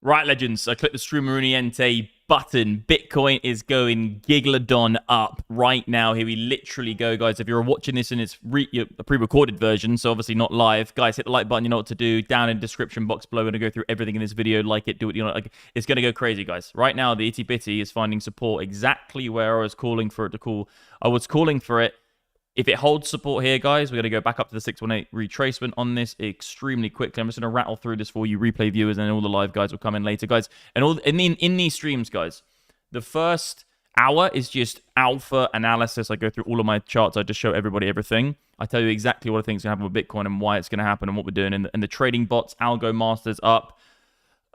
Right, legends. I click the Streameruniente button. Bitcoin is going gigalodon up right now. Here we literally go, guys. If you're watching this in its a pre-recorded version, so obviously not live, guys, hit the like button. You know what to do. Down in the description box below, we're going to go through everything in this video. Like it, do it. You know, like it's going to go crazy, guys. Right now, the itty bitty is finding support exactly where I was calling for it to call. I was calling for it. If it holds support here, guys, we're going to go back up to the 618 retracement on this extremely quickly. I'm just going to rattle through this for you, replay viewers, and all the live guys will come in later, guys. And all in these streams, guys, the first hour is just alpha analysis. I go through all of my charts. I just show everybody everything. I tell you exactly what I think is going to happen with Bitcoin and why it's going to happen and what we're doing. And the trading bots, algo masters up.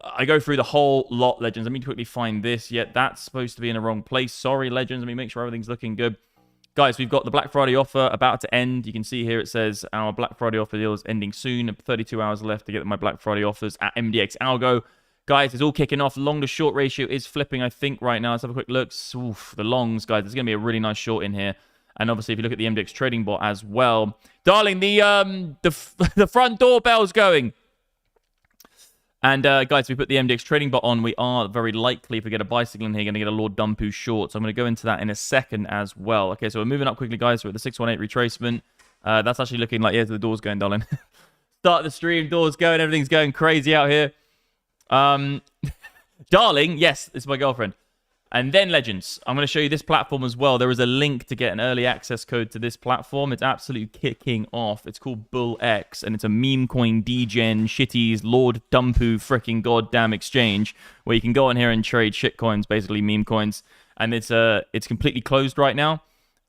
I go through the whole lot, legends. Let me quickly find this. Yeah, that's supposed to be in the wrong place. Sorry, legends. Let me make sure everything's looking good. Guys, we've got the Black Friday offer about to end. You can see here it says our Black Friday offer deal is ending soon. 32 hours left to get my Black Friday offers at MDX Algo. Guys, it's all kicking off. Long to short ratio is flipping, I think, right now. Let's have a quick look. Oof, the longs, guys. There's going to be a really nice short in here. And obviously, if you look at the MDX Trading Bot as well. Darling, the front doorbell's going. And guys, we put the MDX Trading Bot on. We are very likely, if we get a bicycle in here, going to get a Lord Dumpu short. So I'm going to go into that in a second as well. Okay, so we're moving up quickly, guys. We're at the 618 retracement. That's actually looking like, yeah, the door's going, darling. Start the stream, door's going, everything's going crazy out here. Darling, yes, it's my girlfriend. And then, legends, I'm going to show you this platform as well. There is a link to get an early access code to this platform. It's absolutely kicking off. It's called BullX, and it's a meme coin degen shitties Lord Dumpu freaking goddamn exchange where you can go on here and trade shit coins, basically meme coins. And it's completely closed right now.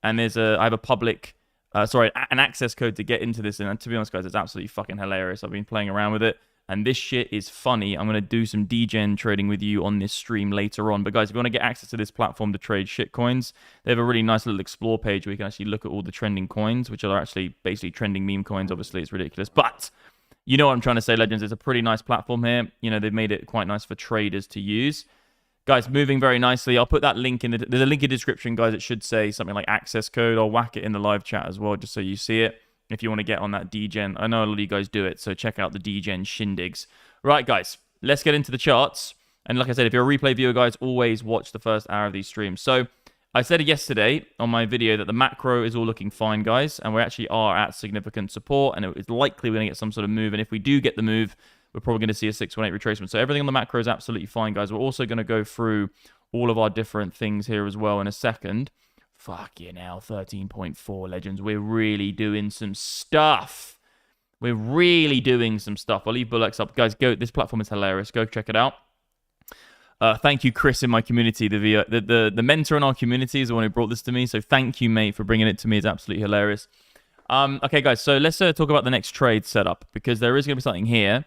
And I have a public, an access code to get into this. And to be honest, guys, it's absolutely fucking hilarious. I've been playing around with it. And this shit is funny. I'm going to do some degen trading with you on this stream later on. But guys, if you want to get access to this platform to trade shit coins, they have a really nice little explore page where you can actually look at all the trending coins, which are actually basically trending meme coins. Obviously, it's ridiculous. But you know what I'm trying to say, legends. It's a pretty nice platform here. You know, they've made it quite nice for traders to use. Guys, moving very nicely. I'll put that link in there's a link in the description, guys. It should say something like access code. I'll whack it in the live chat as well, just so you see it. If you want to get on that degen. I know a lot of you guys do it, so check out the degen shindigs. Right, guys, let's get into the charts. And like I said, if you're a replay viewer, guys, always watch the first hour of these streams. So I said yesterday on my video that the macro is all looking fine, guys, and we actually are at significant support, and it's likely we're going to get some sort of move. And if we do get the move, we're probably going to see a 618 retracement. So everything on the macro is absolutely fine, guys. We're also going to go through all of our different things here as well in a second. Fucking hell, 13.4, legends. We're really doing some stuff. We're really doing some stuff. I'll leave BullX up. Guys, go. This platform is hilarious. Go check it out. Thank you, Chris, in my community. The mentor in our community is the one who brought this to me. So thank you, mate, for bringing it to me. It's absolutely hilarious. Okay, guys, so let's talk about the next trade setup because there is going to be something here.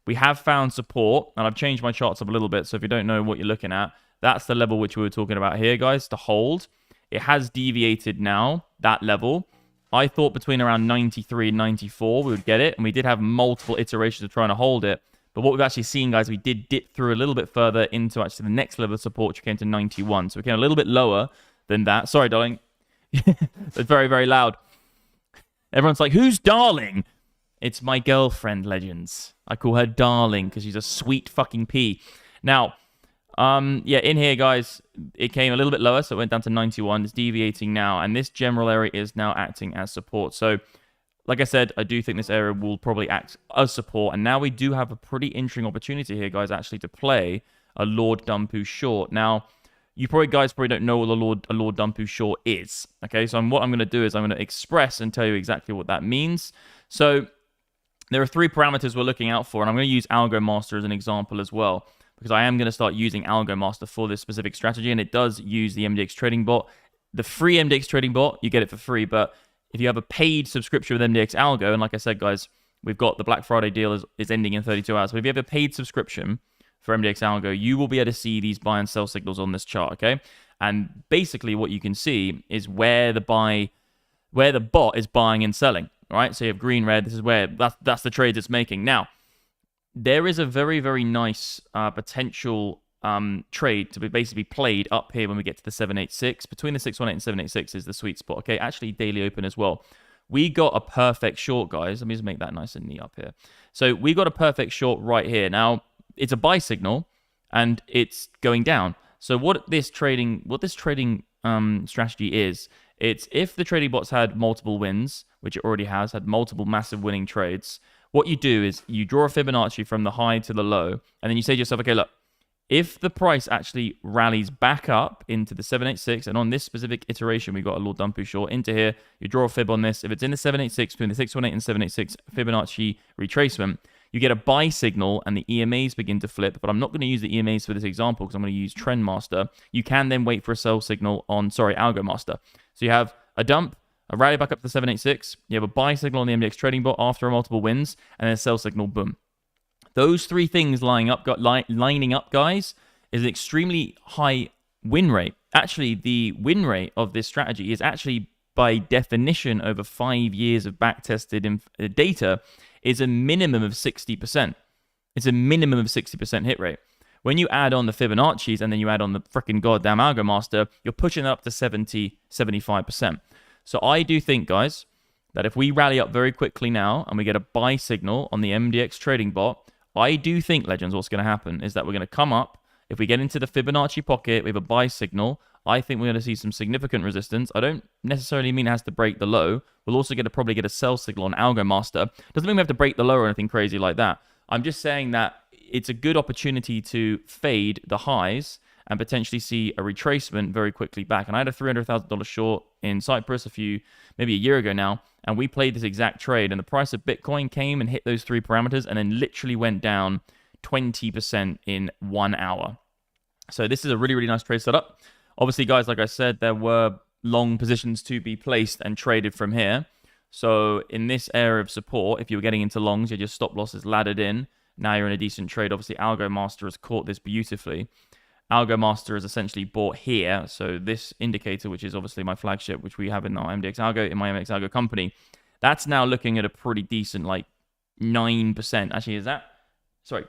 We have found support, and I've changed my charts up a little bit. So if you don't know what you're looking at, that's the level which we were talking about here, guys, to hold. It has deviated now, that level. I thought between around 93 and 94 we would get it, and we did have multiple iterations of trying to hold it. But what we've actually seen, guys, we did dip through a little bit further into actually the next level of support, which came to 91. So we came a little bit lower than that. Sorry, darling. It's very, very loud. Everyone's like, who's darling? It's my girlfriend, legends. I call her darling because she's a sweet fucking pea. Now, yeah, in here, guys, it came a little bit lower, so it went down to 91. It's deviating now, and this general area is now acting as support. So, like I said, I do think this area will probably act as support, and now we do have a pretty interesting opportunity here, guys, actually to play a Lord Dumpu short. Now, you guys probably don't know what a Lord Dumpu short is, okay? So what I'm going to do is I'm going to express and tell you exactly what that means. So, there are 3 parameters we're looking out for, and I'm going to use Algo Master as an example as well, because I am going to start using Algo Master for this specific strategy, and it does use the MDX Trading Bot. The free MDX Trading Bot, you get it for free, but if you have a paid subscription with MDX Algo, and like I said, guys, we've got the Black Friday deal is ending in 32 hours. So if you have a paid subscription for MDX Algo, you will be able to see these buy and sell signals on this chart, okay? And basically what you can see is where the bot is buying and selling, all right? So you have green, red. This is where that's the trades it's making. Now, there is a very, very nice potential trade to be basically played up here when we get to the 786. Between the 618 and 786 is the sweet spot, okay? Actually, daily open as well. We got a perfect short, guys. Let me just make that nice and neat up here. So we got a perfect short right here. Now, it's a buy signal, and it's going down. So what this trading strategy is, it's if the trading bot's had multiple wins, which it already has, had multiple massive winning trades, what you do is you draw a Fibonacci from the high to the low, and then you say to yourself, okay, look, if the price actually rallies back up into the 786, and on this specific iteration, we got a Lord Dumpu short into here, you draw a fib on this. If it's in the 786, between the 618 and 786 Fibonacci retracement, you get a buy signal and the EMAs begin to flip. But I'm not going to use the EMAs for this example because I'm going to use Trendmaster. You can then wait for a sell signal on, Algo Master. So you have a dump, a rally back up to the 786, you have a buy signal on the MDX Trading Bot after multiple wins, and then a sell signal, boom. Those three things lining up, guys, is an extremely high win rate. Actually, the win rate of this strategy is actually, by definition, over 5 years of backtested data, is a minimum of 60%. It's a minimum of 60% hit rate. When you add on the Fibonacci's and then you add on the freaking goddamn Algo Master, you're pushing it up to 70, 75%. So I do think, guys, that if we rally up very quickly now and we get a buy signal on the MDX Trading Bot, I do think, Legends, what's going to happen is that we're going to come up. If we get into the Fibonacci pocket, we have a buy signal. I think we're going to see some significant resistance. I don't necessarily mean it has to break the low. We'll also probably get a sell signal on Algo Master. Doesn't mean we have to break the low or anything crazy like that. I'm just saying that it's a good opportunity to fade the highs and potentially see a retracement very quickly back. And I had a $300,000 short in Cyprus maybe a year ago now, and we played this exact trade, and the price of Bitcoin came and hit those three parameters and then literally went down 20% in 1 hour. So this is a really, really nice trade setup. Obviously, guys, like I said, there were long positions to be placed and traded from here. So in this area of support, if you were getting into longs, your stop loss is laddered in. Now you're in a decent trade. Obviously, Algo Master has caught this beautifully. Algo Master is essentially bought here. So this indicator, which is obviously my flagship, which we have in our MDX Algo, in my MDX Algo company, that's now looking at a pretty decent, like 9%. Actually, is that? Sorry,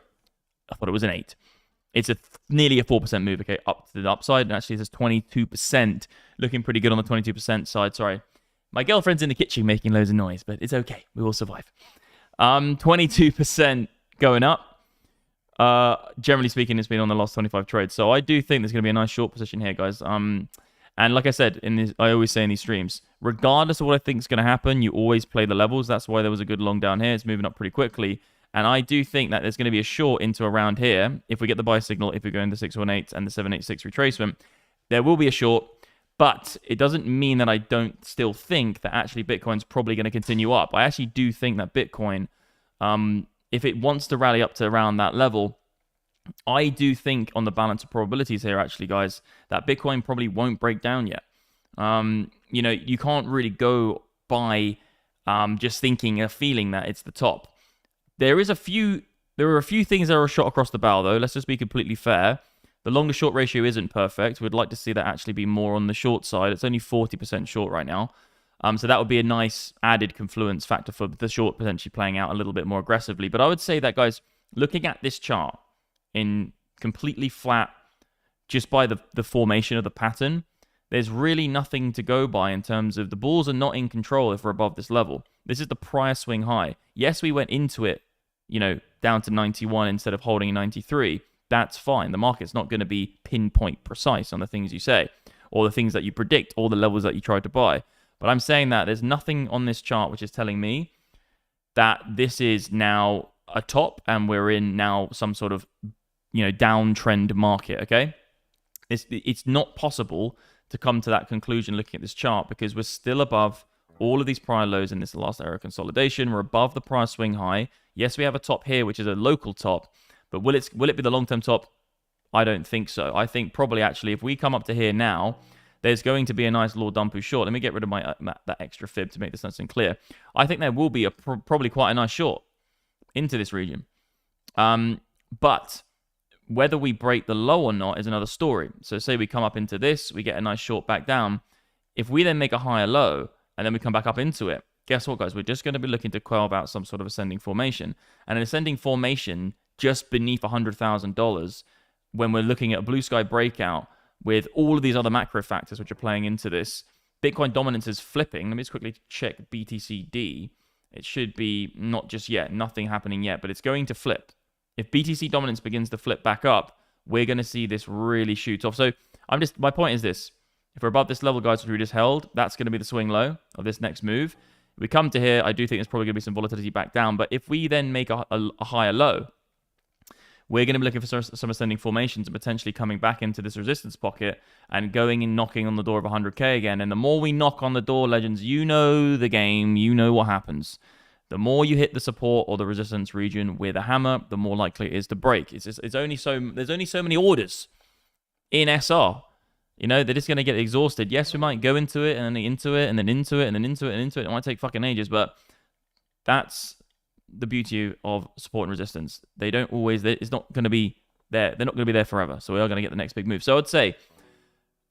I thought it was an 8. It's nearly a 4% move, okay, up to the upside. And actually, it's 22%, looking pretty good on the 22% side. Sorry, my girlfriend's in the kitchen making loads of noise, but it's okay. We will survive. 22% going up. Generally speaking, it's been on the last 25 trades. So I do think there's going to be a nice short position here, guys. And like I said, I always say in these streams, regardless of what I think is going to happen, you always play the levels. That's why there was a good long down here. It's moving up pretty quickly. And I do think that there's going to be a short into around here. If we get the buy signal, if we go into 618 and the 786 retracement, there will be a short. But it doesn't mean that I don't still think that actually Bitcoin's probably going to continue up. I actually do think that Bitcoin, if it wants to rally up to around that level, I do think on the balance of probabilities here, actually, guys, that Bitcoin probably won't break down yet. You can't really go by just thinking or feeling that it's the top. There are a few things that are a shot across the bow, though. Let's just be completely fair. The long to short ratio isn't perfect. We'd like to see that actually be more on the short side. It's only 40% short right now. So that would be a nice added confluence factor for the short potentially playing out a little bit more aggressively. But I would say that, guys, looking at this chart in completely flat, just by the formation of the pattern, there's really nothing to go by in terms of the bulls are not in control if we're above this level. This is the prior swing high. Yes, we went into it, down to 91 instead of holding 93. That's fine. The market's not going to be pinpoint precise on the things you say or the things that you predict or the levels that you try to buy. But I'm saying that there's nothing on this chart which is telling me that this is now a top and we're in now some sort of, downtrend market, okay? It's not possible to come to that conclusion looking at this chart because we're still above all of these prior lows in this last area of consolidation. We're above the prior swing high. Yes, we have a top here, which is a local top, but will it be the long-term top? I don't think so. I think probably actually if we come up to here now, there's going to be a nice Lord Dumpu short. Let me get rid of my that extra fib to make this nice and clear. I think there will be probably quite a nice short into this region. But whether we break the low or not is another story. So say we come up into this, we get a nice short back down. If we then make a higher low and then we come back up into it, guess what, guys? We're just going to be looking to carve out some sort of ascending formation. And an ascending formation just beneath $100,000 when we're looking at a blue sky breakout with all of these other macro factors which are playing into this. Bitcoin dominance is flipping. Let me just quickly check BTCD. It should be not just yet, nothing happening yet, but it's going to flip. If BTC dominance begins to flip back up, we're going to see this really shoot off. So my point is this. If we're above this level, guys, which we just held, that's going to be the swing low of this next move. If we come to here, I do think there's probably going to be some volatility back down. But if we then make a higher low, we're going to be looking for some ascending formations and potentially coming back into this resistance pocket and going and knocking on the door of 100K again. And the more we knock on the door, legends, you know the game, you know what happens. The more you hit the support or the resistance region with a hammer, the more likely it is to break. There's only so many orders in SR. You know, they're just going to get exhausted. Yes, we might go into it and then into it and then into it and then into it and into it. It might take fucking ages, but that's the beauty of support and resistance. They don't always, it's not going to be there. They're not going to be there forever. So we are going to get the next big move. So I'd say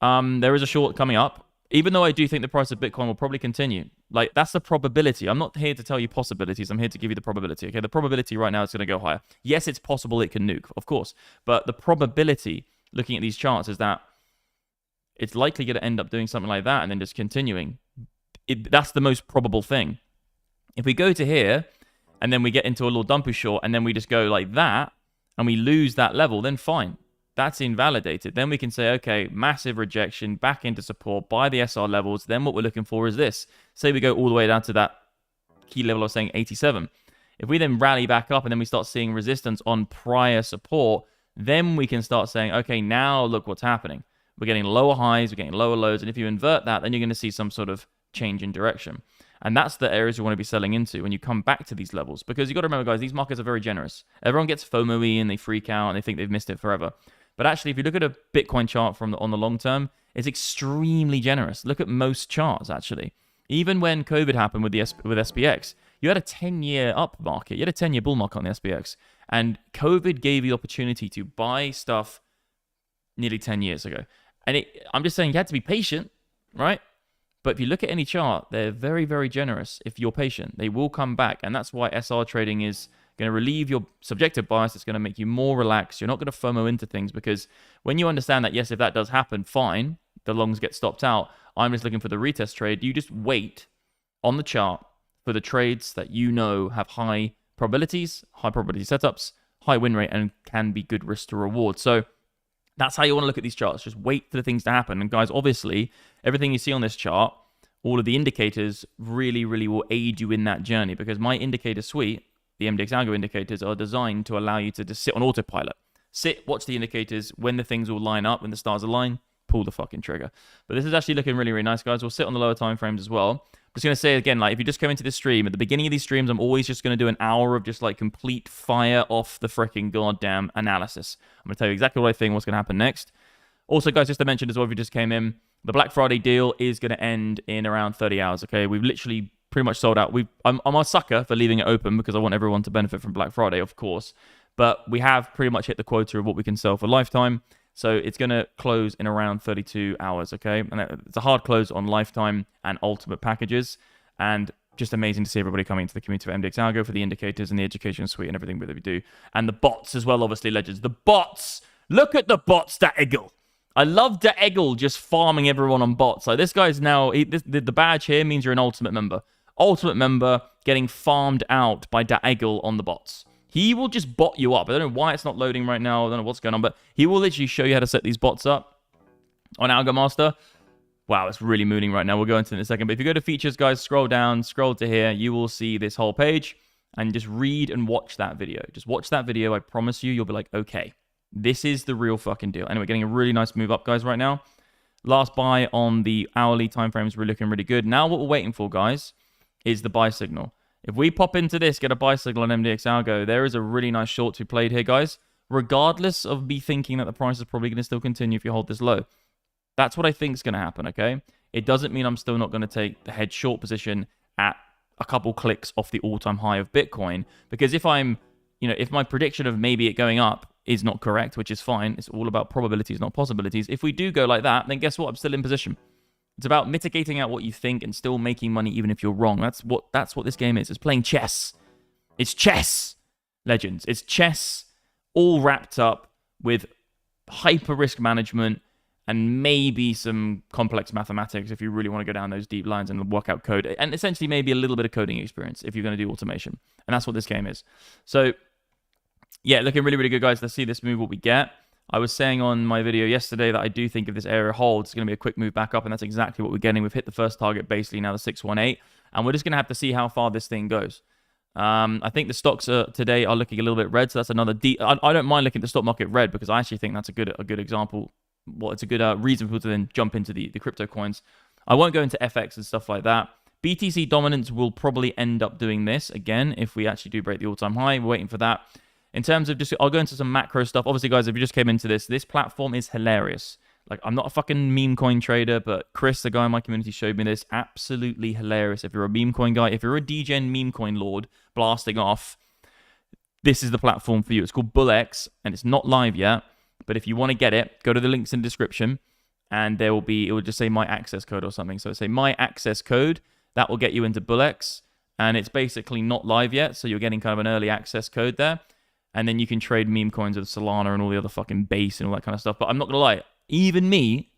there is a short coming up, even though I do think the price of Bitcoin will probably continue. Like, that's the probability. I'm not here to tell you possibilities. I'm here to give you the probability. Okay, the probability right now is going to go higher. Yes, it's possible it can nuke, of course. But the probability, looking at these charts, is that it's likely going to end up doing something like that and then just continuing. That's the most probable thing. If we go to here and then we get into a little dumpy short and then we just go like that and we lose that level, then fine. That's invalidated. Then we can say, okay, massive rejection, back into support, buy the SR levels. Then what we're looking for is this. Say we go all the way down to that key level I was saying, 87. If we then rally back up and then we start seeing resistance on prior support, then we can start saying, okay, now look what's happening. We're getting lower highs, we're getting lower lows, and if you invert that, then you're going to see some sort of change in direction. And that's the areas you want to be selling into when you come back to these levels. Because you've got to remember, guys, these markets are very generous. Everyone gets FOMO-y and they freak out and they think they've missed it forever. But actually, if you look at a Bitcoin chart on the long term, it's extremely generous. Look at most charts, actually. Even when COVID happened with SPX, you had a 10-year up market. You had a 10-year bull market on the SPX. And COVID gave you the opportunity to buy stuff nearly 10 years ago. And I'm just saying you had to be patient, right? But if you look at any chart, they're very, very generous. If you're patient, they will come back. And that's why SR trading is going to relieve your subjective bias. It's going to make you more relaxed. You're not going to FOMO into things because when you understand that, yes, if that does happen, fine, the longs get stopped out. I'm just looking for the retest trade. You just wait on the chart for the trades that you know have high probabilities, high probability setups, high win rate, and can be good risk to reward. So that's how you want to look at these charts. Just wait for the things to happen. And guys, obviously, everything you see on this chart, all of the indicators really, really will aid you in that journey because my indicator suite, the MDX algo indicators, are designed to allow you to just sit on autopilot. Sit, watch the indicators. When the things all line up, when the stars align, pull the fucking trigger. But this is actually looking really, really nice, guys. We'll sit on the lower time frames as well. I'm just going to say again, like if you just come into this stream, at the beginning of these streams, I'm always just going to do an hour of just like complete fire off the freaking goddamn analysis. I'm going to tell you exactly what I think, what's going to happen next. Also, guys, just to mention as well, if you just came in, the Black Friday deal is going to end in around 30 hours, okay? We've literally pretty much sold out. I'm a sucker for leaving it open because I want everyone to benefit from Black Friday, of course. But we have pretty much hit the quota of what we can sell for lifetime. So it's going to close in around 32 hours, okay? And it's a hard close on lifetime and ultimate packages. And just amazing to see everybody coming into the community of MDX Algo for the indicators and the education suite and everything that we do. And the bots as well, obviously, legends. The bots! Look at the bots, that Eagle. I love the Eagle just farming everyone on bots. Like this guy's now, the badge here means you're an ultimate member. Ultimate member getting farmed out by Da Eagle on the bots. He will just bot you up. I don't know why it's not loading right now. I don't know what's going on, but he will literally show you how to set these bots up on Algo Master. Wow, it's really mooning right now. We'll go into it in a second. But if you go to features, guys, scroll down, scroll to here, you will see this whole page and just read and watch that video. Just watch that video. I promise you, you'll be like, okay, this is the real fucking deal. Anyway, getting a really nice move up, guys, right now. Last buy on the hourly timeframes, we're looking really good. Now what we're waiting for, guys, is the buy signal. If we pop into this, get a buy signal on MDX Algo, there is a really nice short to be played here, guys. Regardless of me thinking that the price is probably going to still continue if you hold this low. That's what I think is going to happen, okay? It doesn't mean I'm still not going to take the head short position at a couple clicks off the all-time high of Bitcoin. Because if I'm, if my prediction of maybe it going up is not correct, which is fine, it's all about probabilities, not possibilities. If we do go like that, then guess what? I'm still in position. It's about mitigating out what you think and still making money even if you're wrong. That's what this game is. It's playing chess. It's chess, legends. It's chess all wrapped up with hyper risk management and maybe some complex mathematics if you really want to go down those deep lines and work out code. And essentially maybe a little bit of coding experience if you're going to do automation. And that's what this game is. So, yeah, looking really, really good, guys. Let's see this move, what we get. I was saying on my video yesterday that I do think if this area holds, it's going to be a quick move back up, and that's exactly what we're getting. We've hit the first target, basically, now the 618, and we're just going to have to see how far this thing goes. I think the stocks today are looking a little bit red, so that's another... I don't mind looking at the stock market red, because I actually think that's a good example. Well, it's a good reason for people to then jump into the crypto coins. I won't go into FX and stuff like that. BTC dominance will probably end up doing this again if we actually do break the all-time high. We're waiting for that. In terms of just, I'll go into some macro stuff. Obviously, guys, if you just came into this platform is hilarious. Like, I'm not a fucking meme coin trader, but Chris, the guy in my community, showed me this. Absolutely hilarious. If you're a meme coin guy, if you're a DGen meme coin lord blasting off, this is the platform for you. It's called BingX, and it's not live yet. But if you want to get it, go to the links in the description, and it will just say my access code or something. So say my access code. That will get you into BingX, and it's basically not live yet, so you're getting kind of an early access code there. And then you can trade meme coins with Solana and all the other fucking base and all that kind of stuff. But I'm not going to lie. Even me,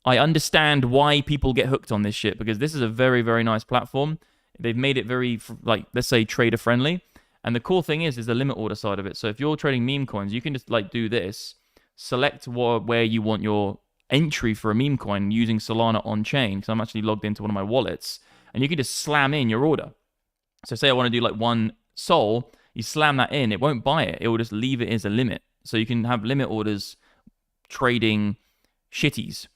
I understand why people get hooked on this shit, because this is a very, very nice platform. They've made it very, like, let's say, trader friendly. And the cool thing is the limit order side of it. So if you're trading meme coins, you can just, like, do this. Select where you want your entry for a meme coin using Solana on-chain, because I'm actually logged into one of my wallets. And you can just slam in your order. So say I want to do, like, 1 Sol. You slam that in, it won't buy it. It will just leave it as a limit. So you can have limit orders trading shitties.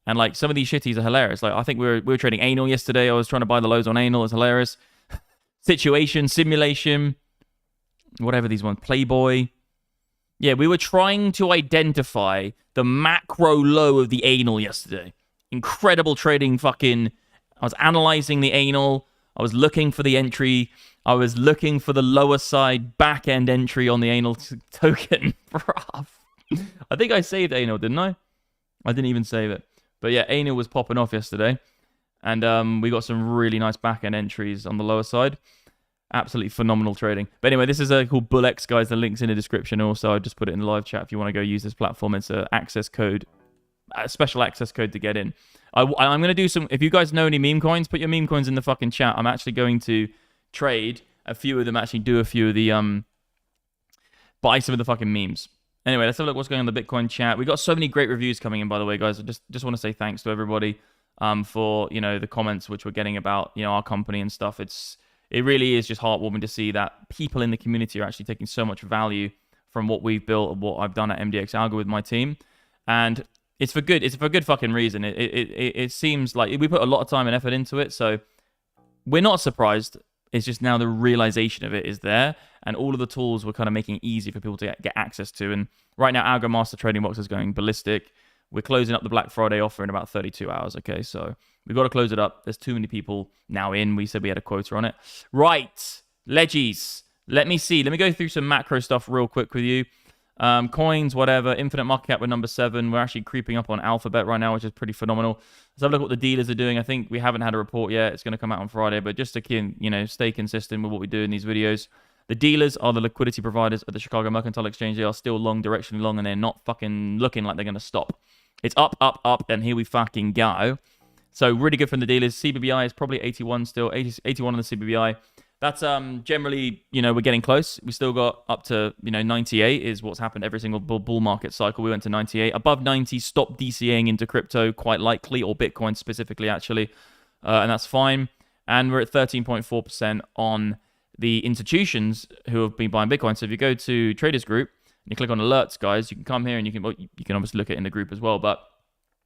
And like some of these shitties are hilarious. Like I think we were trading anal yesterday. I was trying to buy the lows on anal. It's hilarious. Situation, simulation, whatever these ones. Playboy. Yeah, we were trying to identify the macro low of the anal yesterday. Incredible trading fucking... I was analyzing the anal. I was looking for the entry. I was looking for the lower side back-end entry on the anal token. Bruv. I think I saved anal, didn't I? I didn't even save it. But yeah, anal was popping off yesterday. And we got some really nice back-end entries on the lower side. Absolutely phenomenal trading. But anyway, this is called BingX, guys. The link's in the description. Also, I just put it in the live chat if you want to go use this platform. It's an access code, a special access code to get in. I'm going to do some... If you guys know any meme coins, put your meme coins in the fucking chat. I'm actually going to trade a few of them, actually do a few of the... buy some of the fucking memes. Anyway, let's have a look what's going on in the Bitcoin chat. We got so many great reviews coming in, by the way, guys. I just want to say thanks to everybody for, you know, the comments which we're getting about, you know, our company and stuff. It really is just heartwarming to see that people in the community are actually taking so much value from what we've built and what I've done at MDX Algo with my team. And it's for good fucking reason. It seems like we put a lot of time and effort into it, so we're not surprised. It's just now the realization of it is there, and all of the tools were kind of making it easy for people to get access to. And right now, Algo Master Trading Box is going ballistic. We're closing up the Black Friday offer in about 32 hours, okay? So we've got to close it up. There's too many people now in. We said we had a quota on it. Right, Leggies. Let me see. Let me go through some macro stuff real quick with you. Coins, whatever. Infinite market cap with number 7. We're actually creeping up on Alphabet right now, which is pretty phenomenal. Let's have a look at what the dealers are doing. I think we haven't had a report yet. It's going to come out on Friday, but just to stay consistent with what we do in these videos. The dealers are the liquidity providers of the Chicago Mercantile Exchange. They are still long, directionally long, and they're not fucking looking like they're going to stop. It's up, up, up, and here we fucking go. So really good from the dealers. CBBI is probably 81 still, 81 on the CBBI. That's generally, we're getting close. We still got up to, 98 is what's happened every single bull market cycle. We went to 98. Above 90, stop DCAing into crypto, quite likely, or Bitcoin specifically, actually. And that's fine. And we're at 13.4% on the institutions who have been buying Bitcoin. So if you go to Traders Group and you click on alerts, guys, you can come here and you can obviously look at it in the group as well. But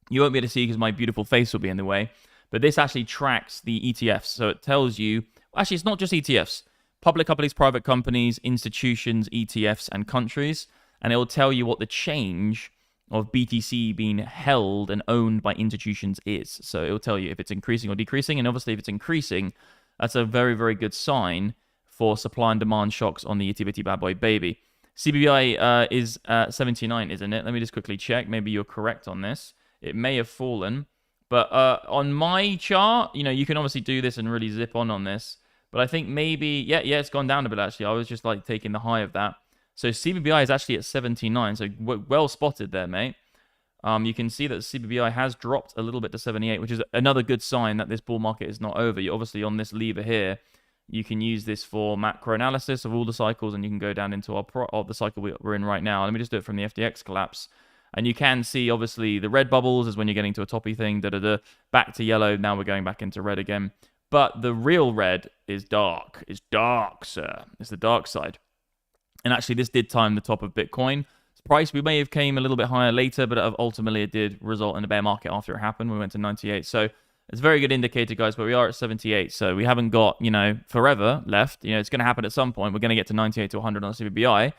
you won't be able to see because my beautiful face will be in the way. But this actually tracks the ETFs. So it tells you... Actually, it's not just ETFs. Public companies, private companies, institutions, ETFs, and countries. And it will tell you what the change of BTC being held and owned by institutions is. So it will tell you if it's increasing or decreasing. And obviously, if it's increasing, that's a very, very good sign for supply and demand shocks on the itty bitty bad boy baby. CBBI is 79, isn't it? Let me just quickly check. Maybe you're correct on this. It may have fallen. But on my chart, you can obviously do this and really zip on this. But I think maybe, yeah, it's gone down a bit, actually. I was just, taking the high of that. So CBBI is actually at 79. So well spotted there, mate. You can see that CBBI has dropped a little bit to 78, which is another good sign that this bull market is not over. You're obviously on this lever here. You can use this for macro analysis of all the cycles, and you can go down into the cycle we're in right now. Let me just do it from the FTX collapse. And you can see, obviously, the red bubbles is when you're getting to a toppy thing, back to yellow. Now we're going back into red again. But the real red is dark. It's dark, sir. It's the dark side. And actually, this did time the top of Bitcoin. Price, we may have came a little bit higher later, but ultimately it did result in a bear market after it happened. We went to 98. So it's a very good indicator, guys, but we are at 78. So we haven't got, forever left. It's going to happen at some point. We're going to get to 98 to 100 on the CBBI.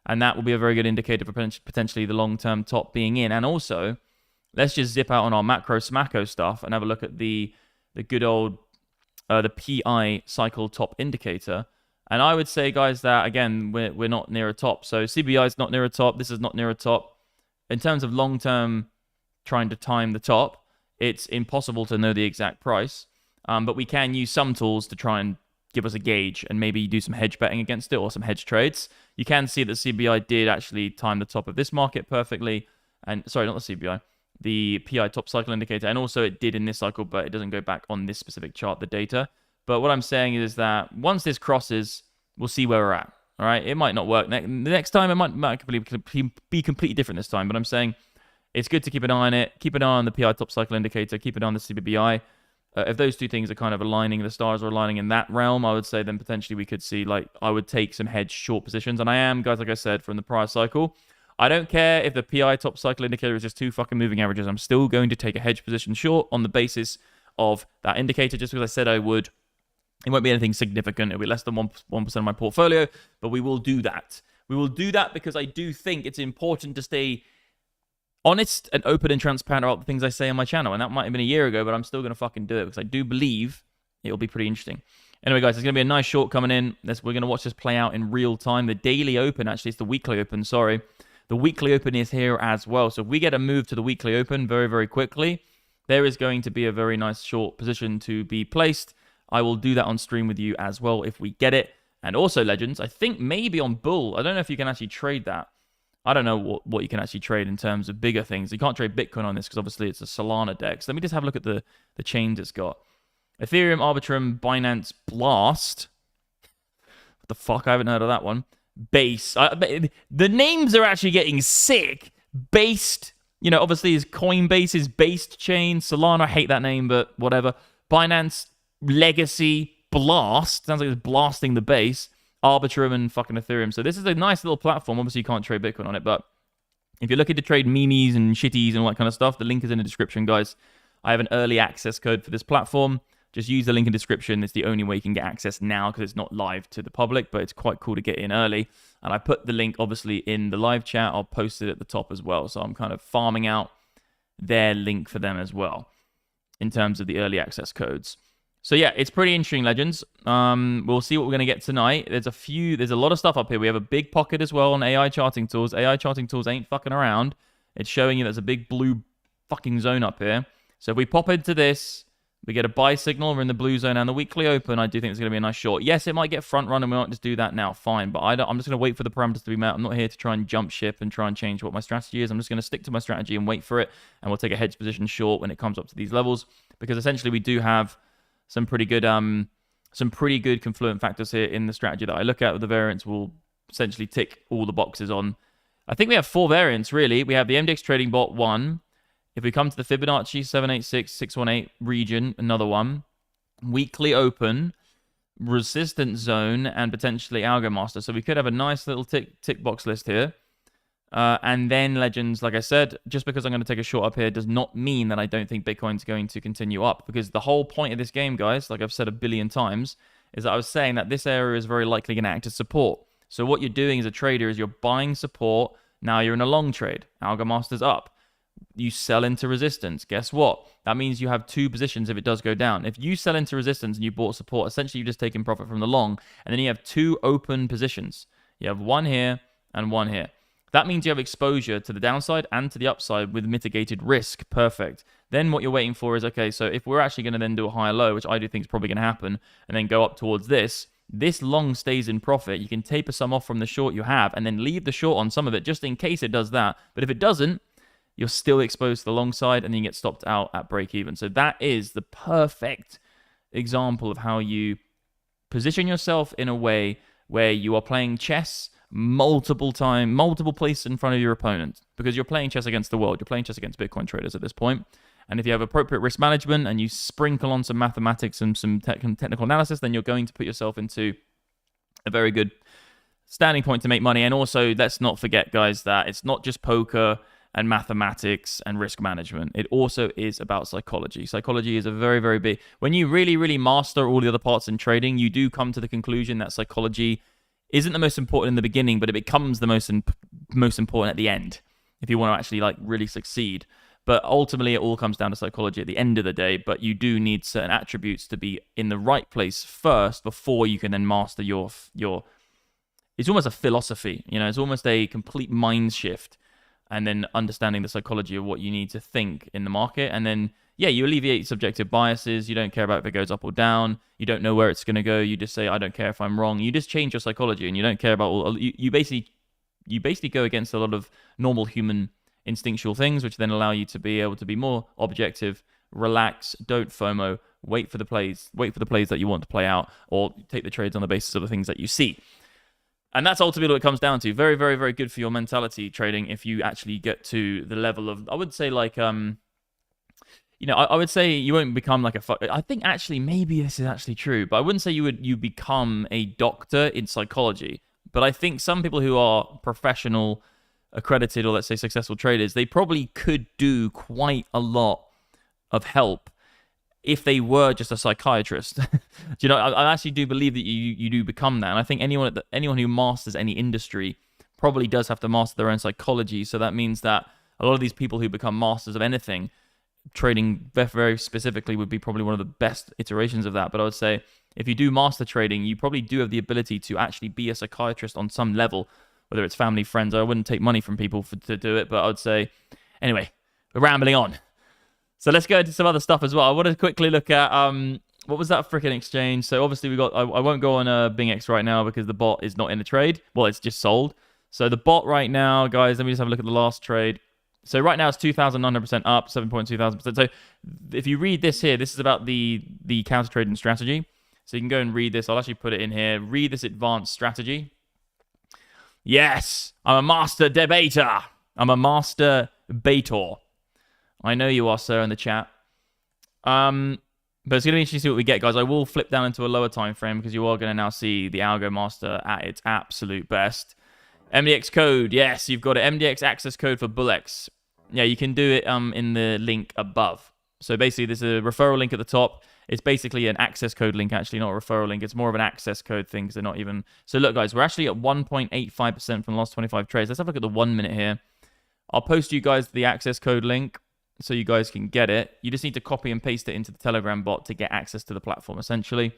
And that will be a very good indicator for potentially the long-term top being in. And also, let's just zip out on our macro smacko stuff and have a look at the good old the PI cycle top indicator. And I would say, guys, that, again, we're not near a top. So CBI is not near a top. This is not near a top. In terms of long-term trying to time the top, it's impossible to know the exact price. But we can use some tools to try and give us a gauge and maybe do some hedge betting against it or some hedge trades. You can see that CBI did actually time the top of this market perfectly. And sorry, not the CBI, the PI top cycle indicator. And also it did in this cycle, but it doesn't go back on this specific chart, the data. But what I'm saying is that once this crosses, we'll see where we're at. All right, it might not work. The next time, it might be completely different this time. But I'm saying it's good to keep an eye on it. Keep an eye on the PI top cycle indicator. Keep an eye on the CBBI. If those two things are kind of aligning, the stars are aligning in that realm, I would say then potentially we could see, I would take some hedge short positions. And I am, guys, like I said, from the prior cycle. I don't care if the PI top cycle indicator is just two fucking moving averages. I'm still going to take a hedge position short on the basis of that indicator, just because I said I would. It won't be anything significant. It'll be less than 1% of my portfolio, but we will do that. We will do that because I do think it's important to stay honest and open and transparent about the things I say on my channel. And that might have been a year ago, but I'm still going to fucking do it because I do believe it'll be pretty interesting. Anyway, guys, there's going to be a nice short coming in. We're going to watch this play out in real time. The daily open, actually, it's the weekly open, sorry. The weekly open is here as well. So if we get a move to the weekly open very, very quickly, there is going to be a very nice short position to be placed. I will do that on stream with you as well if we get it. And also, Legends, I think maybe on Bull, I don't know if you can actually trade that. I don't know what you can actually trade in terms of bigger things. You can't trade Bitcoin on this because obviously it's a Solana DEX. Let me just have a look at the chains it's got. Ethereum, Arbitrum, Binance, Blast. What the fuck? I haven't heard of that one. Base. The names are actually getting sick. Based. Obviously is Coinbase's based chain. Solana, I hate that name, but whatever. Binance, Legacy, Blast. Sounds like it's blasting the base. Arbitrum and fucking Ethereum. So this is a nice little platform. Obviously, you can't trade Bitcoin on it, but if you're looking to trade memes and shitties and all that kind of stuff, the link is in the description, guys. I have an early access code for this platform. Just use the link in the description. It's the only way you can get access now because it's not live to the public, but it's quite cool to get in early. And I put the link, obviously, in the live chat. I'll post it at the top as well. So I'm kind of farming out their link for them as well in terms of the early access codes. So yeah, it's pretty interesting, Legends. We'll see what we're going to get tonight. There's a lot of stuff up here. We have a big pocket as well on AI charting tools. AI charting tools ain't fucking around. It's showing you there's a big blue fucking zone up here. So if we pop into this, we get a buy signal. We're in the blue zone and the weekly open. I do think it's going to be a nice short. Yes, it might get front run and we might just do that now. Fine. But I'm just going to wait for the parameters to be met. I'm not here to try and jump ship and try and change what my strategy is. I'm just going to stick to my strategy and wait for it. And we'll take a hedge position short when it comes up to these levels. Because essentially we do have some pretty good confluent factors here in the strategy that I look at. The variants will essentially tick all the boxes on. I think we have 4 variants, really. We have the MDX Trading Bot 1. If we come to the Fibonacci 786, 618 region, another one. Weekly open, resistance zone, and potentially Algo Master. So we could have a nice little tick box list here. And then, Legends, like I said, just because I'm going to take a short up here does not mean that I don't think Bitcoin's going to continue up. Because the whole point of this game, guys, like I've said a billion times, is that I was saying that this area is very likely going to act as support. So what you're doing as a trader is you're buying support. Now you're in a long trade. Algo Master's up. You sell into resistance. Guess what? That means you have 2 positions if it does go down. If you sell into resistance and you bought support, essentially you've just taken profit from the long. And then you have 2 open positions. You have one here and one here. That means you have exposure to the downside and to the upside with mitigated risk. Perfect. Then what you're waiting for is, okay, so if we're actually going to then do a higher low, which I do think is probably going to happen, and then go up towards this long stays in profit. You can taper some off from the short you have and then leave the short on some of it just in case it does that. But if it doesn't, you're still exposed to the long side and then you get stopped out at break even. So that is the perfect example of how you position yourself in a way where you are playing chess multiple places in front of your opponent, because you're playing chess against the world. You're playing chess against Bitcoin traders at this point. And if you have appropriate risk management and you sprinkle on some mathematics and some technical analysis, then you're going to put yourself into a very good standing point to make money. And also, let's not forget, guys, that it's not just poker and mathematics and risk management. It also is about psychology. Psychology is a very, very big... When you really, really master all the other parts in trading, you do come to the conclusion that psychology isn't the most important in the beginning, but it becomes the most important at the end, if you want to actually like really succeed. But ultimately, it all comes down to psychology at the end of the day. But you do need certain attributes to be in the right place first before you can then master your. It's almost a philosophy, you know. It's almost a complete mind shift, and then understanding the psychology of what you need to think in the market, and then you alleviate subjective biases. You don't care about if it goes up or down. You don't know where it's going to go. You just say, I don't care if I'm wrong. You just change your psychology, and you don't care about all. You basically go against a lot of normal human instinctual things, which then allow you to be able to be more objective, relax, don't FOMO, wait for the plays that you want to play out, or take the trades on the basis of the things that you see. And that's ultimately what it comes down to. Very, very, very good for your mentality trading if you actually get to the level of, I would say, like, I would say you won't become like I think actually maybe this is actually true, but I wouldn't say you become a doctor in psychology. But I think some people who are professional, accredited, or let's say successful traders, they probably could do quite a lot of help if they were just a psychiatrist. Do you know, I actually do believe that you do become that. And I think anyone who masters any industry probably does have to master their own psychology. So that means that a lot of these people who become masters of anything, trading very specifically would be probably one of the best iterations of that. But I would say if you do master trading, you probably do have the ability to actually be a psychiatrist on some level, whether it's family, friends. I wouldn't take money from people to do it, but I would say, anyway, we're rambling on. So let's go into some other stuff as well. I want to quickly look at, what was that freaking exchange? So obviously we got, I won't go on BingX right now because the bot is not in the trade. Well, it's just sold. So the bot right now, guys, let me just have a look at the last trade. So right now it's 2,900% up, 7.2,000%. So if you read this here, this is about the counter trading strategy. So you can go and read this. I'll actually put it in here. Read this advanced strategy. Yes, I'm a master debater. I'm a master baiter. I know you are, sir, in the chat. But it's going to be interesting to see what we get, guys. I will flip down into a lower time frame because you are going to now see the Algo Master at its absolute best. MDX code, yes, you've got it. MDX access code for BullX. Yeah, you can do it in the link above. So basically, there's a referral link at the top. It's basically an access code link, actually, not a referral link. It's more of an access code thing because they're not even... So look, guys, we're actually at 1.85% from the last 25 trades. Let's have a look at the 1 minute here. I'll post you guys the access code link so you guys can get it. You just need to copy and paste it into the Telegram bot to get access to the platform, essentially.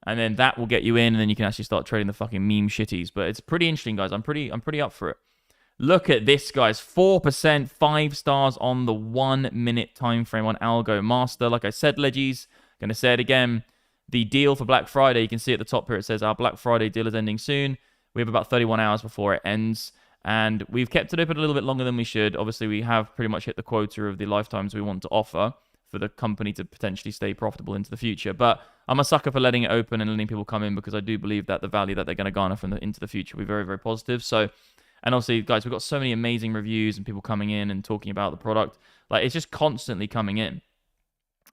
And then that will get you in, and then you can actually start trading the fucking meme shitties. But it's pretty interesting, guys. I'm pretty up for it. Look at this, guys. 4%, 5 stars on the 1 minute time frame on Algo Master. Like I said, Leggies, going to say it again. The deal for Black Friday, you can see at the top here, it says our Black Friday deal is ending soon. We have about 31 hours before it ends. And we've kept it open a little bit longer than we should. Obviously, we have pretty much hit the quota of the lifetimes we want to offer for the company to potentially stay profitable into the future. But I'm a sucker for letting it open and letting people come in because I do believe that the value that they're going to garner from into the future will be very, very positive. So, and obviously, guys, we've got so many amazing reviews and people coming in and talking about the product. Like, it's just constantly coming in.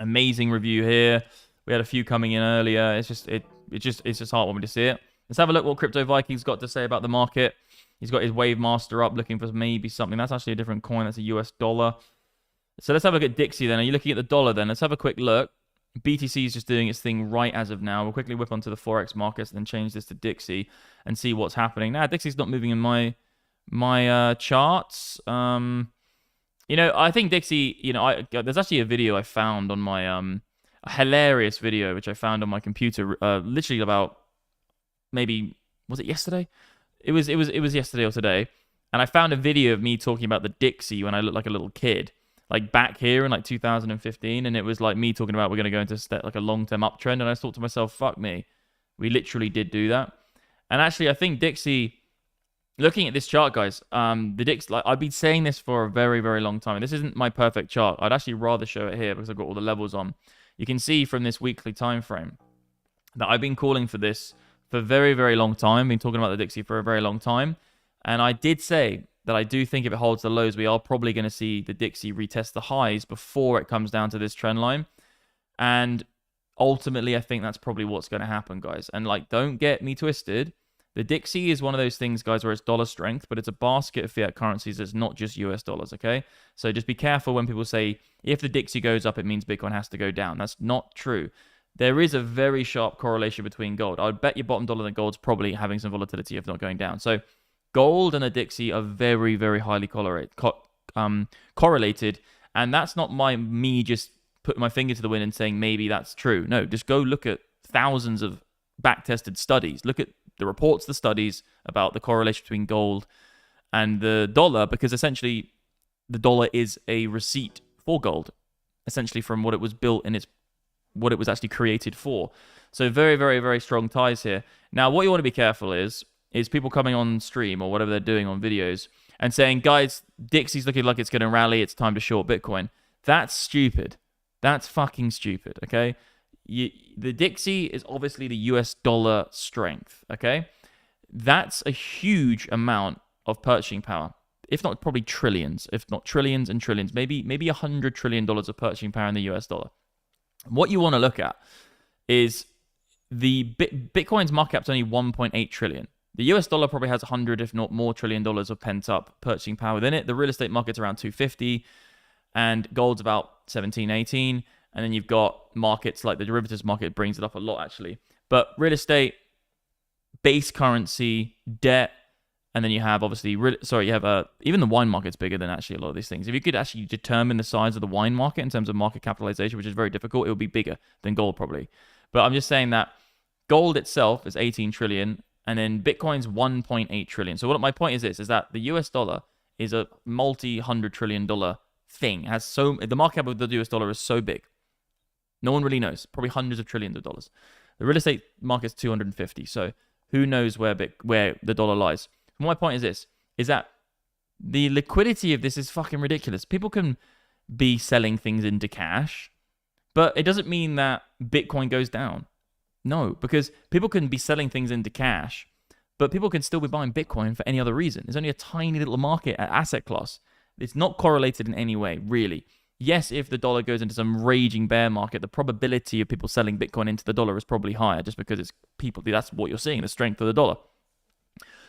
Amazing review here. We had a few coming in earlier. It's just heartwarming to see it. Let's have a look what Crypto Viking's got to say about the market. He's got his Wave Master up, looking for maybe something. That's actually a different coin. That's a US dollar. So let's have a look at Dixie then. Are you looking at the dollar then? Let's have a quick look. BTC is just doing its thing right as of now. We'll quickly whip onto the Forex markets and then change this to Dixie and see what's happening. Now, Dixie's not moving in my charts. I think Dixie, there's actually a video I found on my, a hilarious video, which I found on my computer, literally about maybe, was it yesterday? It was yesterday or today. And I found a video of me talking about the Dixie when I looked like a little kid, like back here in like 2015. And it was like me talking about we're going to go into like a long-term uptrend. And I thought to myself, fuck me. We literally did do that. And actually, I think Dixie, looking at this chart, guys, the Dixie, like I've been saying this for a very, very long time. This isn't my perfect chart. I'd actually rather show it here because I've got all the levels on. You can see from this weekly time frame that I've been calling for this for a very, very long time. Been talking about the Dixie for a very long time. And I did say that I do think if it holds the lows, we are probably going to see the Dixie retest the highs before it comes down to this trend line. And ultimately, I think that's probably what's going to happen, guys. And like, don't get me twisted. The Dixie is one of those things, guys, where it's dollar strength, but it's a basket of fiat currencies. It's not just US dollars, okay? So just be careful when people say, if the Dixie goes up, it means Bitcoin has to go down. That's not true. There is a very sharp correlation between gold. I would bet your bottom dollar that gold's probably having some volatility if not going down. So gold and the Dixie are very, very highly correlated. And that's not me just putting my finger to the wind and saying maybe that's true. No, just go look at thousands of back-tested studies. Look at the reports, the studies about the correlation between gold and the dollar, because essentially the dollar is a receipt for gold, essentially from what it was built in what it was actually created for. So very, very, very strong ties here. Now, what you want to be careful is people coming on stream or whatever they're doing on videos and saying, guys, Dixie's looking like it's going to rally. It's time to short Bitcoin. That's stupid. That's fucking stupid, okay? The Dixie is obviously the US dollar strength, okay? That's a huge amount of purchasing power. If not probably trillions, if not trillions and trillions, maybe $100 trillion of purchasing power in the US dollar. What you want to look at is the Bitcoin's market cap's only 1.8 trillion. The US dollar probably has 100, if not more, $1 trillion of pent up purchasing power within it. The real estate market's around 250, and gold's about 17, 18. And then you've got markets like the derivatives market brings it up a lot, actually. But real estate, base currency, debt, and then you have obviously, even the wine market's bigger than actually a lot of these things. If you could actually determine the size of the wine market in terms of market capitalization, which is very difficult, it would be bigger than gold probably. But I'm just saying that gold itself is 18 trillion, and then Bitcoin's 1.8 trillion. So what my point is that the US dollar is a multi-$100 trillion thing. The market cap of the US dollar is so big. No one really knows. Probably hundreds of trillions of dollars. The real estate market's 250. So who knows where the dollar lies? My point is this, is that the liquidity of this is fucking ridiculous. People can be selling things into cash, but it doesn't mean that Bitcoin goes down. No, because people can be selling things into cash, but people can still be buying Bitcoin for any other reason. There's only a tiny little market asset class. It's not correlated in any way, really. Yes, if the dollar goes into some raging bear market, the probability of people selling Bitcoin into the dollar is probably higher just because it's people. That's what you're seeing, the strength of the dollar.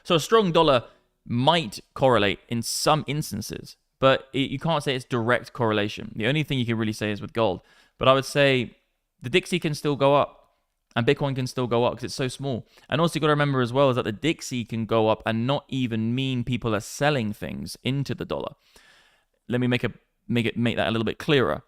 So a strong dollar might correlate in some instances, but you can't say it's direct correlation. The only thing you can really say is with gold. But I would say the Dixie can still go up and Bitcoin can still go up because it's so small. And also you got to remember as well is that the Dixie can go up and not even mean people are selling things into the dollar. Let me make that a little bit clearer.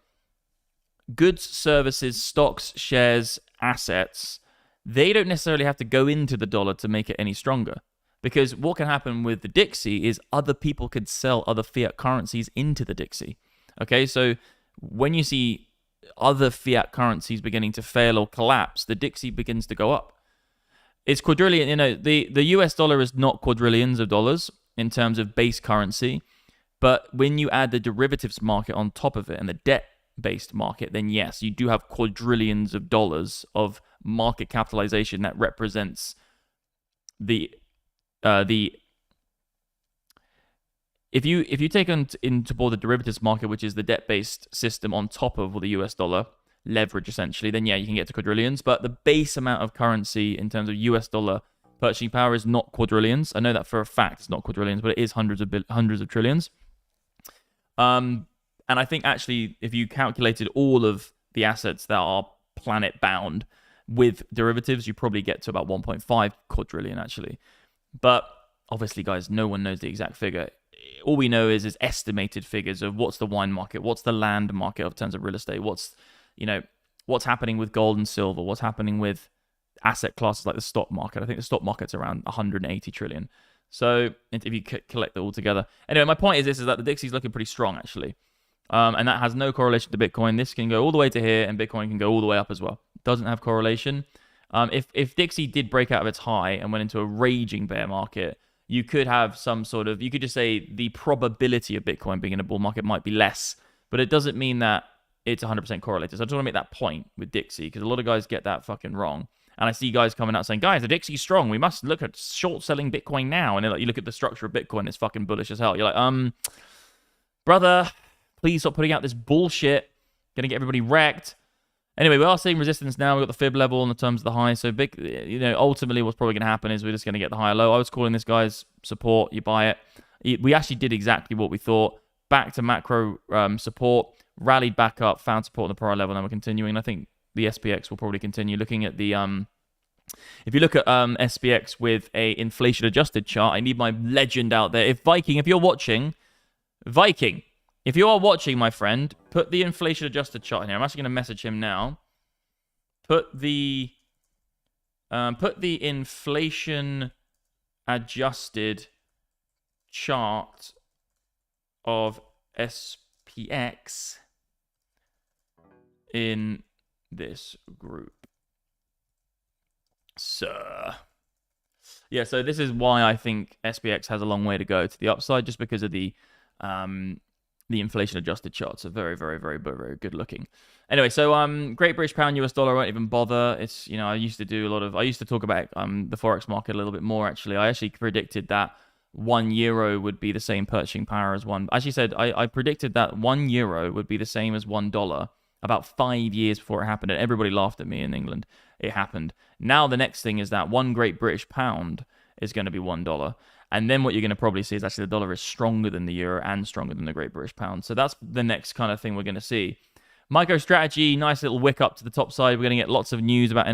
Goods, services, stocks, shares, assets, they don't necessarily have to go into the dollar to make it any stronger. Because what can happen with the Dixie is other people could sell other fiat currencies into the Dixie. Okay, so when you see other fiat currencies beginning to fail or collapse, the Dixie begins to go up. It's quadrillion, the US dollar is not quadrillions of dollars in terms of base currency. But when you add the derivatives market on top of it and the debt-based market, then yes, you do have quadrillions of dollars of market capitalization that represents if you take into board the derivatives market, which is the debt-based system on top of the US dollar leverage essentially, then yeah, you can get to quadrillions. But the base amount of currency in terms of US dollar purchasing power is not quadrillions. I know that for a fact it's not quadrillions, but it is hundreds of trillions. And I think actually, if you calculated all of the assets that are planet bound with derivatives, you probably get to about 1.5 quadrillion actually. But obviously, guys, no one knows the exact figure. All we know is estimated figures of what's the wine market, what's the land market in terms of real estate, what's happening with gold and silver, what's happening with asset classes like the stock market. I think the stock market's around 180 trillion. So if you collect it all together. Anyway, my point is that the Dixie's looking pretty strong, actually. And that has no correlation to Bitcoin. This can go all the way to here, and Bitcoin can go all the way up as well. Doesn't have correlation. If Dixie did break out of its high and went into a raging bear market, you could have you could just say the probability of Bitcoin being in a bull market might be less, but it doesn't mean that it's 100% correlated. So I just want to make that point with Dixie, because a lot of guys get that fucking wrong. And I see guys coming out saying, guys, the Dixie's strong. We must look at short selling Bitcoin now. And like, you look at the structure of Bitcoin, it's fucking bullish as hell. You're like, brother, please stop putting out this bullshit. Gonna get everybody wrecked. Anyway, we are seeing resistance now. We've got the fib level in the terms of the high. So big, ultimately what's probably going to happen is we're just going to get the higher low. I was calling this guy's support. You buy it. We actually did exactly what we thought. Back to macro support. Rallied back up. Found support on the prior level. And we're continuing. I think the SPX will probably continue. Looking at the... if you look at SPX with a inflation-adjusted chart, I need my legend out there. If you're watching... Viking... If you are watching, my friend, put the inflation-adjusted chart in here. I'm actually going to message him now. Put the inflation-adjusted chart of SPX in this group. Sir. Yeah, so this is why I think SPX has a long way to go to the upside, just because of the inflation-adjusted charts are very, very, very, very, very good looking. Anyway, so Great British Pound, US dollar, I won't even bother. It's, I used to talk about the Forex market a little bit more, actually. I actually predicted that €1 would be the same purchasing power as one. Actually said, I predicted that €1 would be the same as $1 about 5 years before it happened, and everybody laughed at me in England. It happened. Now the next thing is that one Great British Pound is going to be $1. And then what you're going to probably see is actually the dollar is stronger than the euro and stronger than the Great British Pound. So that's the next kind of thing we're going to see. MicroStrategy, nice little wick up to the top side. We're going to get lots of news about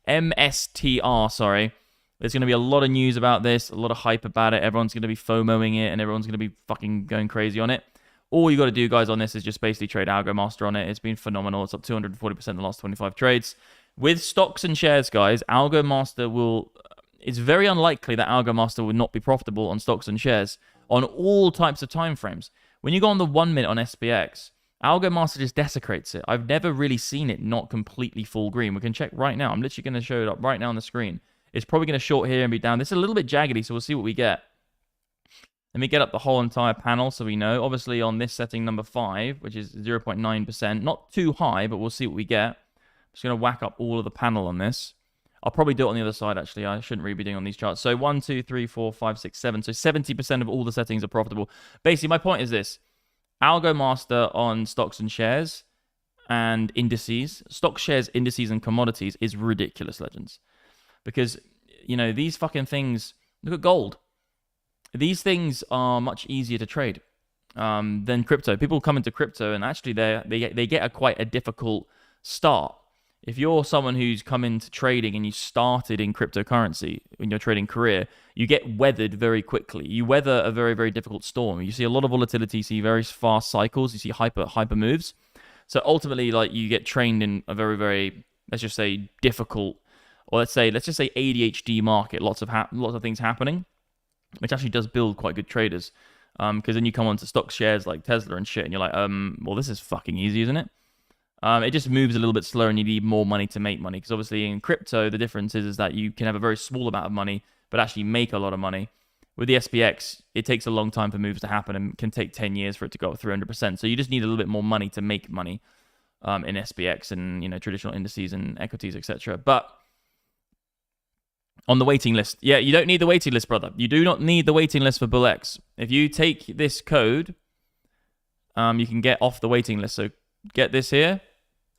MSTR, sorry. There's going to be a lot of news about this, a lot of hype about it. Everyone's going to be FOMOing it, and everyone's going to be fucking going crazy on it. All you got to do, guys, on this is just basically trade AlgoMaster on it. It's been phenomenal. It's up 240% in the last 25 trades. With stocks and shares, guys, AlgoMaster will... It's very unlikely that AlgoMaster would not be profitable on stocks and shares on all types of time frames. When you go on the 1 minute on SPX, AlgoMaster just desecrates it. I've never really seen it not completely full green. We can check right now. I'm literally going to show it up right now on the screen. It's probably going to short here and be down. This is a little bit jaggedy, so we'll see what we get. Let me get up the whole entire panel so we know. Obviously on this setting number 5, which is 0.9%, not too high, but we'll see what we get. I'm just going to whack up all of the panel on this. I'll probably do it on the other side, actually. I shouldn't really be doing on these charts. So 1, 2, 3, 4, 5, 6, 7. So 70% of all the settings are profitable. Basically, my point is this. AlgoMaster on stocks and shares and indices. Stocks, shares, indices, and commodities is ridiculous, legends. Because, these fucking things... Look at gold. These things are much easier to trade than crypto. People come into crypto and actually they get quite a difficult start. If you're someone who's come into trading and you started in cryptocurrency in your trading career, you get weathered very quickly. You weather a very, very difficult storm. You see a lot of volatility, you see very fast cycles, you see hyper moves. So ultimately, like, you get trained in a very, very, let's just say, difficult, or let's just say ADHD market. Lots of things happening, which actually does build quite good traders. Because then you come onto stock shares like Tesla and shit, and you're like, well, this is fucking easy, isn't it? It just moves a little bit slower and you need more money to make money. Because obviously in crypto, the difference is that you can have a very small amount of money, but actually make a lot of money. With the SPX, it takes a long time for moves to happen and can take 10 years for it to go up 300%. So you just need a little bit more money to make money in SPX and traditional indices and equities, etc. But on the waiting list, yeah, you don't need the waiting list, brother. You do not need the waiting list for BingX. If you take this code, you can get off the waiting list. So get this here.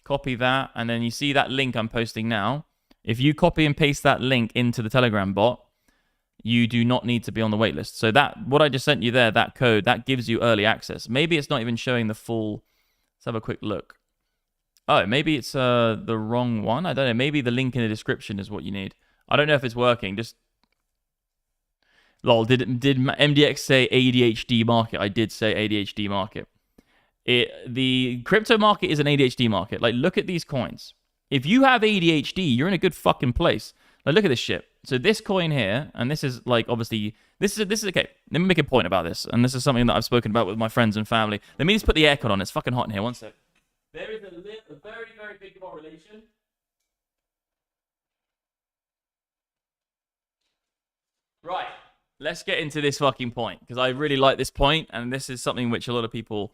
Copy that, and then you see that link I'm posting now. If you copy and paste that link into the Telegram bot, you do not need to be on the waitlist. So that, what I just sent you there, that code, that gives you early access. Maybe it's not even showing the full... Let's have a quick look. Oh, maybe it's the wrong one. I don't know. Maybe the link in the description is what you need. I don't know if it's working. Just... Lol, did MDX say ADHD market? I did say ADHD market. The crypto market is an ADHD market. Like, look at these coins. If you have ADHD, you're in a good fucking place. Like, look at this shit. So this coin here, and this is like, obviously, this is okay. Let me make a point about this, and this is something that I've spoken about with my friends and family. Let me just put the aircon on. It's fucking hot in here. One sec. There is a very, very big correlation. Right. Let's get into this fucking point, because I really like this point, and this is something which a lot of people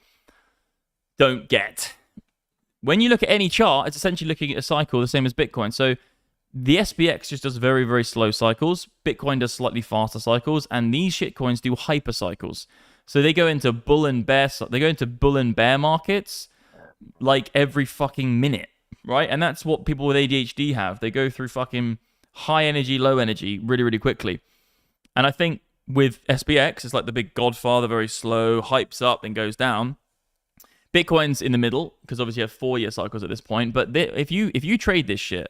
don't get. when you look at any chart, it's essentially looking at a cycle the same as Bitcoin. So the SPX just does very, very slow cycles. Bitcoin does slightly faster cycles, and these shitcoins do hyper cycles. So they go into bull and bear markets like every fucking minute, right? And that's what people with ADHD have. They go through fucking high energy, low energy really, really quickly. And I think with SPX, it's like the big godfather, very slow, hypes up, then goes down. Bitcoin's in the middle, because obviously you have 4-year cycles at this point. But if you trade this shit,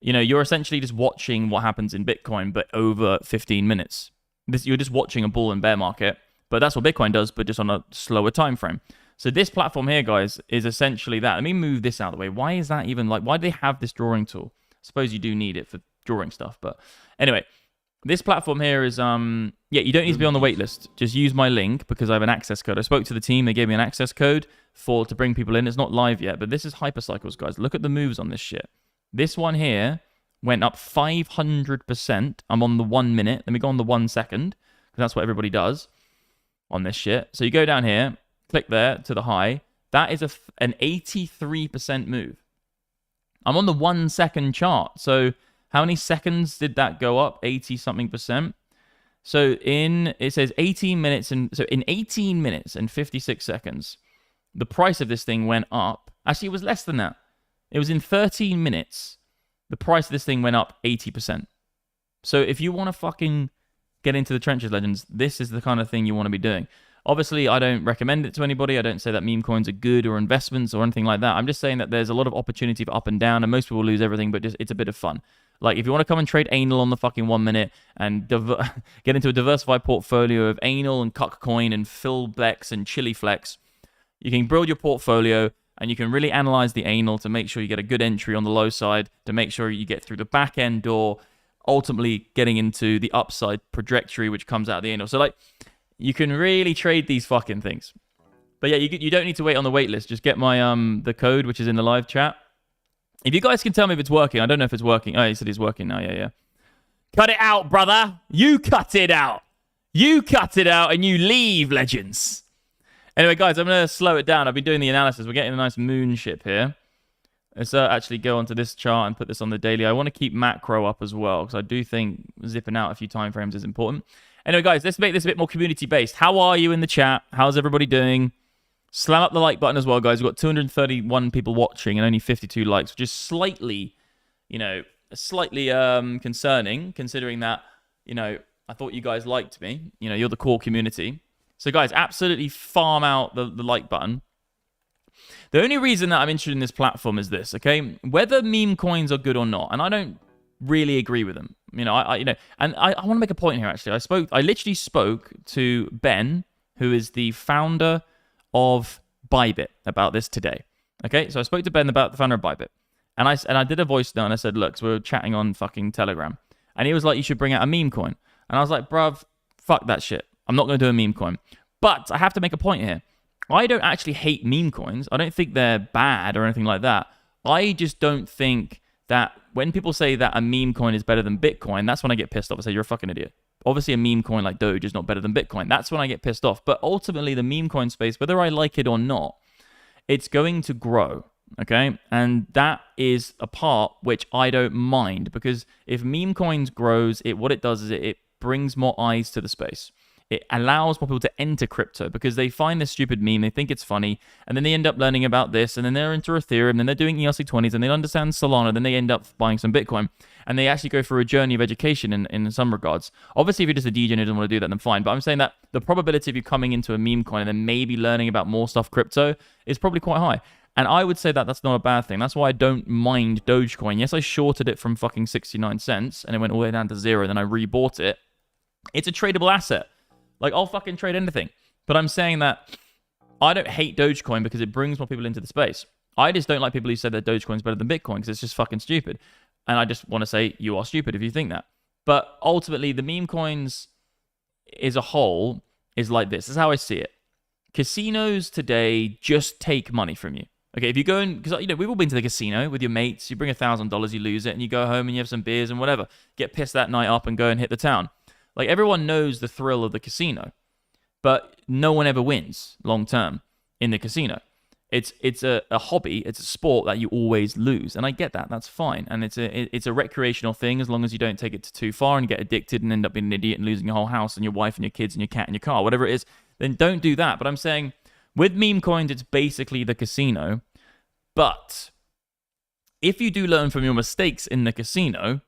you know, you're essentially just watching what happens in Bitcoin, but over 15 minutes. You're just watching a bull and bear market, but that's what Bitcoin does, but just on a slower time frame. So this platform here, guys, is essentially that. Let me move this out of the way. Why is that even like, why do they have this drawing tool? I suppose you do need it for drawing stuff, but anyway, this platform here is, yeah, you don't need to be on the wait list. Just use my link because I have an access code. I spoke to the team. They gave me an access code to bring people in. It's not live yet, but this is hypercycles, guys. Look at the moves on this shit. This one here went up 500%. I'm on the 1 minute. Let me go on the 1 second, because that's what everybody does on this shit. So you go down here, click there to the high. That is an 83% move. I'm on the 1 second chart. So how many seconds did that go up? 80 something percent. So it says 18 minutes. So in 18 minutes and 56 seconds, the price of this thing went up. Actually, it was less than that. It was in 13 minutes. The price of this thing went up 80%. So if you want to fucking get into the trenches, legends, this is the kind of thing you want to be doing. Obviously, I don't recommend it to anybody. I don't say that meme coins are good or investments or anything like that. I'm just saying that there's a lot of opportunity for up and down, and most people lose everything, but just it's a bit of fun. Like, if you want to come and trade anal on the fucking 1 minute and get into a diversified portfolio of anal and cuck coin and Philblex and Chili Flex, you can build your portfolio and you can really analyze the anal to make sure you get a good entry on the low side, to make sure you get through the back end door, ultimately getting into the upside trajectory which comes out of the anal. So, like, you can really trade these fucking things. But yeah, you don't need to wait on the wait list. Just get my the code, which is in the live chat. If you guys can tell me if it's working. I don't know if it's working. Oh, he said it's working now. Yeah. Cut it out, brother. You cut it out. You cut it out and you leave, legends. Anyway, guys, I'm going to slow it down. I've been doing the analysis. We're getting a nice moon ship here. Let's actually go onto this chart and put this on the daily. I want to keep macro up as well, because I do think zipping out a few time frames is important. Anyway, guys, let's make this a bit more community-based. How are you in the chat? How's everybody doing? Slam up the like button as well, guys. We've got 231 people watching and only 52 likes, which is slightly, concerning, considering that, I thought you guys liked me. You're the core community. So, guys, absolutely farm out the like button. The only reason that I'm interested in this platform is this, okay? Whether meme coins are good or not, and I don't really agree with them. And I want to make a point here, actually. I literally spoke to Ben, who is the founder of Bybit, about this today. Okay, so I spoke to Ben about the founder of Bybit. And I did a voice note and I said, look, so we were chatting on fucking Telegram. And he was like, you should bring out a meme coin. And I was like, bruv, fuck that shit. I'm not going to do a meme coin. But I have to make a point here. I don't actually hate meme coins. I don't think they're bad or anything like that. I just don't think that when people say that a meme coin is better than Bitcoin, that's when I get pissed off. I say, you're a fucking idiot. Obviously, a meme coin like Doge is not better than Bitcoin. That's when I get pissed off. But ultimately, the meme coin space, whether I like it or not, it's going to grow. Okay? And that is a part which I don't mind, because if meme coins grows, what it does is it brings more eyes to the space. It allows more people to enter crypto because they find this stupid meme, they think it's funny, and then they end up learning about this, and then they're into Ethereum, then they're doing ERC20s, and they understand Solana, then they end up buying some Bitcoin, and they actually go through a journey of education in some regards. Obviously, if you're just a DJ and you don't want to do that, then fine, but I'm saying that the probability of you coming into a meme coin and then maybe learning about more stuff crypto is probably quite high. And I would say that that's not a bad thing. That's why I don't mind Dogecoin. Yes, I shorted it from fucking 69 cents, and it went all the way down to 0, and then I rebought it. It's a tradable asset. Like, I'll fucking trade anything. But I'm saying that I don't hate Dogecoin because it brings more people into the space. I just don't like people who say that Dogecoin's better than Bitcoin because it's just fucking stupid. And I just want to say, you are stupid if you think that. But ultimately, the meme coins as a whole is like this. This is how I see it. Casinos today just take money from you. Okay, if you go in, because we've all been to the casino with your mates, you bring $1,000, you lose it, and you go home and you have some beers and whatever. Get pissed that night up and go and hit the town. Like, everyone knows the thrill of the casino, but no one ever wins long term in the casino. it's a hobby, it's a sport that you always lose, and I get that. That's fine, and it's a recreational thing as long as you don't take it too far and get addicted and end up being an idiot and losing your whole house and your wife and your kids and your cat and your car, whatever it is. Then don't do that. But I'm saying with meme coins, it's basically the casino. But if you do learn from your mistakes in the casino,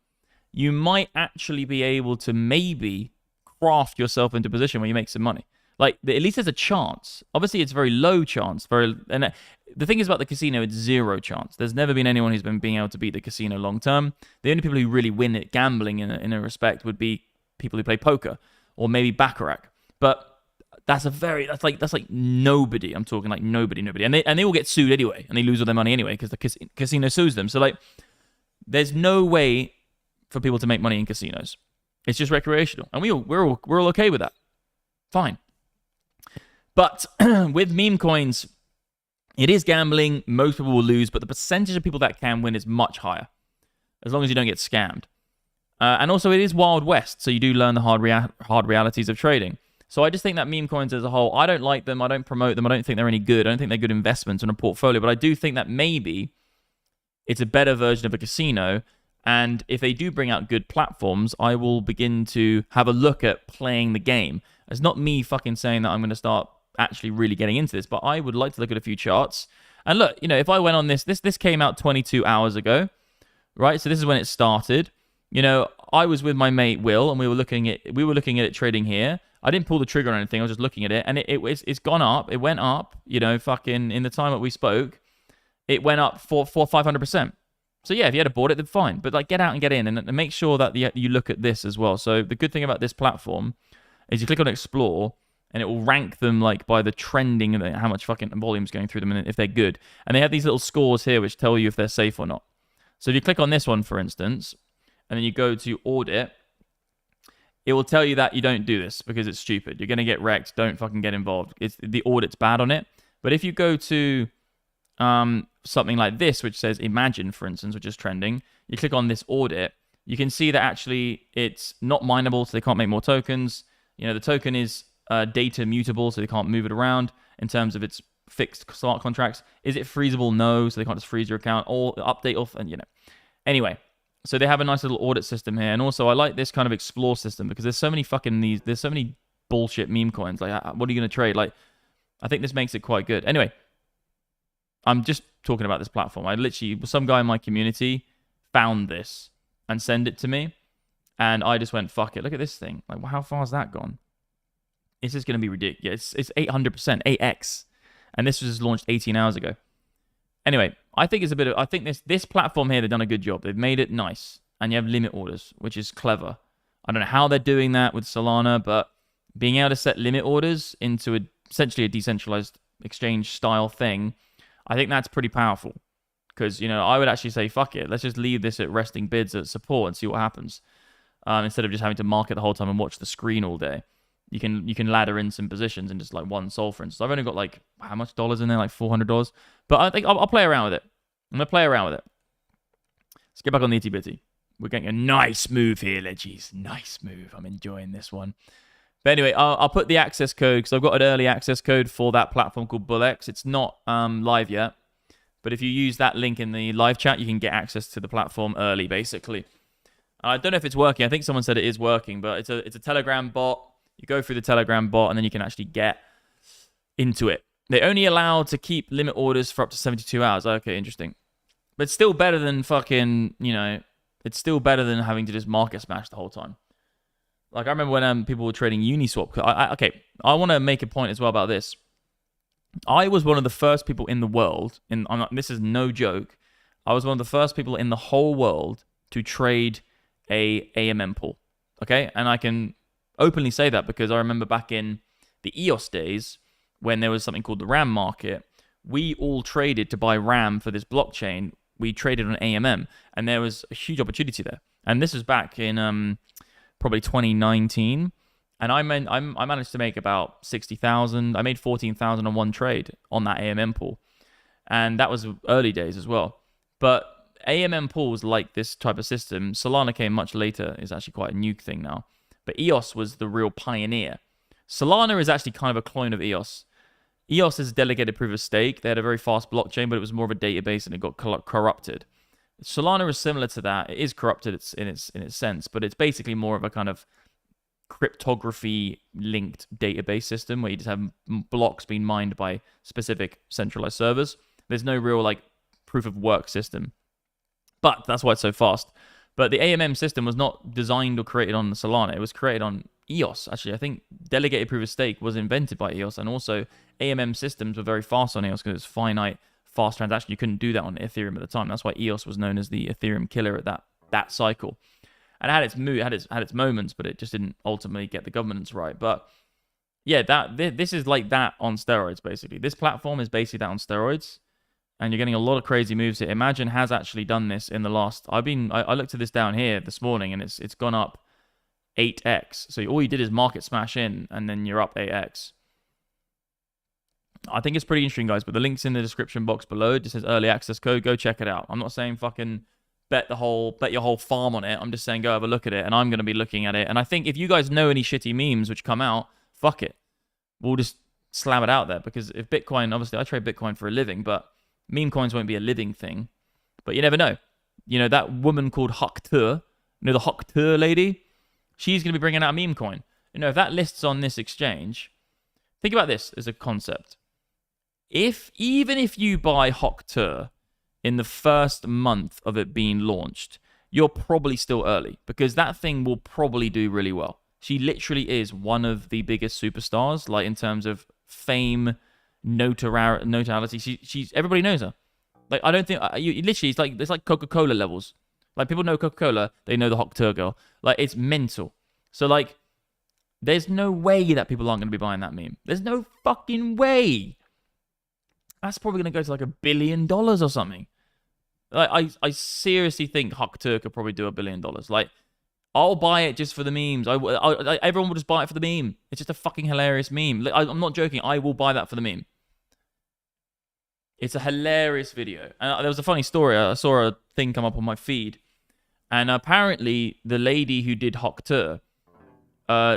you might actually be able to maybe craft yourself into a position where you make some money. Like, at least there's a chance. Obviously, it's very low chance. And the thing is about the casino, it's zero chance. There's never been anyone who's been being able to beat the casino long term. The only people who really win at gambling in a respect would be people who play poker or maybe baccarat. But that's like nobody. I'm talking like nobody. And they all get sued anyway, and they lose all their money anyway because the casino sues them. So like, there's no way for people to make money in casinos. It's just recreational, and we're all okay with that. Fine. But with meme coins, it is gambling. Most people will lose, but the percentage of people that can win is much higher, as long as you don't get scammed. And also, it is Wild West, so you do learn the hard realities of trading. So I just think that meme coins as a whole, I don't like them. I don't promote them. I don't think they're any good. I don't think they're good investments in a portfolio. But I do think that maybe it's a better version of a casino. And if they do bring out good platforms, I will begin to have a look at playing the game. It's not me fucking saying that I'm going to start actually really getting into this, but I would like to look at a few charts. And look, if I went on this came out 22 hours ago, right? So this is when it started. I was with my mate Will, and we were looking at it trading here. I didn't pull the trigger on anything. I was just looking at it, and it's gone up. It went up. Fucking in the time that we spoke, it went up 500%. So yeah, if you had bought it, then fine. But like, get out and get in, and make sure that you look at this as well. So the good thing about this platform is you click on Explore, and it will rank them like by the trending and how much fucking volume's going through them, and if they're good. And they have these little scores here which tell you if they're safe or not. So if you click on this one, for instance, and then you go to audit, it will tell you that you don't do this because it's stupid. You're going to get wrecked. Don't fucking get involved. The audit's bad on it. But if you go to something like this, which says Imagine, for instance, which is trending, you click on this audit, you can see that actually it's not mineable, so they can't make more tokens. The token is data mutable, so they can't move it around in terms of its fixed smart contracts. Is it freezable? No, so they can't just freeze your account or update off, and Anyway, so they have a nice little audit system here, and also I like this kind of explore system because there's so many bullshit meme coins. Like, what are you going to trade? Like, I think this makes it quite good. Anyway, I'm just talking about this platform. Some guy in my community found this and sent it to me, and I just went, fuck it. Look at this thing. Like, how far has that gone? This is going to be ridiculous. It's 800%, 8x. And this was launched 18 hours ago. Anyway, I think this platform here, they've done a good job. They've made it nice. And you have limit orders, which is clever. I don't know how they're doing that with Solana, but being able to set limit orders into essentially a decentralized exchange style thing, I think that's pretty powerful. Because, I would actually say, fuck it. Let's just leave this at resting bids at support and see what happens. Instead of just having to market the whole time and watch the screen all day. You can ladder in some positions and just like one sol, for instance. I've only got like, how much dollars in there? Like $400. But I think I'll play around with it. I'm going to play around with it. Let's get back on the itty bitty. We're getting a nice move here, leggies. Nice move. I'm enjoying this one. But anyway, I'll put the access code because I've got an early access code for that platform called BingX. It's not live yet. But if you use that link in the live chat, you can get access to the platform early, basically. I don't know if it's working. I think someone said it is working, but it's a Telegram bot. You go through the Telegram bot, and then you can actually get into it. They're only allowed to keep limit orders for up to 72 hours. Okay, interesting. But it's still better than fucking, it's still better than having to just market smash the whole time. Like, I remember when people were trading Uniswap. I want to make a point as well about this. I was one of the first people in the world, this is no joke, I was one of the first people in the whole world to trade a AMM pool. Okay? And I can openly say that because I remember back in the EOS days when there was something called the RAM market, we all traded to buy RAM for this blockchain. We traded on AMM, and there was a huge opportunity there. And this was back in probably 2019, and I managed to make about 60,000. I made 14,000 on one trade on that AMM pool, and that was early days as well. But AMM pools like this type of system, Solana came much later. It's actually quite a new thing now. But EOS was the real pioneer. Solana is actually kind of a clone of EOS. EOS is delegated proof of stake. They had a very fast blockchain, but it was more of a database and it got corrupted. Solana is similar to that. It is corrupted in its sense, but it's basically more of a kind of cryptography linked database system where you just have blocks being mined by specific centralized servers. There's no real like proof of work system, but that's why it's so fast. But the AMM system was not designed or created on Solana. It was created on EOS. Actually, I think delegated proof of stake was invented by EOS, and also AMM systems were very fast on EOS because it's finite, fast transaction. You couldn't do that on Ethereum at the time. That's why EOS was known as the Ethereum killer at that cycle. And it had its moments, but it just didn't ultimately get the governance right. But yeah, this is like that on steroids, basically. This platform is basically that on steroids. And you're getting a lot of crazy moves here. Imagine has actually done this in the last... I looked at this down here this morning, and it's gone up 8x. So all you did is market smash in, and then you're up 8x. I think it's pretty interesting, guys. But the link's in the description box below. It just says early access code. Go check it out. I'm not saying fucking bet your whole farm on it. I'm just saying go have a look at it, and I'm going to be looking at it. And I think if you guys know any shitty memes which come out, fuck it. We'll just slam it out there. Because if Bitcoin... Obviously, I trade Bitcoin for a living, but... meme coins won't be a living thing, but you never know. You know, that woman called Hoktur, the Hoktur lady, she's going to be bringing out a meme coin. You know, if that lists on this exchange, think about this as a concept. Even if you buy Hoktur in the first month of it being launched, you're probably still early because that thing will probably do really well. She literally is one of the biggest superstars, like in terms of fame, notoriety. She's everybody knows her. Like I don't think you literally it's like Coca-Cola levels. Like people know Coca-Cola, they know the Hoktur girl. Like it's mental. So like there's no way that people aren't going to be buying that meme. There's no fucking way. That's probably going to go to like $1 billion or something. Like I seriously think Hoktur could probably do $1 billion. Like I'll buy it just for the memes. Everyone will just buy it for the meme. It's just a fucking hilarious meme. Like, I'm not joking. I will buy that for the meme. It's a hilarious video. And there was a funny story. I saw a thing come up on my feed. And apparently, the lady who did Hoktur,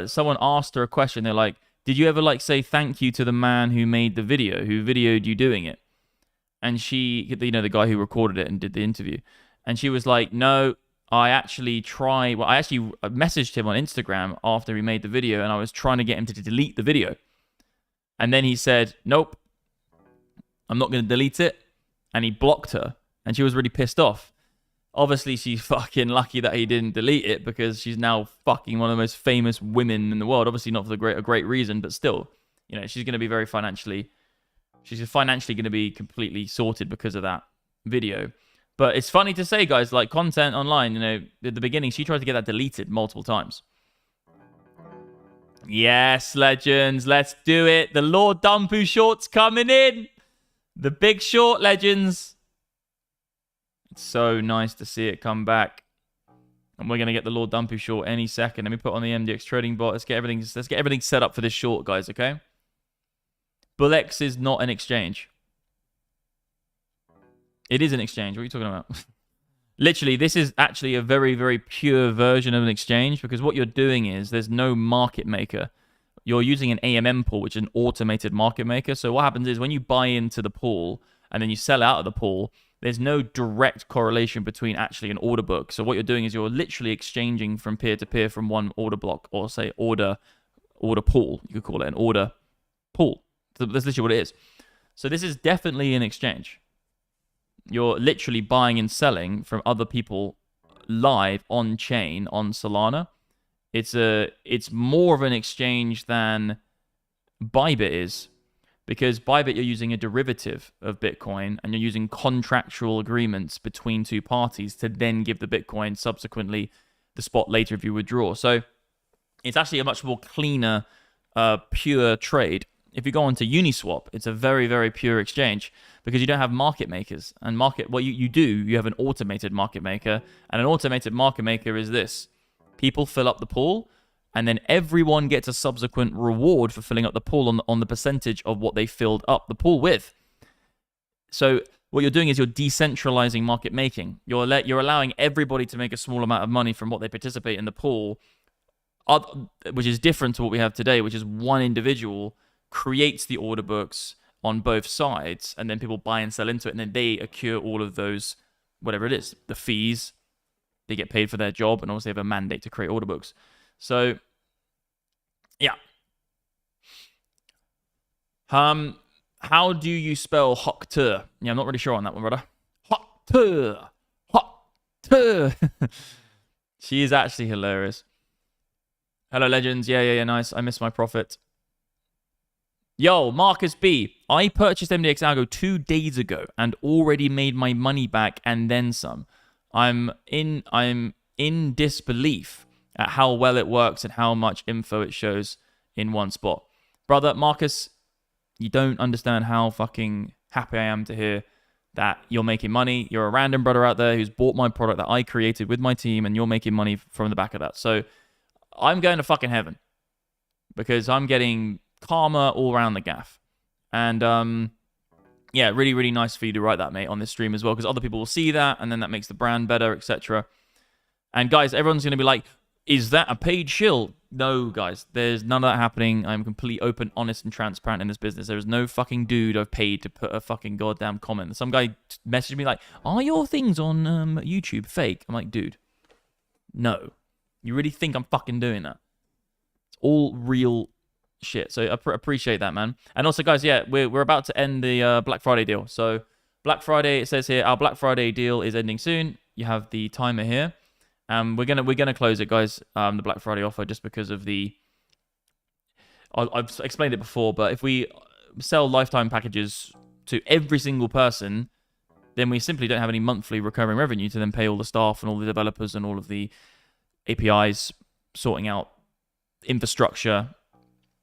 someone asked her a question. They're like, did you ever like say thank you to the man who made the video, who videoed you doing it? And she, the guy who recorded it and did the interview. And she was like, no, I actually messaged him on Instagram after he made the video, and I was trying to get him to delete the video. And then he said, nope, I'm not going to delete it. And he blocked her, and she was really pissed off. Obviously, she's fucking lucky that he didn't delete it because she's now fucking one of the most famous women in the world. Obviously, not for a great reason, but still, she's going to be she's financially going to be completely sorted because of that video. But it's funny to say, guys, like content online, at the beginning, she tried to get that deleted multiple times. Yes, legends, let's do it. The Lord Dumpu short's coming in. The big short, legends. It's so nice to see it come back. And we're going to get the Lord Dumpu short any second. Let me put on the MDX Trading Bot. Let's get everything set up for this short, guys, okay? BingX is not an exchange. It is an exchange. What are you talking about? Literally, this is actually a very, very pure version of an exchange because what you're doing is there's no market maker. You're using an AMM pool, which is an automated market maker. So what happens is when you buy into the pool and then you sell out of the pool, there's no direct correlation between actually an order book. So what you're doing is you're literally exchanging from peer to peer from one order block or say order pool. You could call it an order pool. So that's literally what it is. So this is definitely an exchange. You're literally buying and selling from other people live on chain on Solana. It's more of an exchange than Bybit is, because Bybit you're using a derivative of Bitcoin and you're using contractual agreements between two parties to then give the Bitcoin subsequently the spot later if you withdraw. So it's actually a much more cleaner, pure trade. If you go onto Uniswap, it's a very, very pure exchange because you don't have market makers. And you have an automated market maker. And an automated market maker is this. People fill up the pool, and then everyone gets a subsequent reward for filling up the pool on the percentage of what they filled up the pool with. So what you're doing is you're decentralizing market making. You're allowing everybody to make a small amount of money from what they participate in the pool, which is different to what we have today, which is one individual creates the order books on both sides, and then people buy and sell into it, and then they accrue all of those, whatever it is, the fees. They get paid for their job, and also they have a mandate to create order books. So, yeah. How do you spell Hoktur? Yeah, I'm not really sure on that one, brother. Hoktur. Hoktur. She is actually hilarious. Hello, legends. Yeah, nice. I missed my profit. Yo, Marcus B. I purchased MDX Algo 2 days ago and already made my money back and then some. I'm in disbelief at how well it works and how much info it shows in one spot. Brother, Marcus, you don't understand how fucking happy I am to hear that you're making money. You're a random brother out there who's bought my product that I created with my team, and you're making money from the back of that. So I'm going to fucking heaven because I'm getting karma all around the gaff. And yeah, really, really nice for you to write that, mate, on this stream as well, because other people will see that, and then that makes the brand better, etc. And guys, everyone's going to be like, is that a paid shill? No, guys, there's none of that happening. I'm completely open, honest, and transparent in this business. There is no fucking dude I've paid to put a fucking goddamn comment. Some guy messaged me like, are your things on YouTube fake? I'm like, dude, no. You really think I'm fucking doing that? It's all real shit. So I appreciate that, man. And also, guys, yeah, we're about to end the Black Friday deal. So Black Friday, it says here, our Black Friday deal is ending soon. You have the timer here. We're gonna close it, guys. The Black Friday offer, just because of the. I've explained it before, but if we sell lifetime packages to every single person, then we simply don't have any monthly recurring revenue to then pay all the staff and all the developers and all of the APIs, sorting out infrastructure,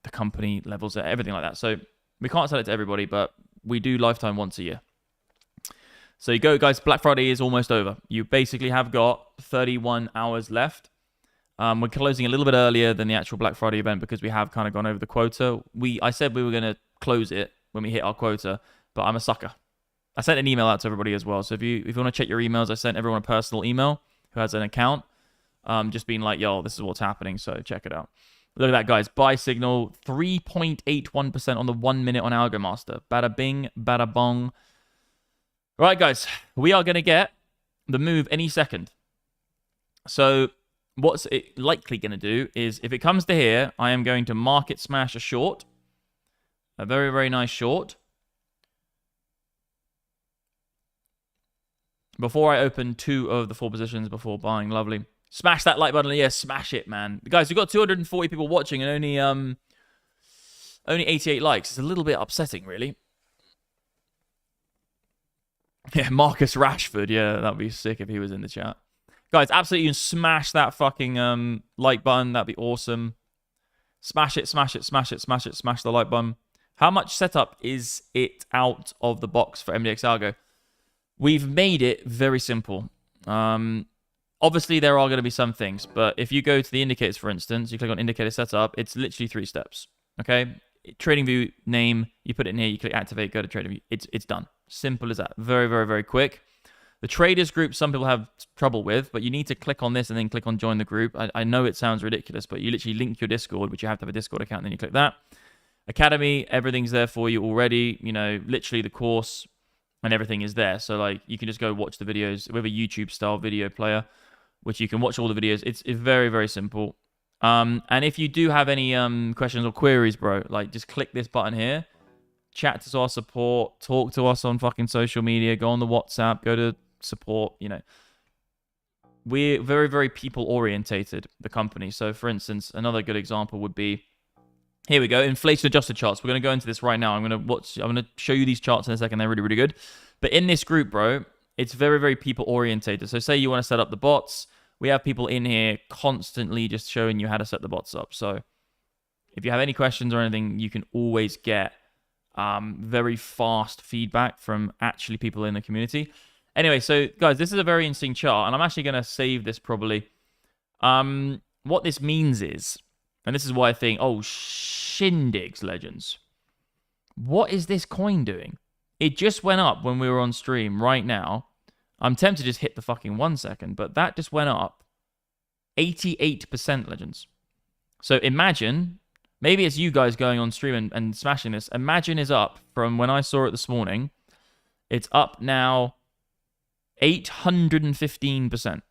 the company levels, everything like that. So we can't sell it to everybody, but we do lifetime once a year. So you go, guys. Black Friday is almost over. You basically have got 31 hours left. We're closing a little bit earlier than the actual Black Friday event because we have kind of gone over the quota. I said we were going to close it when we hit our quota, but I'm a sucker. I sent an email out to everybody as well. So if you want to check your emails, I sent everyone a personal email who has an account, just being like, yo, this is what's happening. So check it out. Look at that, guys. Buy signal 3.81% on the 1 minute on AlgoMaster. Bada bing, bada bong. Right, guys, we are going to get the move any second. So what's it likely going to do is, if it comes to here, I am going to market smash a short. A very, very nice short. Before I open 2 of the 4 positions before buying. Lovely. Smash that like button. Yeah, smash it, man. Guys, we've got 240 people watching and only 88 likes. It's a little bit upsetting, really. Yeah, Marcus Rashford. Yeah, that'd be sick if he was in the chat. Guys, absolutely, you can smash that fucking like button. That'd be awesome. Smash it, smash it, smash it, smash it, smash the like button. How much setup is it out of the box for MDX Algo? We've made it very simple. Obviously, there are going to be some things, but if you go to the indicators, for instance, you click on indicator setup, it's literally 3 steps. Okay? Trading view name, you put it in here, you click activate, go to trading view. It's done. Simple as that. Very, very, very quick. The traders group, some people have trouble with, but you need to click on this and then click on join the group. I know it sounds ridiculous, but you literally link your Discord, which you have to have a Discord account, and then you click that. Academy, everything's there for you already. You know, literally the course and everything is there. So, like, you can just go watch the videos with a YouTube-style video player, which you can watch all the videos. It's very, very simple. And if you do have any questions or queries, bro, like, just click this button here. Chat to our support. Talk to us on fucking social media. Go on the WhatsApp. Go to support. You know, we're very, very people-orientated, the company. So, for instance, another good example would be, here we go, inflation-adjusted charts. We're going to go into this right now. I'm going to show you these charts in a second. They're really, really good. But in this group, bro, it's very, very people-orientated. So say you want to set up the bots. We have people in here constantly just showing you how to set the bots up. So if you have any questions or anything, you can always get very fast feedback from actually people in the community. Anyway, so guys, this is a very interesting chart, and I'm actually going to save this probably. What this means is, and this is why I think, oh, shindigs, legends. What is this coin doing? It just went up when we were on stream right now. I'm tempted to just hit the fucking 1 second, but that just went up 88%, legends. So imagine Maybe it's you guys going on stream and smashing this. Imagine is up from when I saw it this morning. It's up now 815%.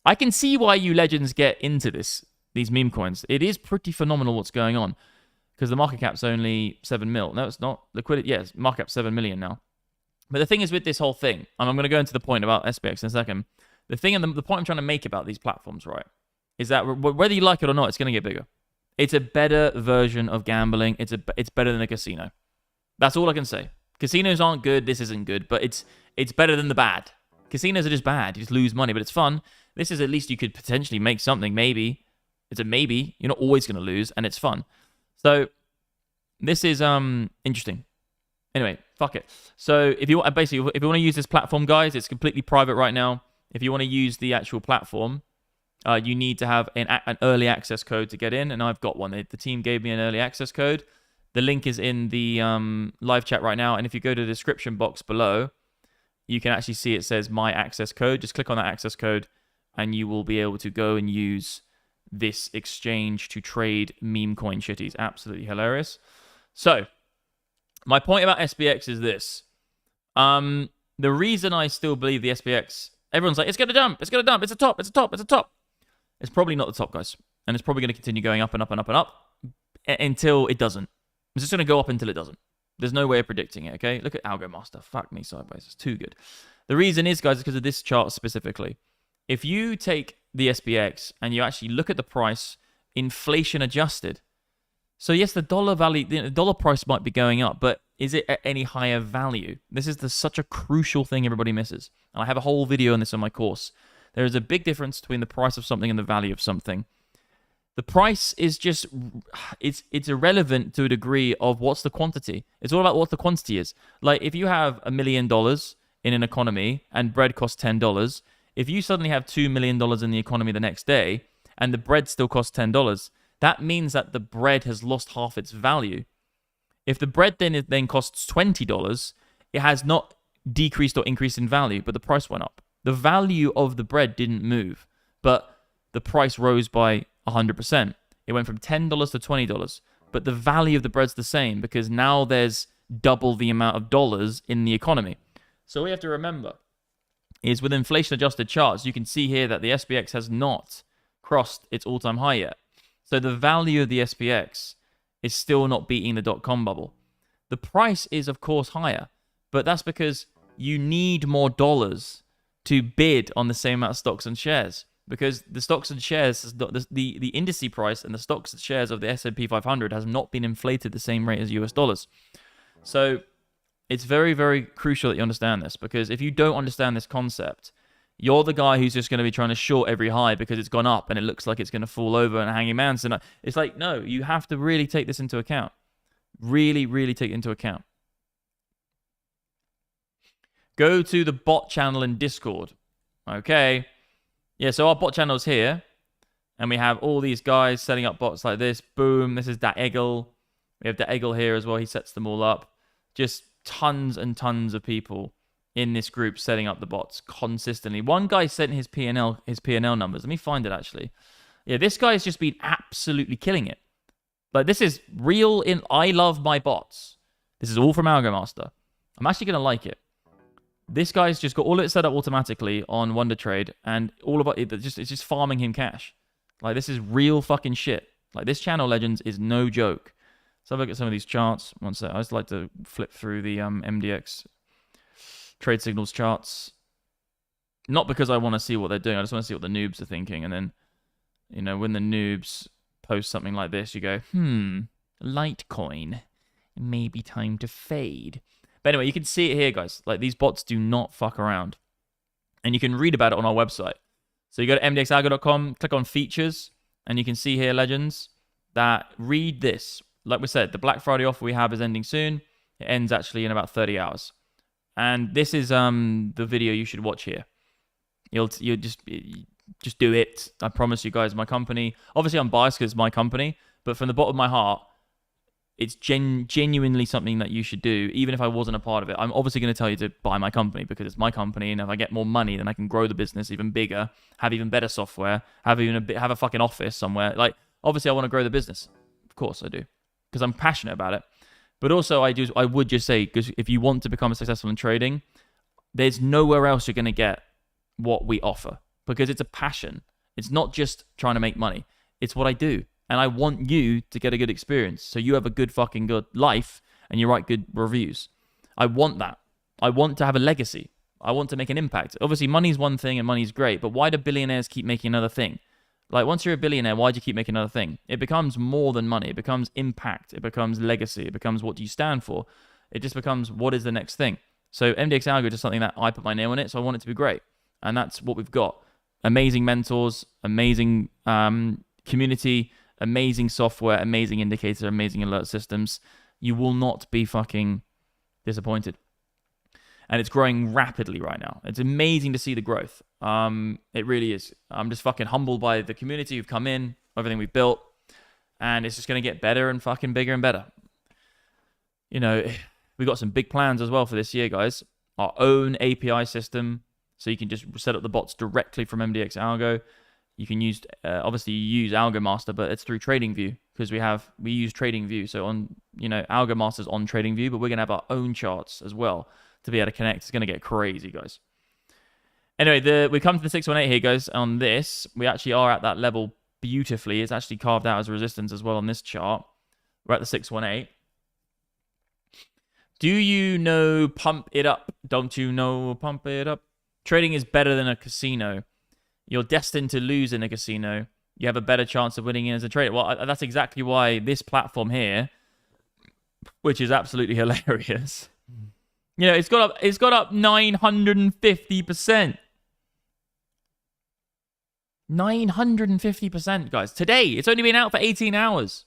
I can see why you legends get into these meme coins. It is pretty phenomenal what's going on because the market cap's only 7 mil. No, it's not. Liquidity, yes, market cap's 7 million now. But the thing is with this whole thing, and I'm going to go into the point about SPX in a second. The thing and the point I'm trying to make about these platforms, right, is that whether you like it or not, it's going to get bigger. It's a better version of gambling. It's better than a casino. That's all I can say. Casinos aren't good. This isn't good, but it's better than the bad. Casinos are just bad. You just lose money, but it's fun. This is at least you could potentially make something. Maybe it's a maybe. You're not always going to lose, and it's fun. So this is interesting. Anyway, fuck it. So if you want to use this platform, guys, it's completely private right now. If you want to use the actual platform, you need to have an early access code to get in, and I've got one. The team gave me an early access code. The link is in the live chat right now, and if you go to the description box below, you can actually see it says my access code. Just click on that access code, and you will be able to go and use this exchange to trade meme coin shitties. Absolutely hilarious. So, my point about SPX is this. The reason I still believe the SPX, everyone's like, it's going to dump, it's going to dump, it's a top, it's a top, it's a top. It's probably not the top, guys. And it's probably going to continue going up and up and up and up until it doesn't. It's just going to go up until it doesn't. There's no way of predicting it, okay? Look at Algo Master. Fuck me sideways. It's too good. The reason is, guys, is because of this chart specifically. If you take the SPX and you actually look at the price, inflation adjusted. So yes, the dollar value, the dollar price might be going up, but is it at any higher value? This is such a crucial thing everybody misses. And I have a whole video on this on my course. There is a big difference between the price of something and the value of something. The price is just, it's irrelevant to a degree of what's the quantity. It's all about what the quantity is. Like if you have $1 million in an economy and bread costs $10, if you suddenly have $2 million in the economy the next day and the bread still costs $10, that means that the bread has lost half its value. If the bread then costs $20, it has not decreased or increased in value, but the price went up. The value of the bread didn't move, but the price rose by 100%. It went from $10 to $20, but the value of the bread's the same because now there's double the amount of dollars in the economy. So what you have to remember is with inflation-adjusted charts, you can see here that the SPX has not crossed its all-time high yet. So the value of the SPX is still not beating the dot-com bubble. The price is, of course, higher, but that's because you need more dollars to bid on the same amount of stocks and shares. Because the stocks and shares, the indice price and the stocks and shares of the S&P 500 has not been inflated the same rate as US dollars. So it's very, very crucial that you understand this, because if you don't understand this concept, you're the guy who's just going to be trying to short every high because it's gone up and it looks like it's going to fall over and hanging man. So it's like, no, you have to really take this into account. Really, really take it into account. Go to the bot channel in Discord. Okay. Yeah, so our bot channel's here. And we have all these guys setting up bots like this. Boom. This is that Eggle. We have the Eggle here as well. He sets them all up. Just tons and tons of people in this group setting up the bots consistently. One guy sent his P&L numbers. Let me find it, actually. Yeah, this guy's just been absolutely killing it. Like, this is real in... I love my bots. This is all from Algo Master. I'm actually going to like it. This guy's just got all of it set up automatically on Wonder Trade, and all of it, it's just farming him cash. Like, this is real fucking shit. Like, this channel, Legends, is no joke. So have a look at some of these charts. One sec. I just like to flip through the MDX trade signals charts. Not because I want to see what they're doing. I just want to see what the noobs are thinking. And then, you know, when the noobs post something like this, you go, Litecoin. Maybe time to fade. But anyway, you can see it here, guys. Like, these bots do not fuck around. And you can read about it on our website. So you go to mdxalgo.com, click on features, and you can see here, Legends, that read this. Like we said, the Black Friday offer we have is ending soon. It ends actually in about 30 hours. And this is the video you should watch here. You just do it. I promise you guys, my company. Obviously, I'm biased because it's my company, but from the bottom of my heart, it's genuinely something that you should do, even if I wasn't a part of it. I'm obviously going to tell you to buy my company because it's my company, and if I get more money, then I can grow the business even bigger, have even better software, have a fucking office somewhere. Like, obviously, I want to grow the business. course I do, because I'm passionate about it. But also I would just say, because if you want to become successful in trading, there's nowhere else you're going to get what we offer, because it's a passion. It's not just trying to make money. It's what I do. And I want you to get a good experience, so you have a good fucking good life and you write good reviews. I want that. I want to have a legacy. I want to make an impact. Obviously, money's one thing and money's great, but why do billionaires keep making another thing? Like, once you're a billionaire, why do you keep making another thing? It becomes more than money. It becomes impact. It becomes legacy. It becomes what do you stand for? It just becomes what is the next thing. So MDX Algo is just something that I put my name on it, so I want it to be great. And that's what we've got. Amazing mentors, amazing community, amazing software, amazing indicators, amazing alert systems. You will not be fucking disappointed. And it's growing rapidly right now. It's amazing to see the growth. It really is. I'm just fucking humbled by the community who've come in, everything we've built, and it's just going to get better and fucking bigger and better. You know, we got some big plans as well for this year, guys. Our own API system, so you can just set up the bots directly from MDX Algo. You can use, obviously you use Algo Master, but it's through TradingView, because we use TradingView. So on, you know, Algo Master's on TradingView, but we're going to have our own charts as well to be able to connect. It's going to get crazy, guys. Anyway, we come to the 618 here, guys. On this, we actually are at that level beautifully. It's actually carved out as resistance as well on this chart. We're at the 618. Do you know pump it up? Don't you know pump it up? Trading is better than a casino. You're destined to lose in a casino. You have a better chance of winning as a trader. Well, that's exactly why this platform here, which is absolutely hilarious. You know, it's got up 950%. 950%, guys. Today, it's only been out for 18 hours.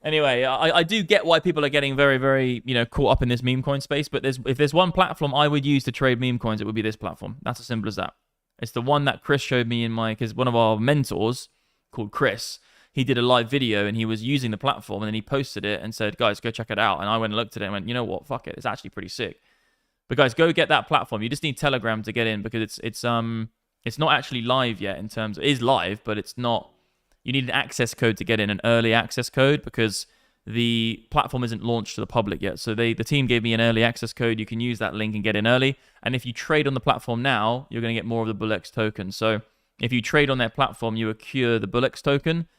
Anyway, I do get why people are getting very, very, you know, caught up in this meme coin space. But if there's one platform I would use to trade meme coins, it would be this platform. That's as simple as that. It's the one that Chris showed me because one of our mentors called Chris, he did a live video and he was using the platform, and then he posted it and said, guys, go check it out. And I went and looked at it and went, you know what? Fuck it. It's actually pretty sick. But guys, go get that platform. You just need Telegram to get in, because it's not actually live yet in terms of, it is live, but it's not. You need an access code to get in, an early access code, because the platform isn't launched to the public yet. So the team gave me an early access code. You can use that link and get in early. And if you trade on the platform now, you're going to get more of the BingX token. So if you trade on their platform, you accrue the BingX token.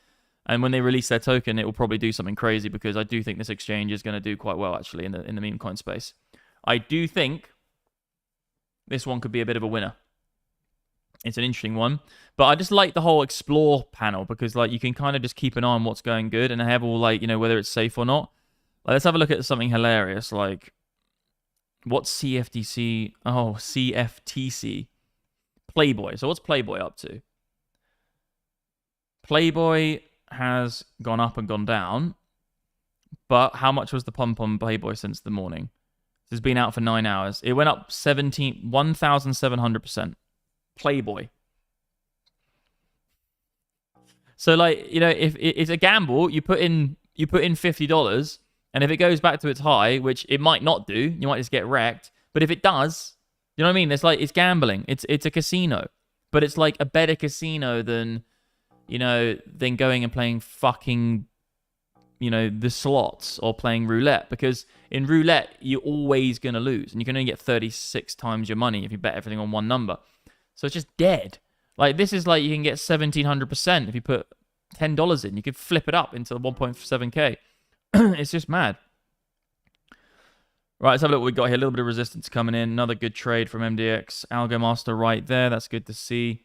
And when they release their token, it will probably do something crazy, because I do think this exchange is going to do quite well, actually, in the meme coin space. I do think this one could be a bit of a winner. It's an interesting one. But I just like the whole explore panel, because like you can kind of just keep an eye on what's going good, and have all, like, you know, whether it's safe or not. Like, let's have a look at something hilarious, like what's CFTC? Oh, CFTC. Playboy. So what's Playboy up to? Playboy has gone up and gone down. But how much was the pump on Playboy since the morning? It's been out for 9 hours. It went up 1,700%. Playboy. So, like, you know, if it's a gamble, you put in $50, and if it goes back to its high, which it might not do, you might just get wrecked. But if it does, you know what I mean? It's gambling. It's a casino, but it's like a better casino than, you know, than going and playing fucking, you know, the slots or playing roulette, because in roulette you're always gonna lose, and you can only get 36 times your money if you bet everything on one number. So it's just dead. Like, this is like you can get 1,700% if you put $10 in. You could flip it up into 1.7K. It's just mad. Right, let's have a look what we got here. A little bit of resistance coming in. Another good trade from MDX. Algo Master right there. That's good to see.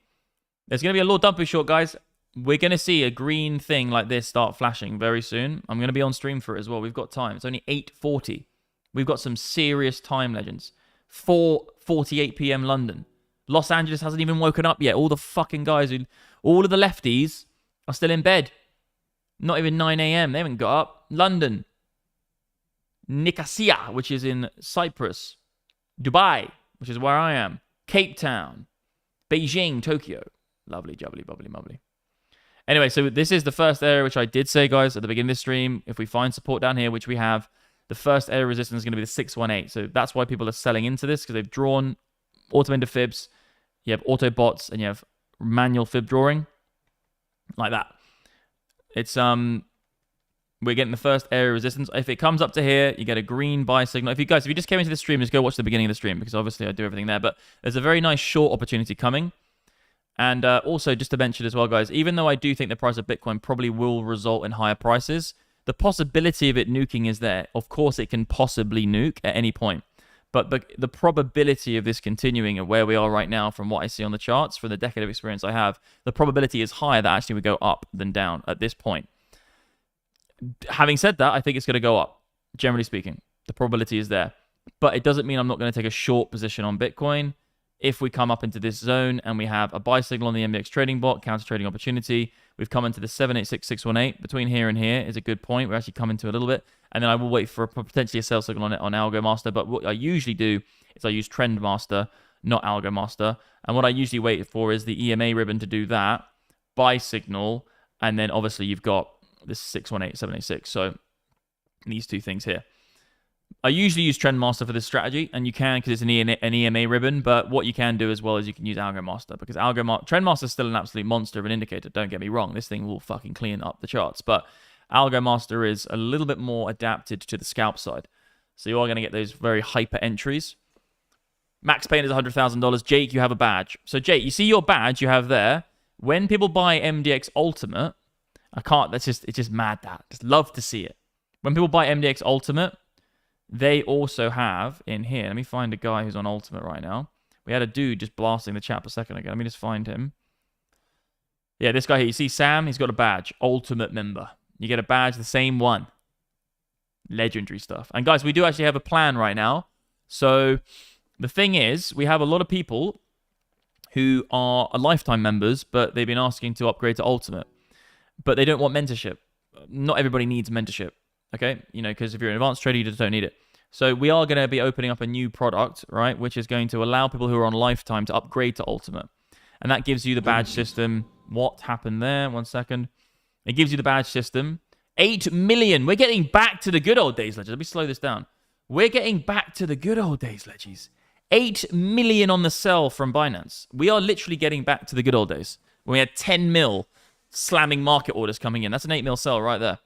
There's going to be a Lord Dumpy short, guys. We're going to see a green thing like this start flashing very soon. I'm going to be on stream for it as well. We've got time. It's only 8:40. We've got some serious time, legends. 4:48 p.m. London. Los Angeles hasn't even woken up yet. All the fucking guys, all of the lefties are still in bed. Not even 9 a.m. They haven't got up. London. Nicosia, which is in Cyprus. Dubai, which is where I am. Cape Town. Beijing, Tokyo. Lovely, jubbly, bubbly, mubbly. Anyway, so this is the first area, which I did say, guys, at the beginning of this stream. If we find support down here, which we have, the first area resistance is going to be the 618. So that's why people are selling into this, because they've drawn auto-ender fibs. You have auto bots, and you have manual fib drawing. Like that. It's We're getting the first area resistance. If it comes up to here, you get a green buy signal. If you just came into the stream, just go watch the beginning of the stream, because obviously I do everything there. But there's a very nice short opportunity coming. And also, just to mention as well, guys, even though I do think the price of Bitcoin probably will result in higher prices, the possibility of it nuking is there. Of course, it can possibly nuke at any point. But the probability of this continuing at where we are right now, from what I see on the charts, from the decade of experience I have, the probability is higher that actually we go up than down at this point. Having said that, I think it's going to go up, generally speaking. The probability is there. But it doesn't mean I'm not going to take a short position on Bitcoin. If we come up into this zone and we have a buy signal on the MDX Trading Bot, counter trading opportunity, we've come into the 786618. Between here and here is a good point. We're actually coming to a little bit. And then I will wait for potentially a sell signal on it on Algo Master. But what I usually do is I use Trend Master, not Algo Master. And what I usually wait for is the EMA ribbon to do that, buy signal, and then obviously you've got this 618786. So these two things here. I usually use Trend Master for this strategy, and you can because it's an EMA ribbon. But what you can do as well is you can use Algo Master, because Trend Master is still an absolute monster of an indicator. Don't get me wrong; this thing will fucking clean up the charts. But Algo Master is a little bit more adapted to the scalp side, so you are going to get those very hyper entries. Max Pain is $100,000. Jake, you have a badge. So Jake, you see your badge you have there. When people buy MDX Ultimate, it's just mad that. Just love to see it. When people buy MDX Ultimate, they also have in here, let me find a guy who's on Ultimate right now. We had a dude just blasting the chat a second ago. Let me just find him. Yeah, this guy here. You see Sam? He's got a badge. Ultimate member. You get a badge, the same one. Legendary stuff. And guys, we do actually have a plan right now. So the thing is, we have a lot of people who are lifetime members, but they've been asking to upgrade to Ultimate. But they don't want mentorship. Not everybody needs mentorship. Okay, because if you're an advanced trader, you just don't need it. So we are going to be opening up a new product, right, which is going to allow people who are on lifetime to upgrade to Ultimate. And that gives you the badge system. What happened there? 1 second. It gives you the badge system. 8 million. We're getting back to the good old days, legends. Let me slow this down. We're getting back to the good old days, legends. 8 million on the sell from Binance. We are literally getting back to the good old days when we had 10 mil slamming market orders coming in. That's an 8 mil sell right there.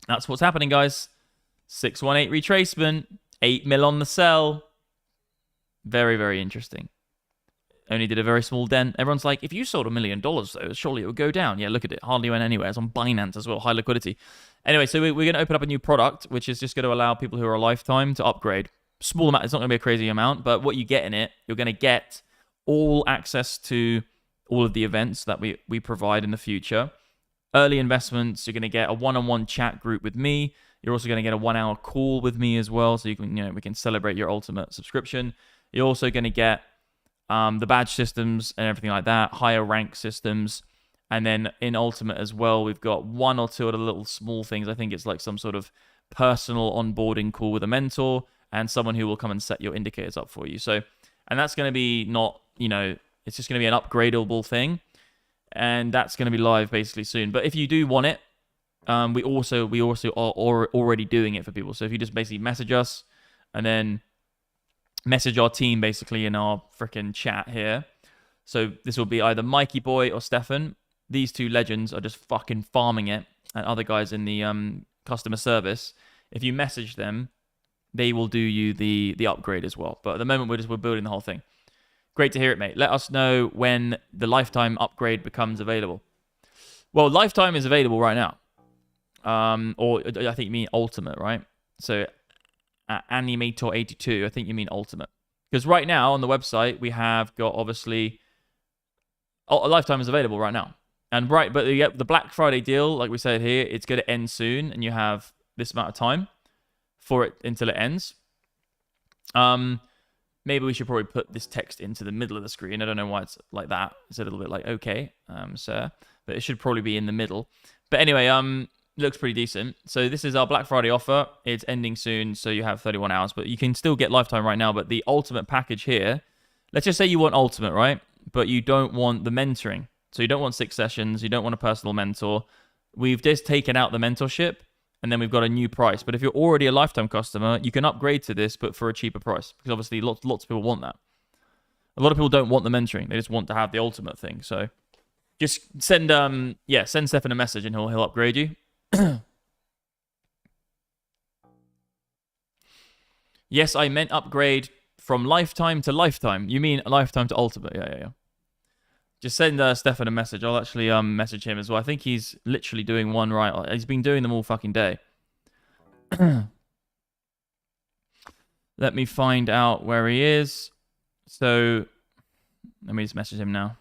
That's what's happening, guys. 618 retracement, 8 mil on the sell. Very, very interesting. Only did a very small dent. Everyone's like, if you sold $1 million, though, surely it would go down. Yeah, look at it. Hardly went anywhere. It's on Binance as well. High liquidity. Anyway, so we're going to open up a new product, which is just going to allow people who are a lifetime to upgrade. Small amount. It's not going to be a crazy amount, but what you get in it, you're going to get all access to all of the events that we provide in the future. Early investments, you're going to get a one-on-one chat group with me. You're also going to get a 1-hour call with me as well, so you can, we can celebrate your Ultimate subscription. You're also going to get the badge systems and everything like that, higher rank systems, and then in Ultimate as well, we've got 1 or 2 other little small things. I think it's like some sort of personal onboarding call with a mentor and someone who will come and set your indicators up for you. So, and that's going to be not, it's just going to be an upgradable thing. And that's going to be live basically soon. But if you do want it, we also are already doing it for people. So if you just basically message us and then message our team basically in our freaking chat here. So this will be either Mikey Boy or Stefan. These two legends are just fucking farming it, and other guys in the customer service. If you message them, they will do you the upgrade as well. But at the moment we're building the whole thing. Great to hear it, mate. Let us know when the lifetime upgrade becomes available. Well, lifetime is available right now. Or I think you mean Ultimate, right? So Animator82, I think you mean Ultimate. Because right now on the website, we have got obviously a lifetime is available right now. And but the Black Friday deal, like we said here, it's going to end soon. And you have this amount of time for it until it ends. Maybe we should probably put this text into the middle of the screen. I don't know why it's like that. It's a little bit like, okay, sir. But it should probably be in the middle. But anyway, looks pretty decent. So this is our Black Friday offer. It's ending soon, so you have 31 hours. But you can still get lifetime right now. But the Ultimate package here, let's just say you want Ultimate, right? But you don't want the mentoring. So you don't want 6 sessions. You don't want a personal mentor. We've just taken out the mentorship. And then we've got a new price. But if you're already a lifetime customer, you can upgrade to this, but for a cheaper price. Because obviously lots of people want that. A lot of people don't want the mentoring. They just want to have the Ultimate thing. So just send Stefan a message and he'll upgrade you. Yes, I meant upgrade from lifetime to lifetime. You mean lifetime to ultimate? Yeah. Just send Stefan a message. I'll actually message him as well. I think he's literally doing one right. He's been doing them all fucking day. Let me find out where he is. So, let me just message him now.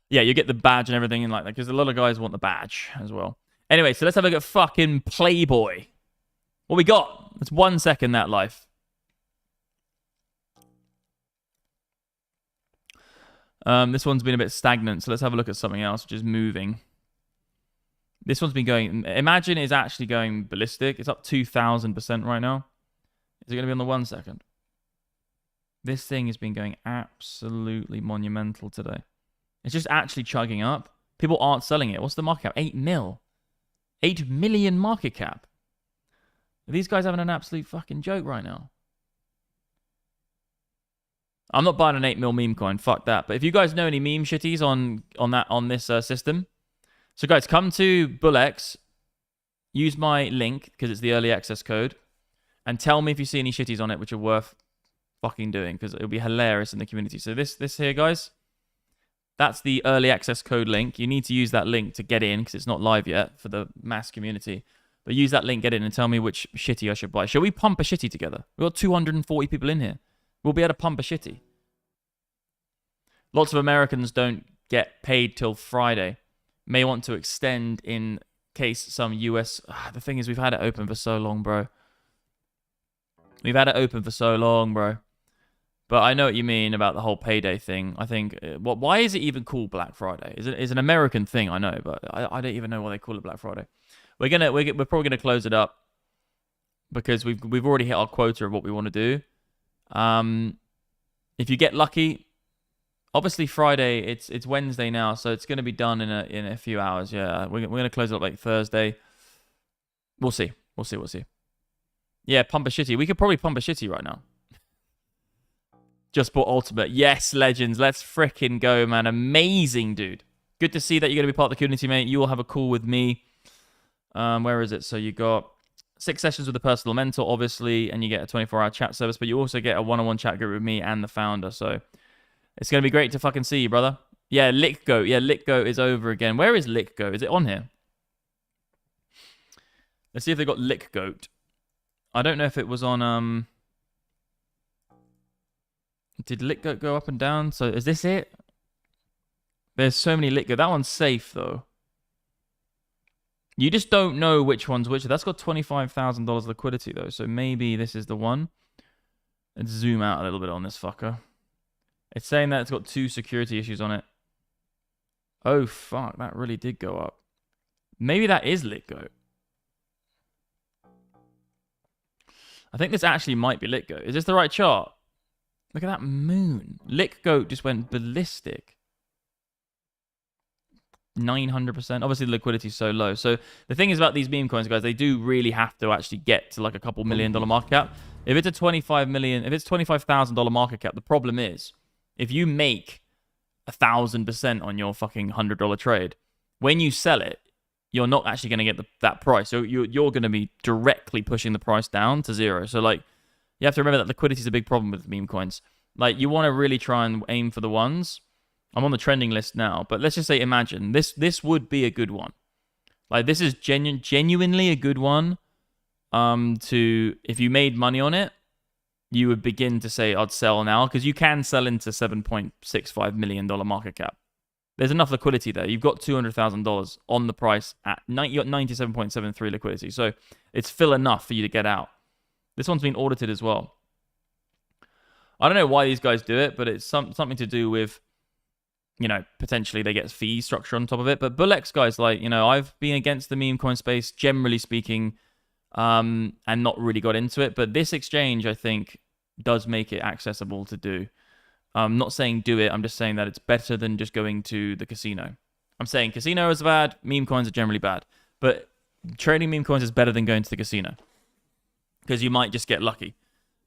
Yeah, you get the badge and everything and like that, because a lot of guys want the badge as well. Anyway, so let's have a look at fucking Playboy. What we got? It's 1 second, that life. This one's been a bit stagnant, so let's have a look at something else, which is moving. This one's been going... Imagine is actually going ballistic. It's up 2,000% right now. Is it going to be on the 1 second? This thing has been going absolutely monumental today. It's just actually chugging up. People aren't selling it. What's the market cap? 8 mil. 8 million market cap. Are these guys having an absolute fucking joke right now? I'm not buying an 8 mil meme coin. Fuck that. But if you guys know any meme shitties on this system, so guys, come to BingX, use my link because it's the early access code, and tell me if you see any shitties on it which are worth fucking doing, because it'll be hilarious in the community. So this here, guys, that's the early access code link. You need to use that link to get in because it's not live yet for the mass community. But use that link, get in, and tell me which shitty I should buy. Shall we pump a shitty together? We've got 240 people in here. We'll be able to pump a shitty. Lots of Americans don't get paid till Friday. May want to extend in case some US... the thing is, we've had it open for so long, bro. We've had it open for so long, bro. But I know what you mean about the whole payday thing. I think... why is it even called Black Friday? It's an American thing, I know, but I don't even know why they call it Black Friday. We're probably gonna close it up because we've already hit our quota of what we want to do. If you get lucky, obviously Friday, it's Wednesday now, so it's gonna be done in a few hours. Yeah, we're gonna close it up like Thursday. We'll see. Yeah, pump a shitty. We could probably pump a shitty right now. Just bought Ultimate. Yes, Legends. Let's fricking go, man. Amazing, dude. Good to see that you're gonna be part of the community, mate. You will have a call with me. Where is it? So you got 6 sessions with a personal mentor, obviously, and you get a 24-hour chat service, but you also get a one-on-one chat group with me and the founder. So it's going to be great to fucking see you, brother. Yeah, LickGoat. Yeah, LickGoat is over again. Where is LickGoat? Is it on here? Let's see if they got LickGoat. I don't know if it was on... Did LickGoat go up and down? So is this it? There's so many LickGoat. That one's safe, though. You just don't know which one's which. That's got $25,000 liquidity, though. So maybe this is the one. Let's zoom out a little bit on this fucker. It's saying that it's got 2 security issues on it. Oh, fuck. That really did go up. Maybe that is LickGoat. I think this actually might be LickGoat. Is this the right chart? Look at that moon. LickGoat just went ballistic. 900%. Obviously, the liquidity is so low. So the thing is about these meme coins, guys, they do really have to actually get to like a couple $1 million market cap. If it's a $25,000 market cap, the problem is if you make 1,000% on your fucking $100 trade, when you sell it, you're not actually going to get that price. So you're going to be directly pushing the price down to 0. So like you have to remember that liquidity is a big problem with meme coins. Like you want to really try and aim for the ones. I'm on the trending list now, but let's just say, imagine this would be a good one. Like this is genuinely a good one. If you made money on it, you would begin to say, I'd sell now, because you can sell into $7.65 million market cap. There's enough liquidity there. You've got $200,000 on the price at you got 97.73 liquidity, so it's fill enough for you to get out. This one's been audited as well. I don't know why these guys do it, but it's something to do with, you know, potentially they get fee structure on top of it. But BingX, guys, like, you know, I've been against the meme coin space, generally speaking, and not really got into it. But this exchange, I think, does make it accessible to do. I'm not saying do it. I'm just saying that it's better than just going to the casino. I'm saying casino is bad. Meme coins are generally bad. But trading meme coins is better than going to the casino, because you might just get lucky.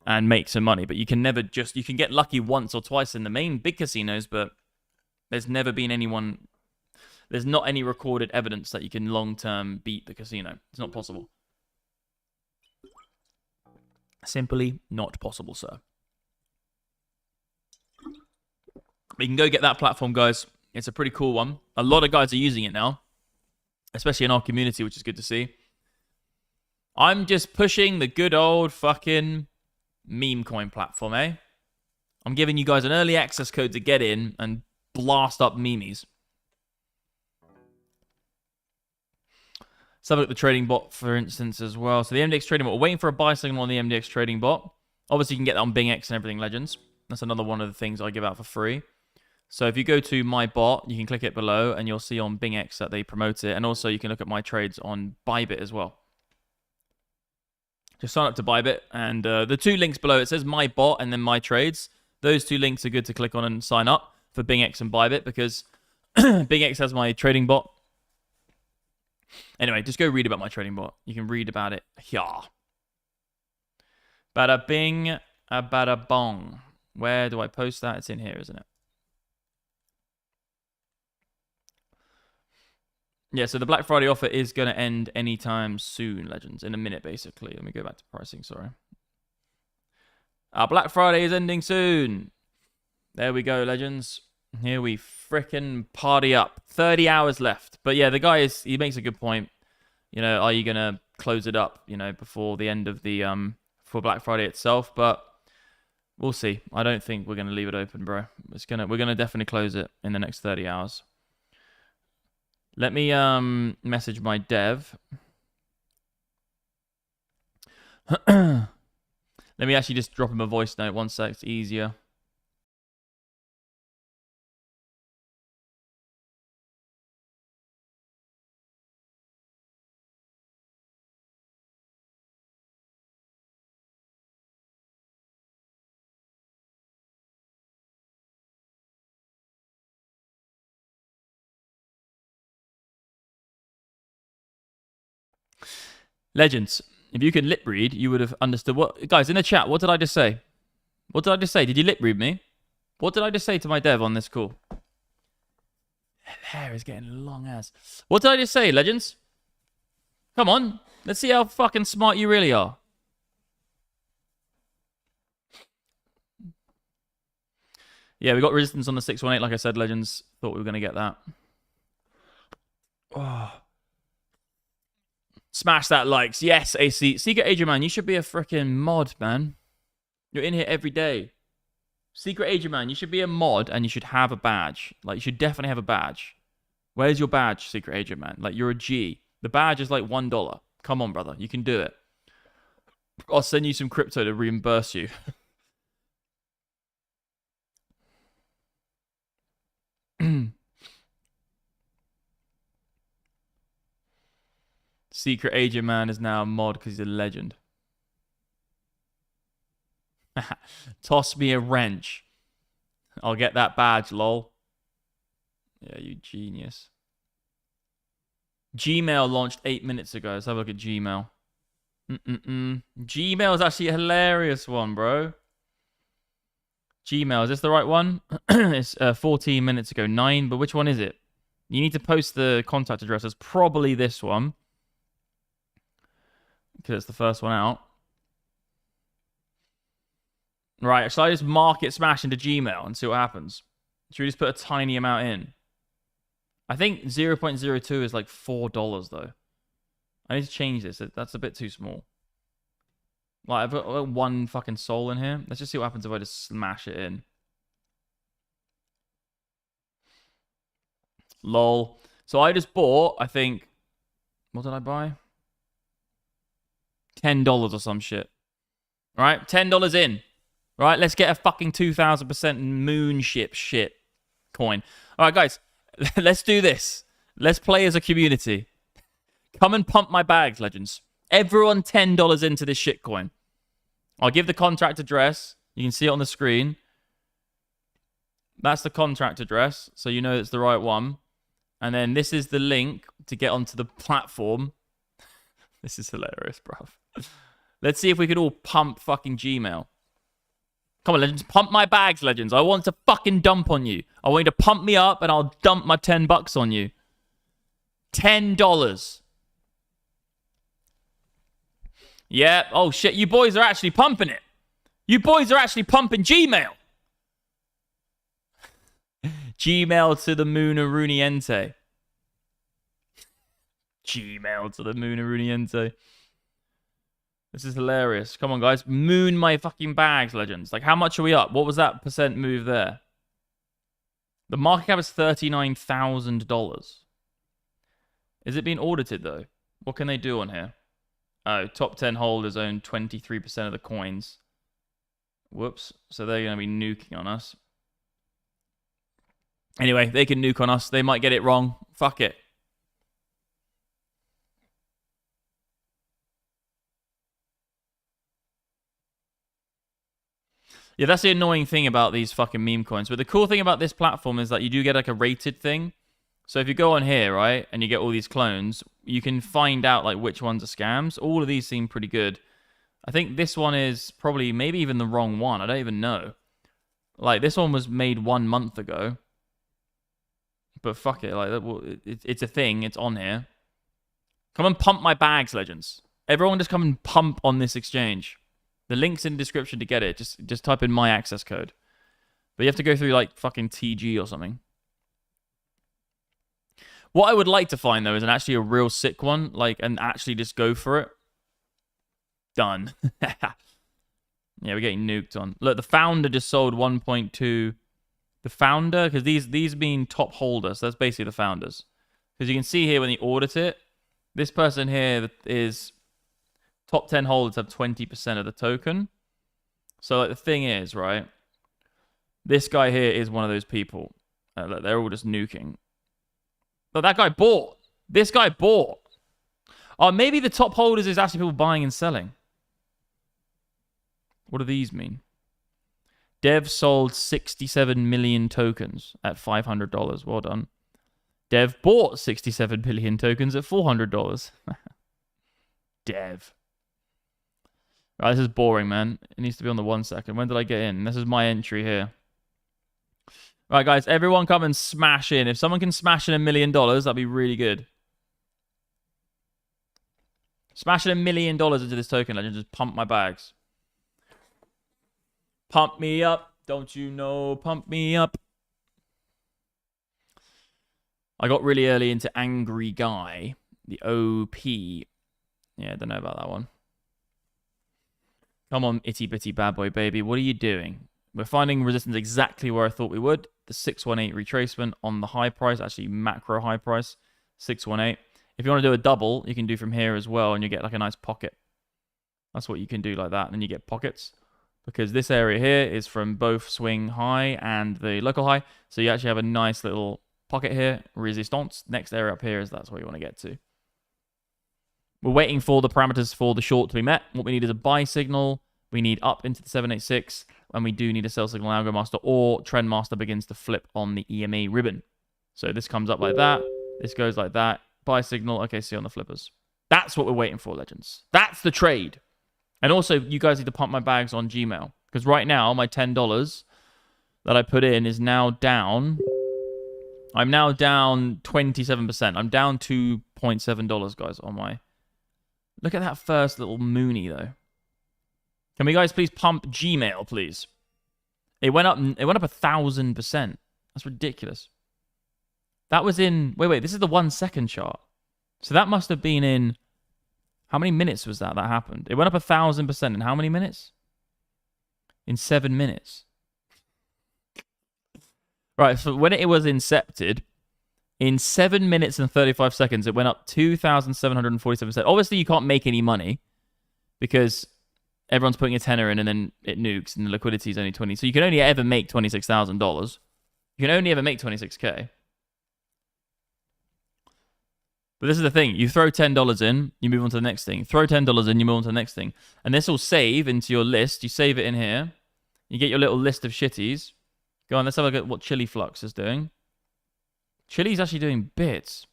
and make some money. But you can never just, you can get lucky once or twice in the main big casinos, but there's never been anyone, there's not any recorded evidence that you can long-term beat the casino. It's not possible. Simply not possible, sir. You can go get that platform, guys. It's a pretty cool one. A lot of guys are using it now, especially in our community, which is good to see. I'm just pushing the good old fucking meme coin platform, eh? I'm giving you guys an early access code to get in and blast up memes. Let's have a look at the trading bot, for instance, as well. So the MDX Trading Bot, we're waiting for a buy signal on the MDX Trading Bot. Obviously, you can get that on BingX and everything, Legends. That's another one of the things I give out for free. So if you go to my bot, you can click it below, and you'll see on BingX that they promote it. And also, you can look at my trades on Bybit as well. Just sign up to Bybit, and the two links below, it says my bot and then my trades. Those two links are good to click on and sign up for BingX and Bybit, because BingX has my trading bot. Anyway, just go read about my trading bot. You can read about it here. Bada bing, bada bong. Where do I post that? It's in here, isn't it? Yeah, so the Black Friday offer is going to end anytime soon, Legends. In a minute, basically. Let me go back to pricing, sorry. Our Black Friday is ending soon. There we go, Legends. Here we frickin' party up. 30 hours left. But yeah, the guy he makes a good point. You know, are you going to close it up, you know, before the end of the, for Black Friday itself? But we'll see. I don't think we're going to leave it open, bro. We're going to definitely close it in the next 30 hours. Let me message my dev. Let me actually just drop him a voice note. 1 sec, it's easier. Legends, if you can lip read, you would have understood what... Guys, in the chat, what did I just say? What did I just say? Did you lip read me? What did I just say to my dev on this call? Hair is getting long as... What did I just say, Legends? Come on. Let's see how fucking smart you really are. Yeah, we got resistance on the 618, like I said, Legends. Thought we were going to get that. Oh... Smash that likes. Yes, AC. Secret Agent Man, you should be a freaking mod, man. You're in here every day. Secret Agent Man, you should be a mod and you should have a badge. Like, you should definitely have a badge. Where's your badge, Secret Agent Man? Like, you're a G. The badge is like $1. Come on, brother. You can do it. I'll send you some crypto to reimburse you. Secret Agent Man is now a mod because he's a legend. Toss me a wrench. I'll get that badge, lol. Yeah, you genius. Gmail launched 8 minutes ago. Let's have a look at Gmail. Gmail is actually a hilarious one, bro. Gmail, is this the right one? It's 14 minutes ago. 9, but which one is it? You need to post the contact address. It's probably this one, because it's the first one out. Right, so I just market smash into Gmail and see what happens. Should we just put a tiny amount in? I think 0.02 is like $4, though. I need to change this. That's a bit too small. Like, I've got one fucking soul in here. Let's just see what happens if I just smash it in. Lol. So I just bought, I think... What did I buy? $10 or some shit. All right, $10 in. All right, let's get a fucking 2,000% moonship shit coin. All right, guys, let's do this. Let's play as a community. Come and pump my bags, Legends. Everyone $10 into this shit coin. I'll give the contract address. You can see it on the screen. That's the contract address, so you know it's the right one. And then this is the link to get onto the platform. This is hilarious, bruv. Let's see if we could all pump fucking Gmail. Come on, Legends. Pump my bags, Legends. I want to fucking dump on you. I want you to pump me up and I'll dump my $10 on you. $10. Yeah. Oh, shit. You boys are actually pumping it. You boys are actually pumping Gmail. Gmail to the Moonaruniente. Gmail to the Moonaruniente. This is hilarious. Come on, guys. Moon my fucking bags, Legends. Like, how much are we up? What was that percent move there? The market cap is $39,000. Is it being audited, though? What can they do on here? Oh, top 10 holders own 23% of the coins. Whoops. So they're going to be nuking on us. Anyway, they can nuke on us. They might get it wrong. Fuck it. Yeah, that's the annoying thing about these fucking meme coins. But the cool thing about this platform is that you do get like a rated thing. So if you go on here, right, and you get all these clones, you can find out like which ones are scams. All of these seem pretty good. I think this one is probably maybe even the wrong one. I don't even know. Like, this one was made 1 month ago. But fuck it. Like, it's a thing. It's on here. Come and pump my bags, Legends. Everyone just come and pump on this exchange. The link's in the description to get it. Just type in my access code. But you have to go through like fucking TG or something. What I would like to find though is actually a real sick one, like, and actually just go for it. Done. Yeah, we're getting nuked on. Look, the founder just sold 1.2. The founder, because these mean top holders. So that's basically the founders. Because you can see here when you audit it, this person here is top 10 holders have 20% of the token. So like, the thing is, right, this guy here is one of those people. They're all just nuking. But that guy bought. This guy bought. Oh, maybe the top holders is actually people buying and selling. What do these mean? Dev sold 67 million tokens at $500. Well done. Dev bought 67 billion tokens at $400. Dev. Right, this is boring, man. It needs to be on the 1 second. When did I get in? This is my entry here. Right, guys, everyone come and smash in. If someone can smash in $1 million, that'd be really good. Smashing $1 million into this token, Legend. Just pump my bags. Pump me up. Don't you know? Pump me up. I got really early into Angry Guy. The OP. Yeah, I don't know about that one. Come on, itty bitty bad boy baby. What are you doing? We're finding resistance exactly where I thought we would. The 618 retracement on the high price. Actually, macro high price. 618. If you want to do a double, you can do from here as well, and you get like a nice pocket. That's what you can do like that. And then you get pockets. Because this area here is from both swing high and the local high. So you actually have a nice little pocket here. Resistance. Next area up here is that's where you want to get to. We're waiting for the parameters for the short to be met. What we need is a buy signal. We need up into the 786. And we do need a sell signal Algo Master, or Trend Master begins to flip on the EMA ribbon. So this comes up like that. This goes like that. Buy signal. Okay, see on the flippers. That's what we're waiting for, Legends. That's the trade. And also, you guys need to pump my bags on Gmail. Because right now, my $10 that I put in is now down. I'm now down 27%. I'm down $2.7, guys, on my... Look at that first little Mooney, though. Can we guys please pump Gmail, please? It went up 1,000%. That's ridiculous. That was in... Wait. This is the 1 second chart. So that must have been in... How many minutes was that happened? It went up 1,000% in how many minutes? In 7 minutes. Right, so when it was incepted, in 7 minutes and 35 seconds, it went up 2,747%. Obviously, you can't make any money because everyone's putting a tenner in and then it nukes and the liquidity is only 20. So you can only ever make $26,000. You can only ever make 26K. But this is the thing. You throw $10 in, you move on to the next thing. Throw $10 in, you move on to the next thing. And this will save into your list. You save it in here. You get your little list of shitties. Go on, let's have a look at what Chili Flux is doing. Chili's actually doing bits.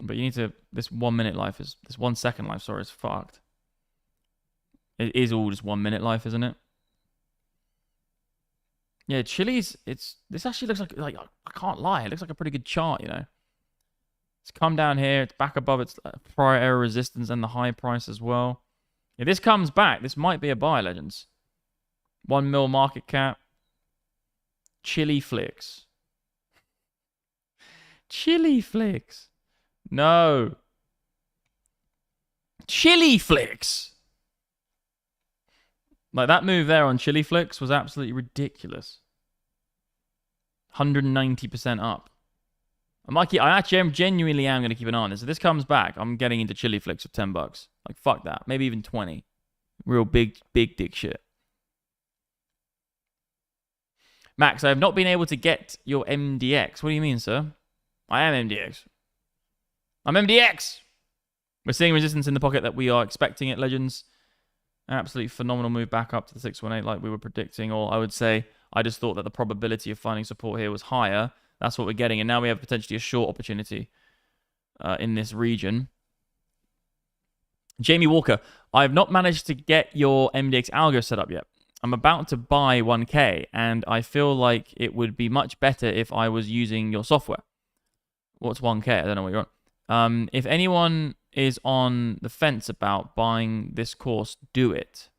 But you need to... This 1 minute life is... This 1 second life, sorry, is fucked. It is all just 1 minute life, isn't it? Yeah, Chili's, this actually looks like I can't lie, it looks like a pretty good chart, you know. It's come down here, it's back above its prior error resistance and the high price as well. If this comes back, this might be a buy, legends. 1 mil market cap. Chili flicks. Chili flicks. No. Chili flicks. Like, that move there on Chili Flicks was absolutely ridiculous. 190% up. I actually genuinely am going to keep an eye on this. If this comes back, I'm getting into Chili Flicks for $10. Like, fuck that. Maybe even 20. Real big dick shit. Max, I have not been able to get your MDX. What do you mean, sir? I am MDX. I'm MDX! We're seeing resistance in the pocket that we are expecting it, legends. Absolutely phenomenal move back up to the 618 like we were predicting. Or I would say, I just thought that the probability of finding support here was higher. That's what we're getting. And now we have potentially a short opportunity in this region. Jamie Walker, I have not managed to get your MDX algo set up yet. I'm about to buy 1K, and I feel like it would be much better if I was using your software. What's 1K? I don't know what you're on. If anyone is on the fence about buying this course, do it.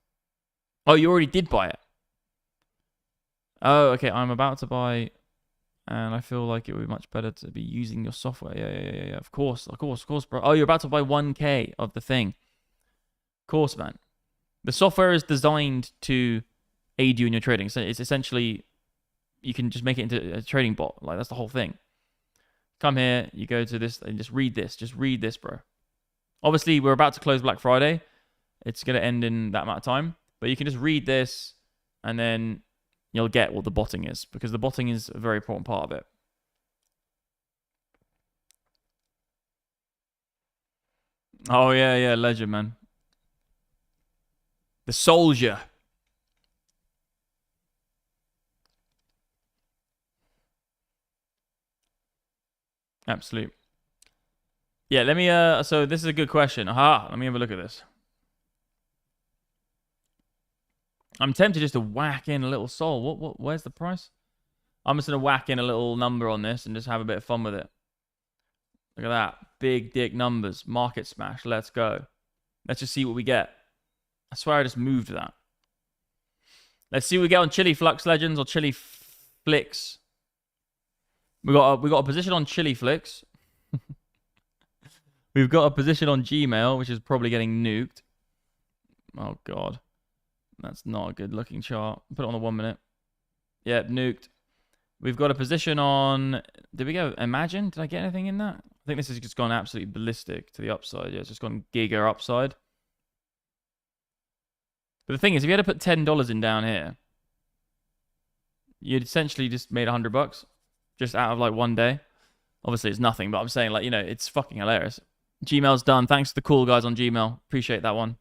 Oh, you already did buy it. Oh, okay. I'm about to buy, and I feel like it would be much better to be using your software. Yeah. Of course, bro. Oh, you're about to buy 1K of the thing. Of course, man. The software is designed to aid you in your trading. So it's essentially, you can just make it into a trading bot. Like, that's the whole thing. Come here, you go to this, and just read this. Just read this, bro. Obviously, we're about to close Black Friday. It's going to end in that amount of time. But you can just read this, and then you'll get what the botting is. Because the botting is a very important part of it. Oh, yeah, legend, man. The soldier. Absolute. Yeah, let me, so this is a good question. Aha, let me have a look at this. I'm tempted just to whack in a little soul. Where's the price? I'm just going to whack in a little number on this and just have a bit of fun with it. Look at that. Big dick numbers. Market smash. Let's go. Let's just see what we get. I swear I just moved that. Let's see what we get on Chili Flux Legends or Chili Flicks. We got a position on Chili Flicks. We've got a position on Gmail, which is probably getting nuked. Oh, God. That's not a good looking chart. Put it on the 1 minute. Yeah, nuked. We've got a position on... Did we go Imagine? Did I get anything in that? I think this has just gone absolutely ballistic to the upside. Yeah, it's just gone Giga upside. But the thing is, if you had to put $10 in down here, you'd essentially just made $100 just out of like 1 day. Obviously, it's nothing, but I'm saying, like, you know, it's fucking hilarious. Gmail's done. Thanks to the cool guys on Gmail. Appreciate that one.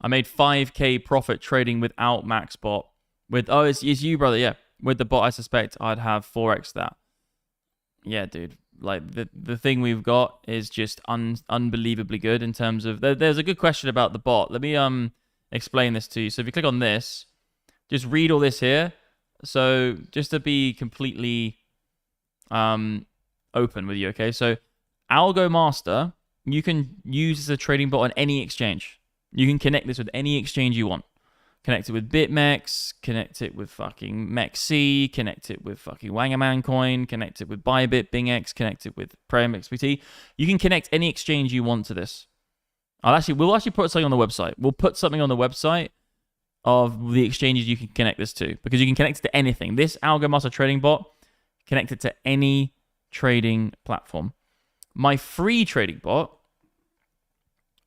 I made 5K profit trading without MaxBot. It's you, brother. Yeah, with the bot, I suspect I'd have 4x that. Yeah, dude. Like, the thing we've got is just unbelievably good in terms of... There's a good question about the bot. Let me explain this to you. So if you click on this, just read all this here. So just to be completely open with you, okay? So Algo Master, you can use as a trading bot on any exchange. You can connect this with any exchange you want. Connect it with BitMEX, connect it with fucking MEXC, connect it with fucking Wangaman Coin, connect it with Bybit, BingX, connect it with PrimeXBT. You can connect any exchange you want to this. We'll actually put something on the website. We'll put something on the website of the exchanges you can connect this to, because you can connect it to anything. This Algo Master trading bot, connect it to any trading platform. My free trading bot,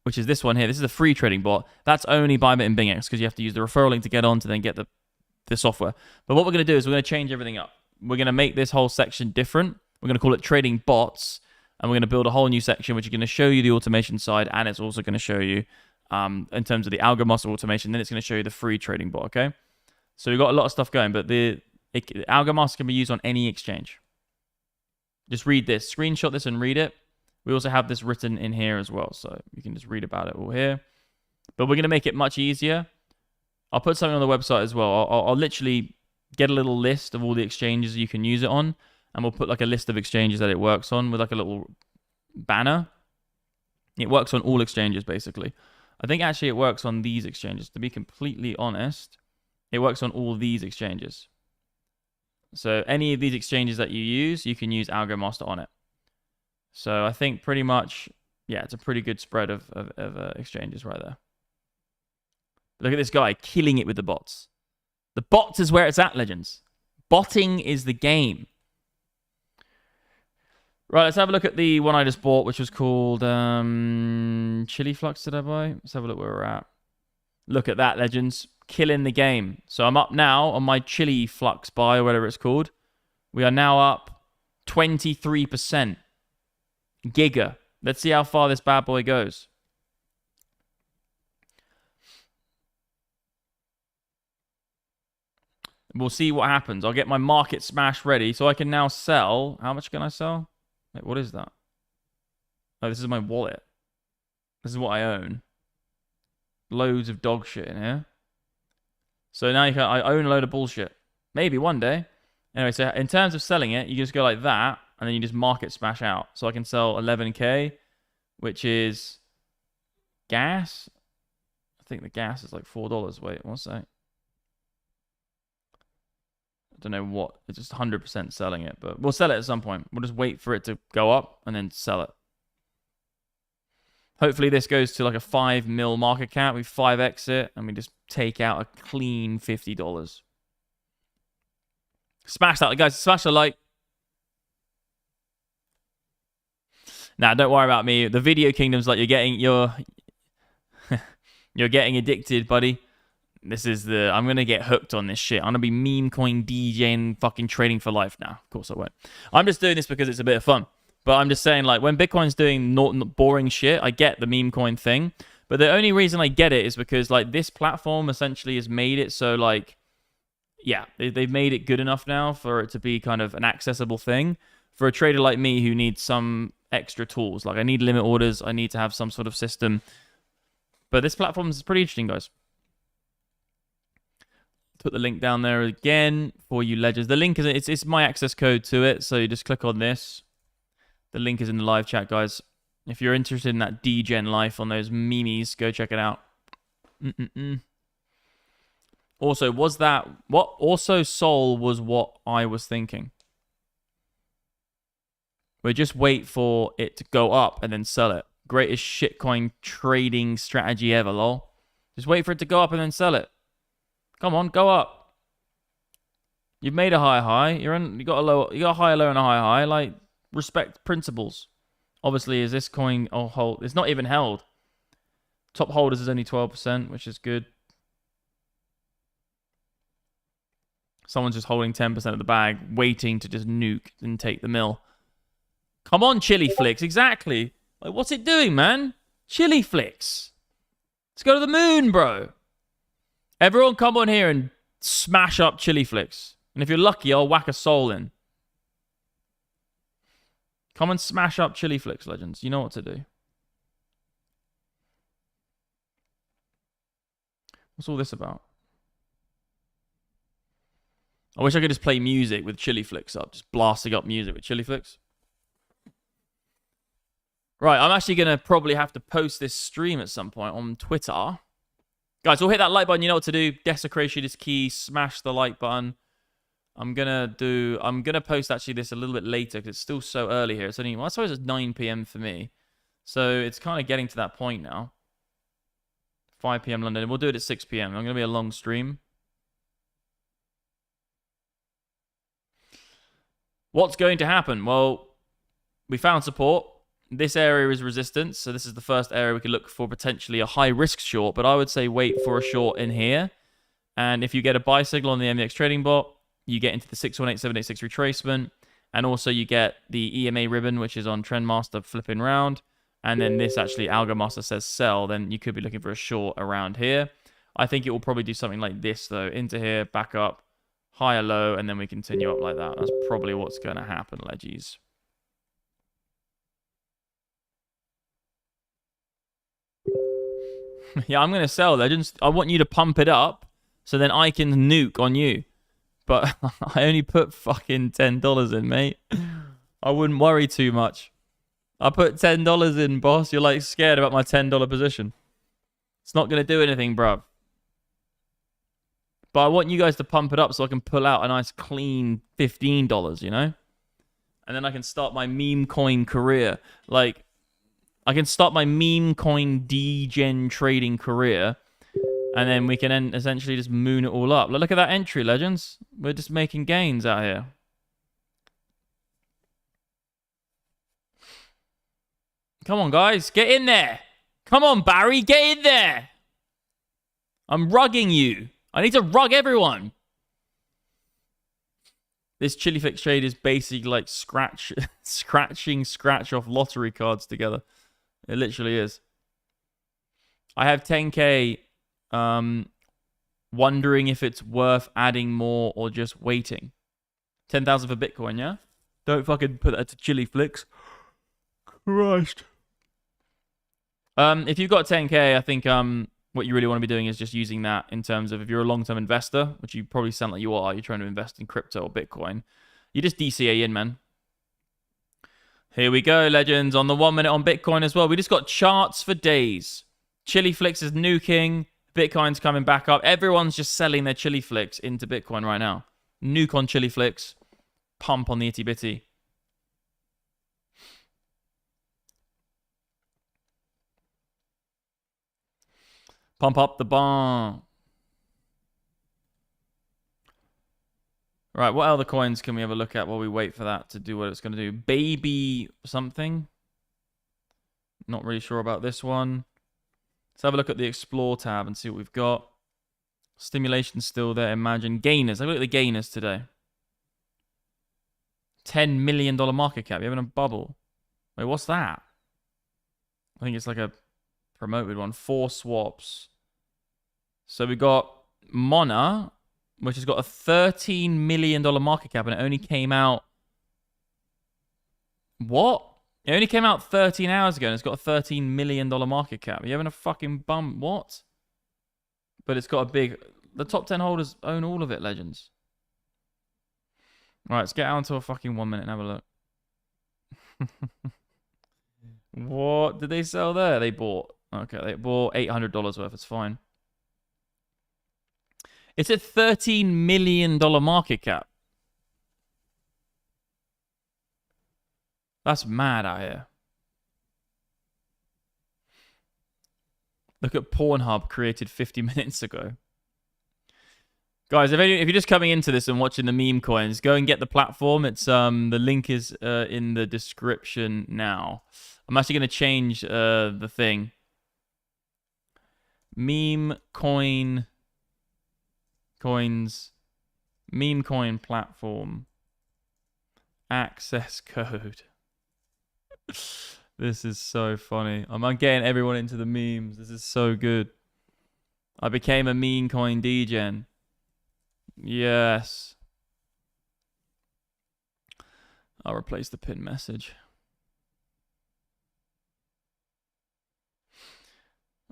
which is this one here. This is a free trading bot. That's only Bybit and BingX, because you have to use the referral link to get on to then get the software. But what we're going to do is we're going to change everything up. We're going to make this whole section different. We're going to call it Trading Bots, and we're going to build a whole new section which is going to show you the automation side, and it's also going to show you, in terms of the Algo Master automation, then it's going to show you the free trading bot, okay? So we've got a lot of stuff going, but the Algo Master can be used on any exchange. Just read this. Screenshot this and read it. We also have this written in here as well, so you can just read about it all here. But we're going to make it much easier. I'll put something on the website as well. I'll literally get a little list of all the exchanges you can use it on, and we'll put like a list of exchanges that it works on with like a little banner. It works on all exchanges, basically. I think actually it works on these exchanges. To be completely honest, it works on all these exchanges. So any of these exchanges that you use, you can use AlgoMaster on it. So I think pretty much, yeah, it's a pretty good spread of exchanges right there. Look at this guy killing it with the bots. The bots is where it's at, legends. Botting is the game. Right, let's have a look at the one I just bought, which was called Chili Flux. Did I buy? Let's have a look where we're at. Look at that, legends. Killing the game. So I'm up now on my Chili Flux buy, or whatever it's called. We are now up 23%. Giga. Let's see how far this bad boy goes. We'll see what happens. I'll get my market smash ready so I can now sell. How much can I sell? Wait, what is that? Oh, this is my wallet. This is what I own. Loads of dog shit in here. So now I own a load of bullshit. Maybe one day. Anyway, so in terms of selling it, you just go like that, and then you just market smash out. So I can sell 11k, which is gas. I think the gas is like $4. Wait, one sec. I don't know what. It's just 100% selling it, but we'll sell it at some point. We'll just wait for it to go up and then sell it. Hopefully this goes to like a 5 mil market cap. We 5x it and we just take out a clean $50. Smash that, guys. Smash the like. Nah, don't worry about me. The video kingdom's like you're getting addicted, buddy. This is I'm gonna get hooked on this shit. I'm gonna be meme coin DJing, fucking trading for life now. Of course I won't. I'm just doing this because it's a bit of fun. But I'm just saying, like, when Bitcoin's doing not boring shit, I get the meme coin thing. But the only reason I get it is because, like, this platform essentially has made it so, like, yeah, they've made it good enough now for it to be kind of an accessible thing for a trader like me who needs some extra tools. Like, I need limit orders. I need to have some sort of system. But this platform is pretty interesting, guys. Put the link down there again for you legends. The link is it's my access code to it, so you just click on this. The link is in the live chat, guys. If you're interested in that degen life on those memes, go check it out. Also, also Sol was what I was thinking. We just wait for it to go up and then sell it. Greatest shitcoin trading strategy ever, lol. Just wait for it to go up and then sell it. Come on, go up. You've made a high. You got a high low and a high. Like, respect principles. Obviously, is this coin hold? It's not even held. Top holders is only 12%, which is good. Someone's just holding 10% of the bag, waiting to just nuke and take the mill. Come on, Chili Flicks. Exactly. Like, what's it doing, man? Chili Flicks. Let's go to the moon, bro. Everyone come on here and smash up Chili Flicks. And if you're lucky, I'll whack a soul in. Come and smash up Chili Flicks, legends. You know what to do. What's all this about? I wish I could just play music with Chili Flicks up. Just blasting up music with Chili Flicks. Right, I'm actually going to probably have to post this stream at some point on Twitter. Guys, we'll hit that like button. You know what to do. Desecration is key. Smash the like button. I'm gonna post actually this a little bit later because it's still so early here. It's only, well, I suppose it's 9 p.m. for me. So it's kind of getting to that point now. 5 p.m. London. We'll do it at 6 p.m. I'm gonna be a long stream. What's going to happen? Well, we found support. This area is resistance, so this is the first area we could look for potentially a high-risk short, but I would say wait for a short in here. And if you get a buy signal on the MDX Trading Bot, you get into the 618786 retracement, and also you get the EMA ribbon, which is on Trendmaster flipping round, and then this actually AlgoMaster says sell, then you could be looking for a short around here. I think it will probably do something like this, though. Into here, back up, higher low, and then we continue up like that. That's probably what's going to happen, leggies. Yeah, I'm going to sell Legends. I want you to pump it up so then I can nuke on you. But I only put fucking $10 in, mate. I wouldn't worry too much. I put $10 in, boss. You're like scared about my $10 position. It's not going to do anything, bruv. But I want you guys to pump it up so I can pull out a nice clean $15, you know? And then I can start my meme coin career. Like, I can start my meme coin degen trading career. And then we can then essentially just moon it all up. Look at that entry, Legends. We're just making gains out here. Come on, guys. Get in there. Come on, Barry. Get in there. I'm rugging you. I need to rug everyone. This Chili Fix trade is basically like scratching scratch off lottery cards together. It literally is. I have 10K wondering if it's worth adding more or just waiting. 10,000 for Bitcoin, yeah? Don't fucking put that to Chili Flicks. Christ. If you've got 10K, I think what you really want to be doing is just using that in terms of if you're a long-term investor, which you probably sound like you are, you're trying to invest in crypto or Bitcoin, you just DCA in, man. Here we go, Legends, on the 1 minute on Bitcoin as well. We just got charts for days. Chili Flicks is nuking. Bitcoin's coming back up. Everyone's just selling their Chili Flicks into Bitcoin right now. Nuke on Chili Flicks. Pump on the itty bitty. Pump up the bar. Right, what other coins can we have a look at while we wait for that to do what it's going to do? Baby something. Not really sure about this one. Let's have a look at the Explore tab and see what we've got. Stimulation's still there, imagine. Gainers. Have a look at the gainers today. $10 million market cap. You're having a bubble. Wait, what's that? I think it's like a promoted one. 4 swaps. So we got Mona, which has got a $13 million market cap, and it only came out... What? It only came out 13 hours ago, and it's got a $13 million market cap. Are you having a fucking bum? What? But it's got a big... The top 10 holders own all of it, Legends. Right, let's get out into a fucking 1 minute and have a look. What did they sell there? They bought... Okay, they bought $800 worth. It's fine. It's a $13 million market cap. That's mad out here. Look at Pornhub, created 50 minutes ago. Guys, if you're just coming into this and watching the meme coins, go and get the platform. It's the link is in the description now. I'm actually going to change the thing. Meme coins, meme coin platform, access code. This is so funny. I'm getting everyone into the memes. This is so good. I became a meme coin degen. Yes. I'll replace the pin message.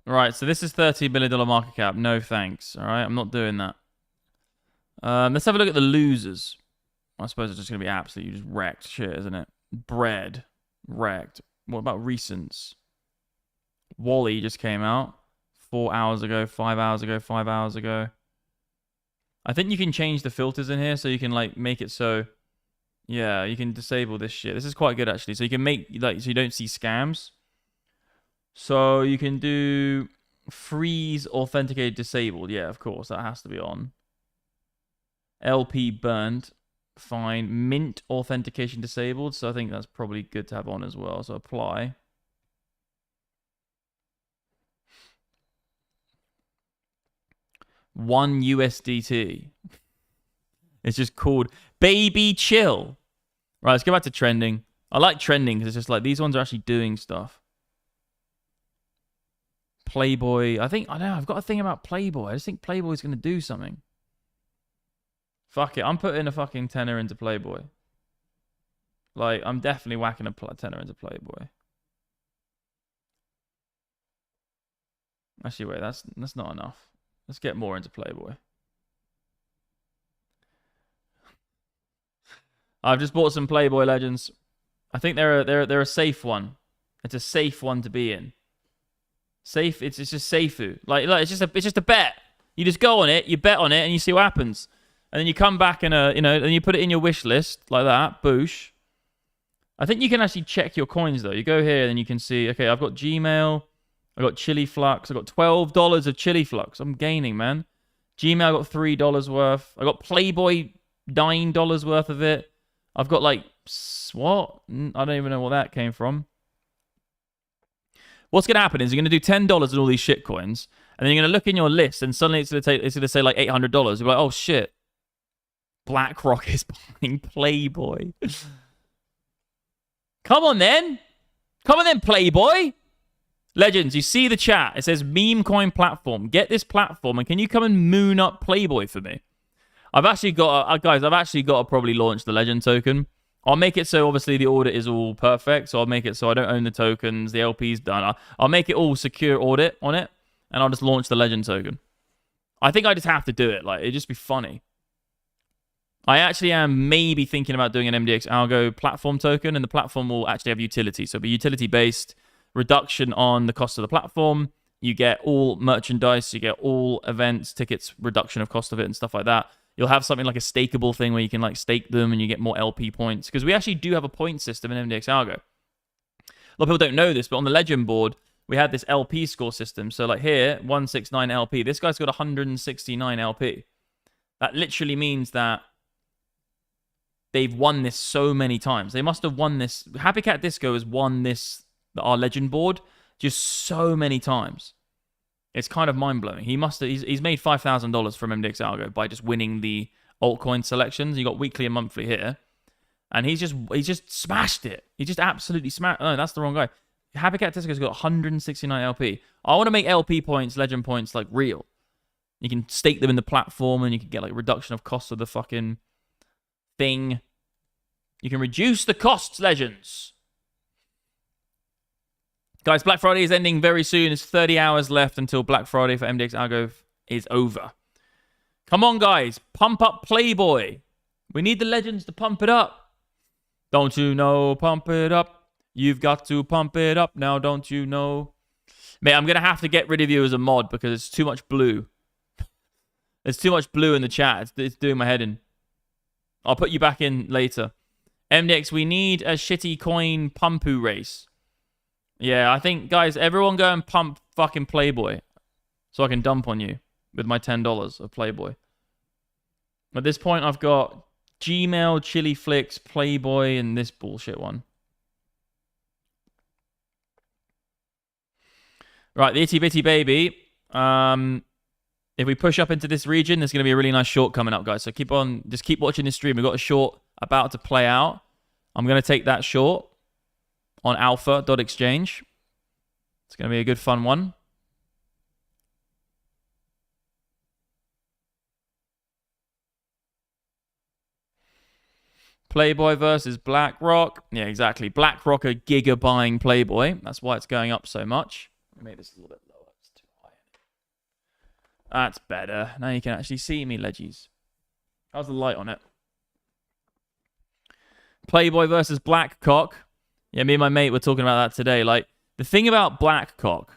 Right, so this is $30 million market cap. No thanks. All right, I'm not doing that. Let's have a look at the losers. I suppose it's just going to be absolutely just wrecked shit, isn't it? Bread. Wrecked. What about recents? Wally just came out 4 hours ago, 5 hours ago, 5 hours ago. I think you can change the filters in here so you can like make it so, yeah, you can disable this shit. This is quite good actually. So you can make like so you don't see scams. So you can do freeze authenticated disabled. Yeah, of course that has to be on. LP burnt. Fine. Mint authentication disabled. So I think that's probably good to have on as well. So apply. $1 USDT. It's just called Baby Chill. Right, let's go back to trending. I like trending because it's just like these ones are actually doing stuff. Playboy. I don't know. I've got a thing about Playboy. I just think Playboy's going to do something. Fuck it. I'm putting a fucking tenner into Playboy. Like, I'm definitely whacking a tenner into Playboy. Actually, wait, that's not enough. Let's get more into Playboy. I've just bought some Playboy Legends. I think they're a safe one. It's a safe one to be in. Safe. It's just safeu. Like it's just a bet. You just go on it, you bet on it, and you see what happens. And then you come back and and you put it in your wish list like that. Boosh. I think you can actually check your coins though. You go here and you can see. Okay, I've got Gmail. I got Chili Flux. I got $12 of Chili Flux. I'm gaining, man. Gmail, I got $3 worth. I got Playboy $9 worth of it. I've got like what? I don't even know where that came from. What's going to happen is you're going to do $10 in all these shit coins, and then you're going to look in your list, and suddenly it's going to say like $800. You're like, oh shit, BlackRock is buying Playboy. Come on then, Playboy. Legends, you see the chat. It says meme coin platform. Get this platform, and can you come and moon up Playboy for me? I've actually got to probably launch the Legend token. I'll make it so obviously the audit is all perfect. So I'll make it so I don't own the tokens. The LP's done. I'll make it all secure audit on it, and I'll just launch the Legend token. I think I just have to do it. Like, it'd just be funny. I actually am maybe thinking about doing an MDX Algo platform token, and the platform will actually have utility. So it'll be utility-based, reduction on the cost of the platform. You get all merchandise, you get all events, tickets, reduction of cost of it, and stuff like that. You'll have something like a stakeable thing where you can like stake them and you get more LP points. Because we actually do have a point system in MDX Algo. A lot of people don't know this, but on the Legend board, we had this LP score system. So like here, 169 LP. This guy's got 169 LP. That literally means that they've won this so many times. They must have won this. Happy Cat Disco has won this, our Legend board, just so many times. It's kind of mind-blowing. He's made $5,000 from MDX Algo by just winning the altcoin selections. You got weekly and monthly here. And he's just smashed it. He just absolutely smashed. Oh, that's the wrong guy. Happy Cat Disco's got 169 LP. I want to make LP points, Legend points, like real. You can stake them in the platform and you can get like reduction of cost of the fucking thing. You can reduce the costs, Legends. Guys, Black Friday is ending very soon. It's 30 hours left until Black Friday for MDX Algo is over. Come on, guys. Pump up Playboy. We need the Legends to pump it up. Don't you know? Pump it up. You've got to pump it up now, don't you know? Mate, I'm going to have to get rid of you as a mod because it's too much blue. There's too much blue in the chat. It's doing my head in. I'll put you back in later. MDX, we need a shitty coin pumpu race. Yeah, I think, guys, everyone go and pump fucking Playboy so I can dump on you with my $10 of Playboy. At this point, I've got Gmail, Chili Flix, Playboy, and this bullshit one. Right, the itty bitty baby. If we push up into this region, there's going to be a really nice short coming up, guys. So just keep watching this stream. We've got a short about to play out. I'm going to take that short on alpha.exchange. It's going to be a good fun one. Playboy versus BlackRock. Yeah, exactly. BlackRock are Giga buying Playboy. That's why it's going up so much. Let me make this a little bit lower. It's too high. That's better. Now you can actually see me, Leggies. How's the light on it? Playboy versus Blackcock. Yeah, me and my mate were talking about that today. Like, the thing about Blackcock,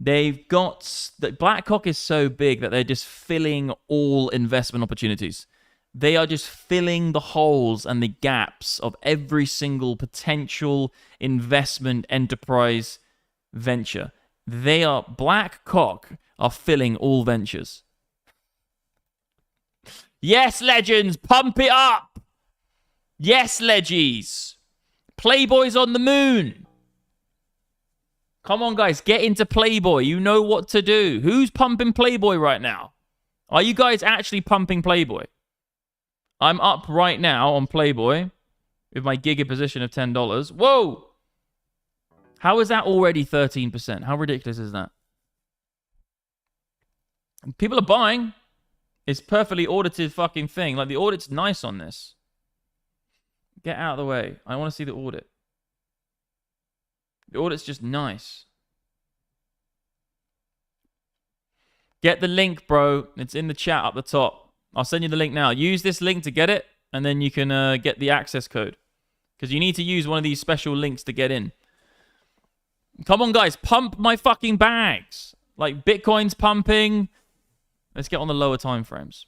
Blackcock is so big that they're just filling all investment opportunities. They are just filling the holes and the gaps of every single potential investment enterprise venture. Blackcock are filling all ventures. Yes, Legends, pump it up. Yes, Leggies. Playboy's on the moon. Come on, guys, get into Playboy. You know what to do. Who's pumping Playboy right now? Are you guys actually pumping Playboy? I'm up right now on Playboy with my Giga position of $10. Whoa! How is that already 13%? How ridiculous is that? People are buying. It's perfectly audited fucking thing. Like, the audit's nice on this. Get out of the way. I want to see the audit. The audit's just nice. Get the link, bro. It's in the chat up the top. I'll send you the link now. Use this link to get it, and then you can get the access code. Because you need to use one of these special links to get in. Come on, guys. Pump my fucking bags. Like, Bitcoin's pumping. Let's get on the lower time frames.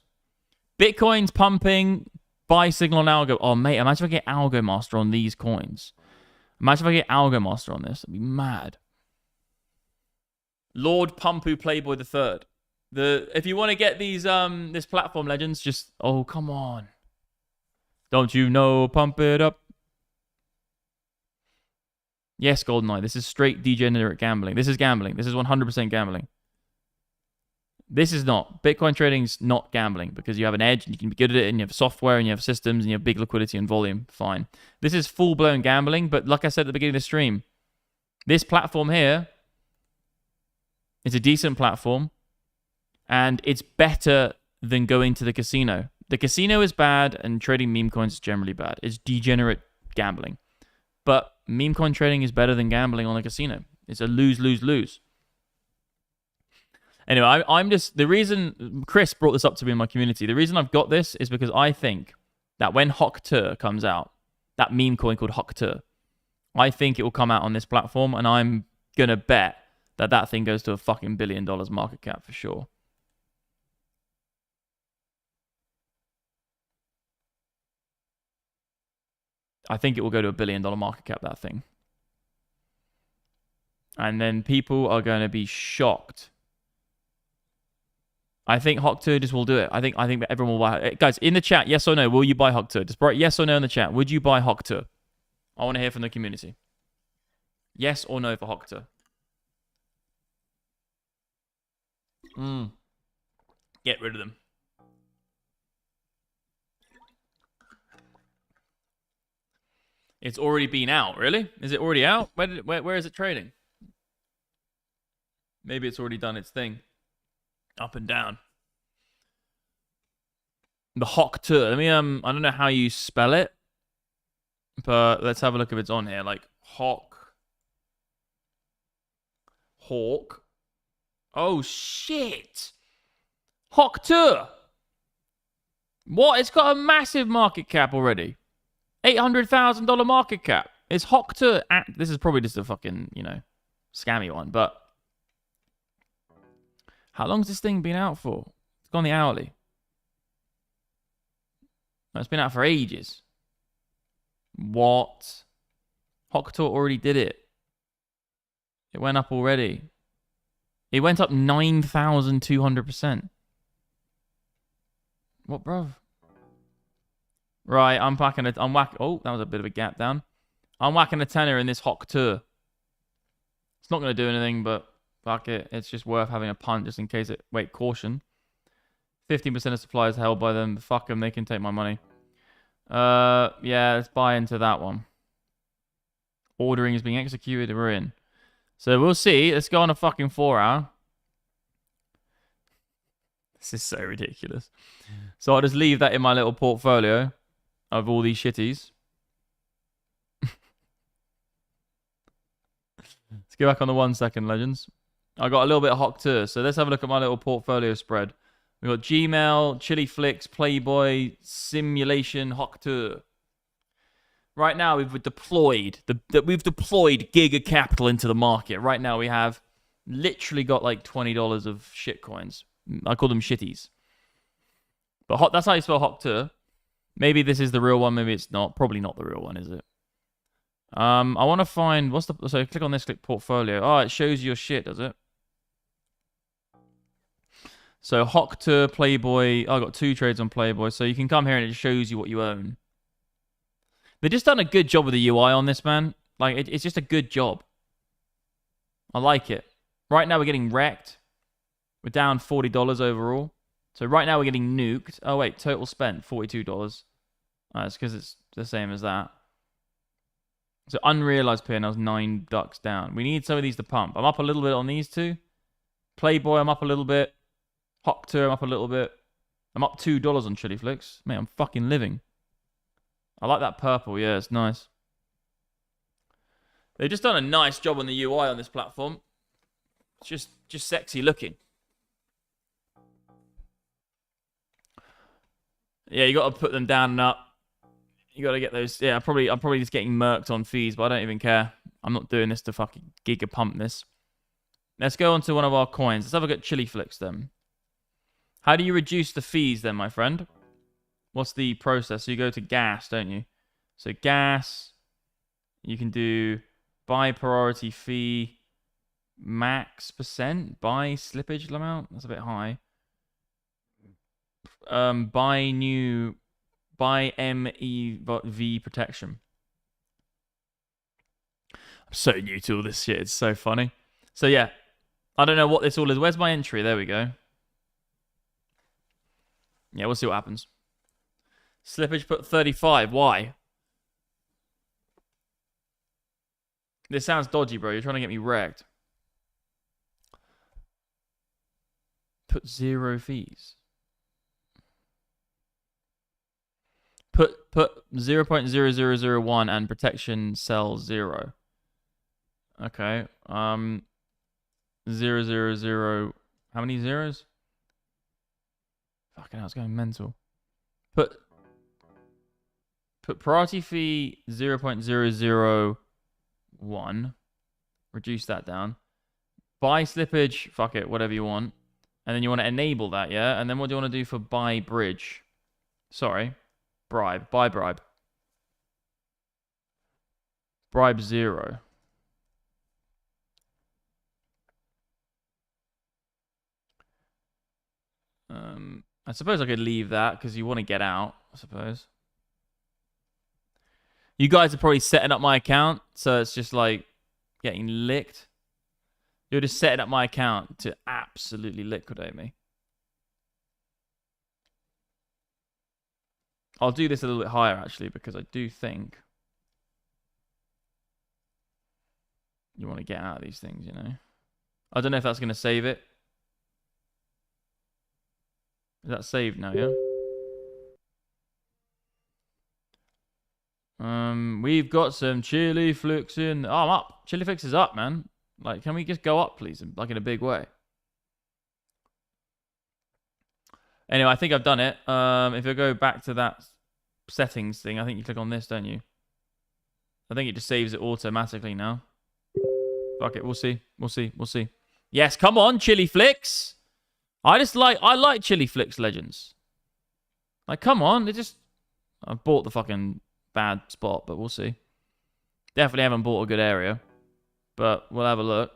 Bitcoin's pumping. Buy signal on Algo. Oh, mate, imagine if I get Algo Master on these coins. Imagine if I get Algo Master on this. I'd be mad. Lord Pumpu Playboy the Third. If you want to get these this platform legends, just come on. Don't you know? Pump it up. Yes, GoldenEye. This is straight degenerate gambling. This is gambling. This is 100% gambling. This is not. Bitcoin trading's not gambling because you have an edge and you can be good at it and you have software and you have systems and you have big liquidity and volume. Fine. This is full-blown gambling, but like I said at the beginning of the stream, this platform here is a decent platform and it's better than going to the casino. The casino is bad and trading meme coins is generally bad. It's degenerate gambling. But meme coin trading is better than gambling on a casino. It's a lose, lose, lose. Anyway, I'm just... The reason... Chris brought this up to me in my community. The reason I've got this is because I think that when Hoktur comes out, that meme coin called Hoktur, I think it will come out on this platform, and I'm going to bet that that thing goes to a fucking $1 billion market cap for sure. I think it will go to a $1 billion market cap, that thing. And then people are going to be shocked. I think Hoktur just will do it. I think that everyone will buy it. Guys, in the chat, yes or no, will you buy Hoktur? Just write yes or no in the chat. Would you buy Hoktur? I want to hear from the community. Yes or no for Hoktur? Get rid of them. It's already been out, really? Is it already out? Where is it trading? Maybe it's already done its thing. Up and down. The Hoktur. Let me I don't know how you spell it, but let's have a look if it's on here. Like Hawk. Oh shit. Hoktur. What? It's got a massive market cap already. $800,000 market cap. It's Hoktur. This is probably just a fucking, scammy one, but how long's this thing been out for? It's gone the hourly. No, it's been out for ages. What? Hoktur already did it. It went up already. It went up 9,200%. What, bruv? Right, I'm whacking it. Oh, that was a bit of a gap down. I'm whacking a tenner in this Hoktur. It's not going to do anything, but fuck it. It's just worth having a punt just in case it... Wait, caution. 15% of supply is held by them. Fuck them. They can take my money. Yeah, let's buy into that one. Ordering is being executed. We're in. So we'll see. Let's go on a fucking 4-hour. This is so ridiculous. So I'll just leave that in my little portfolio of all these shitties. Let's go back on the 1 second, legends. I got a little bit of Hoktur, so let's have a look at my little portfolio spread. We got Gmail, Chili Flix, Playboy, Simulation, Hoktur. Right now we've deployed Giga capital into the market. Right now we have literally got like $20 of shitcoins. I call them shitties. But that's how you spell Hoktur. Maybe this is the real one. Maybe it's not. Probably not the real one, is it? I want to find... So click on this, click portfolio. Oh, it shows your shit, does it? So Hoktur, Playboy. I got 2 trades on Playboy. So you can come here and it shows you what you own. They've just done a good job with the UI on this, man. Like, it's just a good job. I like it. Right now we're getting wrecked. We're down $40 overall. So right now we're getting nuked. Oh, wait. Total spent, $42. It's because it's the same as that. So unrealized P&L is $9 down. We need some of these to pump. I'm up a little bit on these two. Playboy, I'm up a little bit. Hoktur, I'm up a little bit. I'm up $2 on Chili Flix. Mate, I'm fucking living. I like that purple. Yeah, it's nice. They've just done a nice job on the UI on this platform. It's just sexy looking. Yeah, you got to put them down and up. You got to get those. Yeah, I'm probably just getting murked on fees, but I don't even care. I'm not doing this to fucking Giga pump this. Let's go on to one of our coins. Let's have a look at Chili Flicks then. How do you reduce the fees then, my friend? What's the process? So you go to gas, don't you? So gas, you can do buy priority fee, max percent, buy slippage amount. That's a bit high. Buy MEV protection. I'm so new to all this shit. It's so funny. So yeah, I don't know what this all is. Where's my entry? There we go. Yeah, we'll see what happens. Slippage put 35. Why? This sounds dodgy, bro. You're trying to get me wrecked. Put 0 fees. Put 0.0001 and protection cell 0. Okay. 000. How many zeros? Fucking hell, it's going mental. Put priority fee 0.001. Reduce that down. Buy slippage, fuck it, whatever you want. And then you want to enable that, yeah? And then what do you want to do for buy bridge? Sorry. Bribe. Buy bribe. Bribe 0. I suppose I could leave that because you want to get out, I suppose. You guys are probably setting up my account, so it's just like getting licked. You're just setting up my account to absolutely liquidate me. I'll do this a little bit higher, actually, because I do think you want to get out of these things, you know. I don't know if that's going to save it. Is that saved now, yeah? We've got some Chili Flicks in. Oh, I'm up. Chili Flicks is up, man. Like, can we just go up, please? Like, in a big way. Anyway, I think I've done it. If I go back to that settings thing, I think you click on this, don't you? I think it just saves it automatically now. Fuck it. We'll see. We'll see. We'll see. Yes, come on, Chili Flicks. I like Chili Flicks Legends. Like, come on. I bought the fucking bad spot, but we'll see. Definitely haven't bought a good area, but we'll have a look.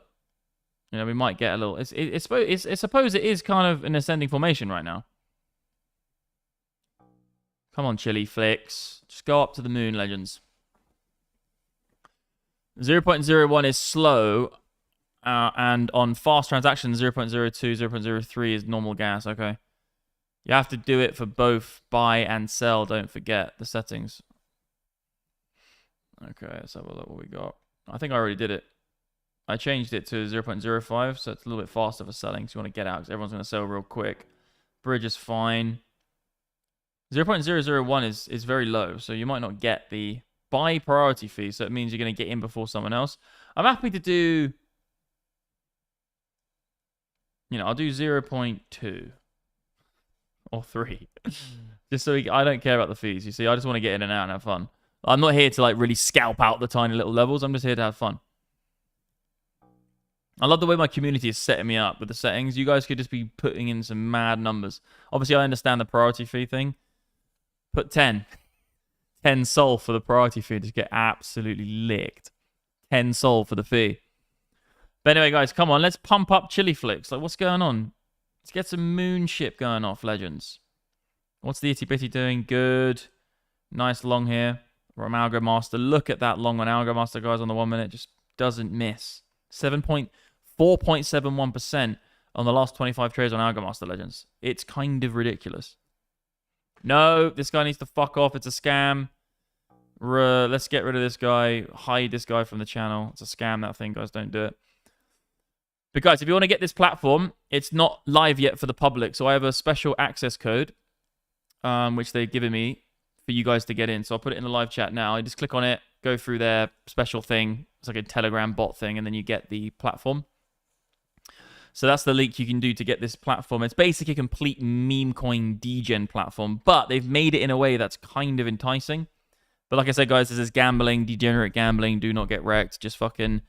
You know, we might get a little. I suppose it is kind of an ascending formation right now. Come on, Chili Flicks. Just go up to the moon, Legends. 0.01 is slow. And on fast transactions, 0.02, 0.03 is normal gas. Okay. You have to do it for both buy and sell. Don't forget the settings. Okay, let's have a look what we got. I think I already did it. I changed it to 0.05, so it's a little bit faster for selling. So you want to get out because everyone's going to sell real quick. Bridge is fine. 0.001 is very low, so you might not get the buy priority fee. So it means you're going to get in before someone else. I'm happy to do... You know, I'll do 0.2 or 3. Just so I don't care about the fees. You see, I just want to get in and out and have fun. I'm not here to like really scalp out the tiny little levels. I'm just here to have fun. I love the way my community is setting me up with the settings. You guys could just be putting in some mad numbers. Obviously, I understand the priority fee thing. Put 10. 10 sol for the priority fee. Just get absolutely licked. 10 sol for the fee. But anyway, guys, come on. Let's pump up Chili Flicks. Like, what's going on? Let's get some moon ship going off, Legends. What's the itty bitty doing? Good. Nice long here. From Algo Master. Look at that long on Algo Master, guys, on the 1 minute. Just doesn't miss. 4.71% on the last 25 trades on Algo Master, Legends. It's kind of ridiculous. No, this guy needs to fuck off. It's a scam. Let's get rid of this guy. Hide this guy from the channel. It's a scam, that thing, guys. Don't do it. But guys, if you want to get this platform, it's not live yet for the public. So I have a special access code, which they've given me for you guys to get in. So I'll put it in the live chat now. You just click on it, go through their special thing. It's like a Telegram bot thing, and then you get the platform. So that's the link you can do to get this platform. It's basically a complete meme coin degen platform, but they've made it in a way that's kind of enticing. But like I said, guys, this is gambling, degenerate gambling. Do not get wrecked. Just fucking...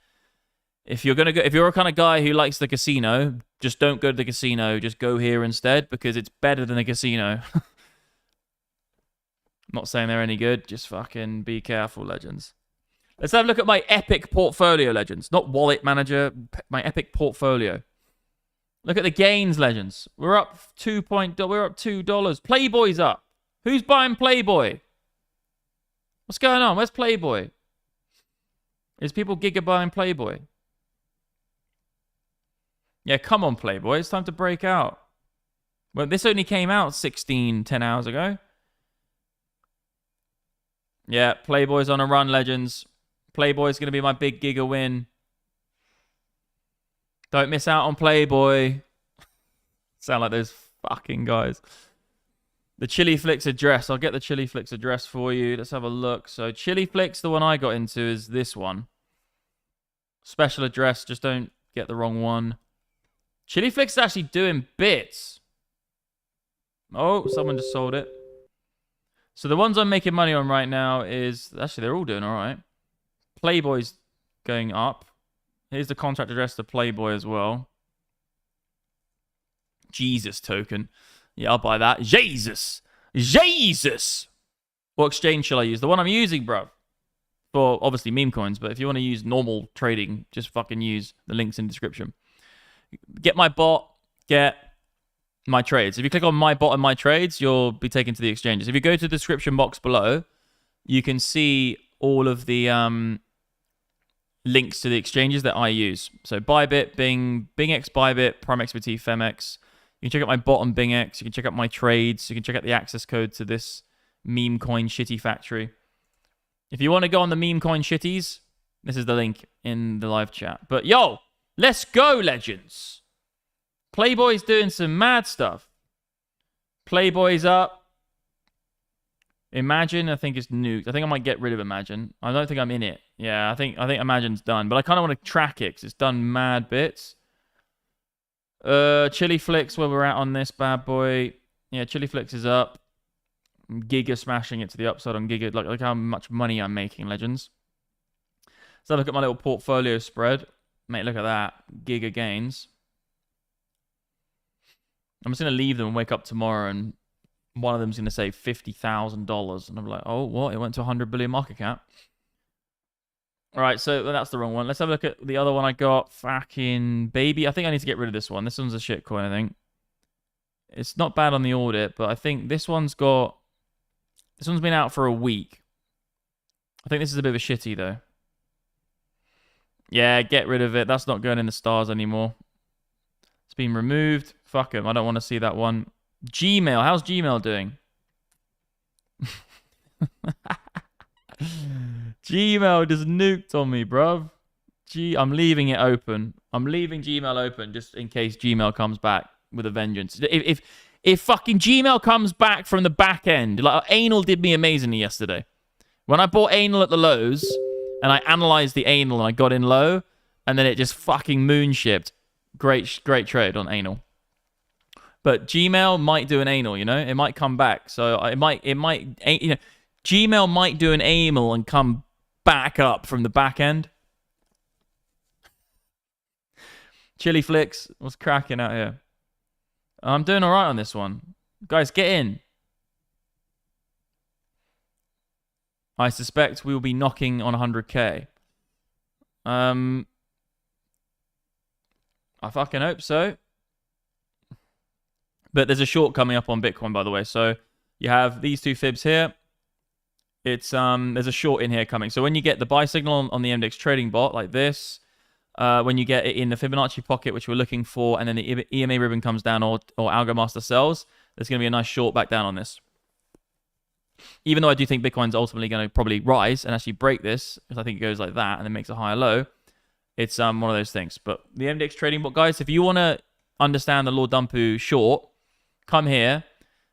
If you're a kind of guy who likes the casino, just don't go to the casino. Just go here instead, because it's better than the casino. I'm not saying they're any good. Just fucking be careful, legends. Let's have a look at my epic portfolio, legends. Not wallet manager, my epic portfolio. Look at the gains, legends. We're up $2. Playboy's up. Who's buying Playboy? What's going on? Where's Playboy? Is people Giga buying Playboy? Yeah, come on, Playboy. It's time to break out. Well, this only came out 10 hours ago. Yeah, Playboy's on a run, legends. Playboy's going to be my big Giga win. Don't miss out on Playboy. Sound like those fucking guys. The Chili Flicks address. I'll get the Chili Flicks address for you. Let's have a look. So Chili Flicks, the one I got into is this one. Special address. Just don't get the wrong one. Chili Flicks is actually doing bits. Oh, someone just sold it. So the ones I'm making money on right now is... Actually, they're all doing all right. Playboy's going up. Here's the contract address to Playboy as well. Jesus token. Yeah, I'll buy that. Jesus. Jesus. What exchange shall I use? The one I'm using, bro. For, obviously, meme coins. But if you want to use normal trading, just fucking use the links in the description. Get my bot. Get my trades. If you click on my bot and my trades, you'll be taken to the exchanges. If you go to the description box below, you can see all of the links to the exchanges that I use. So Bybit, BingX Bybit, PrimeXBT, Phemex. You can check out my bot on BingX. You can check out my trades. You can check out the access code to this meme coin shitty factory. If you want to go on the meme coin shitties, this is the link in the live chat. But yo, let's go, legends. Playboy's doing some mad stuff. Playboy's up. Imagine, I think, is nuked. I think I might get rid of Imagine. I don't think I'm in it. Yeah, I think Imagine's done. But I kind of want to track it because it's done mad bits. Chili Flicks, where we're at on this bad boy. Yeah, Chili Flicks is up. Giga smashing it to the upside on Giga. Look how much money I'm making, legends. So look at my little portfolio spread. Mate, look at that. Giga gains. I'm just going to leave them and wake up tomorrow and one of them's going to say $50,000. And I'm like, oh, what? It went to 100 billion market cap. All right, so that's the wrong one. Let's have a look at the other one I got. Fucking baby. I think I need to get rid of this one. This one's a shit coin, I think. It's not bad on the audit, but I think this one's been out for a week. I think this is a bit of a shitty, though. Yeah, get rid of it. That's not going in the stars anymore. It's been removed. Fuck him. I don't want to see that one. Gmail. How's Gmail doing? Gmail just nuked on me, bruv. I'm leaving it open. I'm leaving Gmail open just in case Gmail comes back with a vengeance. If fucking Gmail comes back from the back end, like Anal did me amazingly yesterday. When I bought Anal at the lows and I analyzed the Anal and I got in low and then it just fucking moonshipped. Great trade on Anal. But Gmail might do an Anal, you know? It might come back. So it might, you know, Gmail might do an Anal and come back up from the back end. Chili Flicks, what's cracking out here? I'm doing all right on this one. Guys, get in. I suspect we will be knocking on 100K. I fucking hope so. But there's a short coming up on Bitcoin, by the way. So you have these two fibs here. It's there's a short in here coming. So when you get the buy signal on the MDX Trading Bot like this, when you get it in the Fibonacci pocket, which we're looking for, and then the EMA ribbon comes down or Algomaster sells, there's going to be a nice short back down on this. Even though I do think Bitcoin's ultimately going to probably rise and actually break this, because I think it goes like that and then makes a higher low, it's one of those things. But the MDX Trading Bot, guys, if you want to understand the Lord Dumpu short, come here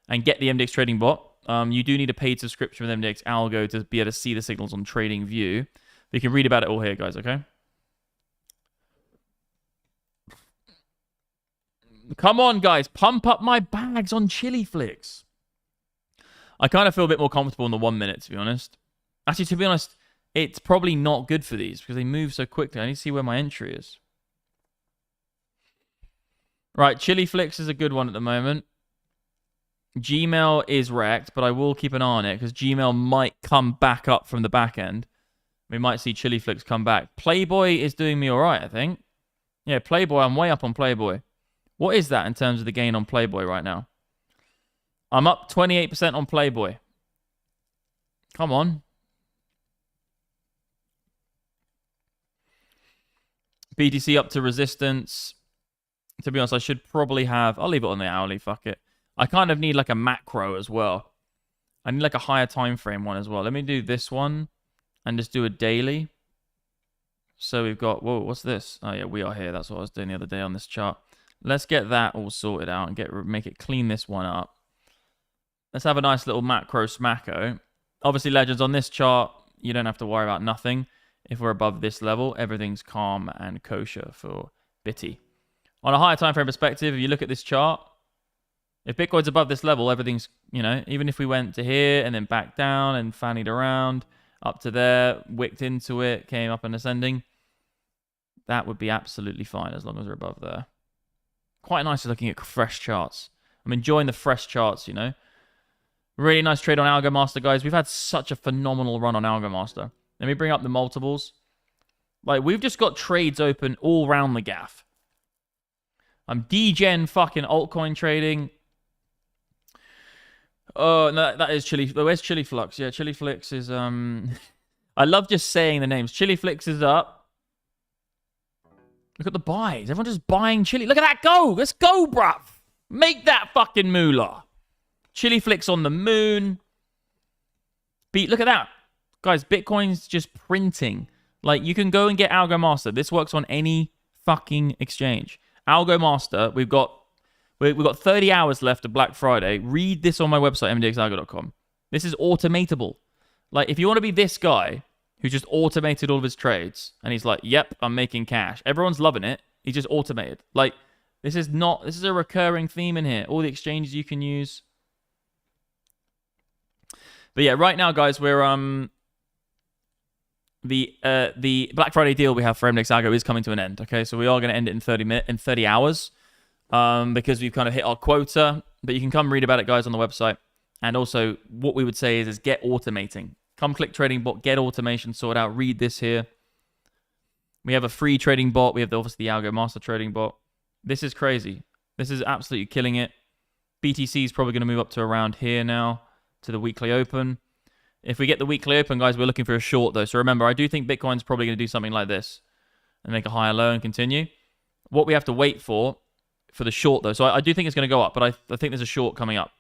and get the MDX Trading Bot. You do need a paid subscription with MDX Algo to be able to see the signals on Trading View. But you can read about it all here, guys, okay? Come on, guys. Pump up my bags on Chili Flicks. I kind of feel a bit more comfortable in the 1 minute, to be honest. Actually, to be honest, it's probably not good for these because they move so quickly. I need to see where my entry is. Right, Chili Flicks is a good one at the moment. Gmail is wrecked, but I will keep an eye on it because Gmail might come back up from the back end. We might see Chili Flicks come back. Playboy is doing me all right, I think. Yeah, Playboy, I'm way up on Playboy. What is that in terms of the gain on Playboy right now? I'm up 28% on Playboy. Come on. BTC up to resistance. To be honest, I should probably have... I'll leave it on the hourly, fuck it. I kind of need like a macro as well. I need like a higher time frame one as well. Let me do this one and just do a daily. So we've got... Whoa, what's this? Oh yeah, we are here. That's what I was doing the other day on this chart. Let's get that all sorted out and make it clean this one up. Let's have a nice little macro smacko. Obviously, legends, on this chart, you don't have to worry about nothing. If we're above this level, everything's calm and kosher for Bitty. On a higher time frame perspective, if you look at this chart, if Bitcoin's above this level, everything's, you know, even if we went to here and then back down and fannied around up to there, wicked into it, came up and ascending, that would be absolutely fine as long as we're above there. Quite nice looking at fresh charts. I'm enjoying the fresh charts, you know. Really nice trade on AlgoMaster, guys. We've had such a phenomenal run on AlgoMaster. Let me bring up the multiples. Like, we've just got trades open all around the gaff. I'm degen fucking altcoin trading. Oh, no, that is Chili. Where's Chili Flux? Yeah, Chili Flix is, I love just saying the names. Chili Flix is up. Look at the buys. Everyone's just buying Chili. Look at that go. Let's go, bruv. Make that fucking moolah. Chili Flix on the moon. Look at that. Guys, Bitcoin's just printing. Like, you can go and get AlgoMaster. This works on any fucking exchange. AlgoMaster, we've got 30 hours left of Black Friday. Read this on my website, mdxalgo.com. This is automatable. Like, if you want to be this guy who just automated all of his trades, and he's like, yep, I'm making cash. Everyone's loving it. He just automated. Like, this is a recurring theme in here. All the exchanges you can use. But yeah, right now, guys, we're the Black Friday deal we have for MDX Algo is coming to an end. Okay, so we are going to end it in 30 hours because we've kind of hit our quota. But you can come read about it, guys, on the website. And also, what we would say is get automating. Come click Trading Bot, get automation sorted out. Read this here. We have a free Trading Bot. We have obviously the AlgoMaster Trading Bot. This is crazy. This is absolutely killing it. BTC is probably going to move up to around here now to the weekly open. If we get the weekly open, guys, we're looking for a short, though. So remember, I do think Bitcoin's probably going to do something like this and make a higher low and continue. What we have to wait for the short, though. So I do think it's going to go up, but I think there's a short coming up.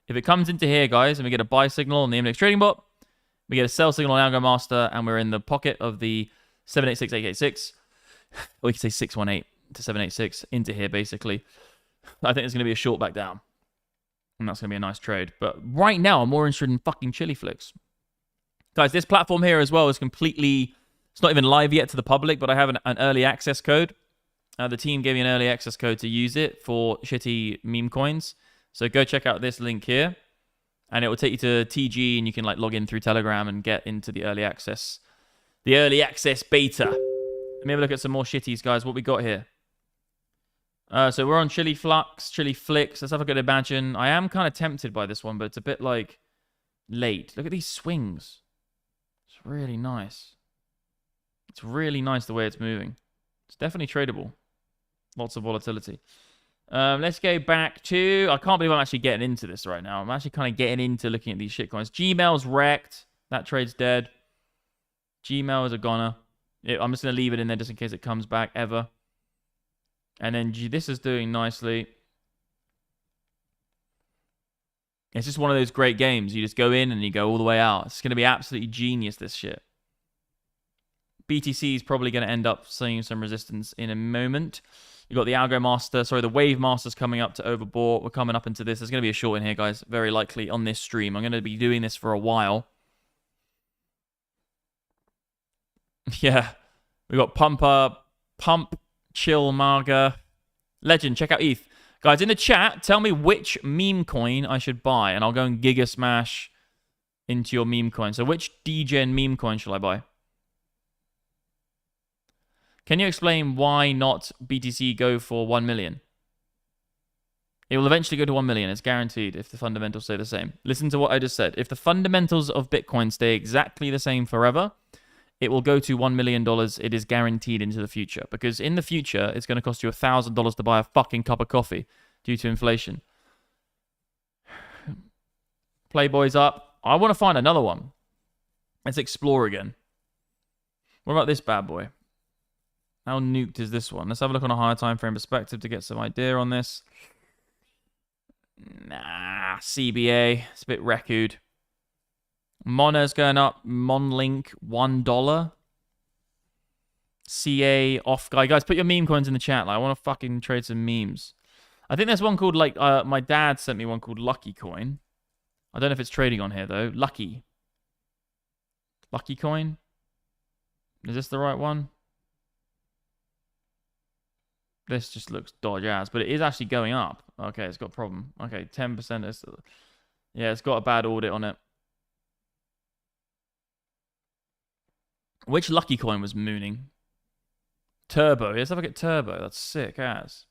If it comes into here, guys, and we get a buy signal on the MDX Trading Bot, we get a sell signal on AlgoMaster, and we're in the pocket of the 786, 886, or you can say 618 to 786 into here, basically. I think there's going to be a short back down. And that's going to be a nice trade. But right now, I'm more interested in fucking Chili Flicks. Guys, this platform here as well is completely... It's not even live yet to the public, but I have an early access code. The team gave me an early access code to use it for shitty meme coins. So go check out this link here. And it will take you to TG, and you can like log in through Telegram and get into the early access. The early access beta. Let me have a look at some more shitties, guys. What we got here? So we're on Chili Flux, Chili Flicks. Let's have a good imagine. I am kind of tempted by this one, but it's a bit like late. Look at these swings. It's really nice. It's really nice the way it's moving. It's definitely tradable. Lots of volatility. Let's go back to... I can't believe I'm actually getting into this right now. I'm actually kind of getting into looking at these shitcoins. Gmail's wrecked. That trade's dead. Gmail is a goner. I'm just going to leave it in there just in case it comes back ever. And then this is doing nicely. It's just one of those great games. You just go in and you go all the way out. It's going to be absolutely genius, this shit. BTC is probably going to end up seeing some resistance in a moment. You've got the AlgoMaster, sorry, the Wave Master's coming up to overbought. We're coming up into this. There's going to be a short in here, guys, very likely on this stream. I'm going to be doing this for a while. Yeah. We got Pump, Chill, Marga. Legend, check out ETH. Guys, in the chat, tell me which meme coin I should buy, and I'll go and Giga Smash into your meme coin. So which DGen meme coin shall I buy? Can you explain why not BTC go for 1 million? It will eventually go to 1 million. It's guaranteed if the fundamentals stay the same. Listen to what I just said. If the fundamentals of Bitcoin stay exactly the same forever, it will go to $1 million. It is guaranteed into the future. Because in the future, it's going to cost you $1,000 to buy a fucking cup of coffee due to inflation. Playboy's up. I want to find another one. Let's explore again. What about this bad boy? How nuked is this one? Let's have a look on a higher time frame perspective to get some idea on this. Nah, CBA. It's a bit wreckoed. Mona's going up. Monlink, $1. CA off guy. Guys, put your meme coins in the chat. Like, I want to fucking trade some memes. I think there's one called, like, my dad sent me one called Lucky Coin. I don't know if it's trading on here, though. Lucky Coin? Is this the right one? This just looks dodge ass, but it is actually going up. Okay, it's got a problem. Okay, 10%. Yeah, it's got a bad audit on it. Which Lucky Coin was mooning? Turbo. Let's have a look at Turbo. That's sick ass.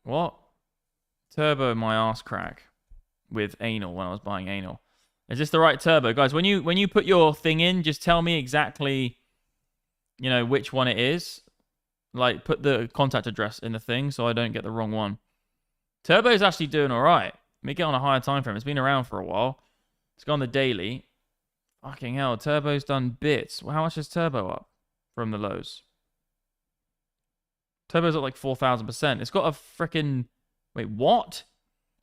What? Turbo my ass crack with anal when I was buying anal. Is this the right Turbo? Guys, when you put your thing in, just tell me exactly, you know, which one it is. Like, put the contact address in the thing so I don't get the wrong one. Turbo's actually doing all right. Let me get on a higher time frame. It's been around for a while. Let's go on the daily. Fucking hell, Turbo's done bits. Well, how much is Turbo up from the lows? Turbo's up like 4,000%. It's got a freaking... Wait, what?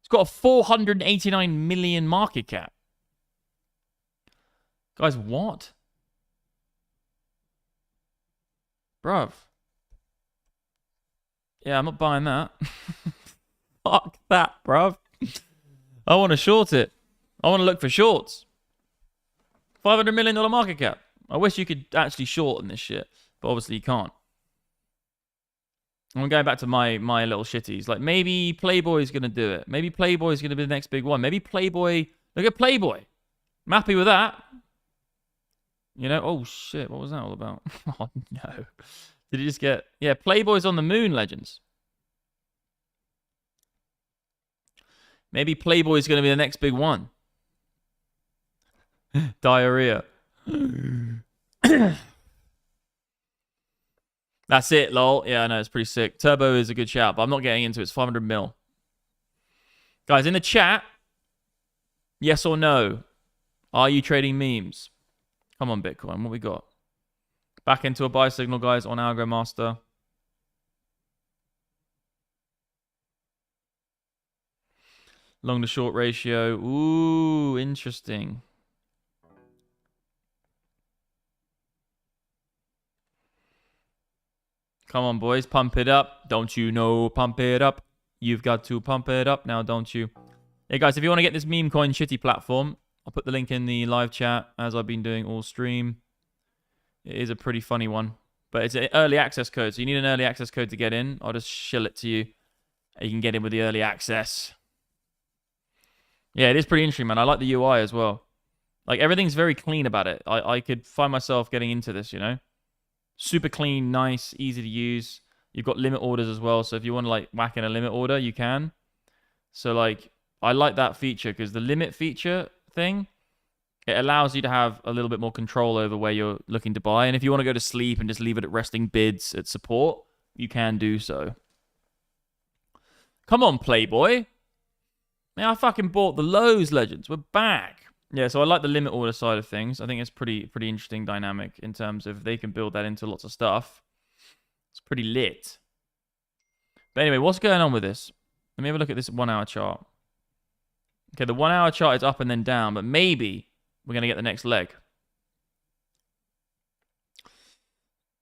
It's got a 489 million market cap. Guys, what? Bruv. Yeah, I'm not buying that. Fuck that, bruv. I want to short it. I want to look for shorts. $500 million market cap. I wish you could actually short in this shit, but obviously you can't. I'm going back to my little shitties. Like, maybe Playboy's going to do it. Maybe Playboy's going to be the next big one. Maybe Playboy... Look at Playboy. I'm happy with that. You know? Oh, shit. What was that all about? Oh, no. Did he just get... Yeah, Playboy's on the moon, legends. Maybe Playboy's going to be the next big one. Diarrhea. That's it, lol. Yeah, I know, it's pretty sick. Turbo is a good shout, but I'm not getting into it. It's 500 mil. Guys, in the chat, yes or no? Are you trading memes? Come on, Bitcoin. What we got? Back into a buy signal, guys, on Algo Master. Long to short ratio. Ooh, interesting. Come on, boys. Pump it up. Don't you know? Pump it up. You've got to pump it up now, don't you? Yeah, guys, if you want to get this meme coin shitty platform, I'll put the link in the live chat as I've been doing all stream. It is a pretty funny one. But it's an early access code, so you need an early access code to get in. I'll just shill it to you. You can get in with the early access. Yeah, it is pretty interesting, man. I like the UI as well. Like, everything's very clean about it. I could find myself getting into this, you know? Super clean, nice, easy to use. You've got limit orders as well, so if you want to, like, whack in a limit order, you can. So, like, I like that feature, because the limit feature thing, it allows you to have a little bit more control over where you're looking to buy. And if you want to go to sleep and just leave it at resting bids at support, you can do so. Come on, Playboy. Man, I fucking bought the lows, legends. We're back. Yeah, so I like the limit order side of things. I think it's pretty interesting dynamic in terms of they can build that into lots of stuff. It's pretty lit. But anyway, what's going on with this? Let me have a look at this 1 hour chart. Okay, the 1 hour chart is up and then down, but maybe we're going to get the next leg.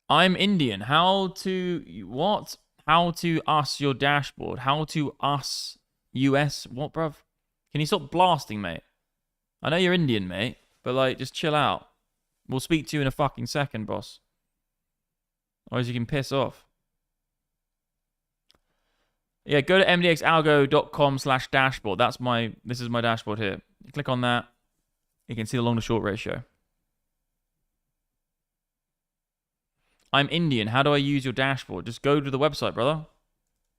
I'm Indian. How to... What? How to us your dashboard. How to us US. What, bruv? Can you stop blasting, mate? I know you're Indian, mate, but, like, just chill out. We'll speak to you in a fucking second, boss. Otherwise you can piss off. Yeah, go to mdxalgo.com/dashboard. This is my dashboard here. You click on that. You can see the long to short ratio. I'm Indian. How do I use your dashboard? Just go to the website, brother.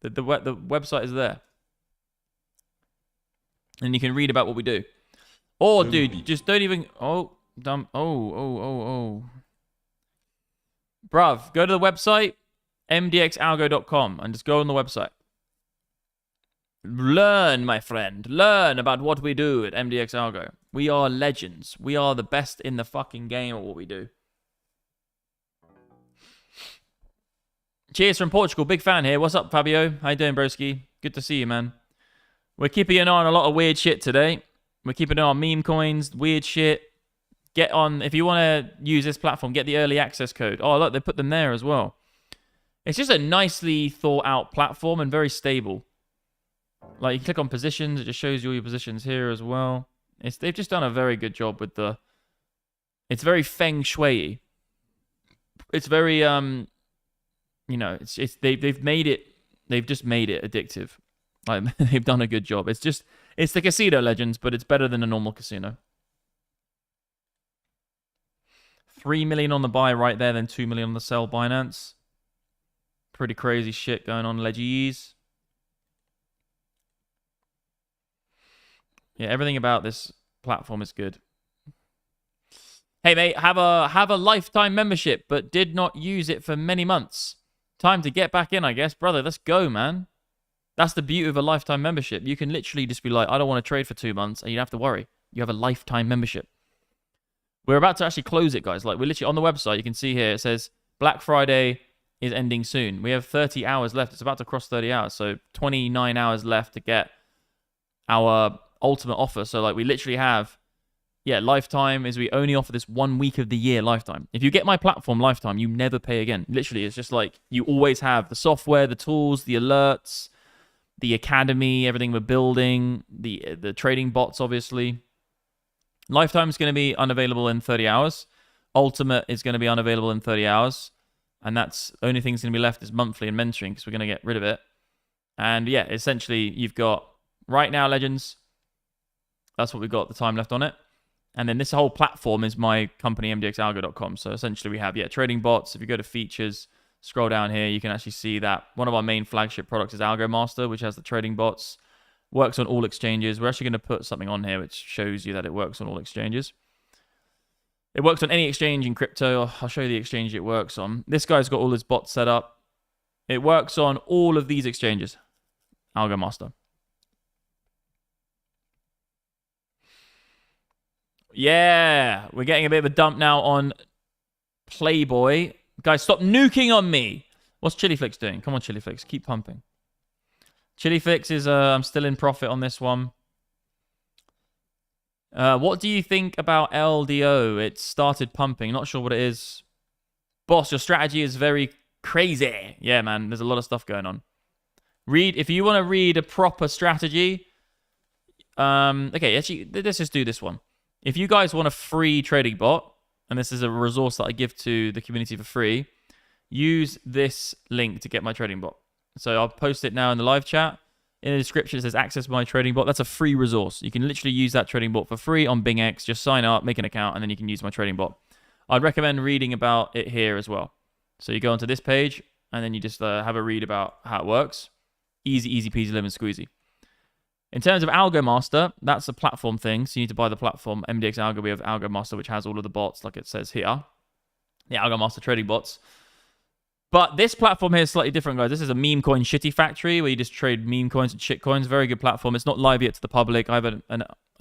The website is there. And you can read about what we do. Or, dude, just don't even... Oh, dumb. Oh. Bruv, go to the website, mdxalgo.com, and just go on the website. Learn, my friend. Learn about what we do at MDX Algo. We are legends. We are the best in the fucking game at what we do. Cheers from Portugal. Big fan here. What's up, Fabio? How you doing, broski? Good to see you, man. We're keeping an eye on a lot of weird shit today. We're keeping an eye on meme coins, weird shit. Get on, if you want to use this platform, get the early access code. Oh, look, they put them there as well. It's just a nicely thought out platform and very stable. Like, you click on positions, it just shows you all your positions here as well. They've just done a very good job with the... It's very feng shui. It's very, you know, they've made it... They've just made it addictive. Like, they've done a good job. It's the casino legends, but it's better than a normal casino. 3 million on the buy right there, then 2 million on the sell Binance. Pretty crazy shit going on, leggies. Yeah, everything about this platform is good. Hey, mate, have a lifetime membership, but did not use it for many months. Time to get back in, I guess. Brother, let's go, man. That's the beauty of a lifetime membership. You can literally just be like, I don't want to trade for 2 months, and you don't have to worry. You have a lifetime membership. We're about to actually close it, guys. Like, we're literally on the website. You can see here, it says Black Friday is ending soon. We have 30 hours left. It's about to cross 30 hours. So 29 hours left to get our ultimate offer. So, like, we literally have, yeah, lifetime is we only offer this 1 week of the year lifetime. If you get my platform lifetime, you never pay again. Literally, it's just like you always have the software, the tools, the alerts, the academy, everything we're building, the trading bots, obviously. Lifetime is going to be unavailable in 30 hours. Ultimate is going to be unavailable in 30 hours. And that's the only thing that's going to be left is monthly and mentoring because we're going to get rid of it. And yeah, essentially, you've got right now, Legends. That's what we've got the time left on it. And then this whole platform is my company, mdxalgo.com. So essentially, we have, trading bots. If you go to features, scroll down here, you can actually see that one of our main flagship products is Algo Master, which has the trading bots. Works on all exchanges. We're actually going to put something on here which shows you that it works on all exchanges. It works on any exchange in crypto. I'll show you the exchange it works on. This guy's got all his bots set up. It works on all of these exchanges. Algo Master. Yeah, we're getting a bit of a dump now on Playboy. Guys, stop nuking on me. What's ChiliFlix doing? Come on, ChiliFlix. Keep pumping. ChiliFlix is, I'm still in profit on this one. What do you think about LDO? It started pumping. Not sure what it is. Boss, your strategy is very crazy. Yeah, man, there's a lot of stuff going on. If you want to read a proper strategy, okay, actually, let's just do this one. If you guys want a free trading bot, and this is a resource that I give to the community for free, use this link to get my trading bot. So I'll post it now in the live chat. In the description, it says access my trading bot. That's a free resource. You can literally use that trading bot for free on BingX. Just sign up, make an account, and then you can use my trading bot. I'd recommend reading about it here as well. So you go onto this page, and then you just have a read about how it works. Easy, easy peasy, lemon squeezy. In terms of Algo Master, that's a platform thing. So you need to buy the platform. MDX Algo, we have Algo Master, which has all of the bots, like it says here. The Algo Master trading bots. But this platform here is slightly different, guys. This is a meme coin shitty factory where you just trade meme coins and shit coins. Very good platform. It's not live yet to the public. I have an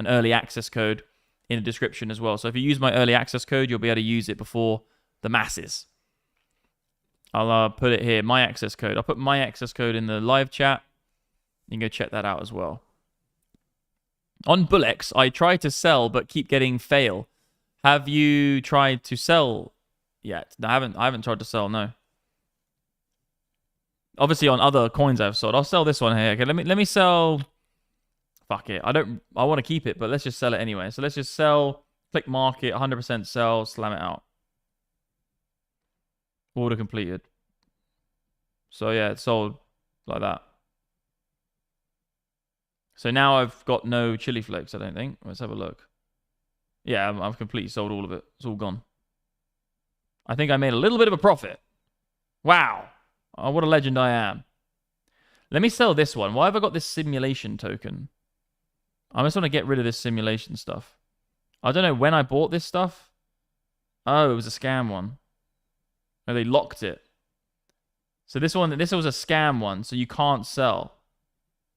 early access code in the description as well. So if you use my early access code, you'll be able to use it before the masses. I'll put it here, my access code. I'll put my access code in the live chat. You can go check that out as well. On BingX, I try to sell but keep getting fail. Have you tried to sell yet? No, I haven't tried to sell, no. Obviously, on other coins I've sold. I'll sell this one here. Okay, let me sell. Fuck it. I want to keep it, but let's just sell it anyway. So let's just sell. Click market. 100% sell. Slam it out. Order completed. So yeah, it's sold like that. So now I've got no chili flakes, I don't think. Let's have a look. Yeah, I've completely sold all of it. It's all gone. I think I made a little bit of a profit. Wow. Oh, what a legend I am. Let me sell this one. Why have I got this simulation token? I just want to get rid of this simulation stuff. I don't know when I bought this stuff. Oh, it was a scam one. Oh, they locked it. So this was a scam one, so you can't sell.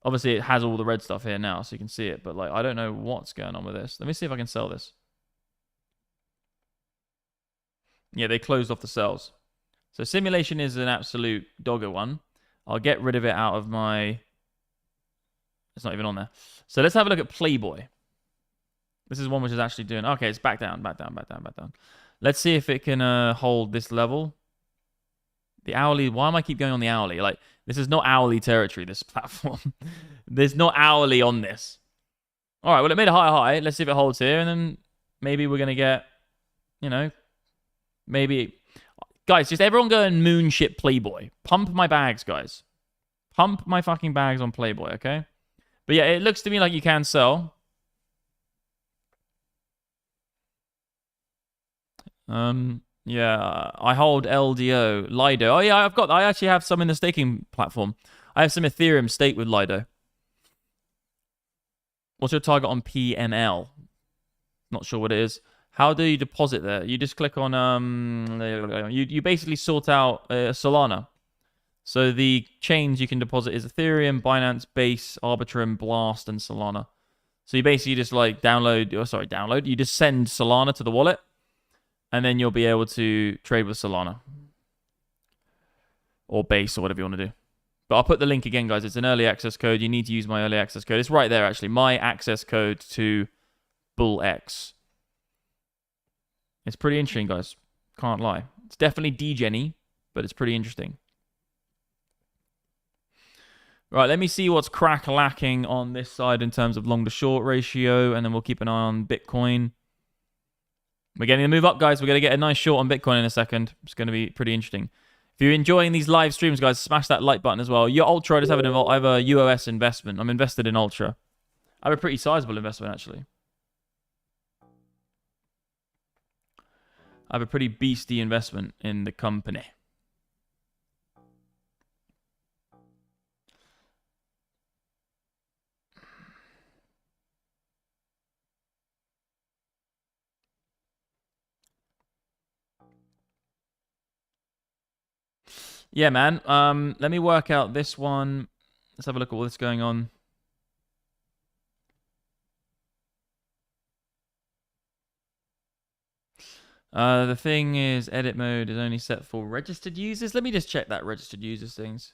Obviously, it has all the red stuff here now, so you can see it. But like, I don't know what's going on with this. Let me see if I can sell this. Yeah, they closed off the cells. So simulation is an absolute dogger one. I'll get rid of it out of my... It's not even on there. So let's have a look at Playboy. This is one which is actually doing... Okay, it's back down, back down, back down, back down. Let's see if it can hold this level. The hourly... Why am I keep going on the hourly? Like, this is not hourly territory, this platform. There's not hourly on this. All right, well, it made a high. Let's see if it holds here, and then maybe we're going to get, you know, maybe... Guys, just everyone go and moonship Playboy. Pump my bags, guys. Pump my fucking bags on Playboy, okay? But yeah, it looks to me like you can sell. Yeah, I hold LDO, Lido. Oh yeah, I actually have some in the staking platform. I have some Ethereum staked with Lido. What's your target on PNL? Not sure what it is. How do you deposit there? You just click on you basically sort out Solana. So the chains you can deposit is Ethereum, Binance, Base, Arbitrum, Blast, and Solana. So you basically just like download. You just send Solana to the wallet, and then you'll be able to trade with Solana or Base or whatever you want to do. But I'll put the link again, guys. It's an early access code. You need to use my early access code. It's right there, actually. My access code to BullX. It's pretty interesting, guys. Can't lie. It's definitely degen-y, but it's pretty interesting. Right, let me see what's crack-lacking on this side in terms of long-to-short ratio, and then we'll keep an eye on Bitcoin. We're getting the move up, guys. We're going to get a nice short on Bitcoin in a second. It's going to be pretty interesting. If you're enjoying these live streams, guys, smash that like button as well. Your Ultra, I just have I have a UOS investment. I'm invested in Ultra. I have a pretty sizable investment, actually. I have a pretty beastie investment in the company. Yeah, man. Let me work out this one. Let's have a look at what's going on. The thing is, edit mode is only set for registered users. Let me just check that registered users things.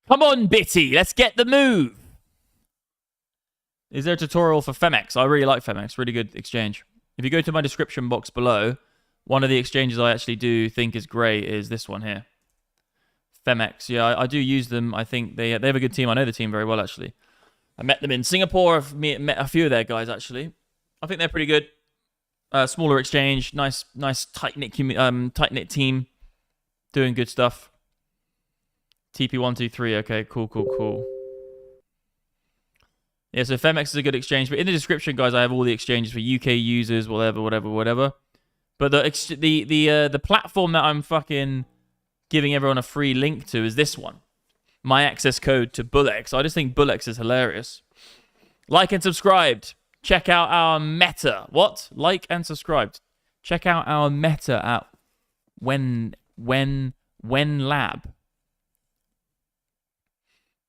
Come on, Bitty. Let's get the move. Is there a tutorial for Phemex? I really like Phemex. Really good exchange. If you go to my description box below, one of the exchanges I actually do think is great is this one here. Phemex. Yeah, I do use them. I think they have a good team. I know the team very well, actually. I met them in Singapore. I've met a few of their guys, actually. I think they're pretty good. Smaller exchange. Nice tight-knit team. Doing good stuff. TP123. Okay, cool. Yeah, so Phemex is a good exchange. But in the description, guys, I have all the exchanges for UK users, whatever. But the platform that I'm fucking giving everyone a free link to is this one. My access code to BullX. I just think BullX is hilarious. Like and subscribed. Check out our meta. What? Like and subscribed. Check out our meta at when lab.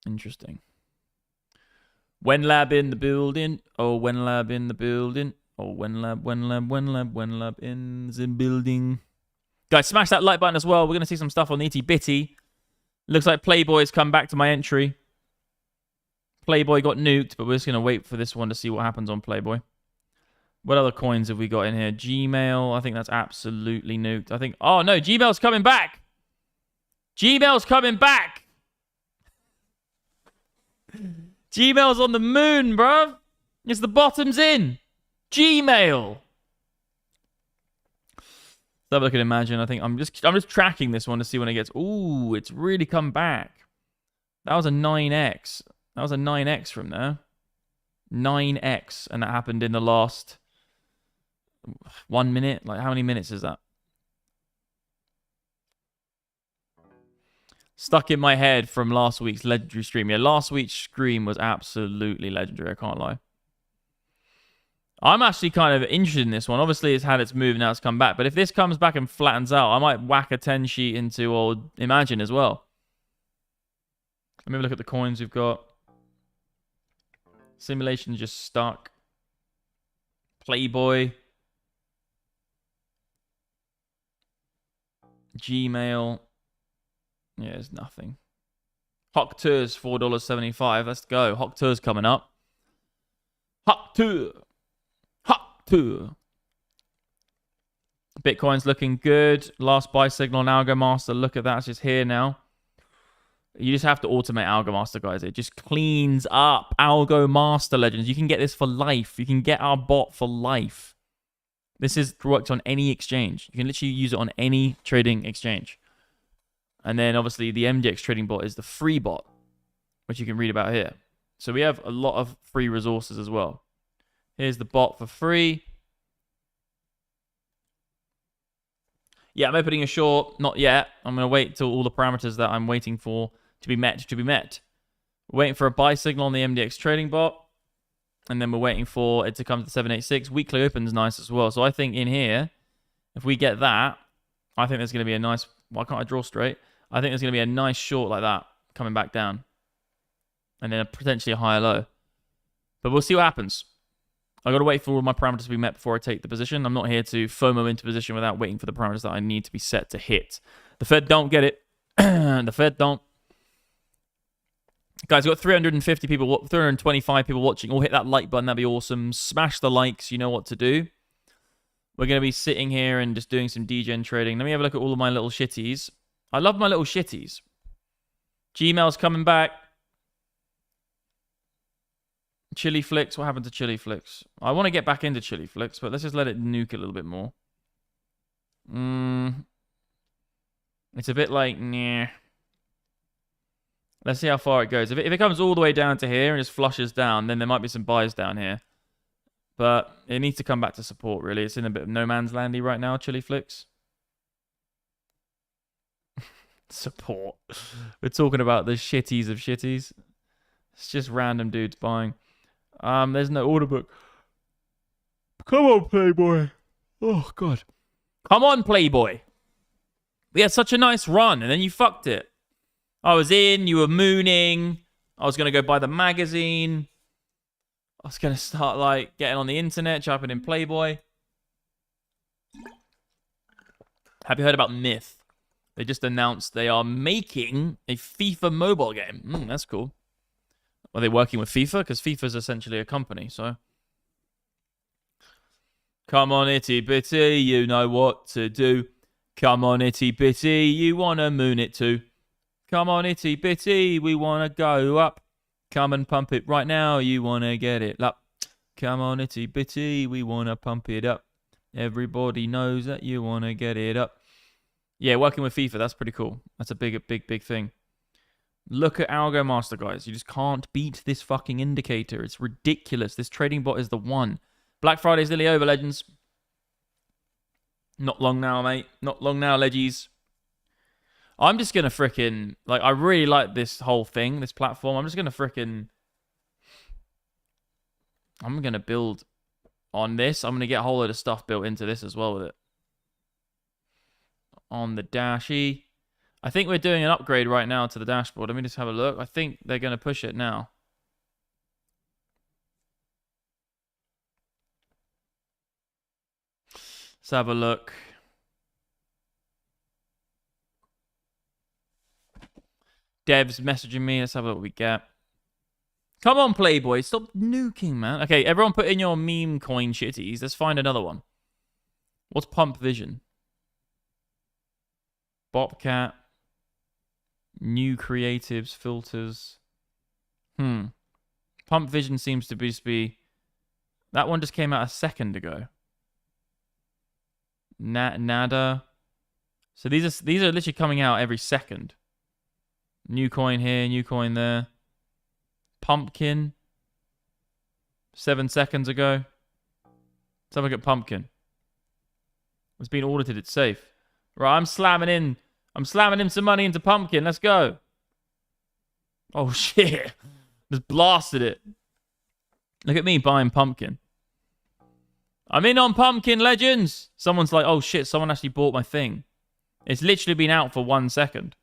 Interesting. When lab in the building. Oh, when lab in the building. Oh, when lab in the building. Guys, smash that like button as well. We're going to see some stuff on Itty Bitty. Looks like Playboy's come back to my entry. Playboy got nuked, but we're just going to wait for this one to see what happens on Playboy. What other coins have we got in here? Gmail. I think that's absolutely nuked. I think... Oh, no. Gmail's coming back. Gmail's coming back. Gmail's on the moon, bruv. It's the bottom's in. Gmail. Let's have a look at Imagine. I think I'm just tracking this one to see when it gets. Ooh, it's really come back. That was a 9x. That was a 9x from there. 9x, and that happened in the last 1 minute. Like, how many minutes is that? Stuck in my head from last week's legendary stream. Yeah, last week's stream was absolutely legendary. I can't lie. I'm actually kind of interested in this one. Obviously, it's had its move, now it's come back. But if this comes back and flattens out, I might whack a 10 sheet into old Imagine as well. Let me have a look at the coins we've got. Simulation just stuck. Playboy. Gmail. Yeah, there's nothing. Hawk Tours, $4.75. Let's go. Hawk Tours coming up. Hawk Tour. Hawk Tour. Bitcoin's looking good. Last buy signal on Algo Master. Look at that. It's just here now. You just have to automate Algo Master, guys. It just cleans up Algo Master, legends. You can get this for life. You can get our bot for life. This is works on any exchange. You can literally use it on any trading exchange. And then, obviously, the MDX Trading Bot is the free bot, which you can read about here. So we have a lot of free resources as well. Here's the bot for free. Yeah, I'm opening a short. Not yet. I'm going to wait till all the parameters that I'm waiting for to be met. We're waiting for a buy signal on the MDX Trading Bot. And then we're waiting for it to come to the 786. Weekly open's nice as well. So I think in here, if we get that, I think there's going to be a nice... Why can't I draw straight? I think there's going to be a nice short like that coming back down. And then potentially a higher low. But we'll see what happens. I've got to wait for all my parameters to be met before I take the position. I'm not here to FOMO into position without waiting for the parameters that I need to be set to hit. The Fed don't get it. The Fed don't. Guys, we've got 350 people, 325 people watching. All hit that like button. That'd be awesome. Smash the likes. You know what to do. We're going to be sitting here and just doing some degen trading. Let me have a look at all of my little shitties. I love my little shitties. Gmail's coming back. Chili Flicks. What happened to Chili Flicks? I want to get back into Chili Flicks, but let's just let it nuke a little bit more. It's a bit like, nah. Let's see how far it goes. If it comes all the way down to here and just flushes down, then there might be some buys down here. But it needs to come back to support, really. It's in a bit of no man's landy right now, Chili Flicks. Support. We're talking about the shitties of shitties. It's just random dudes buying. There's no order book. Come on, Playboy. Oh, God. Come on, Playboy. We had such a nice run, and then you fucked it. I was in, you were mooning. I was going to go buy the magazine. I was going to start, like, getting on the internet, jumping in Playboy. Have you heard about Myth? They just announced they are making a FIFA mobile game. That's cool. Are they working with FIFA? Because FIFA is essentially a company, so... Come on, itty bitty, you know what to do. Come on, itty bitty, you want to moon it too. Come on, itty bitty, we want to go up. Come and pump it right now, you want to get it up. Come on, itty bitty, we want to pump it up. Everybody knows that you want to get it up. Yeah, working with FIFA, that's pretty cool. That's a big thing. Look at Algo Master, guys. You just can't beat this fucking indicator. It's ridiculous. This trading bot is the one. Black Friday's nearly over, legends. Not long now, mate. Not long now, leggies. I'm just going to frickin'... Like, I really like this whole thing, this platform. I'm just going to frickin'... I'm going to build on this. I'm going to get a whole load of stuff built into this as well with it. On the dashy. I think we're doing an upgrade right now to the dashboard. Let me just have a look. I think they're going to push it now. Let's have a look. Dev's messaging me. Let's have a look what we get. Come on, Playboy. Stop nuking, man. Okay, everyone put in your meme coin shitties. Let's find another one. What's Pump Vision? Bobcat. New creatives, filters. Pump Vision seems to be... That one just came out a second ago. Nada. So these are literally coming out every second. New coin here, new coin there. Pumpkin. 7 seconds ago. Let's have a look at Pumpkin. It's been audited, it's safe. Right, I'm slamming in some money into Pumpkin. Let's go. Oh shit. Just blasted it. Look at me buying Pumpkin. I'm in on Pumpkin, legends. Someone's like, oh shit, someone actually bought my thing. It's literally been out for 1 second.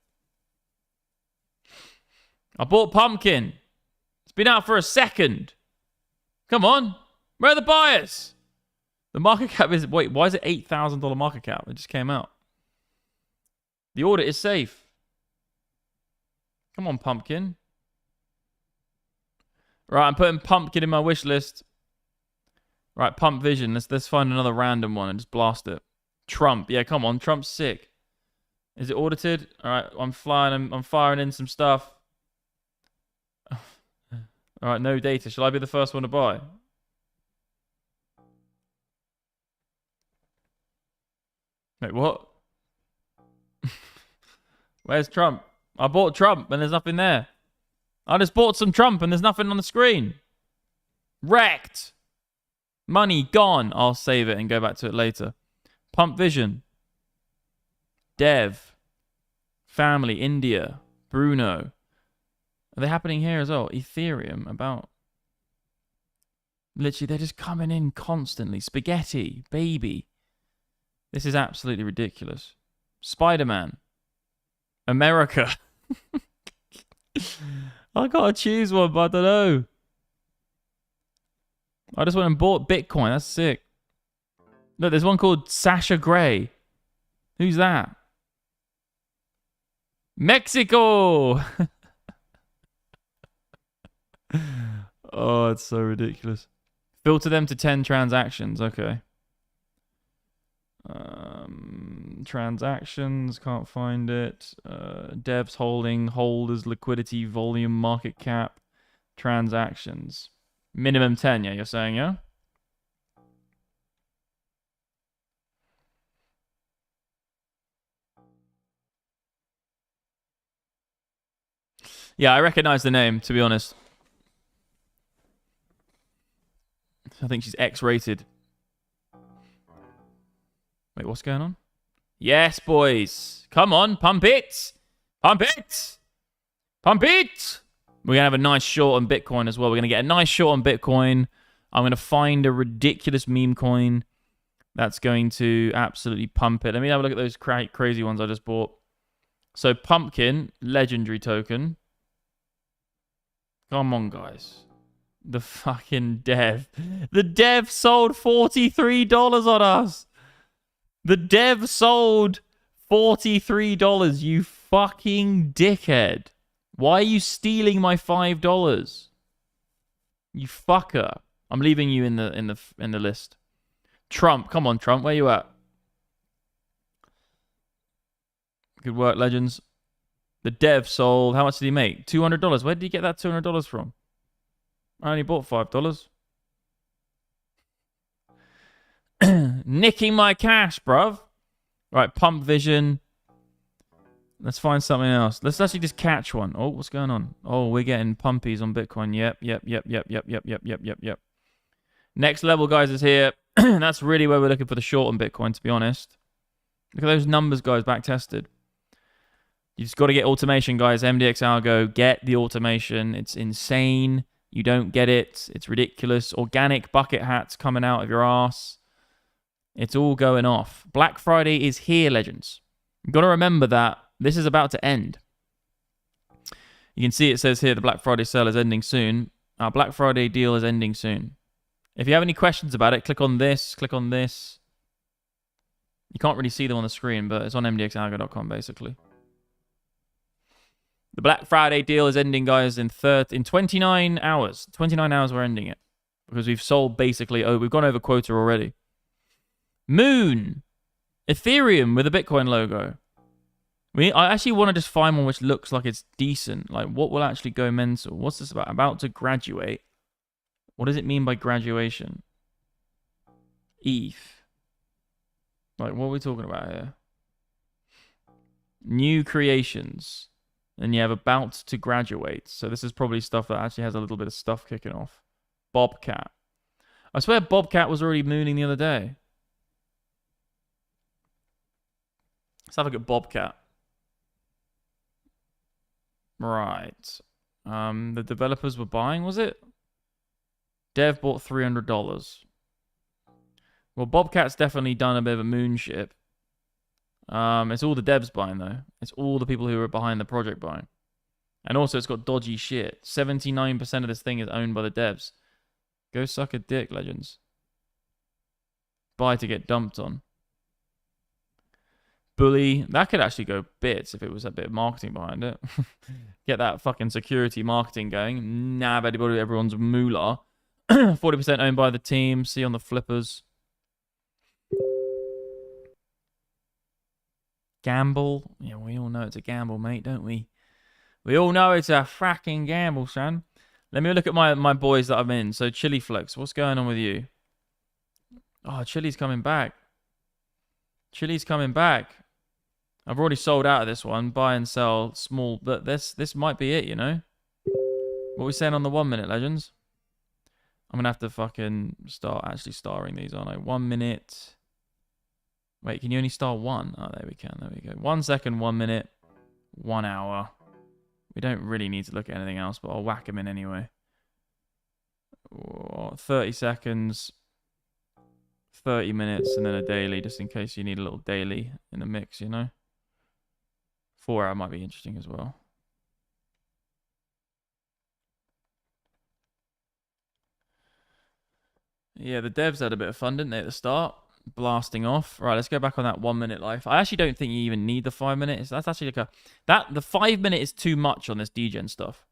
I bought Pumpkin. It's been out for a second. Come on. Where are the buyers? The market cap is... Wait, why is it $8,000 market cap? It just came out. The audit is safe. Come on, Pumpkin. Right, I'm putting Pumpkin in my wish list. Right, Pump Vision. Let's find another random one and just blast it. Trump. Yeah, come on. Trump's sick. Is it audited? All right, I'm firing in some stuff. All right, no data. Shall I be the first one to buy? Wait, what? Where's Trump? I bought Trump and there's nothing there. I just bought some Trump and there's nothing on the screen. Wrecked. Money gone. I'll save it and go back to it later. Pump Vision. Dev. Family. India. Bruno. Are they happening here as well? Ethereum. About. Literally, they're just coming in constantly. Spaghetti. Baby. This is absolutely ridiculous. Spider-Man. America. I gotta choose one, but I don't know. I just went and bought Bitcoin. That's sick. Look, there's one called Sasha Gray. Who's that? Mexico! Oh, it's so ridiculous. Filter them to 10 transactions. Okay. Transactions, can't find it. Devs holding, holders, liquidity, volume, market cap, transactions. Minimum 10, yeah, you're saying, yeah? Yeah, I recognize the name, to be honest. I think she's X-rated. Wait, what's going on? Yes, boys. Come on, pump it. Pump it. Pump it. We're going to have a nice short on Bitcoin as well. We're going to get a nice short on Bitcoin. I'm going to find a ridiculous meme coin that's going to absolutely pump it. Let me have a look at those crazy ones I just bought. So, Pumpkin, legendary token. Come on, guys. The fucking dev. The dev sold $43 on us. The dev sold $43, you fucking dickhead. Why are you stealing my $5? You fucker. I'm leaving you in the list. Trump, come on, Trump, where you at? Good work, legends. The dev sold. How much did he make? $200. Where did he get that $200 from? I only bought $5. Nicking my cash, bruv. Right, Pump Vision. Let's find something else. Let's actually just catch one. Oh, what's going on? Oh, we're getting pumpies on Bitcoin. Yep. Next level, guys, is here. That's really where we're looking for the short on Bitcoin, to be honest. Look at those numbers, guys, back tested. You just got to get automation, guys. MDX Algo, get the automation. It's insane. You don't get it. It's ridiculous. Organic bucket hats coming out of your ass. It's all going off. Black Friday is here, legends. You've got to remember that this is about to end. You can see it says here the Black Friday sale is ending soon. Our Black Friday deal is ending soon. If you have any questions about it, click on this, click on this. You can't really see them on the screen, but it's on mdxalgo.com, basically. The Black Friday deal is ending, guys, in 29 hours. 29 hours we're ending it. Because we've sold basically... Oh, we've gone over quota already. Moon. Ethereum with a Bitcoin logo. I actually want to just find one which looks like it's decent. Like, what will actually go mental? What's this about? About to graduate. What does it mean by graduation? ETH. Like, what are we talking about here? New creations. And you have about to graduate. So this is probably stuff that actually has a little bit of stuff kicking off. Bobcat. I swear Bobcat was already mooning the other day. Let's have a look at Bobcat. Right. The developers were buying, was it? Dev bought $300. Well, Bobcat's definitely done a bit of a moonship. It's all the devs buying, though. It's all the people who are behind the project buying. And also, it's got dodgy shit. 79% of this thing is owned by the devs. Go suck a dick, legends. Buy to get dumped on. Bully. That could actually go bits if it was a bit of marketing behind it. Get that fucking security marketing going. Nab everybody, everyone's moolah. 40% owned by the team. See on the flippers. Gamble. Yeah, we all know it's a gamble, mate, don't we? We all know it's a fracking gamble, son. Let me look at my boys that I'm in. So, Chili Flex, what's going on with you? Oh, Chili's coming back. Chili's coming back. I've already sold out of this one. Buy and sell small. But this might be it, you know? What are we saying on the 1 minute, legends? I'm going to have to fucking start actually starring these, aren't I? 1 minute. Wait, can you only star one? Oh, there we can. There we go. 1 second, 1 minute, 1 hour. We don't really need to look at anything else, but I'll whack them in anyway. 30 seconds, 30 minutes, and then a daily, just in case you need a little daily in the mix, you know? 4 hour might be interesting as well. Yeah, the devs had a bit of fun, didn't they, at the start? Blasting off. Right, let's go back on that 1 minute life. I actually don't think you even need the 5 minutes. That's actually like the 5 minute is too much on this degen stuff.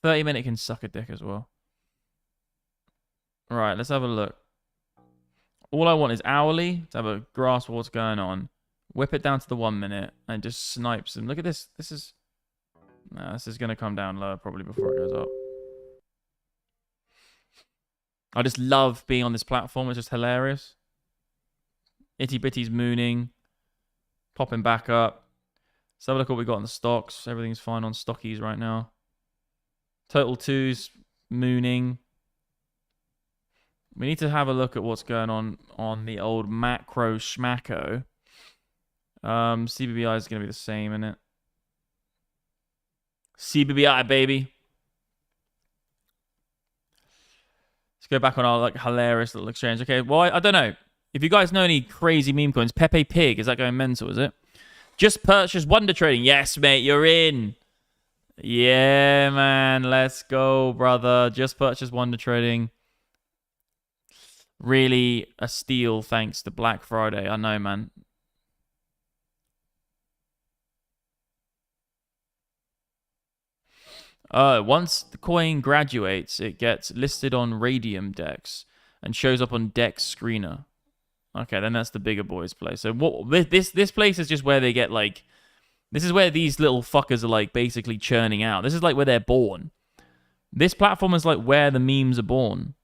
30 minute can suck a dick as well. Right, let's have a look. All I want is hourly to have a grasp of what's going on. Whip it down to the 1 minute and just snipes them. Look at this. This is going to come down lower probably before it goes up. I just love being on this platform. It's just hilarious. Itty Bitty's mooning. Popping back up. Let's have a look at what we got in the stocks. Everything's fine on stockies right now. Total 2's mooning. We need to have a look at what's going on the old macro schmacko. CBBI is going to be the same, isn't it? CBBI, baby. Let's go back on our like hilarious little exchange. Okay, well, I don't know. If you guys know any crazy meme coins, Pepe Pig, is that going mental, is it? Just purchase Wonder Trading. Yes, mate, you're in. Yeah, man, let's go, brother. Just purchase Wonder Trading. Really a steal thanks to Black Friday. I know, man. Once the coin graduates, it gets listed on Radium Dex and shows up on Dex Screener. Okay, then that's the bigger boys' place. So what this place is just where they get like, this is where these little fuckers are like basically churning out. This is like where they're born. This platform is like where the memes are born.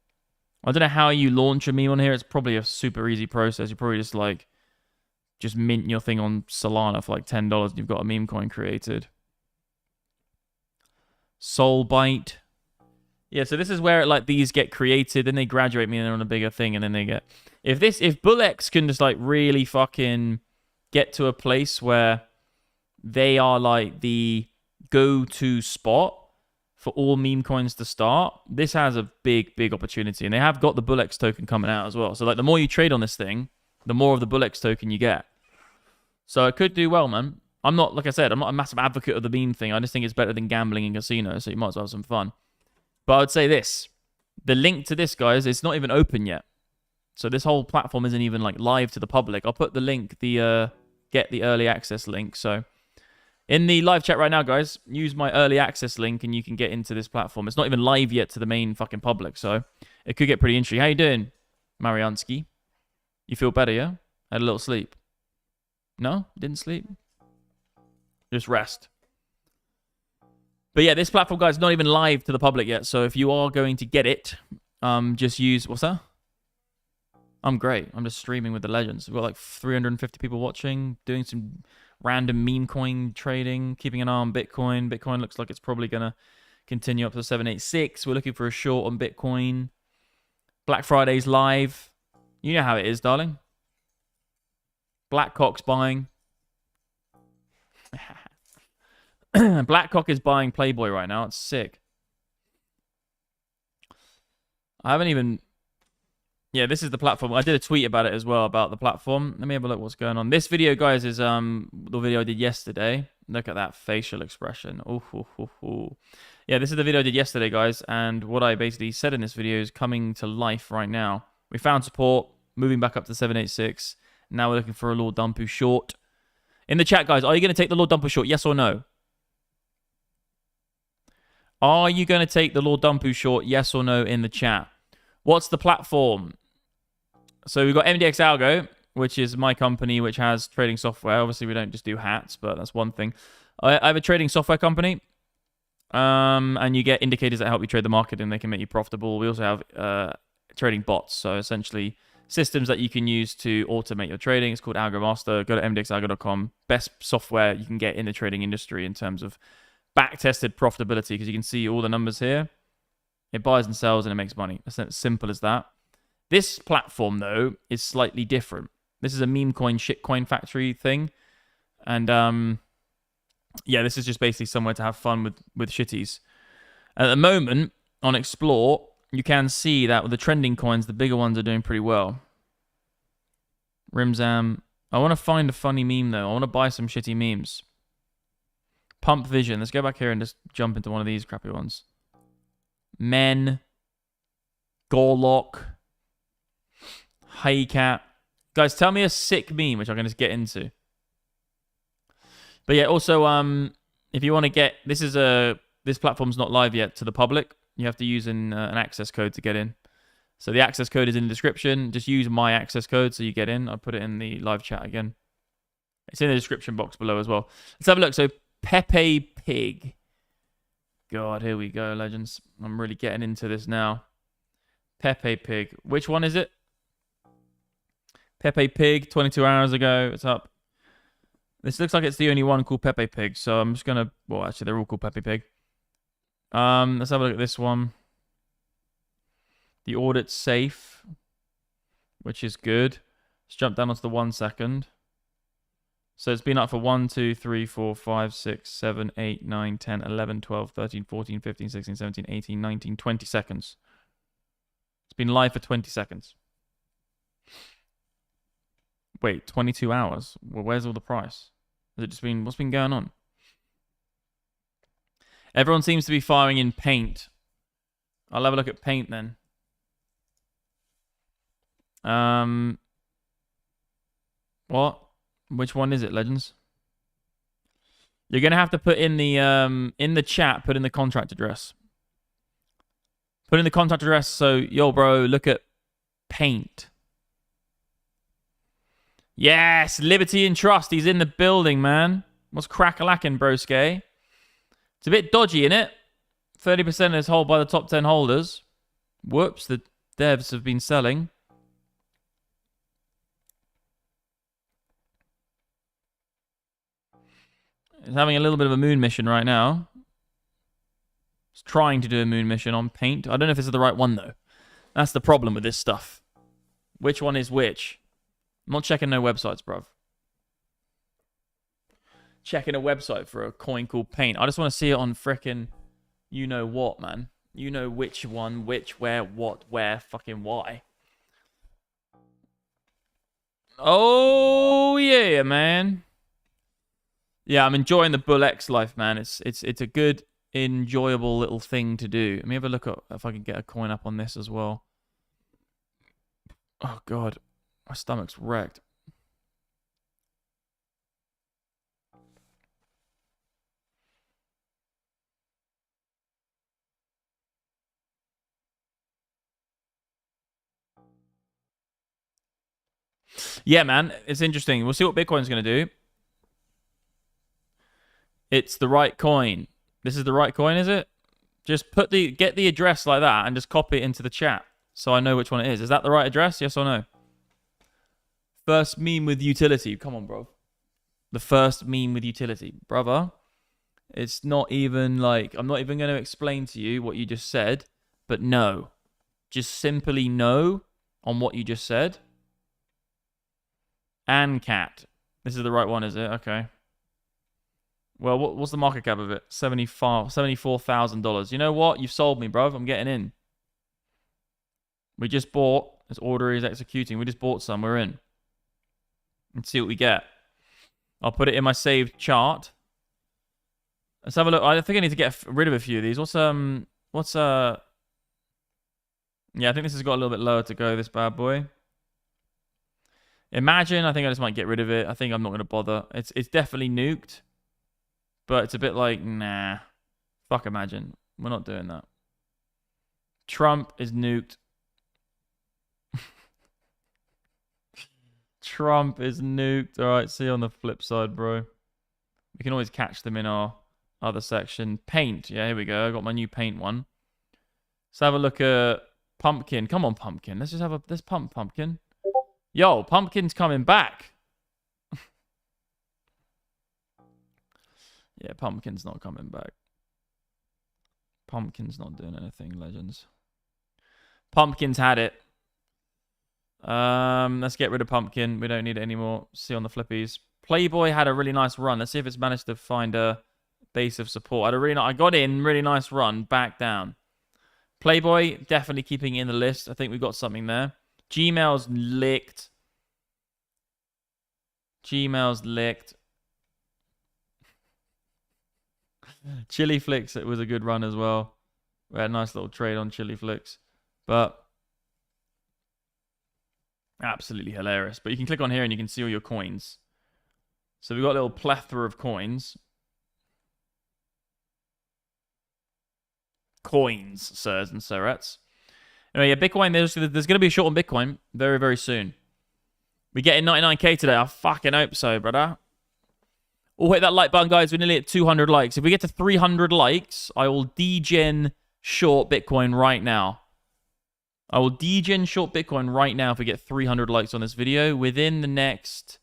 I don't know how you launch a meme on here. It's probably a super easy process. You probably just mint your thing on Solana for like $10 and you've got a meme coin created. Soulbite. Yeah, so this is where like these get created, then they graduate me and they're on a bigger thing, and then they get if BingX can just like really fucking get to a place where they are like the go-to spot for all meme coins to start, this has a big opportunity. And they have got the BingX token coming out as well. So like the more you trade on this thing, the more of the BingX token you get. So it could do well, man. I'm not, like I said, I'm not a massive advocate of the meme thing. I just think it's better than gambling in casinos, so you might as well have some fun. But I would say this. The link to this, guys, it's not even open yet. So this whole platform isn't even like live to the public. I'll put the link, the get the early access link. So in the live chat right now, guys, use my early access link and you can get into this platform. It's not even live yet to the main fucking public, so it could get pretty interesting. How you doing, Mariansky? You feel better, yeah? Had a little sleep? No? Didn't sleep? Just rest. But yeah, this platform, guys, is not even live to the public yet. So if you are going to get it, just use, what's that? I'm great. I'm just streaming with the legends. We've got like 350 people watching, doing some random meme coin trading, keeping an eye on Bitcoin. Bitcoin looks like it's probably going to continue up to 786. We're looking for a short on Bitcoin. Black Friday's live. You know how it is, darling. Blackcock's buying. Blackcock is buying Playboy right now. It's sick. I haven't even... Yeah, this is the platform. I did a tweet about it as well, about the platform. Let me have a look what's going on. This video, guys, is the video I did yesterday. Look at that facial expression. Ooh. Yeah, this is the video I did yesterday, guys. And what I basically said in this video is coming to life right now. We found support, moving back up to 786. Now we're looking for a Lord Dumpu short. In the chat, guys, are you going to take the Lord Dumpu short? Yes or no? Are you going to take the Lord Dumpu short? Yes or no in the chat? What's the platform? So we've got MDX Algo, which is my company, which has trading software. Obviously, we don't just do hats, but that's one thing. I have a trading software company, and you get indicators that help you trade the market, and they can make you profitable. We also have trading bots, so essentially systems that you can use to automate your trading. It's called Algo Master. Go to mdxalgo.com. Best software you can get in the trading industry in terms of back-tested profitability, because you can see all the numbers here. It buys and sells and it makes money. It's as simple as that. This platform, though, is slightly different. This is a meme coin, shitcoin factory thing. And, yeah, this is just basically somewhere to have fun with shitties. At the moment, on Explore, you can see that with the trending coins, the bigger ones are doing pretty well. Rimzam. I want to find a funny meme, though. I want to buy some shitty memes. Pump Vision. Let's go back here and just jump into one of these crappy ones. Men. Gorlock. Highcat. Guys, tell me a sick meme, which I can just get into. But yeah, also, if you want to get... This platform's not live yet to the public. You have to use an access code to get in. So the access code is in the description. Just use my access code so you get in. I'll put it in the live chat again. It's in the description box below as well. Let's have a look. So Pepe Pig. God, here we go, legends. I'm really getting into this now. Pepe Pig. Which one is it? Pepe Pig, 22 hours ago. It's up. This looks like it's the only one called Pepe Pig. So I'm just going to... Well, actually, they're all called Pepe Pig. Let's have a look at this one. The audit's safe, which is good. Let's jump down onto the 1 second. So it's been up for 1, 2, 3, 4, 5, 6, 7, 8, 9, 10, 11, 12, 13, 14, 15, 16, 17, 18, 19, 20 seconds. It's been live for 20 seconds. Wait, 22 hours? Well, where's all the price? Has it just been... What's been going on? Everyone seems to be firing in Paint. I'll have a look at Paint then. What? Which one is it, legends? You're gonna have to put in the chat. Put in the contract address. Put in the contract address. So, yo, bro, look at Paint. Yes, Liberty and Trust. He's in the building, man. What's crack-a-lackin', broske? It's a bit dodgy, innit? 30% is held by the top 10 holders. Whoops, the devs have been selling. It's having a little bit of a moon mission right now. It's trying to do a moon mission on Paint. I don't know if this is the right one, though. That's the problem with this stuff. Which one is which? I'm not checking no websites, bruv. Checking a website for a coin called Paint. I just want to see it on frickin' you know what, man. You know which one, which, where, what, where, fucking why. Oh, yeah, man. Yeah, I'm enjoying the BingX life, man. It's a good, enjoyable little thing to do. Let me have a look at if I can get a coin up on this as well. Oh, God. My stomach's wrecked. Yeah, man. It's interesting. We'll see what Bitcoin's going to do. It's the right coin. This is the right coin, is it? Just get the address like that and just copy it into the chat. so I know which one it is. Is that the right address? Yes or no? First meme with utility. Come on, bro. The first meme with utility. Brother, it's not even like... I'm not even going to explain to you what you just said, but no. Just simply no on what you just said. And cat. This is the right one, is it? Okay. Well, what's the market cap of it? $74,000. You know what? You've sold me, bro. I'm getting in. We just bought. This order is executing. We just bought some. We're in. Let's see what we get. I'll put it in my saved chart. Let's have a look. I think I need to get rid of a few of these. Yeah, I think this has got a little bit lower to go, this bad boy. Imagine, I think I just might get rid of it. I think I'm not going to bother. It's definitely nuked. But it's a bit like, nah. Fuck Imagine. We're not doing that. Trump is nuked. Trump is nuked. All right, see you on the flip side, bro. We can always catch them in our other section. Paint. Yeah, here we go. I got my new paint one. Let's have a look at Pumpkin. Come on, Pumpkin. Let's pump Pumpkin. Yo, Pumpkin's coming back. Yeah, Pumpkin's not coming back. Pumpkin's not doing anything, legends. Pumpkin's had it. Let's get rid of Pumpkin. We don't need it anymore. See you on the flippies. Playboy had a really nice run. Let's see if it's managed to find a base of support. I got in, really nice run, back down. Playboy, definitely keeping it in the list. I think we've got something there. Gmail's licked. Gmail's licked. Chili Flicks, it was a good run as well. We had a nice little trade on Chili Flicks. But absolutely hilarious. But you can click on here and you can see all your coins. So we've got a little plethora of coins. Coins, sirs and sirettes. Anyway, yeah, Bitcoin, there's going to be a short on Bitcoin very, very soon. We getting 99k today. I fucking hope so, brother. Oh, hit that like button, guys. We're nearly at 200 likes. If we get to 300 likes, I will degen short Bitcoin right now. I will degen short Bitcoin right now if we get 300 likes on this video within the next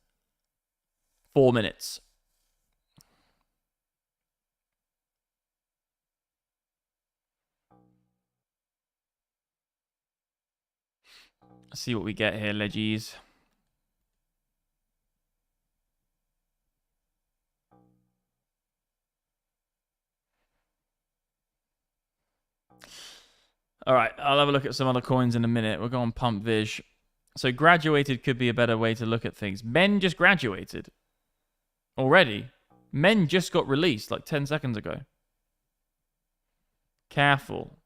4 minutes. Let's see what we get here, leggies. All right, I'll have a look at some other coins in a minute. We'll go on Pump Vish. So graduated could be a better way to look at things. Men just graduated. Already. Men just got released like 10 seconds ago. Careful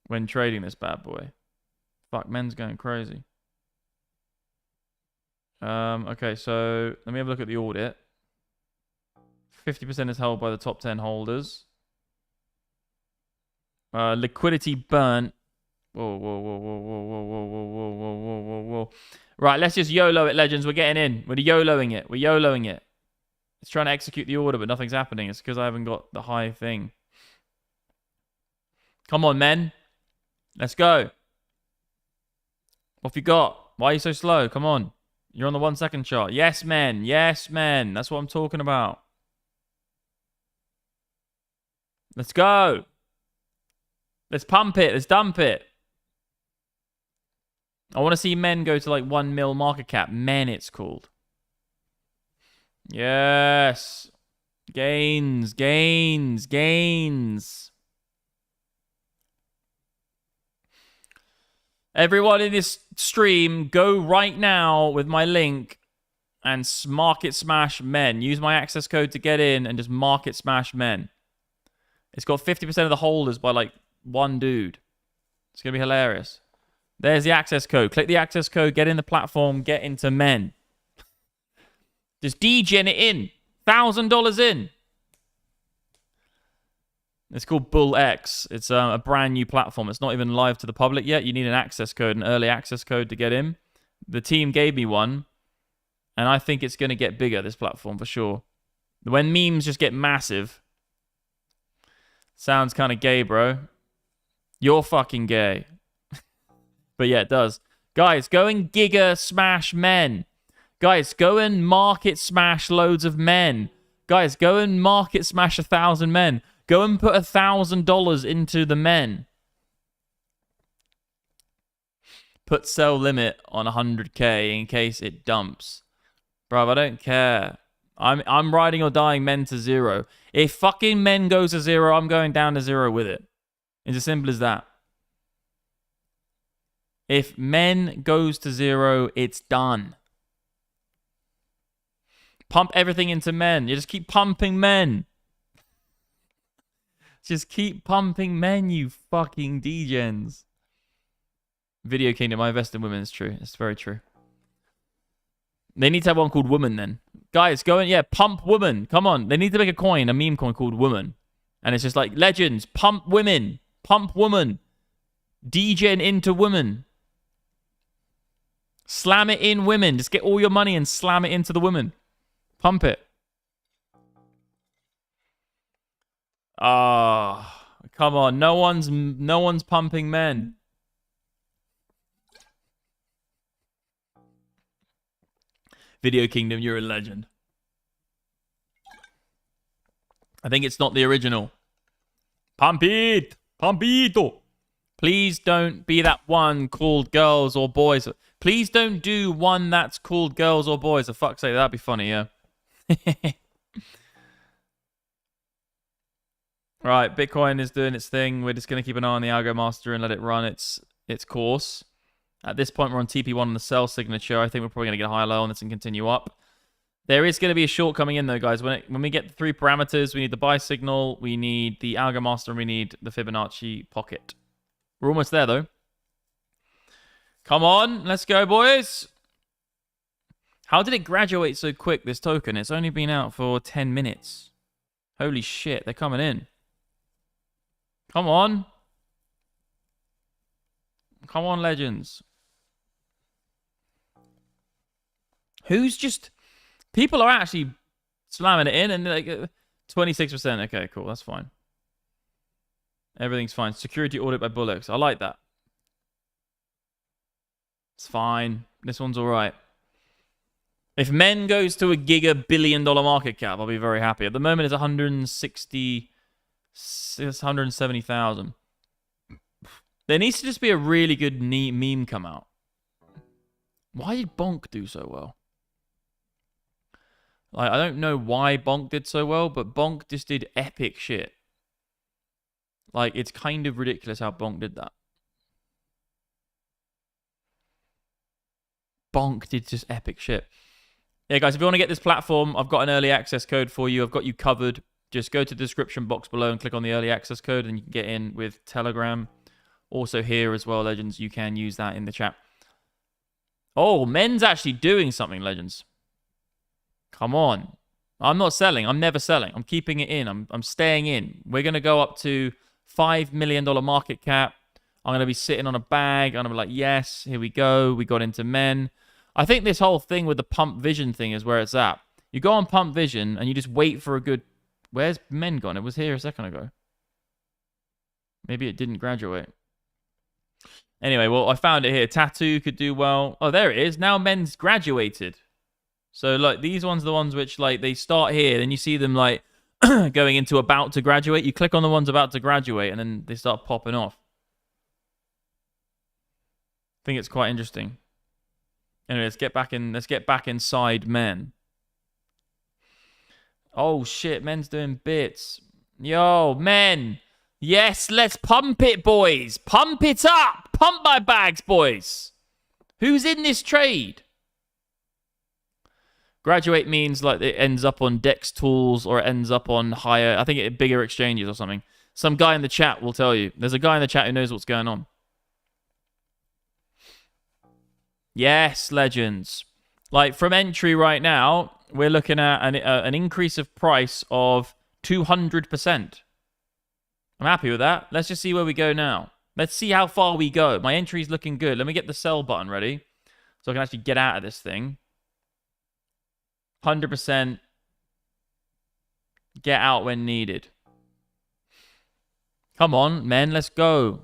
when trading this bad boy. Fuck, men's going crazy. Okay, so let me have a look at the audit. 50% is held by the top 10 holders. Liquidity burnt. Whoa, whoa, whoa, whoa, whoa, whoa, whoa, whoa, whoa, whoa, whoa, whoa, whoa. Right, let's just YOLO it, legends. We're getting in. We're YOLOing it. We're YOLOing it. It's trying to execute the order, but nothing's happening. It's because I haven't got the high thing. Come on, men. Let's go. What have you got? Why are you so slow? Come on. You're on the 1 second chart. Yes, men. Yes, men. That's what I'm talking about. Let's go. Let's pump it. Let's dump it. I want to see men go to like 1 mil market cap. Men, it's called. Yes. Gains, gains, gains. Everyone in this stream, go right now with my link and market smash men. Use my access code to get in and just market smash men. It's got 50% of the holders by like one dude. It's going to be hilarious. There's the access code. Click the access code, get in the platform, get into men. Just degen it in. $1,000 in. It's called BingX. It's a brand new platform. It's not even live to the public yet. You need an access code, an early access code to get in. The team gave me one, and I think it's going to get bigger, this platform, for sure. When memes just get massive, sounds kind of gay, bro. You're fucking gay. But yeah, it does. Guys, go and Giga smash men. Guys, go and market smash loads of men. Guys, go and market smash 1,000 men. Go and put $1,000 into the men. Put sell limit on 100k in case it dumps. Bro, I don't care. I'm riding or dying men to 0. If fucking men goes to 0, I'm going down to 0 with it. It's as simple as that. If men goes to 0, it's done. Pump everything into men. You just keep pumping men. Just keep pumping men, you fucking degens. Video Kingdom, I invest in women. It's true. It's very true. They need to have one called Woman then. Guys, go and, yeah, pump woman. Come on. They need to make a coin, a meme coin called Woman. And it's just like, legends, pump women. Pump woman. Degen into women. Slam it in women. Just get all your money and slam it into the women. Pump it. Ah, come on. No one's pumping men. Video Kingdom, you're a legend. I think it's not the original. Pump it! Pumpito! Please don't be that one called girls or boys. Please don't do one that's called girls or boys. For fuck's sake, that'd be funny, yeah. Right, Bitcoin is doing its thing. We're just going to keep an eye on the Algo Master and let it run its course. At this point, we're on TP1 on the sell signature. I think we're probably going to get a high low on this and continue up. There is going to be a short coming in, though, guys. When we get the 3 parameters, we need the buy signal, we need the Algo Master, and we need the Fibonacci pocket. We're almost there, though. Come on. Let's go, boys. How did it graduate so quick, this token? It's only been out for 10 minutes. Holy shit, they're coming in. Come on. Come on, legends. Who's just... People are actually slamming it in and like 26%. Okay, cool. That's fine. Everything's fine. Security audit by BingX. I like that. It's fine. This one's all right. If Men goes to a Giga billion-dollar market cap, I'll be very happy. At the moment, it's 170,000. There needs to just be a really good meme come out. Why did Bonk do so well? Like, I don't know why Bonk did so well, but Bonk just did epic shit. Like, it's kind of ridiculous how Bonk did that. Bonk did just epic shit. Yeah, guys, if you want to get this platform, I've got an early access code for you. I've got you covered. Just go to the description box below and click on the early access code, and you can get in with Telegram. Also here as well, legends. You can use that in the chat. Oh, Men's actually doing something, legends. Come on. I'm not selling. I'm never selling. I'm keeping it in. I'm staying in. We're going to go up to $5 million market cap. I'm going to be sitting on a bag. I'm going to be like, yes, here we go. We got into Men. I think this whole thing with the Pump Vision thing is where it's at. You go on Pump Vision and you just wait for a good... Where's Men gone? It was here a second ago. Maybe it didn't graduate. Anyway, well, I found it here. Tattoo could do well. Oh, there it is. Now Men's graduated. So, like, these ones are the ones which, like, they start here. Then you see them, like, going into about to graduate. You click on the ones about to graduate, and then they start popping off. I think it's quite interesting. Anyway, let's get back inside Men. Oh, shit. Men's doing bits. Yo, Men. Yes, let's pump it, boys. Pump it up. Pump my bags, boys. Who's in this trade? Graduate means like it ends up on Dex tools or it ends up on higher, I think bigger exchanges or something. Some guy in the chat will tell you. There's a guy in the chat who knows what's going on. Yes, legends. Like from entry right now, we're looking at an increase of price of 200%. I'm happy with that. Let's just see where we go now. Let's see how far we go. My entry's looking good. Let me get the sell button ready so I can actually get out of this thing. 100%. Get out when needed. Come on, men. Let's go.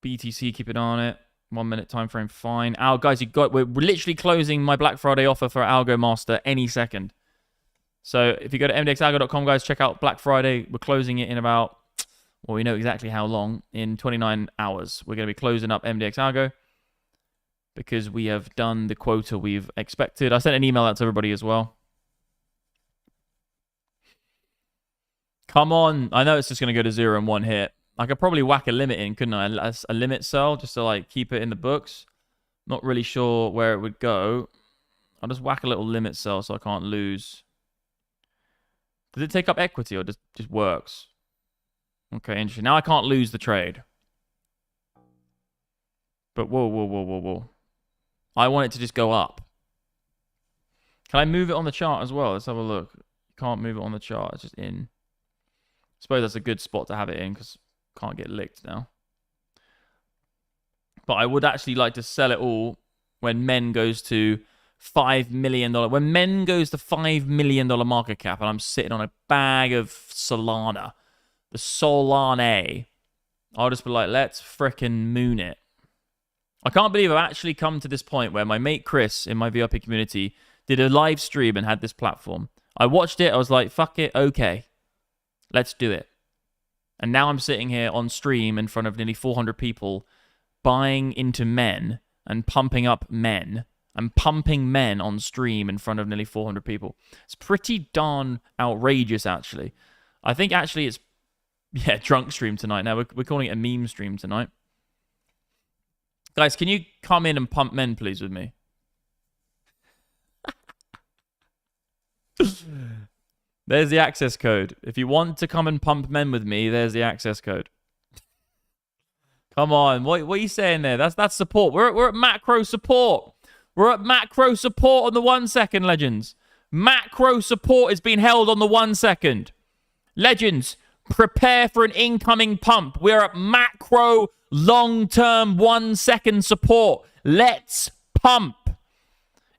BTC, keep an eye on it. 1 minute time frame, fine. Guys, we're literally closing my Black Friday offer for Algo Master any second. So if you go to mdxalgo.com, guys, check out Black Friday. We're closing it in about, well, we know exactly how long. In 29 hours, we're going to be closing up MDX Algo because we have done the quota we've expected. I sent an email out to everybody as well. Come on. I know it's just going to go to 0 in 1 hit. I could probably whack a limit in, couldn't I? A limit sell just to like keep it in the books. Not really sure where it would go. I'll just whack a little limit sell so I can't lose. Does it take up equity or just works? Okay, interesting. Now I can't lose the trade. But whoa. I want it to just go up. Can I move it on the chart as well? Let's have a look. Can't move it on the chart. It's just in. I suppose that's a good spot to have it in because can't get licked now. But I would actually like to sell it all when Men goes to $5 million. When Men goes to $5 million market cap and I'm sitting on a bag of Solana, the Solana, I'll just be like, let's frickin' moon it. I can't believe I've actually come to this point where my mate Chris in my VIP community did a live stream and had this platform. I watched it. I was like, fuck it. Okay, let's do it. And now I'm sitting here on stream in front of nearly 400 people buying into Men and pumping up Men. I'm pumping Men on stream in front of nearly 400 people. It's pretty darn outrageous, actually. I think actually it's, yeah, drunk stream tonight. Now we're calling it a meme stream tonight. Guys, can you come in and pump Men, please, with me? There's the access code. If you want to come and pump Men with me, there's the access code. Come on. What are you saying there? That's support. We're at macro support. We're at macro support on the 1 second, legends. Macro support is being held on the 1 second. Legends, prepare for an incoming pump. We're at macro long-term 1 second support. Let's pump.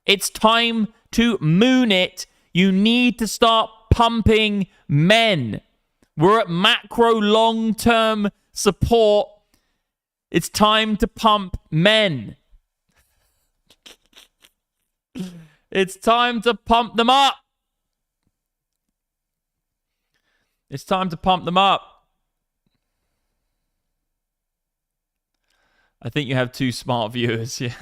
It's time to moon it. You need to start pumping Men. We're at macro long-term support. It's time to pump Men. It's time to pump them up. It's time to pump them up. I think you have 2 smart viewers, yeah.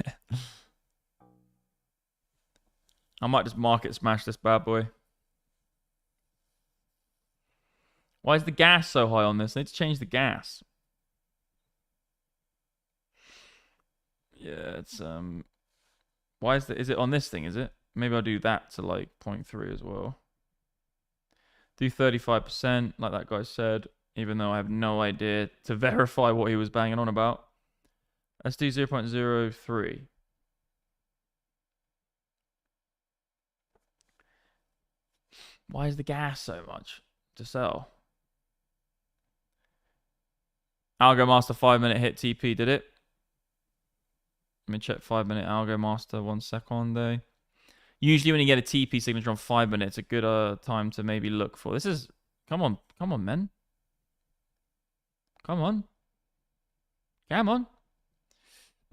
I might just market smash this bad boy. Why is the gas so high on this? I need to change the gas. Yeah, it's why is it on this thing, is it? Maybe I'll do that to like 0.3 as well. Do 35%, like that guy said, even though I have no idea to verify what he was banging on about. Let's do 0.03. Why is the gas so much to sell? Algo Master 5-minute hit TP, did it? Let me check 5-minute Algo Master 1 second. Usually when you get a TP signature on 5 minutes, a good time to maybe look for. This is, come on, Men. Come on.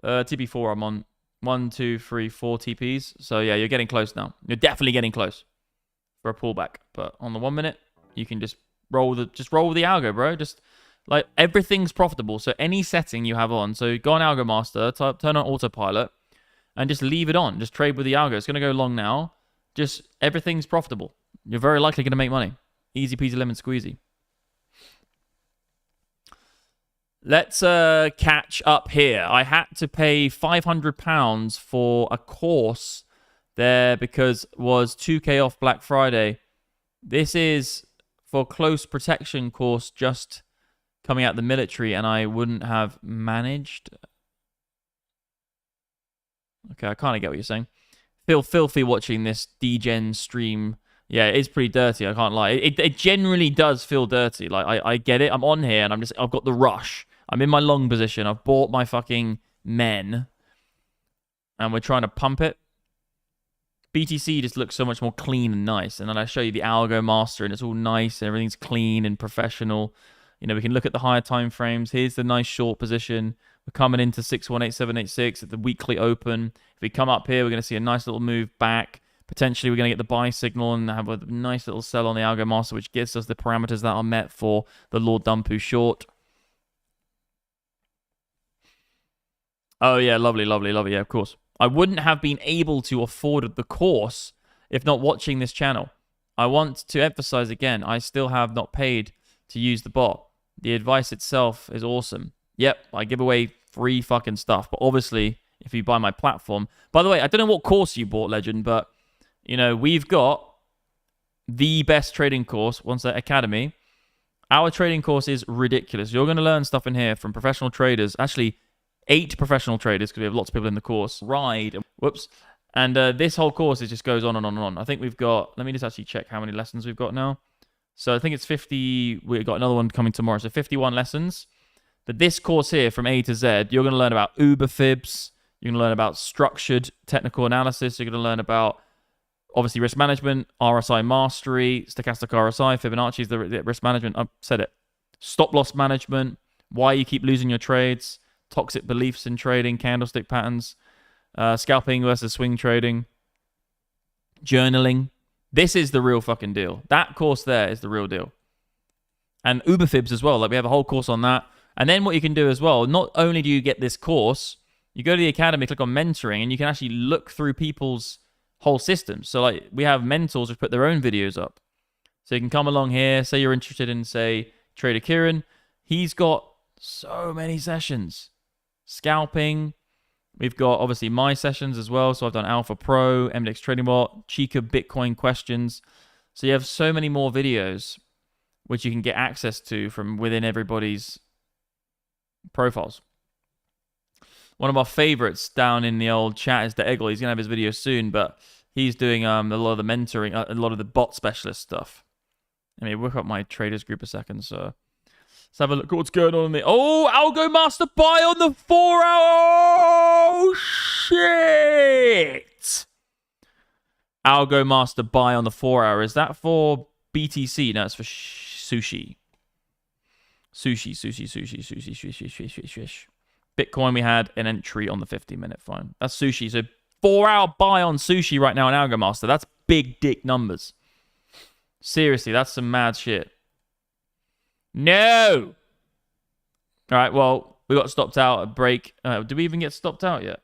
TP4 I'm on. 1, 2, 3, 4 TPs. So yeah, you're getting close now. You're definitely getting close for a pullback. But on the 1 minute, you can just roll the algo, bro. Just like everything's profitable. So any setting you have on. So go on Algo Master, turn on autopilot, and just leave it on. Just trade with the algo. It's going to go long now. Just everything's profitable. You're very likely going to make money. Easy peasy lemon squeezy. Let's catch up here. I had to pay £500 for a course there because it was 2K off Black Friday. This is for close protection course just coming out the military, and I wouldn't have managed. Okay, I kind of get what you're saying. Feel filthy watching this degen stream. Yeah, it is pretty dirty. I can't lie. It generally does feel dirty. Like I get it. I'm on here and I've got the rush. I'm in my long position. I've bought my fucking Men, and we're trying to pump it. BTC just looks so much more clean and nice. And then I show you the Algo Master, and it's all nice and everything's clean and professional. You know, we can look at the higher time frames. Here's the nice short position. We're coming into 618786 at the weekly open. If we come up here, we're going to see a nice little move back. Potentially, we're going to get the buy signal and have a nice little sell on the Algo Master, which gives us the parameters that are met for the Lord Dumpu short. Oh, yeah, lovely, lovely, lovely. Yeah, of course. I wouldn't have been able to afford the course if not watching this channel. I want to emphasize again, I still have not paid to use the bot. The advice itself is awesome. Yep, I give away free fucking stuff. But obviously, if you buy my platform... By the way, I don't know what course you bought, Legend, but, you know, we've got the best trading course, One Set Academy. Our trading course is ridiculous. You're going to learn stuff in here from professional traders. Actually, 8 professional traders, because we have lots of people in the course. Whoops. And this whole course, it just goes on and on and on. I think we've got... Let me just actually check how many lessons we've got now. So I think it's 50... We've got another one coming tomorrow. So 51 lessons. But this course here, from A to Z, you're going to learn about Uber fibs. You're going to learn about structured technical analysis. You're going to learn about, obviously, risk management, RSI mastery, stochastic RSI, Fibonacci is the risk management. I've said it. Stop loss management, why you keep losing your trades, toxic beliefs in trading, candlestick patterns, scalping versus swing trading, journaling. This is the real fucking deal. That course there is the real deal. And Uber fibs as well. Like, we have a whole course on that. And then what you can do as well, not only do you get this course, you go to the academy, click on mentoring, and you can actually look through people's whole systems. So, like, we have mentors who put their own videos up. So you can come along here, say you're interested in, say, Trader Kieran. He's got so many sessions. Scalping. We've got, obviously, my sessions as well. So I've done Alpha Pro, MDX Trading Bot, Chica Bitcoin questions. So you have so many more videos which you can get access to from within everybody's profiles. One of our favorites down in the old chat is the Eggle. He's going to have his video soon, but he's doing a lot of the mentoring, a lot of the bot specialist stuff. Let me work up my traders group a second, so let's have a look at what's going on in the... Oh, Algo Master buy on the 4 hour! Oh, shit! Algo Master buy on the 4 hour. Is that for BTC? No, it's for sushi. Sushi. Bitcoin, we had an entry on the 50-minute fine. That's sushi. So 4 hour buy on sushi right now in Algo Master. That's big dick numbers. Seriously, that's some mad shit. No! All right, well, we got stopped out at break. Did we even get stopped out yet?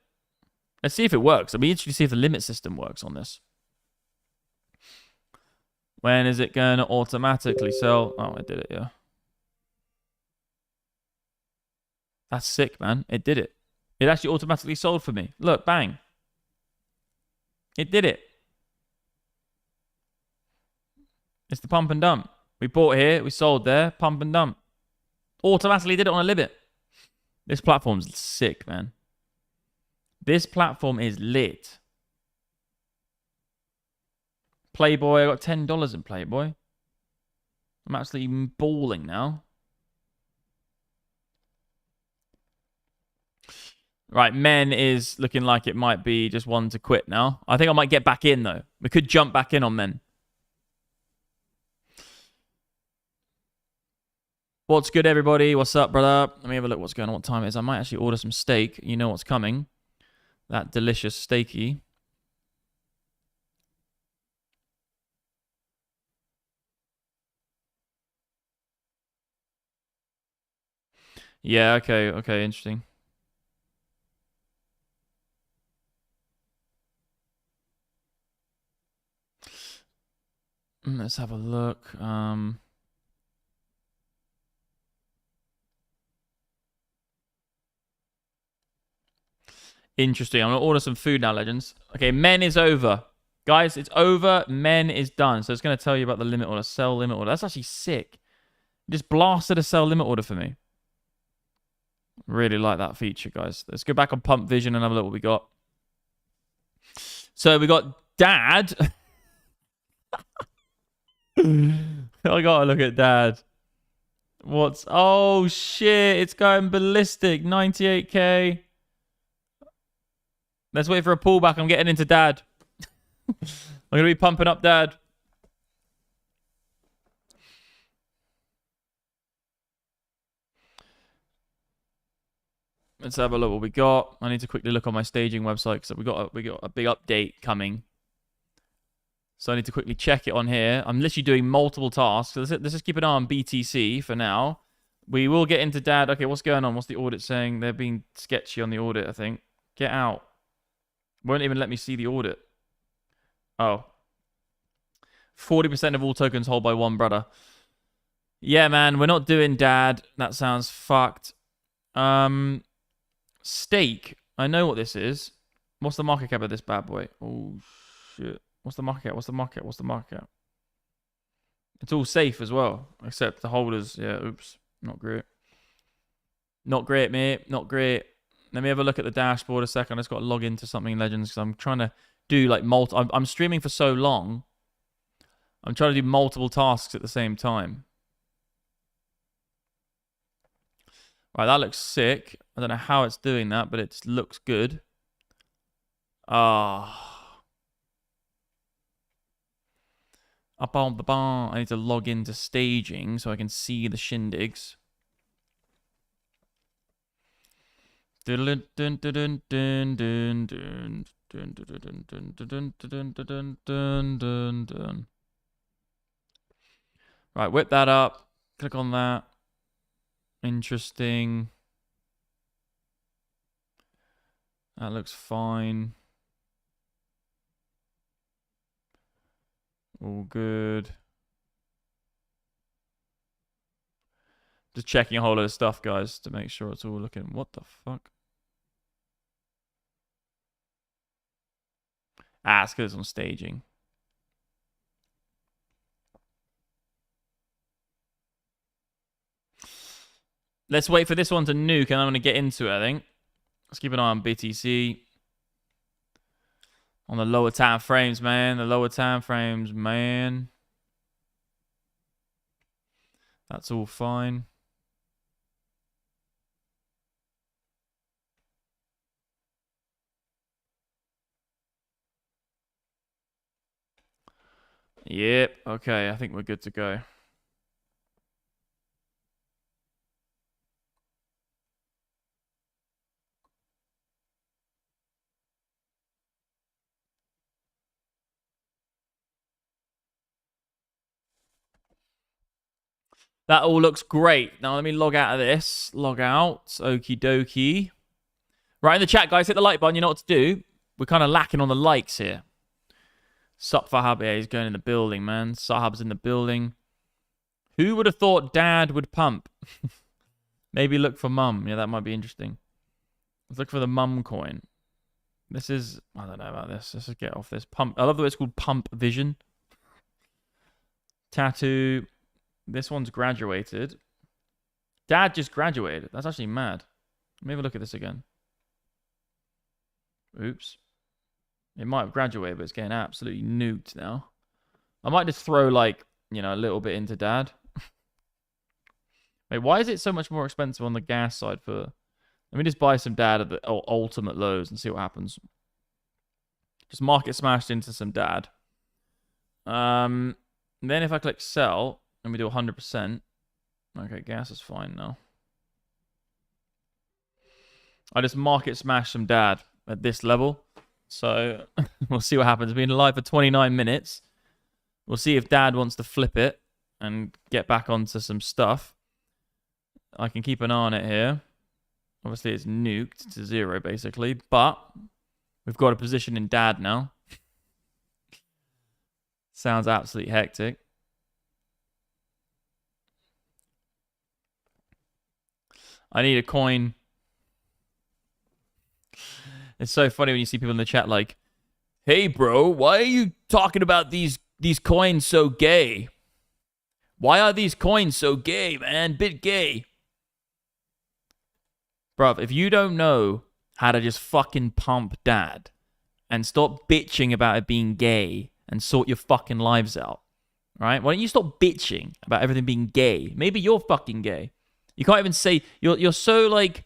Let's see if it works. I'll be interested to see if the limit system works on this. When is it going to automatically sell? Oh, I did it, yeah. That's sick, man. It did it. It actually automatically sold for me. Look, bang. It did it. It's the pump and dump. We bought here, we sold there, pump and dump. Automatically did it on a limit. This platform's sick, man. This platform is lit. Playboy, I got $10 in Playboy. I'm absolutely balling now. Right, men is looking like it might be just one to quit now. I think I might get back in, though. We could jump back in on men. What's good, everybody? What's up, brother? Let me have a look what's going on, what time it is. I might actually order some steak. You know what's coming. That delicious steaky. Yeah, okay, interesting. Let's have a look. Interesting. I'm going to order some food now, legends. Okay, men is over. Guys, it's over. Men is done. So it's going to tell you about the limit order, sell limit order. That's actually sick. It just blasted a sell limit order for me. Really like that feature, guys. Let's go back on Pump Vision and have a look what we got. So we got Dad. I gotta look at Dad. What's... Oh, shit. It's going ballistic. 98k. Let's wait for a pullback. I'm getting into Dad. I'm going to be pumping up Dad. Let's have a look what we got. I need to quickly look on my staging website because we got a big update coming. So I need to quickly check it on here. I'm literally doing multiple tasks. So let's just keep an eye on BTC for now. We will get into dad. Okay, what's going on? What's the audit saying? They're being sketchy on the audit, I think. Get out. Won't even let me see the audit. Oh. 40% of all tokens held by one brother. Yeah, man, we're not doing dad. That sounds fucked. Stake. I know what this is. What's the market cap of this bad boy? Oh, shit. What's the market cap? What's the market? What's the market cap? It's all safe as well, except the holders. Yeah, oops. Not great. Not great, mate. Not great. Let me have a look at the dashboard a second. I just got to log into something Legends because I'm trying to do like I'm streaming for so long. I'm trying to do multiple tasks at the same time. Right, that looks sick. I don't know how it's doing that, but it looks good. Ah. Up on the bar. I need to log into staging so I can see the shindigs. Right, whip that up. Click on that. Interesting. That looks fine. All good. Just checking a whole lot of stuff, guys, to make sure it's all looking... What the fuck? Ah, it's because it's on staging. Let's wait for this one to nuke, and I'm going to get into it, I think. Let's keep an eye on BTC. On the lower time frames, man. The lower time frames, man. That's all fine. Yep. Okay, I think we're good to go. That all looks great. Now let me log out of this. Log out. Okie dokie. Right in the chat, guys. Hit the like button. You know what to do. We're kind of lacking on the likes here. Sup Fahab. Yeah, he's going in the building, man. Sahab's in the building. Who would have thought dad would pump? Maybe look for mum. Yeah, that might be interesting. Let's look for the mum coin. This is... I don't know about this. Let's just get off this. Pump. I love the way it's called Pump Vision. Tattoo... This one's graduated. Dad just graduated. That's actually mad. Let me have a look at this again. Oops. It might have graduated, but it's getting absolutely nuked now. I might just throw, like, you know, a little bit into dad. Wait, why is it so much more expensive on the gas side for... Let me just buy some dad at the ultimate lows and see what happens. Just market smashed into some dad. Then if I click sell... And we do 100%. Okay, gas is fine now. I just market smash some dad at this level. So we'll see what happens. We've been live for 29 minutes. We'll see if dad wants to flip it and get back onto some stuff. I can keep an eye on it here. Obviously, it's nuked to 0, basically. But we've got a position in dad now. Sounds absolutely hectic. I need a coin. It's so funny when you see people in the chat like, hey, bro, why are you talking about these coins so gay? Why are these coins so gay, man? Bit gay. Bruv, if you don't know how to just fucking pump dad and stop bitching about it being gay and sort your fucking lives out, right? Why don't you stop bitching about everything being gay? Maybe you're fucking gay. You can't even say, you're so, like,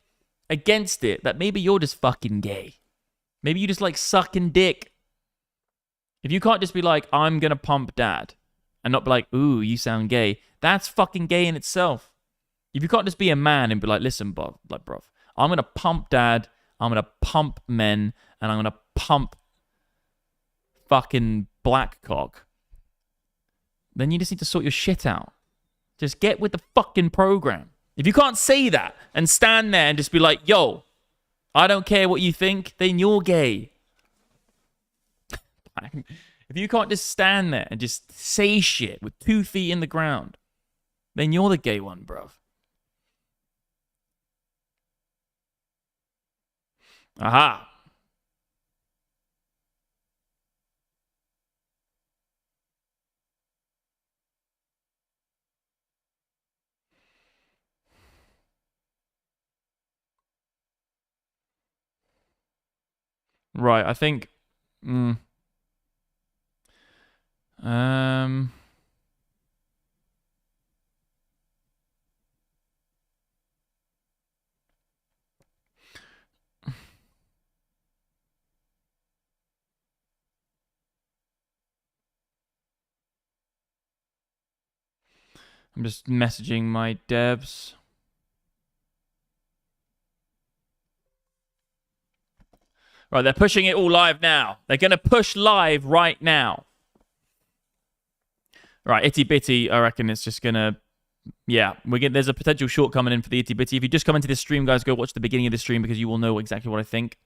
against it that maybe you're just fucking gay. Maybe you just like sucking dick. If you can't just be like, I'm going to pump dad, and not be like, ooh, you sound gay, that's fucking gay in itself. If you can't just be a man and be like, listen, bruv, I'm going to pump dad, I'm going to pump men, and I'm going to pump fucking Blackcock. Then you just need to sort your shit out. Just get with the fucking program. If you can't say that and stand there and just be like, yo, I don't care what you think, then you're gay. If you can't just stand there and just say shit with 2 feet in the ground, then you're the gay one, bruv. Aha. Right, I think... I'm just messaging my devs. Right, they're pushing it all live now. They're going to push live right now. Right, Itty Bitty, I reckon it's just going to... Yeah, there's a potential short coming in for the Itty Bitty. If you just come into this stream, guys, go watch the beginning of the stream because you will know exactly what I think.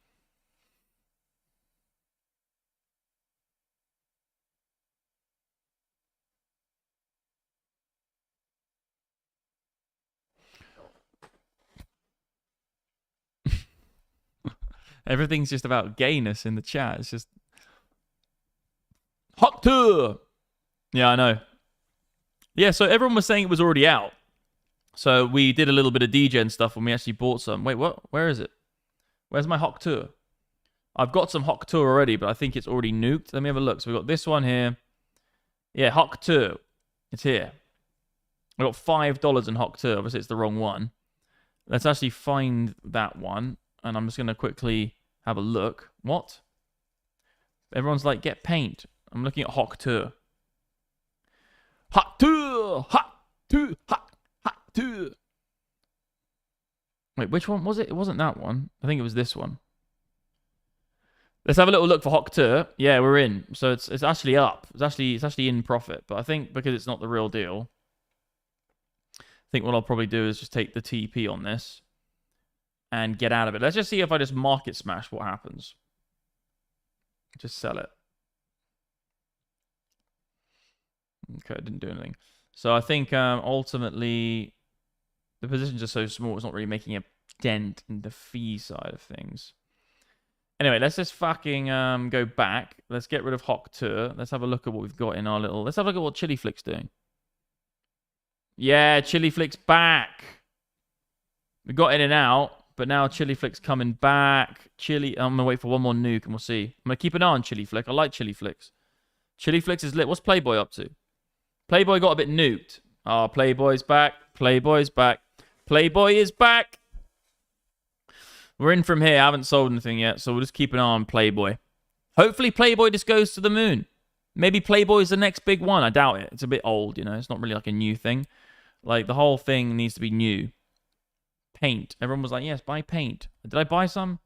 Everything's just about gayness in the chat. It's just... Hot tour! Yeah, I know. Yeah, so everyone was saying it was already out. So we did a little bit of degen stuff when we actually bought some. Wait, what? Where is it? Where's my Hawk Tour? I've got some Hawk Tour already, but I think it's already nuked. Let me have a look. So we've got this one here. Yeah, Hawk Tour. It's here. I got $5 in Hawk Tour. Obviously, it's the wrong one. Let's actually find that one. And I'm just going to quickly have a look. What? Everyone's like, get paint. I'm looking at Hawk Tour. Hawk Tour! Hawk Tour! Hawk Tour! Wait, which one was it? It wasn't that one. I think it was this one. Let's have a little look for Hawk Tour. Yeah, we're in. So it's actually up. It's actually in profit. But I think because it's not the real deal, I think what I'll probably do is just take the TP on this and get out of it. Let's just see if I just market smash what happens. Just sell it. Okay, it didn't do anything. So I think ultimately the positions are so small, it's not really making a dent in the fee side of things. Anyway, let's just fucking go back. Let's get rid of Hawk Tour. Let's have a look at what we've got in our little... Let's have a look at what Chili Flick's doing. Yeah, Chili Flick's back. We got in and out, but now Chili Flick's coming back. I'm going to wait for one more nuke and we'll see. I'm going to keep an eye on Chili Flick. I like Chili Flicks. Chili Flicks is lit. What's Playboy up to? Playboy got a bit nuked. Oh, Playboy's back. Playboy's back. Playboy is back. We're in from here. I haven't sold anything yet, so we'll just keep an eye on Playboy. Hopefully Playboy just goes to the moon. Maybe Playboy's the next big one. I doubt it. It's a bit old, you know. It's not really like a new thing. Like, the whole thing needs to be new. Paint. Everyone was like, yes, buy paint. Did I buy some?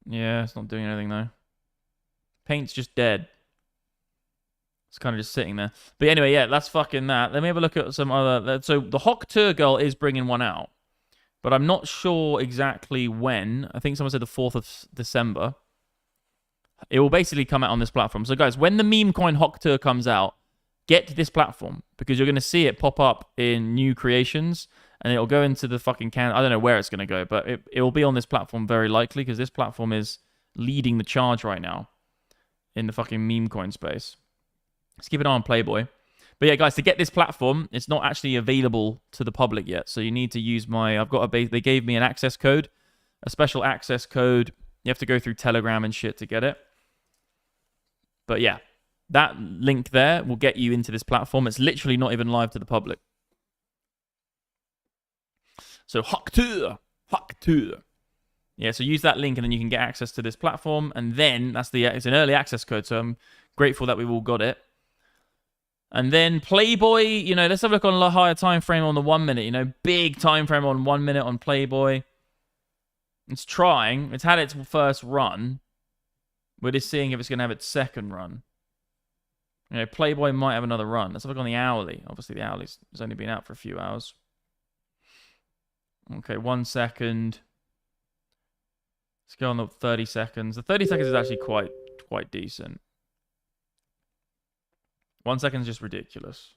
Yeah, it's not doing anything, though. Paint's just dead. It's kind of just sitting there. But anyway, yeah, that's fucking that. Let me have a look at some other... So the Hawk Tour girl is bringing one out. But I'm not sure exactly when. I think someone said the 4th of December. It will basically come out on this platform. So guys, when the meme coin Hawk Tour comes out, get to this platform. Because you're going to see it pop up in new creations. And it'll go into the fucking can. I don't know where it's going to go. But it will be on this platform very likely. Because this platform is leading the charge right now. In the fucking meme coin space. Let's keep an eye on Playboy. But yeah, guys, to get this platform, it's not actually available to the public yet. So you need to use my... They gave me an access code. A special access code. You have to go through Telegram and shit to get it. But yeah, that link there will get you into this platform. It's literally not even live to the public. So Hawk Tour. Hawk Tour. Yeah, so use that link and then you can get access to this platform. And then it's an early access code. So I'm grateful that we've all got it. And then Playboy, you know, let's have a look on a higher time frame on the 1 minute. You know, big time frame on 1 minute on Playboy. It's trying. It's had its first run. We're just seeing if it's going to have its second run. You know, Playboy might have another run. Let's have a look on the hourly. Obviously, the hourly's has only been out for a few hours. Okay, 1 second. Let's go on the 30 seconds. The 30 seconds is actually quite decent. 1 second is just ridiculous.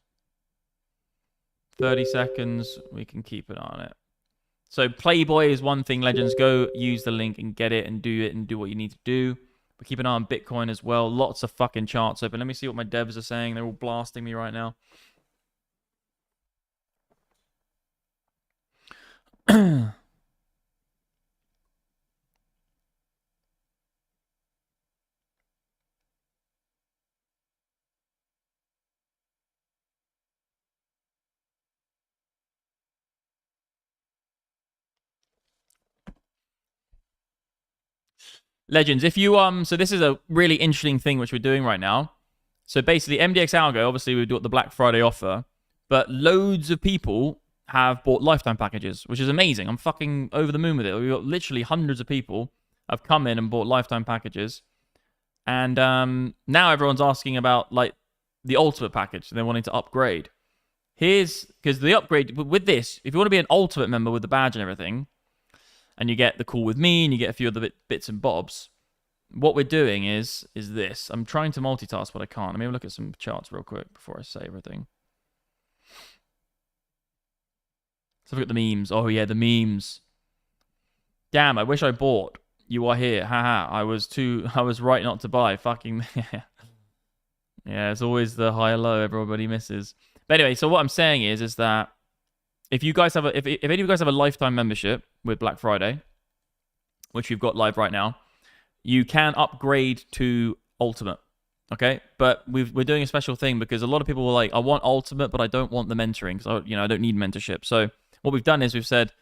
30 seconds, we can keep an eye on it. So Playboy is one thing, Legends. Go use the link and get it and do what you need to do. But keep an eye on Bitcoin as well. Lots of fucking charts open. Let me see what my devs are saying. They're all blasting me right now. Legends, if you so this is a really interesting thing which we're doing right now. So basically, MDX Algo, obviously we've got the Black Friday offer, but loads of people have bought lifetime packages, which is amazing. I'm fucking over the moon with it. We've got literally hundreds of people have come in and bought lifetime packages, and now everyone's asking about like the ultimate package. They're wanting to upgrade. Here's because the upgrade with this, if you want to be an ultimate member with the badge and everything, and you get the call with me, and you get a few other bits and bobs. What we're doing is this. I'm trying to multitask, but I can't. Let me look at some charts real quick before I say everything. Let's look at the memes. Oh, yeah, the memes. Damn, I wish I bought. You are here. Haha, I was right not to buy. Fucking... Yeah, it's always the high or low everybody misses. But anyway, so what I'm saying is that if you guys have if any of you guys have a lifetime membership with Black Friday, which we've got live right now, you can upgrade to Ultimate. Okay, but we're doing a special thing because a lot of people were like, I want Ultimate, but I don't want the mentoring because I don't need mentorship. So what we've done is we've said,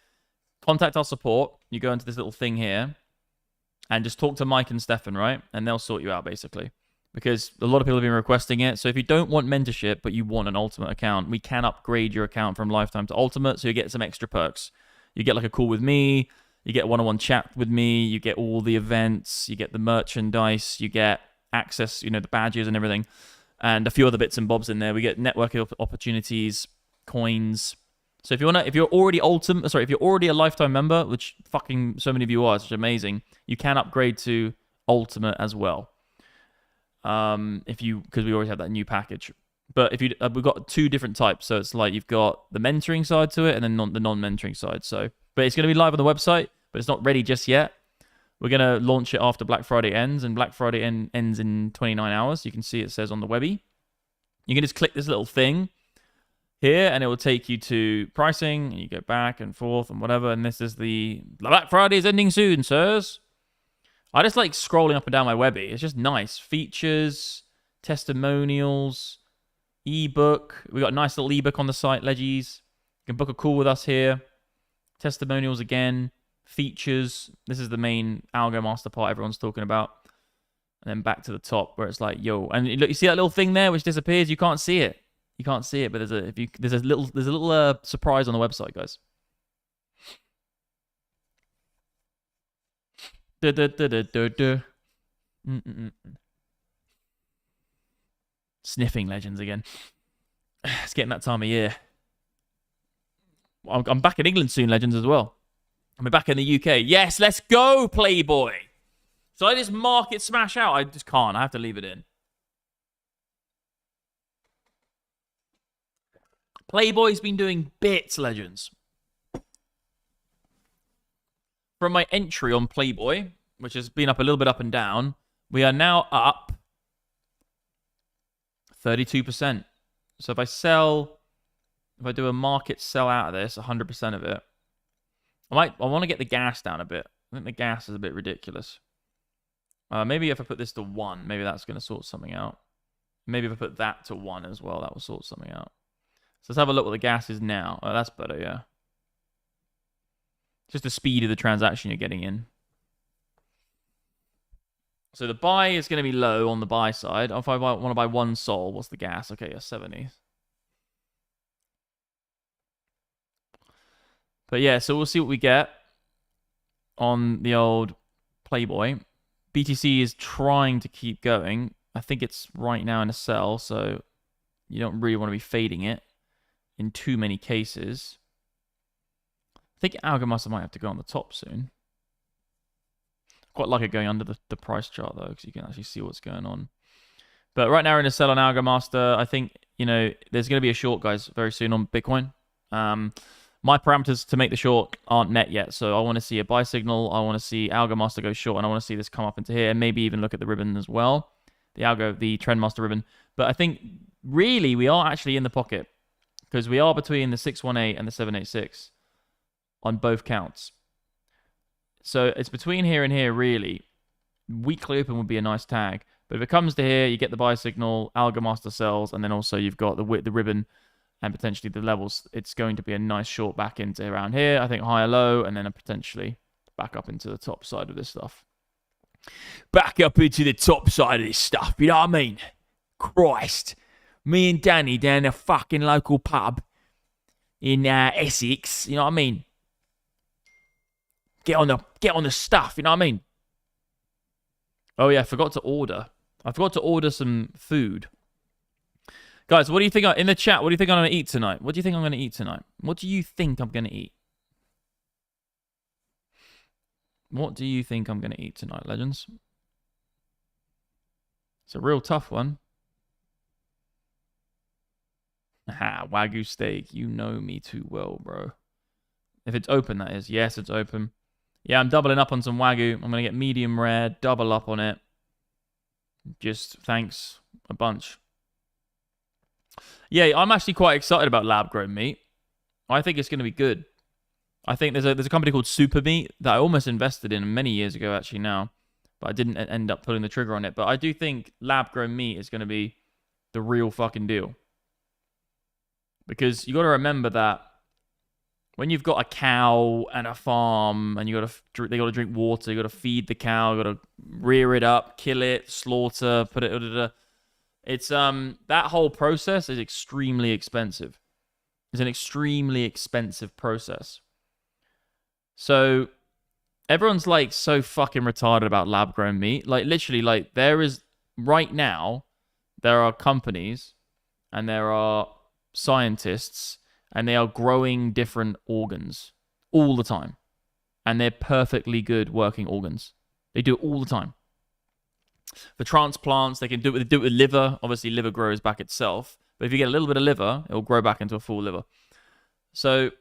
contact our support. You go into this little thing here, and just talk to Mike and Stefan, right? And they'll sort you out basically. Because a lot of people have been requesting it. So if you don't want mentorship, but you want an Ultimate account, we can upgrade your account from Lifetime to Ultimate, so you get some extra perks. You get like a call with me, you get one-on-one chat with me, you get all the events, you get the merchandise, you get access, the badges and everything, and a few other bits and bobs in there. We get networking opportunities, coins. So if you're already a Lifetime member, which fucking so many of you are, it's amazing, you can upgrade to Ultimate as well. Because we already have that new package. But if we've got two different types, so it's like you've got the mentoring side to it, and then the non-mentoring side. So, but it's going to be live on the website, but it's not ready just yet. We're going to launch it after Black Friday ends, and Black Friday ends in 29 hours. You can see it says on the Webby. You can just click this little thing here, and it will take you to pricing, and you go back and forth and whatever. And this is the Black Friday is ending soon, sirs. I just like scrolling up and down my Webby. It's just nice. Features, testimonials, ebook. We got a nice little ebook on the site, Leggies. You can book a call with us here. Testimonials again. Features. This is the main Algo Master part everyone's talking about. And then back to the top where it's like, yo. And look, you see that little thing there which disappears? You can't see it. You can't see it, but there's a little surprise on the website, guys. Sniffing Legends again. It's getting that time of year. I'm back in England soon, Legends, as well. I'm back in the UK. Yes, let's go, Playboy. So I just market smash out. I just can't. I have to leave it in. Playboy's been doing bits, Legends. From my entry on Playboy, which has been up a little bit up and down, we are now up 32%. So if I do a market sell out of this, 100% of it, I want to get the gas down a bit. I think the gas is a bit ridiculous. Maybe if I put this to 1, maybe that's going to sort something out. Maybe if I put that to 1 as well, that will sort something out. So let's have a look what the gas is now. Oh, that's better, yeah. Just the speed of the transaction you're getting in. So the buy is going to be low on the buy side. If I want to buy one sol, what's the gas? Okay, yeah, 70. But yeah, so we'll see what we get on the old Playboy. BTC is trying to keep going. I think it's right now in a sell, so you don't really want to be fading it in too many cases. I think Algomaster might have to go on the top soon. Quite like it going under the price chart, though, because you can actually see what's going on. But right now we're in a sell on Algomaster. I think, there's going to be a short, guys, very soon on Bitcoin. My parameters to make the short aren't met yet, so I want to see a buy signal. I want to see Algomaster go short, and I want to see this come up into here, and maybe even look at the ribbon as well, the Trendmaster ribbon. But I think really we are actually in the pocket because we are between the 618 and the 786 on both counts. So it's between here and here, really. Weekly open would be a nice tag. But if it comes to here, you get the buy signal, Algomaster sells, and then also you've got the ribbon and potentially the levels. It's going to be a nice short back into around here. I think higher low, and then potentially back up into the top side of this stuff. Back up into the top side of this stuff, you know what I mean? Christ. Me and Danny down a fucking local pub in Essex, you know what I mean? Get on the stuff, you know what I mean? Oh yeah, I forgot to order. I forgot to order some food. Guys, what do you think in the chat? What do you think I'm going to eat tonight? What do you think I'm going to eat tonight? What do you think I'm going to eat? What do you think I'm going to eat tonight, legends? It's a real tough one. Aha, Wagyu steak. You know me too well, bro. If it's open, that is. Yes, it's open. Yeah, I'm doubling up on some Wagyu. I'm going to get medium rare, double up on it. Just thanks a bunch. Yeah, I'm actually quite excited about lab-grown meat. I think it's going to be good. I think there's a company called Super Meat that I almost invested in many years ago, actually, now. But I didn't end up pulling the trigger on it. But I do think lab-grown meat is going to be the real fucking deal. Because you got to remember that when you've got a cow and a farm and they got to drink water, you got to feed the cow, you got to rear it up, kill it, slaughter, put it. It's that whole process is extremely expensive. It's an extremely expensive process. So everyone's like so fucking retarded about lab grown meat. Like literally, like there is right now, there are companies and there are scientists and they are growing different organs all the time. And they're perfectly good working organs. They do it all the time. For transplants, they do it with liver. Obviously, liver grows back itself. But if you get a little bit of liver, it will grow back into a full liver. So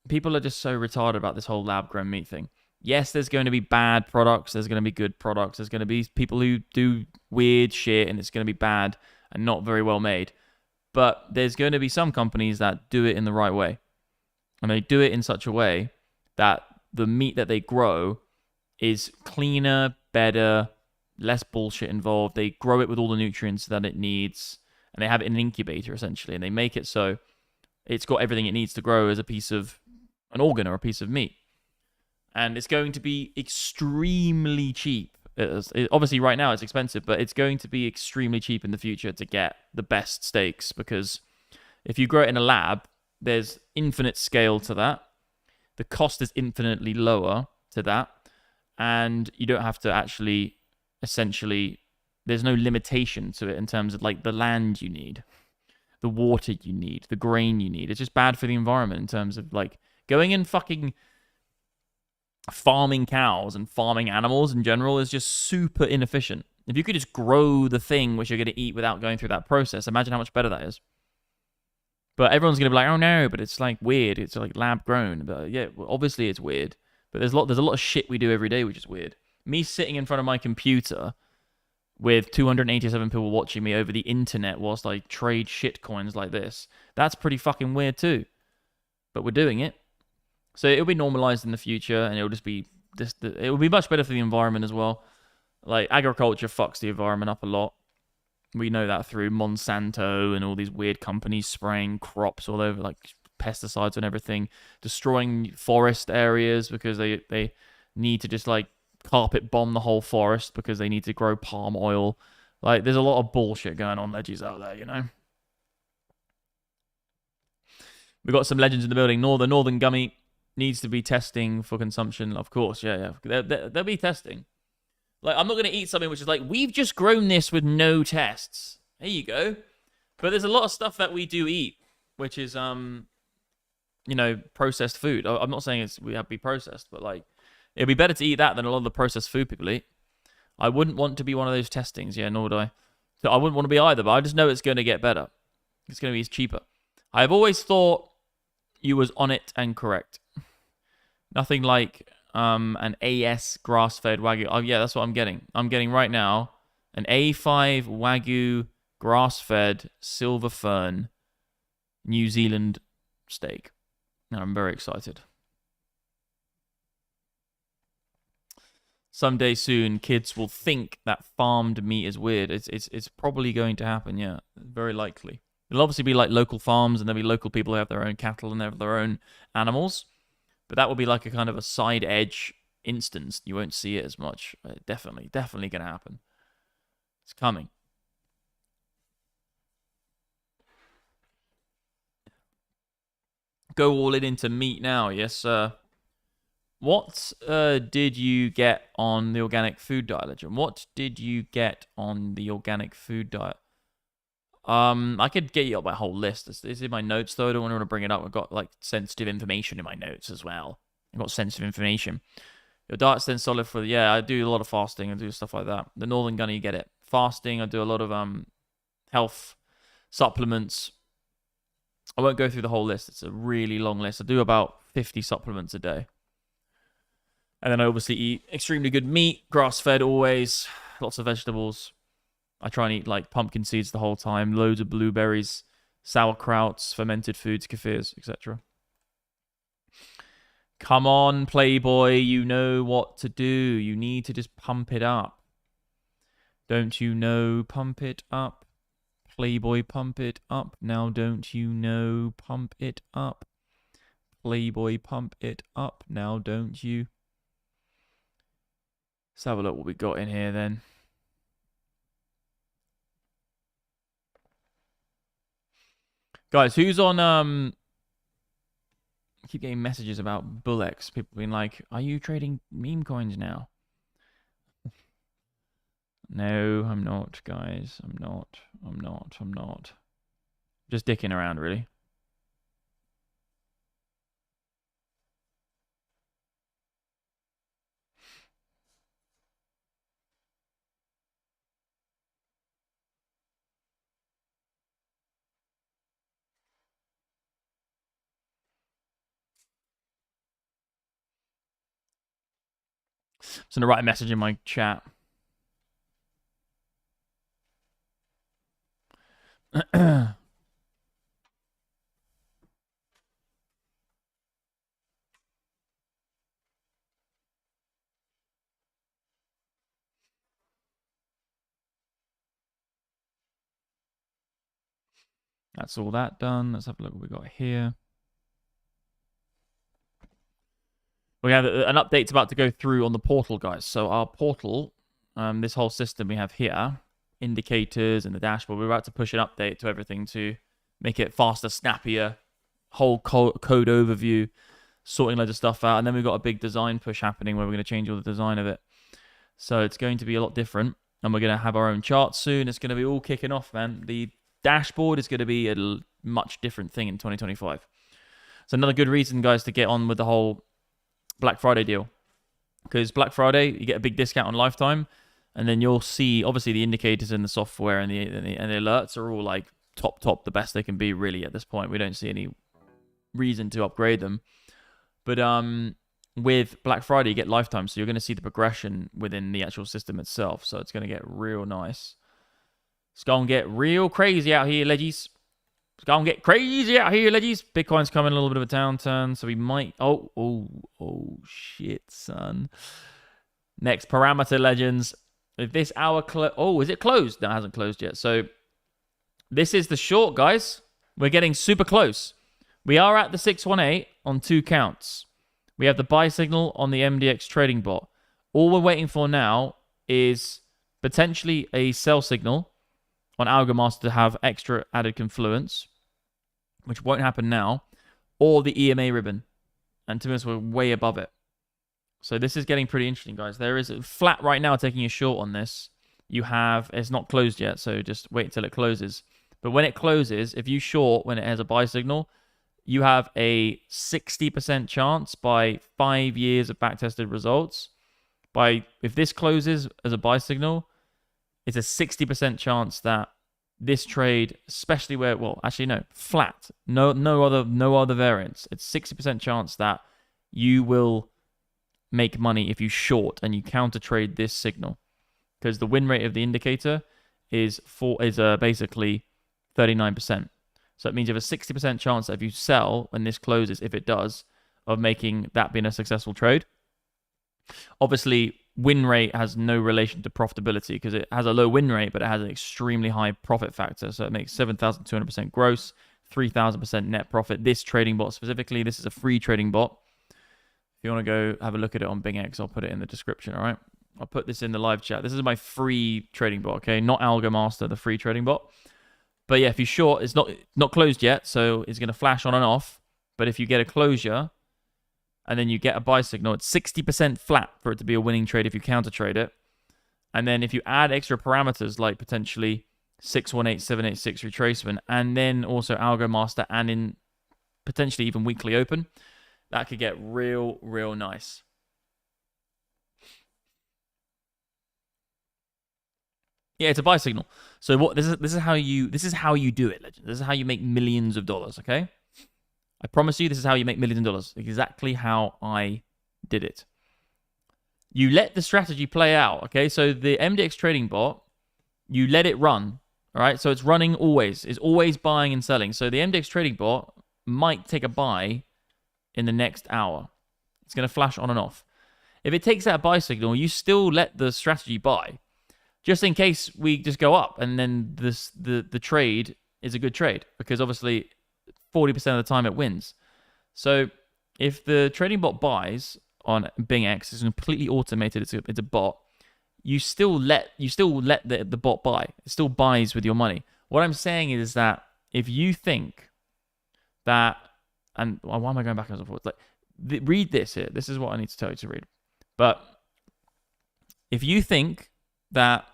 people are just so retarded about this whole lab-grown meat thing. Yes, there's going to be bad products. There's going to be good products. There's going to be people who do weird shit, and it's going to be bad and not very well made. But there's going to be some companies that do it in the right way. And they do it in such a way that the meat that they grow is cleaner, better, less bullshit involved. They grow it with all the nutrients that it needs. And they have it in an incubator, essentially. And they make it so it's got everything it needs to grow as a piece of an organ or a piece of meat. And it's going to be extremely cheap. Obviously, right now it's expensive, but it's going to be extremely cheap in the future to get the best steaks, because if you grow it in a lab, there's infinite scale to that. The cost is infinitely lower to that. And you don't have to actually, essentially, there's no limitation to it in terms of like the land you need, the water you need, the grain you need. It's just bad for the environment in terms of like going and fucking farming cows and farming animals in general is just super inefficient. If you could just grow the thing which you're going to eat without going through that process, imagine how much better that is. But everyone's going to be like, oh no, but it's like weird. It's like lab grown. But yeah, well, obviously it's weird. But there's a lot of shit we do every day which is weird. Me sitting in front of my computer with 287 people watching me over the internet whilst I trade shit coins like this, that's pretty fucking weird too. But we're doing it. So it'll be normalized in the future, and it'll just be it will be much better for the environment as well. Like agriculture fucks the environment up a lot. We know that through Monsanto and all these weird companies spraying crops all over, like pesticides and everything, destroying forest areas because they need to just like carpet bomb the whole forest because they need to grow palm oil. Like, there's a lot of bullshit going on, legends out there, you know? We've got some legends in the building. Northern Gummy needs to be testing for consumption. Of course, yeah. They'll be testing. Like, I'm not going to eat something which is like, we've just grown this with no tests. There you go. But there's a lot of stuff that we do eat, which is, you know, processed food. I'm not saying we have to be processed, but, like, it'd be better to eat that than a lot of the processed food people eat. I wouldn't want to be one of those testings, yeah, nor would I. So I wouldn't want to be either, but I just know it's going to get better. It's going to be cheaper. I've always thought you was on it and correct. Nothing like an AS grass-fed Wagyu. Oh, yeah, that's what I'm getting. I'm getting right now an A5 Wagyu grass-fed silver fern New Zealand steak. And I'm very excited. Someday soon, kids will think that farmed meat is weird. It's probably going to happen, yeah. Very likely. It'll obviously be like local farms, and there'll be local people who have their own cattle and they have their own animals. But that will be like a kind of a side edge instance. You won't see it as much. Definitely going to happen. It's coming. Go all into meat now, yes, sir. What did you get on the organic food diet, Legend? What did you get on the organic food diet? I could get you up my whole list. It's in my notes, though. I don't want to bring it up. I've got, like, sensitive information in my notes as well. I've got sensitive information. Your diet's then solid for the... Yeah, I do a lot of fasting. I do stuff like that. The Northern Gunner, you get it. Fasting, I do a lot of health supplements. I won't go through the whole list. It's a really long list. I do about 50 supplements a day. And then I obviously eat extremely good meat, grass-fed always, lots of vegetables. I try and eat, like, pumpkin seeds the whole time, loads of blueberries, sauerkrauts, fermented foods, kefirs, etc. Come on, Playboy, you know what to do. You need to just pump it up. Don't you know? Pump it up. Playboy, pump it up. Now don't you know? Pump it up. Playboy, pump it up. Now don't you? Let's have a look what we got in here then. Guys, who's on I keep getting messages about BingX. People being like, "Are you trading meme coins now?" No, I'm not, guys. I'm not. Just dicking around, really. So I'm gonna write a message in my chat. That's all that done. Let's have a look what we got here. We have an update's about to go through on the portal, guys. So our portal, this whole system we have here, indicators and the dashboard, we're about to push an update to everything to make it faster, snappier, whole code overview, sorting loads of stuff out. And then we've got a big design push happening where we're going to change all the design of it. So it's going to be a lot different. And we're going to have our own chart soon. It's going to be all kicking off, man. The dashboard is going to be a much different thing in 2025. So another good reason, guys, to get on with the whole Black Friday deal. Because Black Friday, you get a big discount on lifetime. And then you'll see, obviously, the indicators in the software and the alerts are all like top, the best they can be, really, at this point. We don't see any reason to upgrade them. But with Black Friday, you get lifetime. So you're going to see the progression within the actual system itself. So it's going to get real nice. It's going to get real crazy out here, leggies. It's going to get crazy out here, leggies. Bitcoin's coming a little bit of a downturn. So we might... Oh, shit, son. Next parameter, legends. If this hour... Oh, is it closed? No, it hasn't closed yet. So this is the short, guys. We're getting super close. We are at the 618 on 2 counts. We have the buy signal on the MDX Trading Bot. All we're waiting for now is potentially a sell signal on AlgoMaster to have extra added confluence, which won't happen now, or the EMA ribbon. And to be honest, we're way above it. So this is getting pretty interesting, guys. There is a flat right now taking a short on this. You have, it's not closed yet, so just wait until it closes. But when it closes, if you short when it has a buy signal, you have a 60% chance by 5 years of backtested results. If this closes as a buy signal, it's a 60% chance that this trade, especially where, well, actually no, flat, no other variance. It's 60% chance that you will make money if you short and you counter trade this signal, because the win rate of the indicator is basically 39%. So it means you have a 60% chance that if you sell when this closes, if it does, of making that being a successful trade. Obviously, win rate has no relation to profitability because it has a low win rate, but it has an extremely high profit factor. So it makes 7,200% gross, 3,000% net profit. This trading bot specifically, this is a free trading bot. If you want to go have a look at it on BingX, I'll put it in the description, all right? I'll put this in the live chat. This is my free trading bot, okay? Not AlgoMaster, the free trading bot. But yeah, if you short, it's not closed yet, so it's going to flash on and off. But if you get a closure and then you get a buy signal, it's 60% flat for it to be a winning trade if you counter trade it. And then if you add extra parameters like potentially 618, 786 retracement, and then also AlgoMaster and in potentially even weekly open, that could get real nice. Yeah, it's a buy signal. So what this is how you do it, legend. This is how you make millions of dollars, okay? I promise you this is how you make millions of dollars. Exactly how I did it. You let the strategy play out, okay? So the MDX Trading Bot, you let it run, all right? So it's running always. It's always buying and selling. So the MDX Trading Bot might take a buy in the next hour. It's going to flash on and off. If it takes that buy signal, you still let the strategy buy, just in case we just go up and then the trade is a good trade, because obviously 40% of the time it wins. So if the trading bot buys on BingX, it's completely automated, it's a bot, you still let the bot buy. It still buys with your money. What I'm saying is that if you think that, and why am I going back and forth? Like, read this here. This is what I need to tell you to read. But if you think that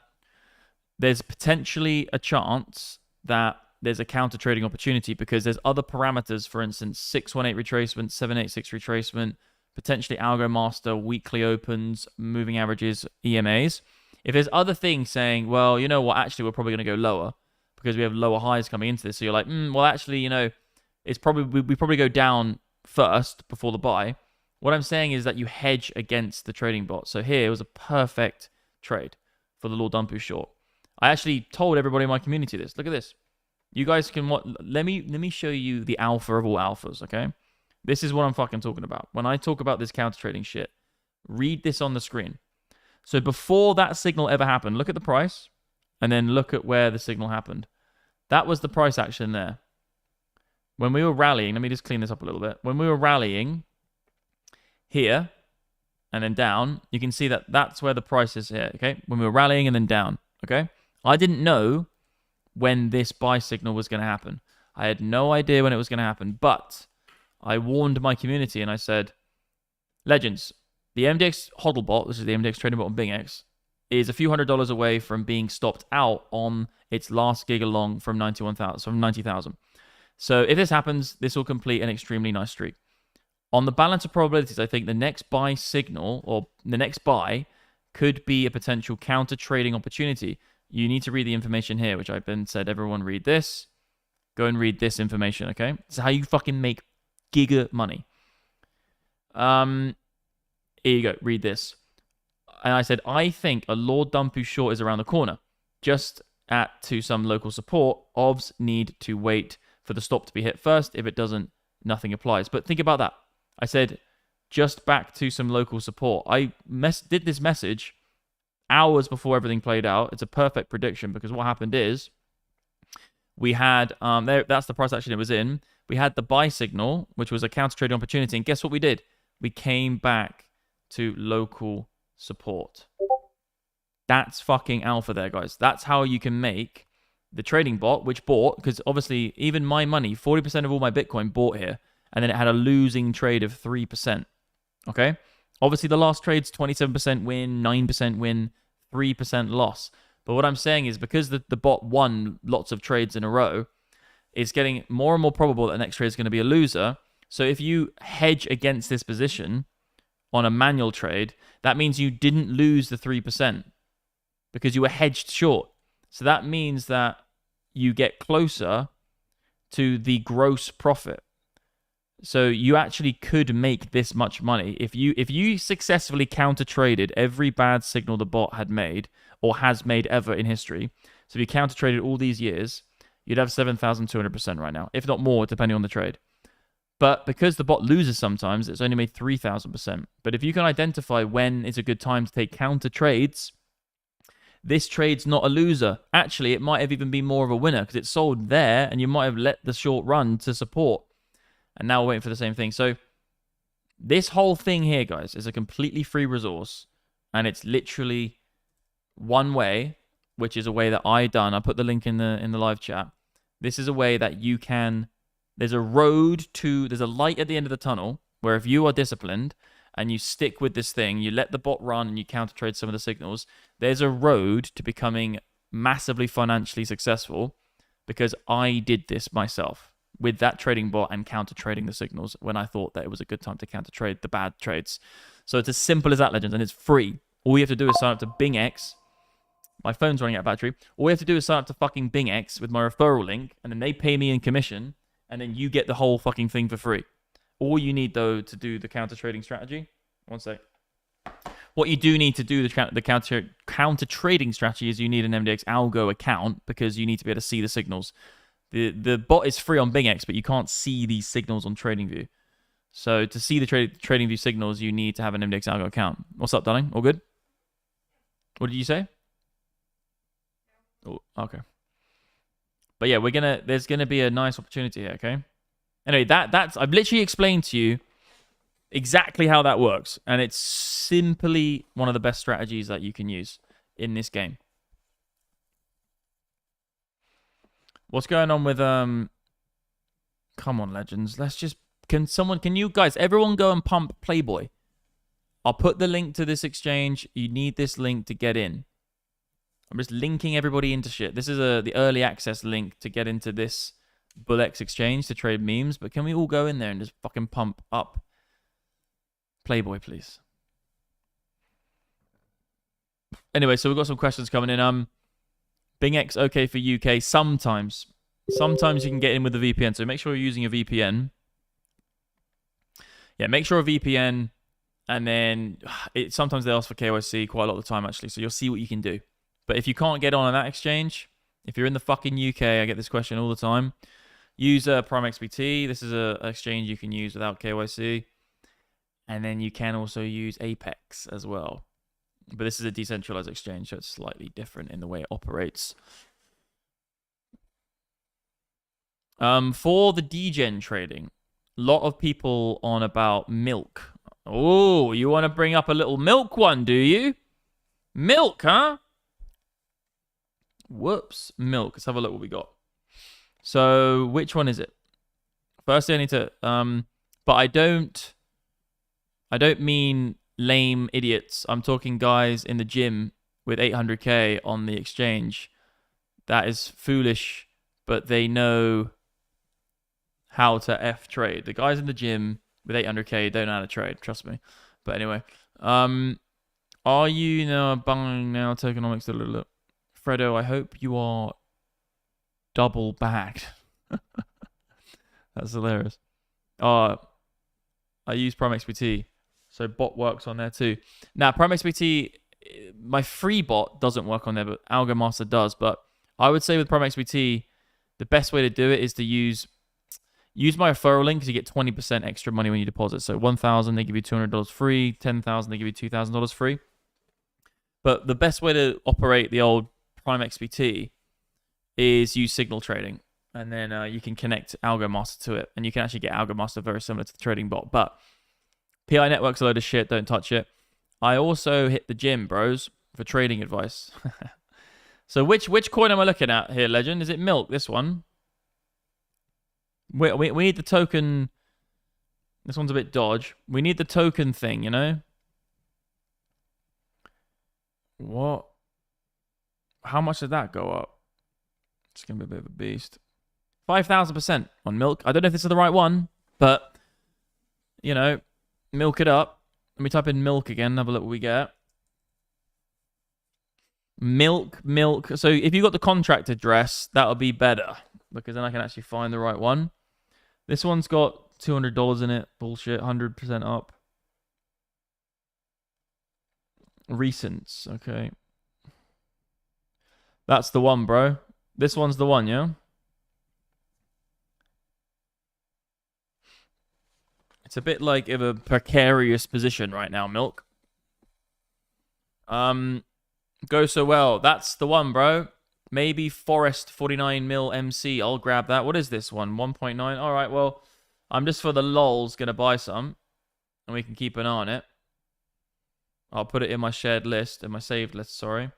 there's potentially a chance that there's a counter trading opportunity because there's other parameters, for instance, 618 retracement, 786 retracement, potentially AlgoMaster, weekly opens, moving averages, EMAs. If there's other things saying, well, you know what, actually we're probably going to go lower because we have lower highs coming into this. So you're like, well, actually, you know, it's probably we probably go down first before the buy. What I'm saying is that you hedge against the trading bot. So here was a perfect trade for the Lord Dumpu short. I actually told everybody in my community this. Look at this. You guys can let me show you the alpha of all alphas, okay? This is what I'm fucking talking about. When I talk about this counter trading shit, read this on the screen. So before that signal ever happened, look at the price and then look at where the signal happened. That was the price action there. When we were rallying, let me just clean this up a little bit. When we were rallying here and then down, you can see that that's where the price is here, okay? When we were rallying and then down, okay? I didn't know when this buy signal was going to happen. I had no idea when it was going to happen, but I warned my community and I said, legends, the MDX hodl bot, this is the MDX Trading Bot on BingX, is a few $100s away from being stopped out on its last Giga long from 90,000. So if this happens, this will complete an extremely nice streak. On the balance of probabilities, I think the next buy signal or the next buy could be a potential counter trading opportunity. You need to read the information here, which I've been said, everyone read this. Go and read this information, okay? This is how you fucking make Giga money. Here you go, read this. And I said, I think a Lord Dumpu short is around the corner. Just to some local support, OBS need to wait for the stop to be hit first. If it doesn't, nothing applies. But think about that. I said, just back to some local support. I did this message hours before everything played out. It's a perfect prediction because what happened is we had, that's the price action it was in. We had the buy signal, which was a counter trading opportunity. And guess what we did? We came back to local support. That's fucking alpha there, guys. That's how you can make the trading bot, which bought, because obviously even my money, 40% of all my Bitcoin bought here, and then it had a losing trade of 3%. Okay? Obviously the last trade's 27% win, 9% win, 3% loss. But what I'm saying is because the bot won lots of trades in a row, it's getting more and more probable that the next trade is going to be a loser. So if you hedge against this position on a manual trade, that means you didn't lose the 3% because you were hedged short. So that means that you get closer to the gross profit. So you actually could make this much money if you successfully counter traded every bad signal the bot had made or has made ever in history. So if you counter traded all these years, you'd have 7,200% right now, if not more, depending on the trade. But because the bot loses sometimes, it's only made 3,000%. But if you can identify when it's a good time to take counter trades, this trade's not a loser. Actually, it might have even been more of a winner because it sold there and you might have let the short run to support. And now we're waiting for the same thing. So this whole thing here, guys, is a completely free resource. And it's literally one way, which is a way that I done. I put the link in the live chat. This is a way that you can, there's a light at the end of the tunnel where if you are disciplined and you stick with this thing, you let the bot run and you counter trade some of the signals, there's a road to becoming massively financially successful because I did this myself with that trading bot and counter trading the signals when I thought that it was a good time to counter trade the bad trades. So it's as simple as that, Legends, and it's free. All you have to do is sign up to BingX. My phone's running out of battery. All you have to do is sign up to fucking BingX with my referral link, and then they pay me in commission, and then you get the whole fucking thing for free. All you need, though, to do the counter trading strategy. One sec. What you do need to do the counter trading strategy is you need an MDX algo account because you need to be able to see the signals. The bot is free on BingX, but you can't see these signals on TradingView. So to see the TradingView signals, you need to have an MDX algo account. What's up, darling? All good? What did you say? Oh, okay. But yeah, there's gonna be a nice opportunity here, okay? Anyway, that's I've literally explained to you exactly how that works, and it's simply one of the best strategies that you can use in this game. What's going on with come on, Legends, let's just can you guys, everyone go and pump Playboy. I'll put the link to this exchange. You need this link to get in. I'm just linking everybody into shit. This is the early access link to get into this BingX exchange to trade memes. But can we all go in there and just fucking pump up Playboy, please? Anyway, so we've got some questions coming in. BingX okay for UK? Sometimes. Sometimes you can get in with the VPN. So make sure you're using a VPN. Yeah, make sure a VPN. And then sometimes they ask for KYC quite a lot of the time, actually. So you'll see what you can do. But if you can't get on that exchange, if you're in the fucking UK, I get this question all the time, use PrimeXBT. This is an exchange you can use without KYC. And then you can also use Apex as well. But this is a decentralized exchange, so it's slightly different in the way it operates. For the degen trading, a lot of people on about milk. Oh, you want to bring up a little milk one, do you? Milk, huh? Whoops, milk. Let's have a look what we got. So, which one is it? Firstly, I need to but I don't mean lame idiots. I'm talking guys in the gym with 800k on the exchange. That is foolish, but they know how to F trade. The guys in the gym with 800k don't know how to trade, trust me. But anyway, are you now buying now tokenomics? Fredo, I hope you are double bagged. That's hilarious. I use PrimeXBT, so bot works on there too. Now, PrimeXBT, my free bot doesn't work on there, but AlgoMaster does. But I would say with PrimeXBT, the best way to do it is to use my referral link because you get 20% extra money when you deposit. So 1,000, they give you $200 free. 10,000, they give you $2,000 free. But the best way to operate the old PrimeXBT is use signal trading, and then you can connect AlgoMaster to it, and you can actually get AlgoMaster very similar to the trading bot. But PI network's a load of shit. Don't touch it. I also hit the gym, bros, for trading advice. So which coin am I looking at here, Legend? Is it Milk, this one? We need the token. This one's a bit dodge. We need the token thing, you know? What? How much did that go up? It's going to be a bit of a beast. 5,000% on Milk. I don't know if this is the right one, but, you know, milk it up. Let me type in milk again, have a look what we get. Milk. So if you got the contract address, that'll be better, because then I can actually find the right one. This one's got $200 in it. Bullshit. 100% up. Recents. Okay. That's the one, bro. This one's the one, yeah? It's a bit like of a precarious position right now, Milk. Go so well. That's the one, bro. Maybe Forest 49 mil MC. I'll grab that. What is this one? 1.9. All right, well, I'm just for the lols going to buy some. And we can keep an eye on it. I'll put it in my shared list, in my saved list, sorry.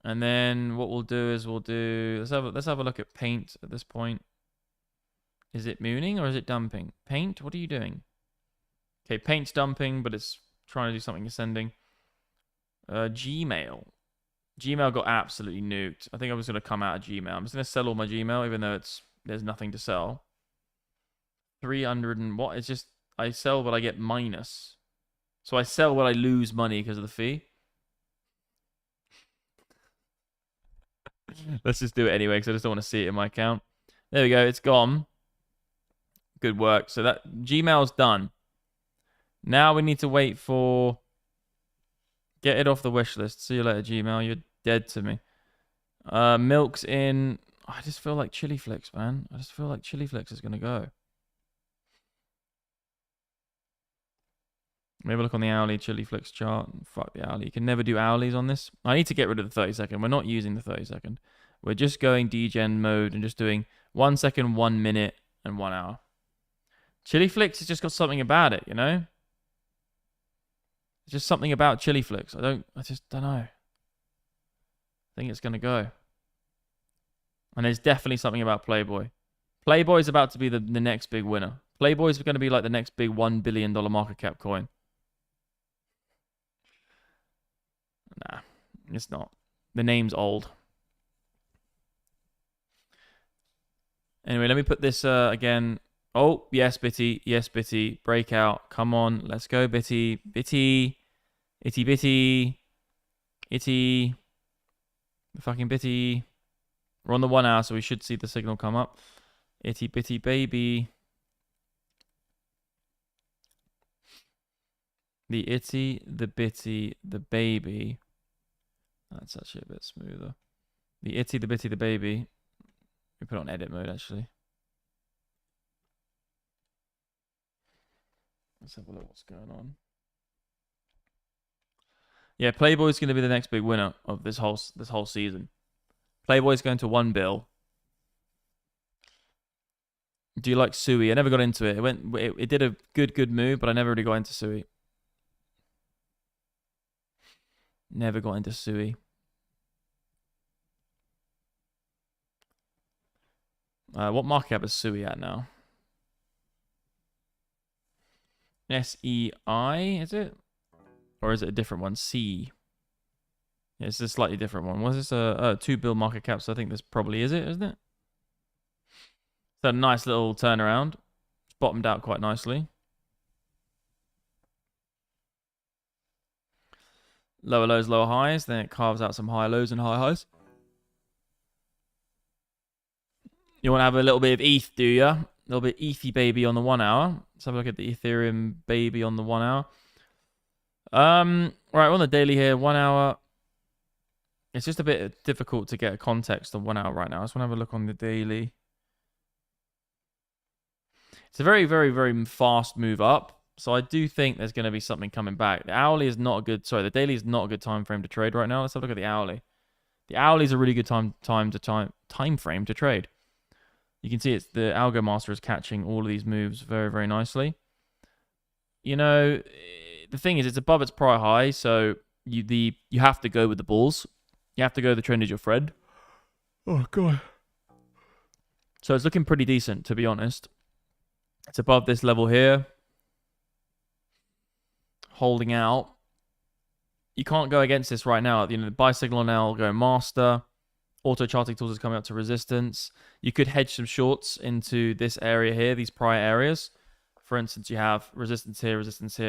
And then what we'll do is let's have a look at paint at this point. Is it mooning or is it dumping? Paint, what are you doing? Okay, paint's dumping, but it's trying to do something ascending. Gmail. Gmail got absolutely nuked. I think I was going to come out of Gmail. I'm just going to sell all my Gmail, even though there's nothing to sell. 300 and what? It's just, I sell but I get minus. So I sell but I lose money because of the fee. Let's just do it anyway, because I just don't want to see it in my account. There we go, it's gone. Good work. So that Gmail's done. Now we need to wait for... Get it off the wish list. See you later, Gmail. You're dead to me. Milk's in... I just feel like Chili Flix, man. I just feel like Chili Flix is going to go. Maybe look on the hourly Chili Flix chart. Fuck the hourly. You can never do hourlies on this. I need to get rid of the 30 second. We're not using the 30 second. We're just going degen mode and just doing 1 second, 1 minute, and 1 hour. Chili Flix has just got something about it, you know? It's just something about Chili Flix. I just don't know. I think it's going to go. And there's definitely something about Playboy. Playboy's about to be the next big winner. Playboy's going to be like the next big $1 billion market cap coin. Nah, it's not. The name's old. Anyway, let me put this again. Oh, yes, Bitty. Yes, Bitty. Breakout. Come on. Let's go, Bitty. Bitty. Itty Bitty. Itty. The fucking Bitty. We're on the 1 hour, so we should see the signal come up. Itty Bitty baby. The itty, the bitty, the baby. That's actually a bit smoother. The itty, the bitty, the baby. We put it on edit mode, actually. Let's have a look what's going on. Yeah, Playboy's going to be the next big winner of this whole season. Playboy's going to 1 bill. Do you like Sui? I never got into it. It did a good move, but I never really got into Sui. Never got into Sui. What market cap is Sui at now? SEI, is it? Or is it a different one? C. Yeah, it's a slightly different one. Was this a 2 bill market cap? So I think this probably is it, isn't it? It's a nice little turnaround. It's bottomed out quite nicely. Lower lows, lower highs. Then it carves out some high lows and high highs. You want to have a little bit of ETH, do you? A little bit EThy baby on the 1 hour. Let's have a look at the Ethereum baby on the 1 hour. Right, we're on the daily here. 1 hour. It's just a bit difficult to get a context on 1 hour right now. I just want to have a look on the daily. It's a very, very, very fast move up. So I do think there's going to be something coming back. The hourly is not a good... Sorry, the daily is not a good time frame to trade right now. Let's have a look at the hourly. The hourly is a really good time frame to trade. You can see it's the Algo Master is catching all of these moves very, very nicely. You know, the thing is, it's above its prior high, so you have to go with the bulls. You have to go the trend is your friend. Oh god. So it's looking pretty decent, to be honest. It's above this level here. Holding out. You can't go against this right now. You know, the buy signal now going master. Auto charting tools is coming up to resistance. You could hedge some shorts into this area here, these prior areas. For instance, you have resistance here,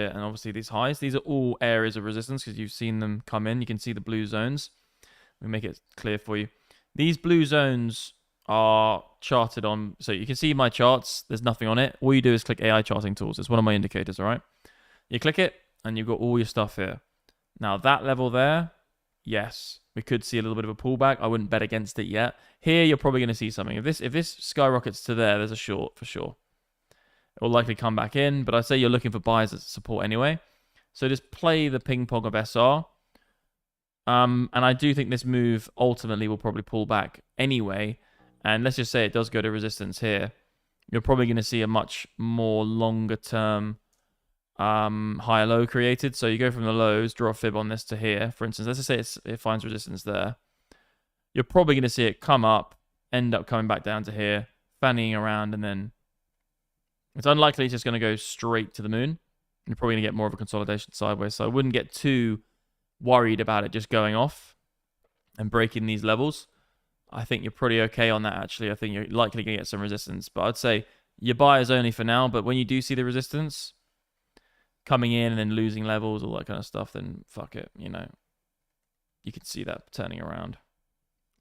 and obviously these highs. These are all areas of resistance because you've seen them come in. You can see the blue zones. Let me make it clear for you. These blue zones are charted on, so you can see my charts. There's nothing on it. All you do is click AI charting tools. It's one of my indicators, all right? You click it, and you've got all your stuff here. Now, that level there, yes, we could see a little bit of a pullback. I wouldn't bet against it yet. Here, you're probably going to see something. If this skyrockets to there, there's a short for sure. It will likely come back in, but I'd say you're looking for buyers as support anyway. So just play the ping pong of SR. And I do think this move ultimately will probably pull back anyway. And let's just say it does go to resistance here. You're probably going to see a much more longer term higher low created. So you go from the lows, draw a fib on this to here. For instance, let's just say it finds resistance there. You're probably going to see it come up, end up coming back down to here, fannying around, and then it's unlikely it's just going to go straight to the moon. You're probably going to get more of a consolidation sideways. So I wouldn't get too worried about it just going off and breaking these levels. I think you're pretty okay on that, actually. I think you're likely going to get some resistance. But I'd say your buyers only for now. But when you do see the resistance coming in and then losing levels, all that kind of stuff, then fuck it. You know, you can see that turning around.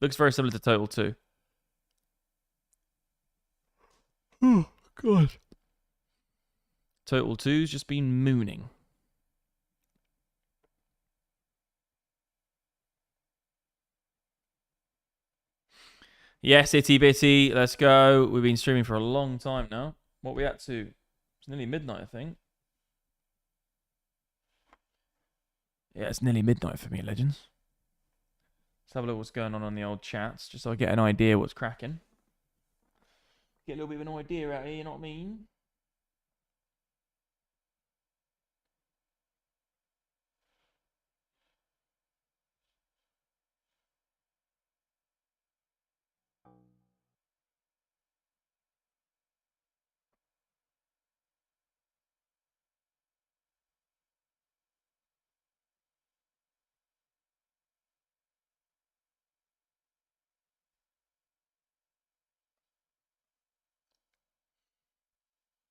Looks very similar to Total 2. Oh, God. Total 2's just been mooning. Yes, Itty Bitty, let's go. We've been streaming for a long time now. What are we at to? It's nearly midnight, I think. Yeah, it's nearly midnight for me, legends. Let's have a look what's going on the old chats, just so I get an idea what's cracking. Get a little bit of an idea out here, you know what I mean?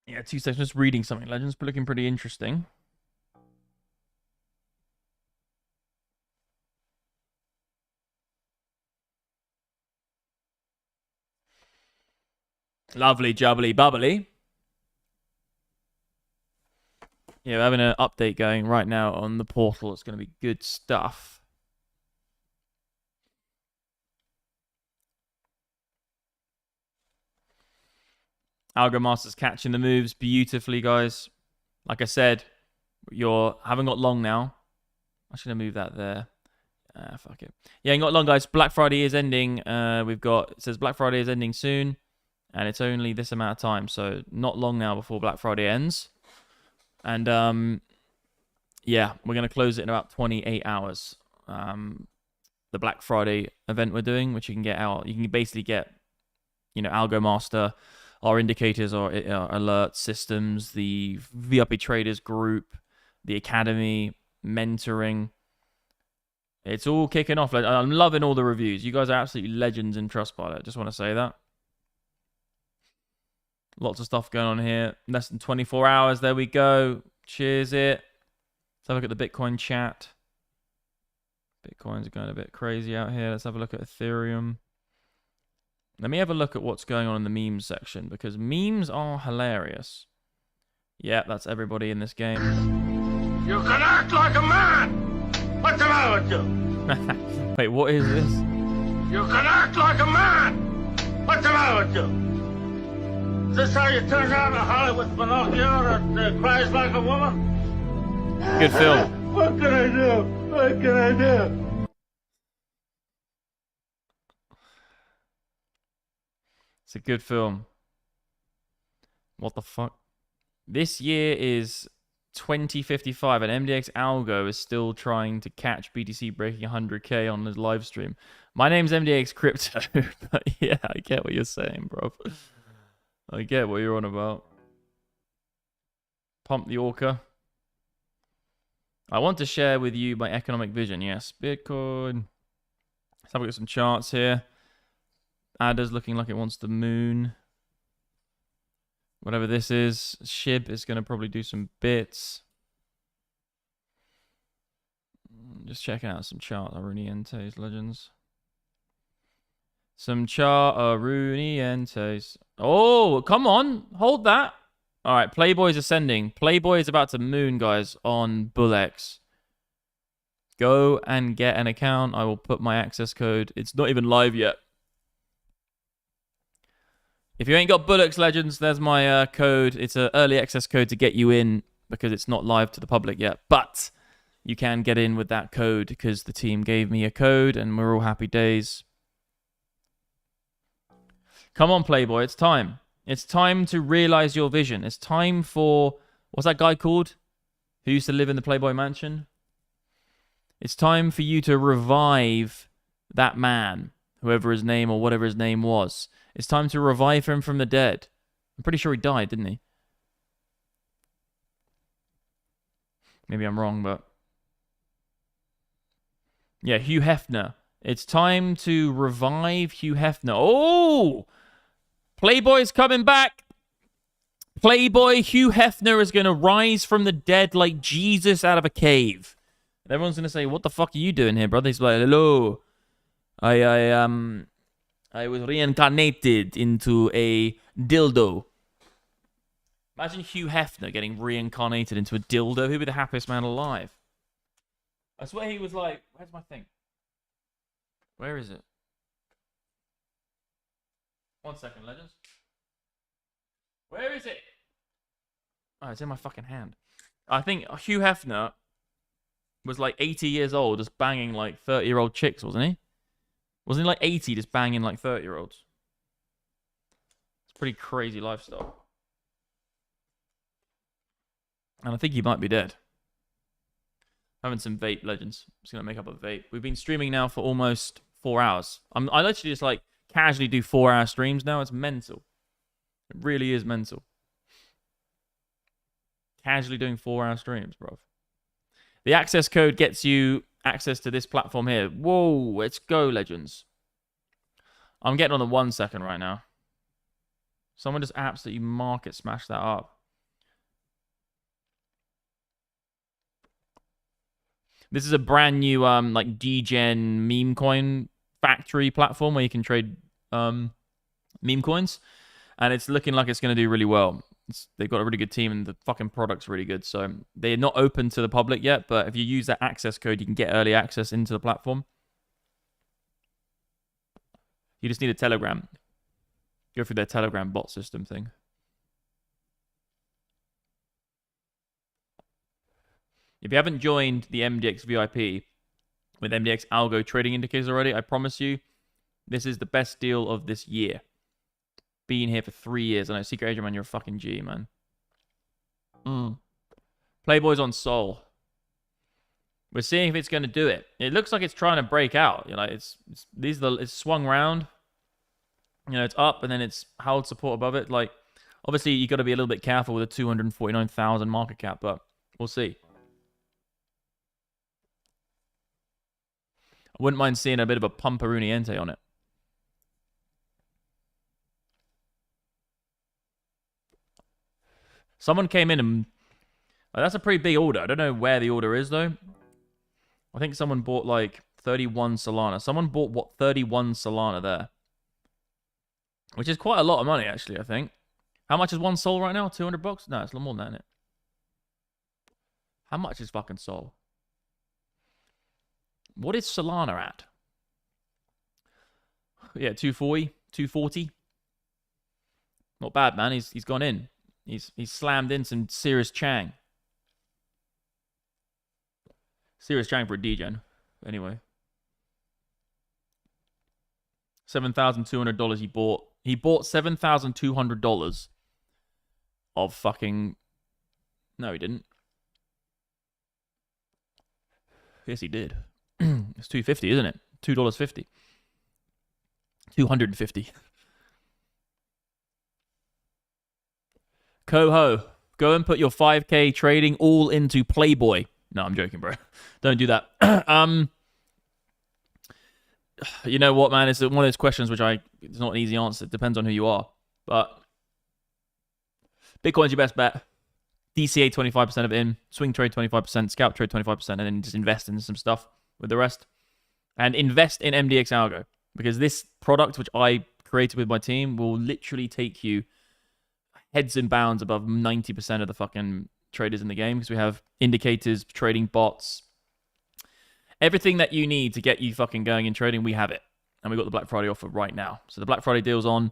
Yeah, 2 seconds. Just reading something, legends, but looking pretty interesting. Lovely, jubbly, bubbly. Yeah, we're having an update going right now on the portal. It's going to be good stuff. Algo Master's catching the moves beautifully, guys. Like I said, you haven't got long now. I'm just going to move that there. Fuck it. Yeah, ain't got long, guys. Black Friday is ending. It says Black Friday is ending soon. And it's only this amount of time. So not long now before Black Friday ends. And yeah, we're going to close it in about 28 hours. The Black Friday event we're doing, which you can get out. You can basically get, you know, Algo Master, our indicators, our alert systems, the VIP traders group, the academy, mentoring. It's all kicking off. Like, I'm loving all the reviews. You guys are absolutely legends in Trustpilot. Just want to say that. Lots of stuff going on here. Less than 24 hours. There we go. Cheers it. Let's have a look at the Bitcoin chat. Bitcoin's going a bit crazy out here. Let's have a look at Ethereum. Let me have a look at what's going on in the memes section, because memes are hilarious. Yeah, that's everybody in this game. You can act like a man! What's the matter with you? Wait, what is this? You can act like a man! What's the matter with you? Is this how you turn down a Hollywood Pinocchio that cries like a woman? Good film. What can I do? What can I do? It's a good film. What the fuck? This year is 2055, and MDX Algo is still trying to catch BTC breaking 100k on his live stream. My name's MDX Crypto, but yeah, I get what you're saying, bro. I get what you're on about. Pump the orca. I want to share with you my economic vision. Yes, Bitcoin. Let's have a look at some charts here. ADA's looking like it wants the moon. Whatever this is, SHIB is going to probably do some bits. Just checking out some chart Aruniente's legends. Some chart Aruniente's. Oh, come on. Hold that. All right, Playboy's ascending. Playboy is about to moon, guys, on BullX. Go and get an account. I will put my access code. It's not even live yet. If you ain't got BullX Legends, there's my code. It's an early access code to get you in because it's not live to the public yet. But you can get in with that code because the team gave me a code and we're all happy days. Come on, Playboy. It's time. It's time to realize your vision. It's time for... What's that guy called? Who used to live in the Playboy Mansion? It's time for you to revive that man, whoever his name or whatever his name was. It's time to revive him from the dead. I'm pretty sure he died, didn't he? Maybe I'm wrong, but... Yeah, Hugh Hefner. It's time to revive Hugh Hefner. Oh! Playboy's coming back! Playboy Hugh Hefner is going to rise from the dead like Jesus out of a cave. And everyone's going to say, what the fuck are you doing here, brother? He's like, hello. I was reincarnated into a dildo. Imagine Hugh Hefner getting reincarnated into a dildo. He'd be the happiest man alive. I swear he was like... Where's my thing? Where is it? 1 second, legends. Where is it? Oh, it's in my fucking hand. I think Hugh Hefner was like 80 years old, just banging like 30-year-old chicks, wasn't he? Wasn't he like 80, just banging like 30-year-olds? It's a pretty crazy lifestyle. And I think he might be dead. Having some vape, legends. I'm just going to make up a vape. We've been streaming now for almost 4 hours. I literally just like casually do 4-hour streams now. It's mental. It really is mental. Casually doing 4-hour streams, bro. The access code gets you access to this platform here. Whoa, let's go, legends. I'm getting on the 1 second right now. Someone just absolutely market smash that up. This is a brand new like degen meme coin factory platform where you can trade meme coins, and it's looking like it's going to do really well. They've got a really good team and the fucking product's really good. So they're not open to the public yet, but if you use that access code, you can get early access into the platform. You just need a Telegram. Go through their Telegram bot system thing. If you haven't joined the MDX VIP with MDX Algo trading indicators already, I promise you, this is the best deal of this year. Been here for 3 years. I know, Secret Agent Man, you're a fucking G, man. Playboy's on Sol. We're seeing if it's going to do it. It looks like it's trying to break out. You know, it's swung round. You know, it's up and then it's held support above it. Like, obviously, you got to be a little bit careful with a 249,000 market cap, but we'll see. I wouldn't mind seeing a bit of a pumperuniente on it. Someone came in and... that's a pretty big order. I don't know where the order is, though. I think someone bought, like, 31 Solana. Someone bought, what, 31 Solana there. Which is quite a lot of money, actually, I think. How much is one Sol right now? 200 bucks? No, it's a lot more than that, isn't it? How much is fucking Sol? What is Solana at? Yeah, 240, 240. Not bad, man. He's gone in. He's slammed in some serious Chang. Serious Chang for a degen. Anyway. $7,200 he bought. He bought $7,200 of fucking... No, he didn't. Yes, he did. It's $2.50, isn't it? $2.50. 250. Coho, go and put your 5K trading all into Playboy. No, I'm joking, bro. Don't do that. You know what, man? It's one of those questions which it's not an easy answer. It depends on who you are. But Bitcoin's your best bet. DCA 25% of it in, swing trade 25%, scalp trade 25%, and then just invest in some stuff with the rest. And invest in MDX Algo, because this product, which I created with my team, will literally take you heads and bounds above 90% of the fucking traders in the game, because we have indicators, trading bots, everything that you need to get you fucking going in trading, we have it. And we've got the Black Friday offer right now. So the Black Friday deal's on.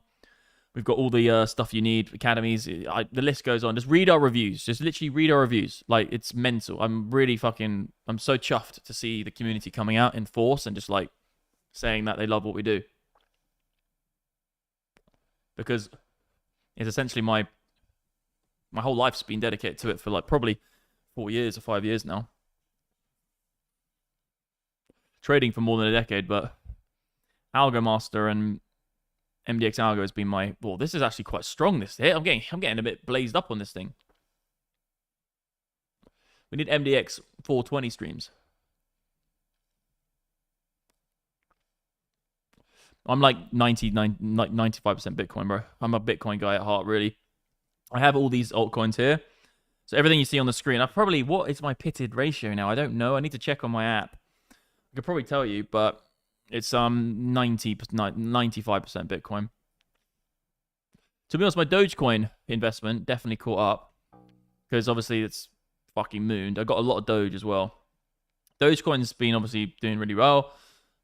We've got all the stuff you need, academies. The list goes on. Just read our reviews. Just literally read our reviews. Like, it's mental. I'm so chuffed to see the community coming out in force and just like saying that they love what we do. Because it's essentially my whole life's been dedicated to it for like probably 4 years or 5 years now. Trading for more than a decade, but Algo Master and MDX Algo has been my... Well, this is actually quite strong, this hit. I'm getting a bit blazed up on this thing. We need MDX 420 streams. I'm like 95% Bitcoin, bro. I'm a Bitcoin guy at heart, really. I have all these altcoins here. So everything you see on the screen, what is my pitted ratio now? I don't know. I need to check on my app. I could probably tell you, but it's 95% Bitcoin. To be honest, my Dogecoin investment definitely caught up, because obviously it's fucking mooned. I got a lot of Doge as well. Dogecoin's been obviously doing really well.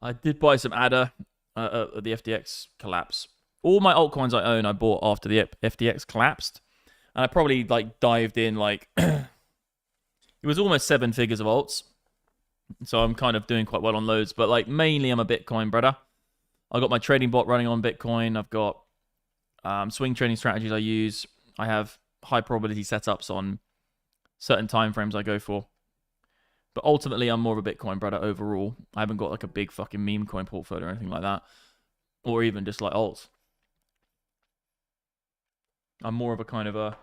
I did buy some ADA at the FTX collapse. All my altcoins I own, I bought after the FTX collapsed, and I probably like dived in like it was almost 7 figures of alts. So I'm kind of doing quite well on loads, but like mainly I'm a Bitcoin brother. I got my trading bot running on Bitcoin. I've got swing trading strategies I use. I have high probability setups on certain time frames I go for. But ultimately, I'm more of a Bitcoin brother overall. I haven't got like a big fucking meme coin portfolio or anything like that, or even just like alts. I'm more of a kind of a...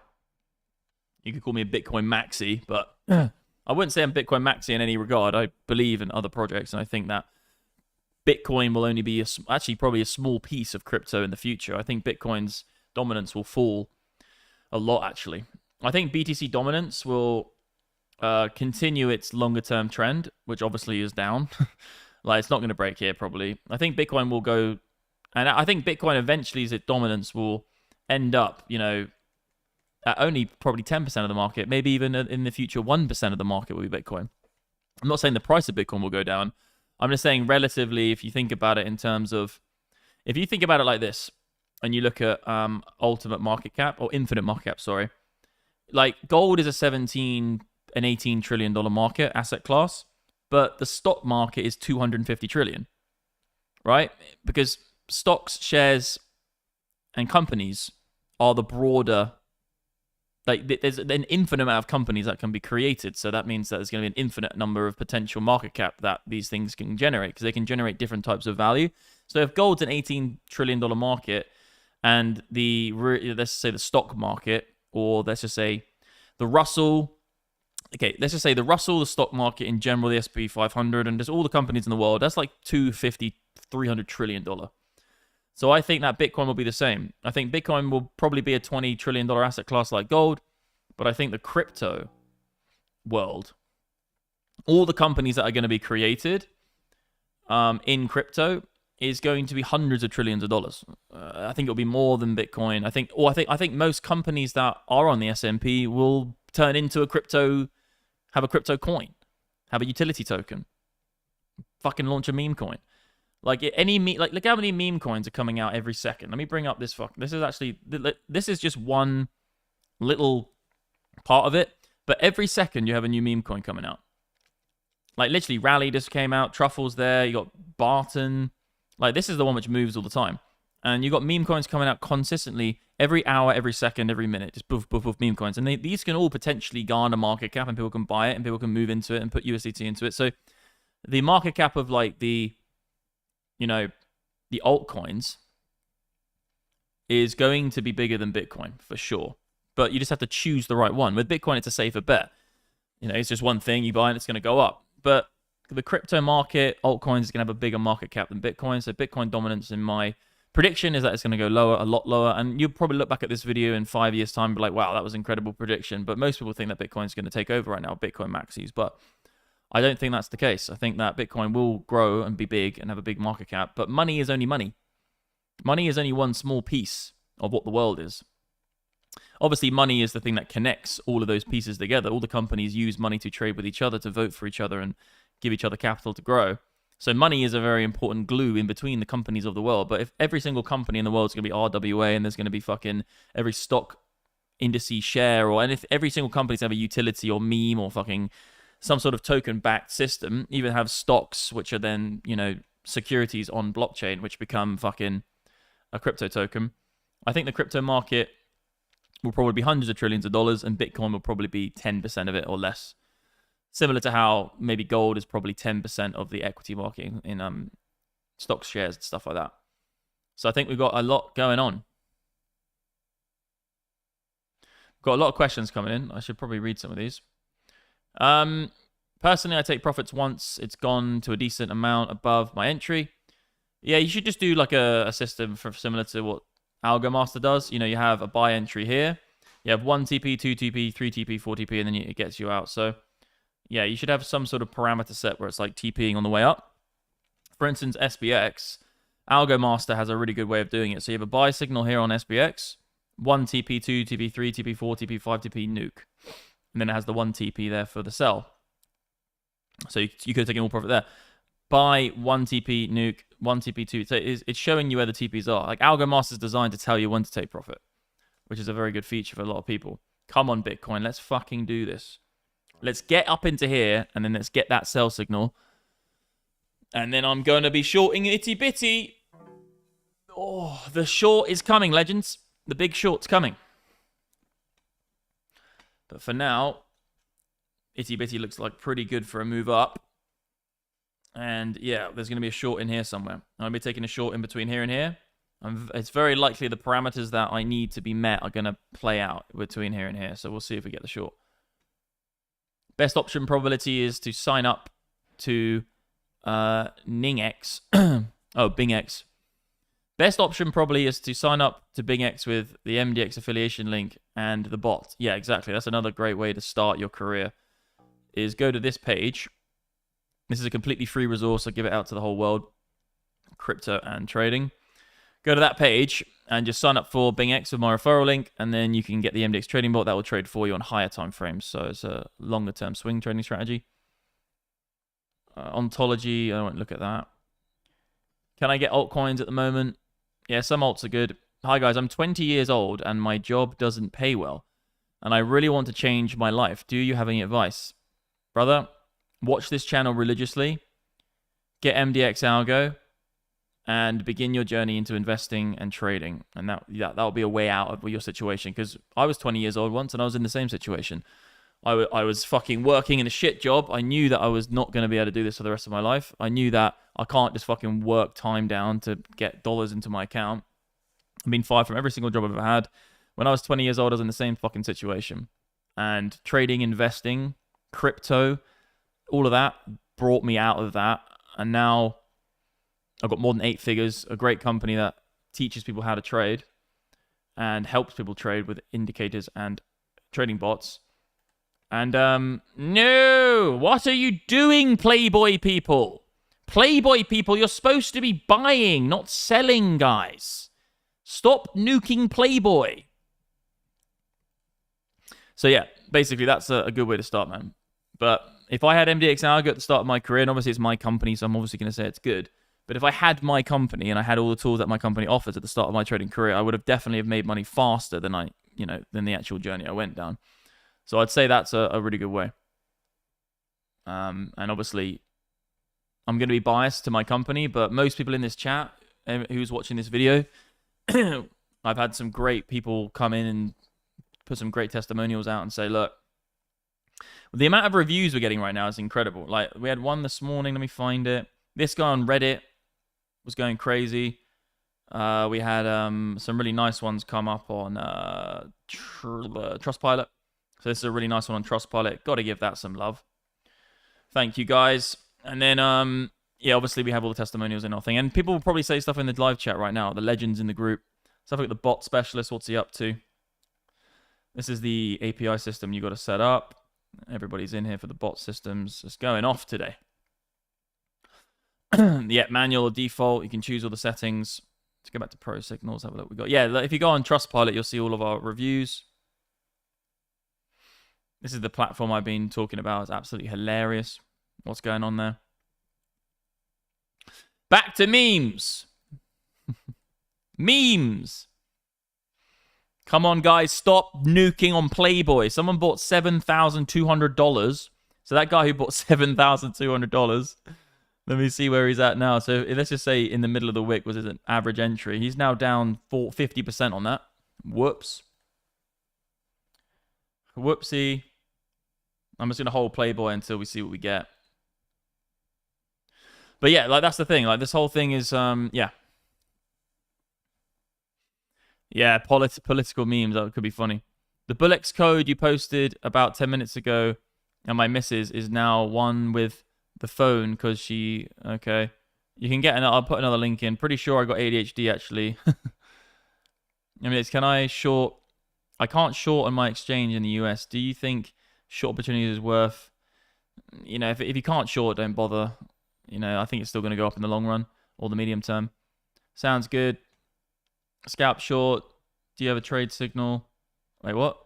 You could call me a Bitcoin maxi, but I wouldn't say I'm Bitcoin maxi in any regard. I believe in other projects, and I think that Bitcoin will only be actually probably a small piece of crypto in the future. I think Bitcoin's dominance will fall a lot, actually. I think BTC dominance will continue its longer-term trend, which obviously is down. Like, it's not going to break here, probably. I think Bitcoin will go... And I think Bitcoin eventually, its dominance will end up, you know, at only probably 10% of the market, maybe even in the future 1% of the market will be Bitcoin. I'm not saying the price of Bitcoin will go down. I'm just saying relatively, if you think about it in terms of... If you think about it like this, and you look at ultimate market cap, or infinite market cap, sorry. Like, gold is a 17 and 18 trillion dollar market asset class, but the stock market is 250 trillion, right? Because stocks, shares, and companies are the broader... Like, there's an infinite amount of companies that can be created, so that means that there's going to be an infinite number of potential market cap that these things can generate, because they can generate different types of value. So if gold's an $18 trillion market, and let's say the stock market, or let's just say the Russell, let's just say the Russell, the stock market in general, the S&P 500, and just all the companies in the world, that's like $250, $300 trillion. So I think that Bitcoin will be the same. I think Bitcoin will probably be a $20 trillion asset class like gold, but I think the crypto world, all the companies that are going to be created in crypto is going to be hundreds of trillions of dollars. I think it'll be more than Bitcoin. I think most companies that are on the S&P will turn into have a crypto coin, have a utility token, fucking launch a meme coin. Like, look how many meme coins are coming out every second. Let me bring up this this is just one little part of it, but every second you have a new meme coin coming out. Like, literally, Rally just came out, Truffle's there, you got Barton. Like, this is the one which moves all the time. And you got meme coins coming out consistently every hour, every second, every minute. Just boof, boof, boof, meme coins. And these can all potentially garner market cap, and people can buy it, and people can move into it and put USDT into it. So the market cap of like the, you know, the altcoins is going to be bigger than Bitcoin for sure. But you just have to choose the right one. With Bitcoin, it's a safer bet. You know, it's just one thing you buy and it's going to go up. But the crypto market, altcoins is going to have a bigger market cap than Bitcoin. So Bitcoin dominance in my prediction is that it's going to go lower, a lot lower. And you'll probably look back at this video in 5 years' time and be like, wow, that was an incredible prediction. But most people think that Bitcoin is going to take over right now, Bitcoin maxis. But I don't think that's the case. I think that Bitcoin will grow and be big and have a big market cap. But money is only money. Money is only one small piece of what the world is. Obviously, money is the thing that connects all of those pieces together. All the companies use money to trade with each other, to vote for each other, and give each other capital to grow. So money is a very important glue in between the companies of the world. But if every single company in the world is going to be RWA and there's going to be fucking every stock indices share, or and if every single company's have a utility or meme or fucking some sort of token-backed system, even have stocks, which are then, you know, securities on blockchain, which become fucking a crypto token. I think the crypto market will probably be hundreds of trillions of dollars, and Bitcoin will probably be 10% of it or less. Similar to how maybe gold is probably 10% of the equity market in stocks, shares, and stuff like that. So I think we've got a lot going on. Got a lot of questions coming in. I should probably read some of these. Personally, I take profits once it's gone to a decent amount above my entry. Yeah, you should just do like a system for similar to what AlgoMaster does. You know, you have a buy entry here. You have 1 TP, 2 TP, 3 TP, 4 TP, and then it gets you out. So, yeah, you should have some sort of parameter set where it's like TPing on the way up. For instance, SPX, AlgoMaster has a really good way of doing it. So you have a buy signal here on SPX, 1 TP, 2 TP, 3 TP, 4 TP, 5 TP, nuke. And then it has the 1 TP there for the sell. So you could have taken all profit there. Buy 1 TP, nuke, 1 TP, 2. So it's showing you where the TPs are. Like AlgoMaster is designed to tell you when to take profit, which is a very good feature for a lot of people. Come on, Bitcoin. Let's fucking do this. Let's get up into here, and then let's get that sell signal. And then I'm going to be shorting itty bitty. Oh, the short is coming, legends. The big short's coming. But for now, itty bitty looks like pretty good for a move up. And yeah, there's going to be a short in here somewhere. I'm going to be taking a short in between here and here. It's very likely the parameters that I need to be met are going to play out between here and here. So we'll see if we get the short. Best option probability is to sign up to BingX. Oh, BingX. Best option probably is to sign up to BingX with the MDX affiliation link and the bot. Yeah, exactly. That's another great way to start your career. Is go to this page. This is a completely free resource. I give it out to the whole world. Crypto and trading. Go to that page and just sign up for BingX with my referral link, and then you can get the MDX Trading Bot that will trade for you on higher time frames. So it's a longer term swing trading strategy. Ontology, I won't look at that. Can I get altcoins at the moment? Yeah, some alts are good. Hi guys, I'm 20 years old and my job doesn't pay well, and I really want to change my life. Do you have any advice? Brother, watch this channel religiously, get MDX Algo, and begin your journey into investing and trading. And that'll be a way out of your situation. Because I was 20 years old once and I was in the same situation. I was fucking working in a shit job. I knew that I was not going to be able to do this for the rest of my life. I knew that I can't just fucking work time down to get dollars into my account. I've been fired from every single job I've ever had. When I was 20 years old, I was in the same fucking situation. And trading, investing, crypto, all of that brought me out of that. And now I've got more than 8 figures, a great company that teaches people how to trade and helps people trade with indicators and trading bots. And, no! What are you doing, Playboy people? Playboy people, you're supposed to be buying, not selling, guys. Stop nuking Playboy. So, yeah, basically, that's a good way to start, man. But if I had MDX Algo at the start of my career, and obviously it's my company, so I'm obviously going to say it's good. But if I had my company and I had all the tools that my company offers at the start of my trading career, I would have definitely have made money faster than than the actual journey I went down. So I'd say that's a really good way. And obviously, I'm going to be biased to my company, but most people in this chat who's watching this video, I've had some great people come in and put some great testimonials out and say, look, The amount of reviews we're getting right now is incredible. Like, we had one this morning. Let me find it. This guy on Reddit was going crazy. We had some really nice ones come up on Trustpilot. So this is a really nice one on Trustpilot. Got to give that some love. Thank you, guys. And then, yeah, obviously we have all the testimonials and everything. And people will probably say stuff in the live chat right now. The legends in the group. Stuff like the bot specialist. What's he up to? This is the API system you got to set up. Everybody's in here for the bot systems. It's going off today. Yeah, manual or default. You can choose all the settings. Let's go back to Pro Signals. Have a look. We got, yeah, if you go on Trustpilot, you'll see all of our reviews. This is the platform I've been talking about. It's absolutely hilarious. What's going on there? Back to memes. Memes. Come on, guys. Stop nuking on Playboy. Someone bought $7,200. So that guy who bought $7,200, let me see where he's at now. So let's just say in the middle of the wick was an average entry. He's now down 50% on that. Whoops. Whoopsie. I'm just going to hold Playboy until we see what we get. But yeah, like that's the thing. Like this whole thing is, yeah. Yeah, political memes. That could be funny. The BingX code you posted about 10 minutes ago, and my missus is now one with the phone because she... Okay. You can get another... I'll put another link in. Pretty sure I got ADHD, actually. I mean, it's, can I short... I can't short on my exchange in the US. Do you think short opportunities is worth... You know, if you can't short, don't bother. You know, I think it's still going to go up in the long run or the medium term. Sounds good. Scalp short. Do you have a trade signal? Wait, what?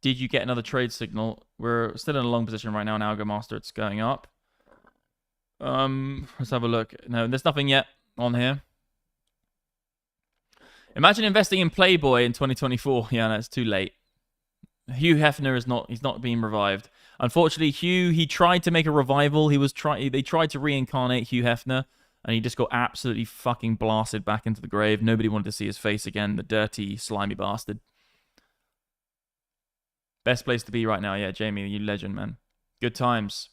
Did you get another trade signal? We're still in a long position right now in Algo Master. It's going up. Let's have a look. No, there's nothing yet on here. Imagine investing in Playboy in 2024. Yeah, no, it's too late. Hugh Hefner is not. He's not being revived. Unfortunately, Hugh. He tried to make a revival. They tried to reincarnate Hugh Hefner. And he just got absolutely fucking blasted back into the grave. Nobody wanted to see his face again. The dirty, slimy bastard. Best place to be right now. Yeah, Jamie, you legend, man. Good times.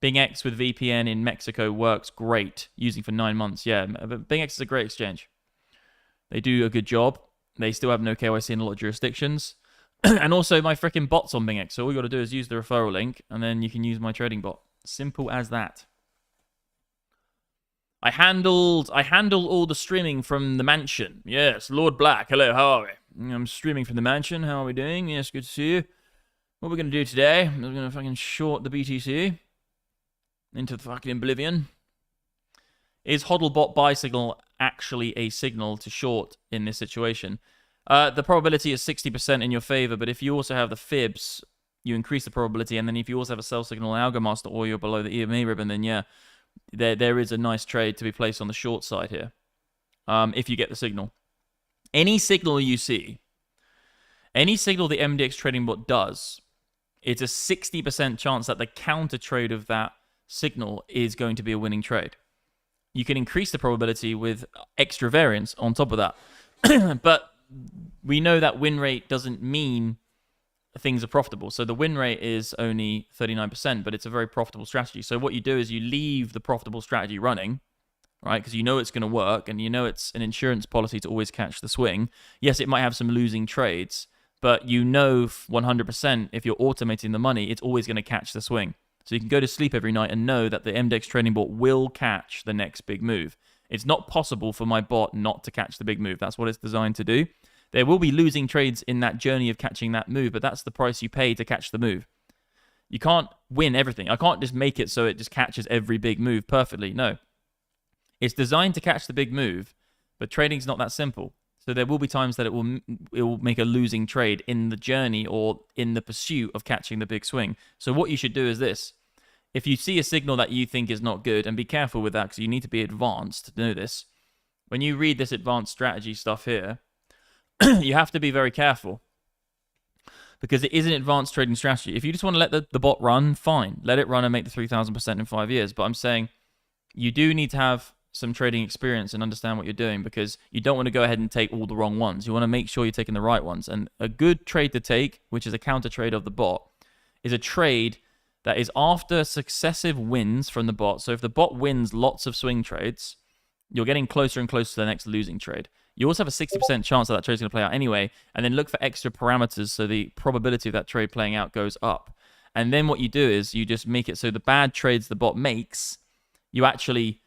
BingX with VPN in Mexico works great. Using for 9 months. Yeah, BingX is a great exchange. They do a good job. They still have no KYC in a lot of jurisdictions. And also, my freaking bot's on BingX. So all you got to do is use the referral link. And then you can use my trading bot. Simple as that. I handled all the streaming from the mansion. Yes, Lord Black. Hello, how are we? I'm streaming from the mansion. How are we doing? Yes, good to see you. What we're going to do today, we're going to fucking short the BTC into the fucking oblivion. Is HODLbot buy signal actually a signal to short in this situation? The probability is 60% in your favor, but if you also have the fibs, you increase the probability, and then if you also have a sell signal in AlgoMaster or you're below the EMA ribbon, then yeah, there is a nice trade to be placed on the short side here. If you get the signal. Any signal you see, any signal the MDX Trading Bot does, it's a 60% chance that the counter trade of that signal is going to be a winning trade. You can increase the probability with extra variance on top of that. But we know that win rate doesn't mean things are profitable. So the win rate is only 39%, but it's a very profitable strategy. So what you do is you leave the profitable strategy running, right? Because you know it's going to work, and you know it's an insurance policy to always catch the swing. Yes, it might have some losing trades, but you know 100% if you're automating the money, it's always going to catch the swing. So you can go to sleep every night and know that the MDX Trading Bot will catch the next big move. It's not possible for my bot not to catch the big move. That's what it's designed to do. There will be losing trades in that journey of catching that move, but that's the price you pay to catch the move. You can't win everything. I can't just make it so it just catches every big move perfectly. No. It's designed to catch the big move, but trading's not that simple. So there will be times that it will make a losing trade in the journey or in the pursuit of catching the big swing. So what you should do is this. If you see a signal that you think is not good, and be careful with that because you need to be advanced to know this. When you read this advanced strategy stuff here, you have to be very careful because it is an advanced trading strategy. If you just want to let the bot run, fine. Let it run and make the 3,000% in 5 years. But I'm saying you do need to have some trading experience and understand what you're doing, because you don't want to go ahead and take all the wrong ones. You want to make sure you're taking the right ones. And a good trade to take, which is a counter trade of the bot, is a trade that is after successive wins from the bot. So if the bot wins lots of swing trades, you're getting closer and closer to the next losing trade. You also have a 60% chance that trade's going to play out anyway, and then look for extra parameters so the probability of that trade playing out goes up. And then what you do is you just make it so the bad trades the bot makes, you actually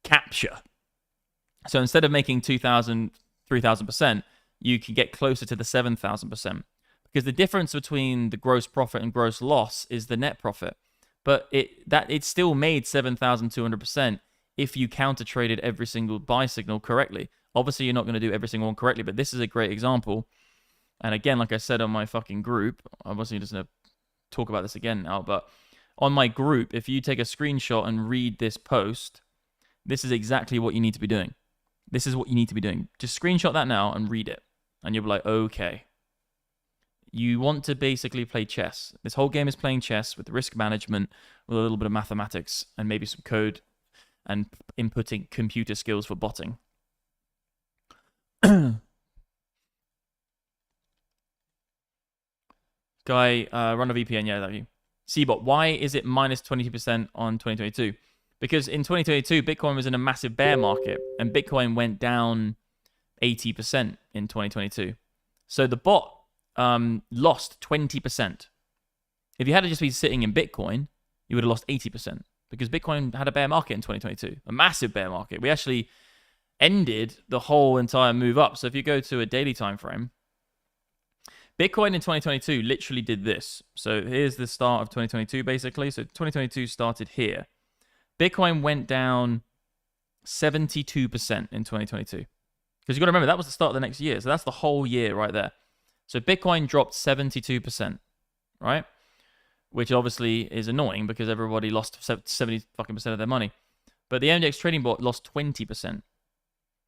capture. So instead of making 2,000, 3,000%, you can get closer to the 7,000%. Because the difference between the gross profit and gross loss is the net profit. But it still made 7,200% if you counter traded every single buy signal correctly. Obviously, you're not going to do every single one correctly, but this is a great example. And again, like I said on my fucking group, I wasn't just going to talk about this again now, but on my group, if you take a screenshot and read this post, this is exactly what you need to be doing. This is what you need to be doing. Just screenshot that now and read it. And you'll be like, okay. You want to basically play chess. This whole game is playing chess with risk management, with a little bit of mathematics, and maybe some code and inputting computer skills for botting. Guy, run a VPN, yeah, that you. Cbot, why is it minus 22% on 2022? Because in 2022, Bitcoin was in a massive bear market, and Bitcoin went down 80% in 2022. So the bot lost 20%. If you had just been sitting in Bitcoin, you would have lost 80%, because Bitcoin had a bear market in 2022, a massive bear market. We actually ended the whole entire move up. So if you go to a daily time frame, Bitcoin in 2022 literally did this. So here's the start of 2022, basically. So 2022 started here. Bitcoin went down 72% in 2022. Because you've got to remember, that was the start of the next year. So that's the whole year right there. So Bitcoin dropped 72%, right? Which obviously is annoying because everybody lost 70% of their money. But the MDX Trading Bot lost 20%.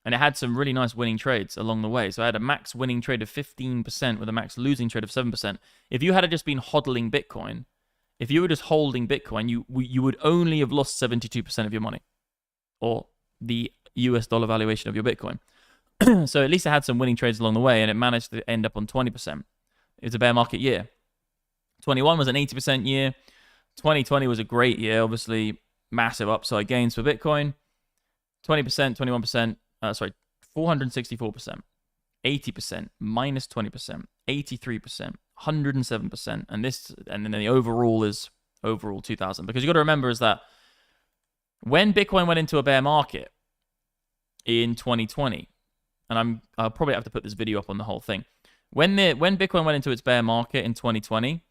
And it had some really nice winning trades along the way. So I had a max winning trade of 15% with a max losing trade of 7%. If you had just been hodling Bitcoin, if you were just holding Bitcoin, you would only have lost 72% of your money, or the US dollar valuation of your Bitcoin. So at least it had some winning trades along the way, and it managed to end up on 20%. It's a bear market year. 21 was an 80% year. 2020 was a great year, obviously massive upside gains for Bitcoin. 20%, 21%. 464%, 80%, minus 20%, 83%, 107%, and then the overall is overall 2,000. Because you got to remember is that when Bitcoin went into a bear market in 2020, and I'll probably have to put this video up on the whole thing. When Bitcoin went into its bear market in 2020,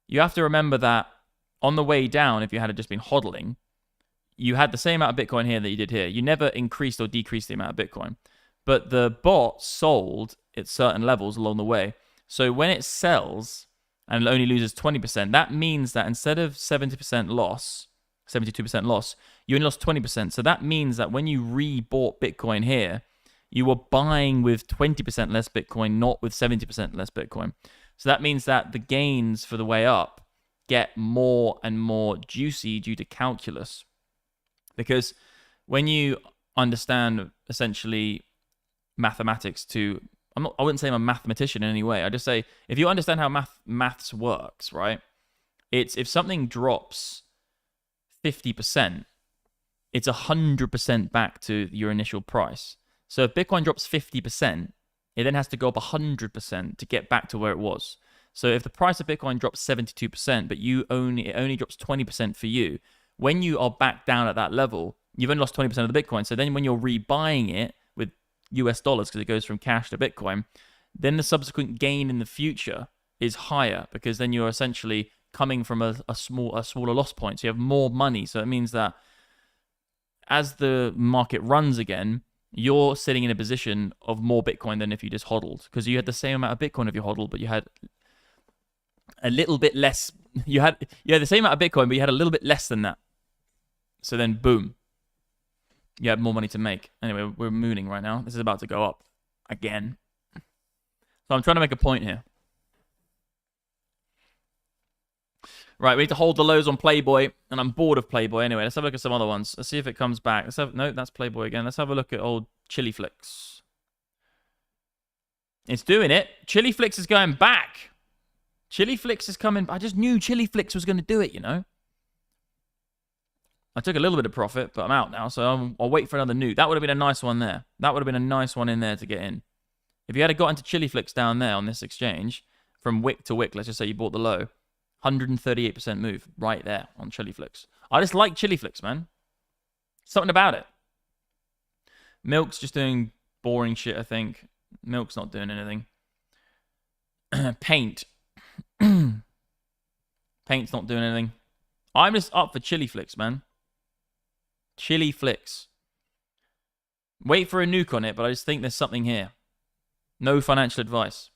you have to remember that on the way down, if you had just been hodling, you had the same amount of Bitcoin here that you did here. You never increased or decreased the amount of Bitcoin. But the bot sold at certain levels along the way. So when it sells and it only loses 20%, that means that instead of 70% loss, 72% loss, you only lost 20%. So that means that when you rebought Bitcoin here, you were buying with 20% less Bitcoin, not with 70% less Bitcoin. So that means that the gains for the way up get more and more juicy due to calculus. Because when you understand essentially mathematics I wouldn't say I'm a mathematician in any way. I just say, if you understand how maths works, right? It's if something drops 50%, it's 100% back to your initial price. So if Bitcoin drops 50%, it then has to go up 100% to get back to where it was. So if the price of Bitcoin drops 72%, but it only drops 20% for you, when you are back down at that level, you've only lost 20% of the Bitcoin. So then when you're rebuying it with US dollars, because it goes from cash to Bitcoin, then the subsequent gain in the future is higher, because then you're essentially coming from a smaller loss point. So you have more money. So it means that as the market runs again, you're sitting in a position of more Bitcoin than if you just hodled, because you had the same amount of Bitcoin if you hodled, but you had a little bit less. You had the same amount of Bitcoin, but you had a little bit less than that. So then, boom, you had more money to make. Anyway, we're mooning right now. This is about to go up again. So I'm trying to make a point here. Right, we need to hold the lows on Playboy, and I'm bored of Playboy anyway. Let's have a look at some other ones. Let's see if it comes back. No, that's Playboy again. Let's have a look at old Chili Flicks. It's doing it. Chili Flicks is going back. Chili Flicks is coming. I just knew Chili Flicks was going to do it, you know. I took a little bit of profit, but I'm out now, so I'll wait for another new. That would have been a nice one there. That would have been a nice one in there to get in. If you had got into Chili Flicks down there on this exchange, from wick to wick, let's just say you bought the low, 138% move right there on Chili Flicks. I just like Chili Flicks, man. Something about it. Milk's just doing boring shit, I think. Milk's not doing anything. Paint. Paint's not doing anything. I'm just up for Chili Flicks, man. Chili Flicks. Wait for a nuke on it, but I just think there's something here. No financial advice.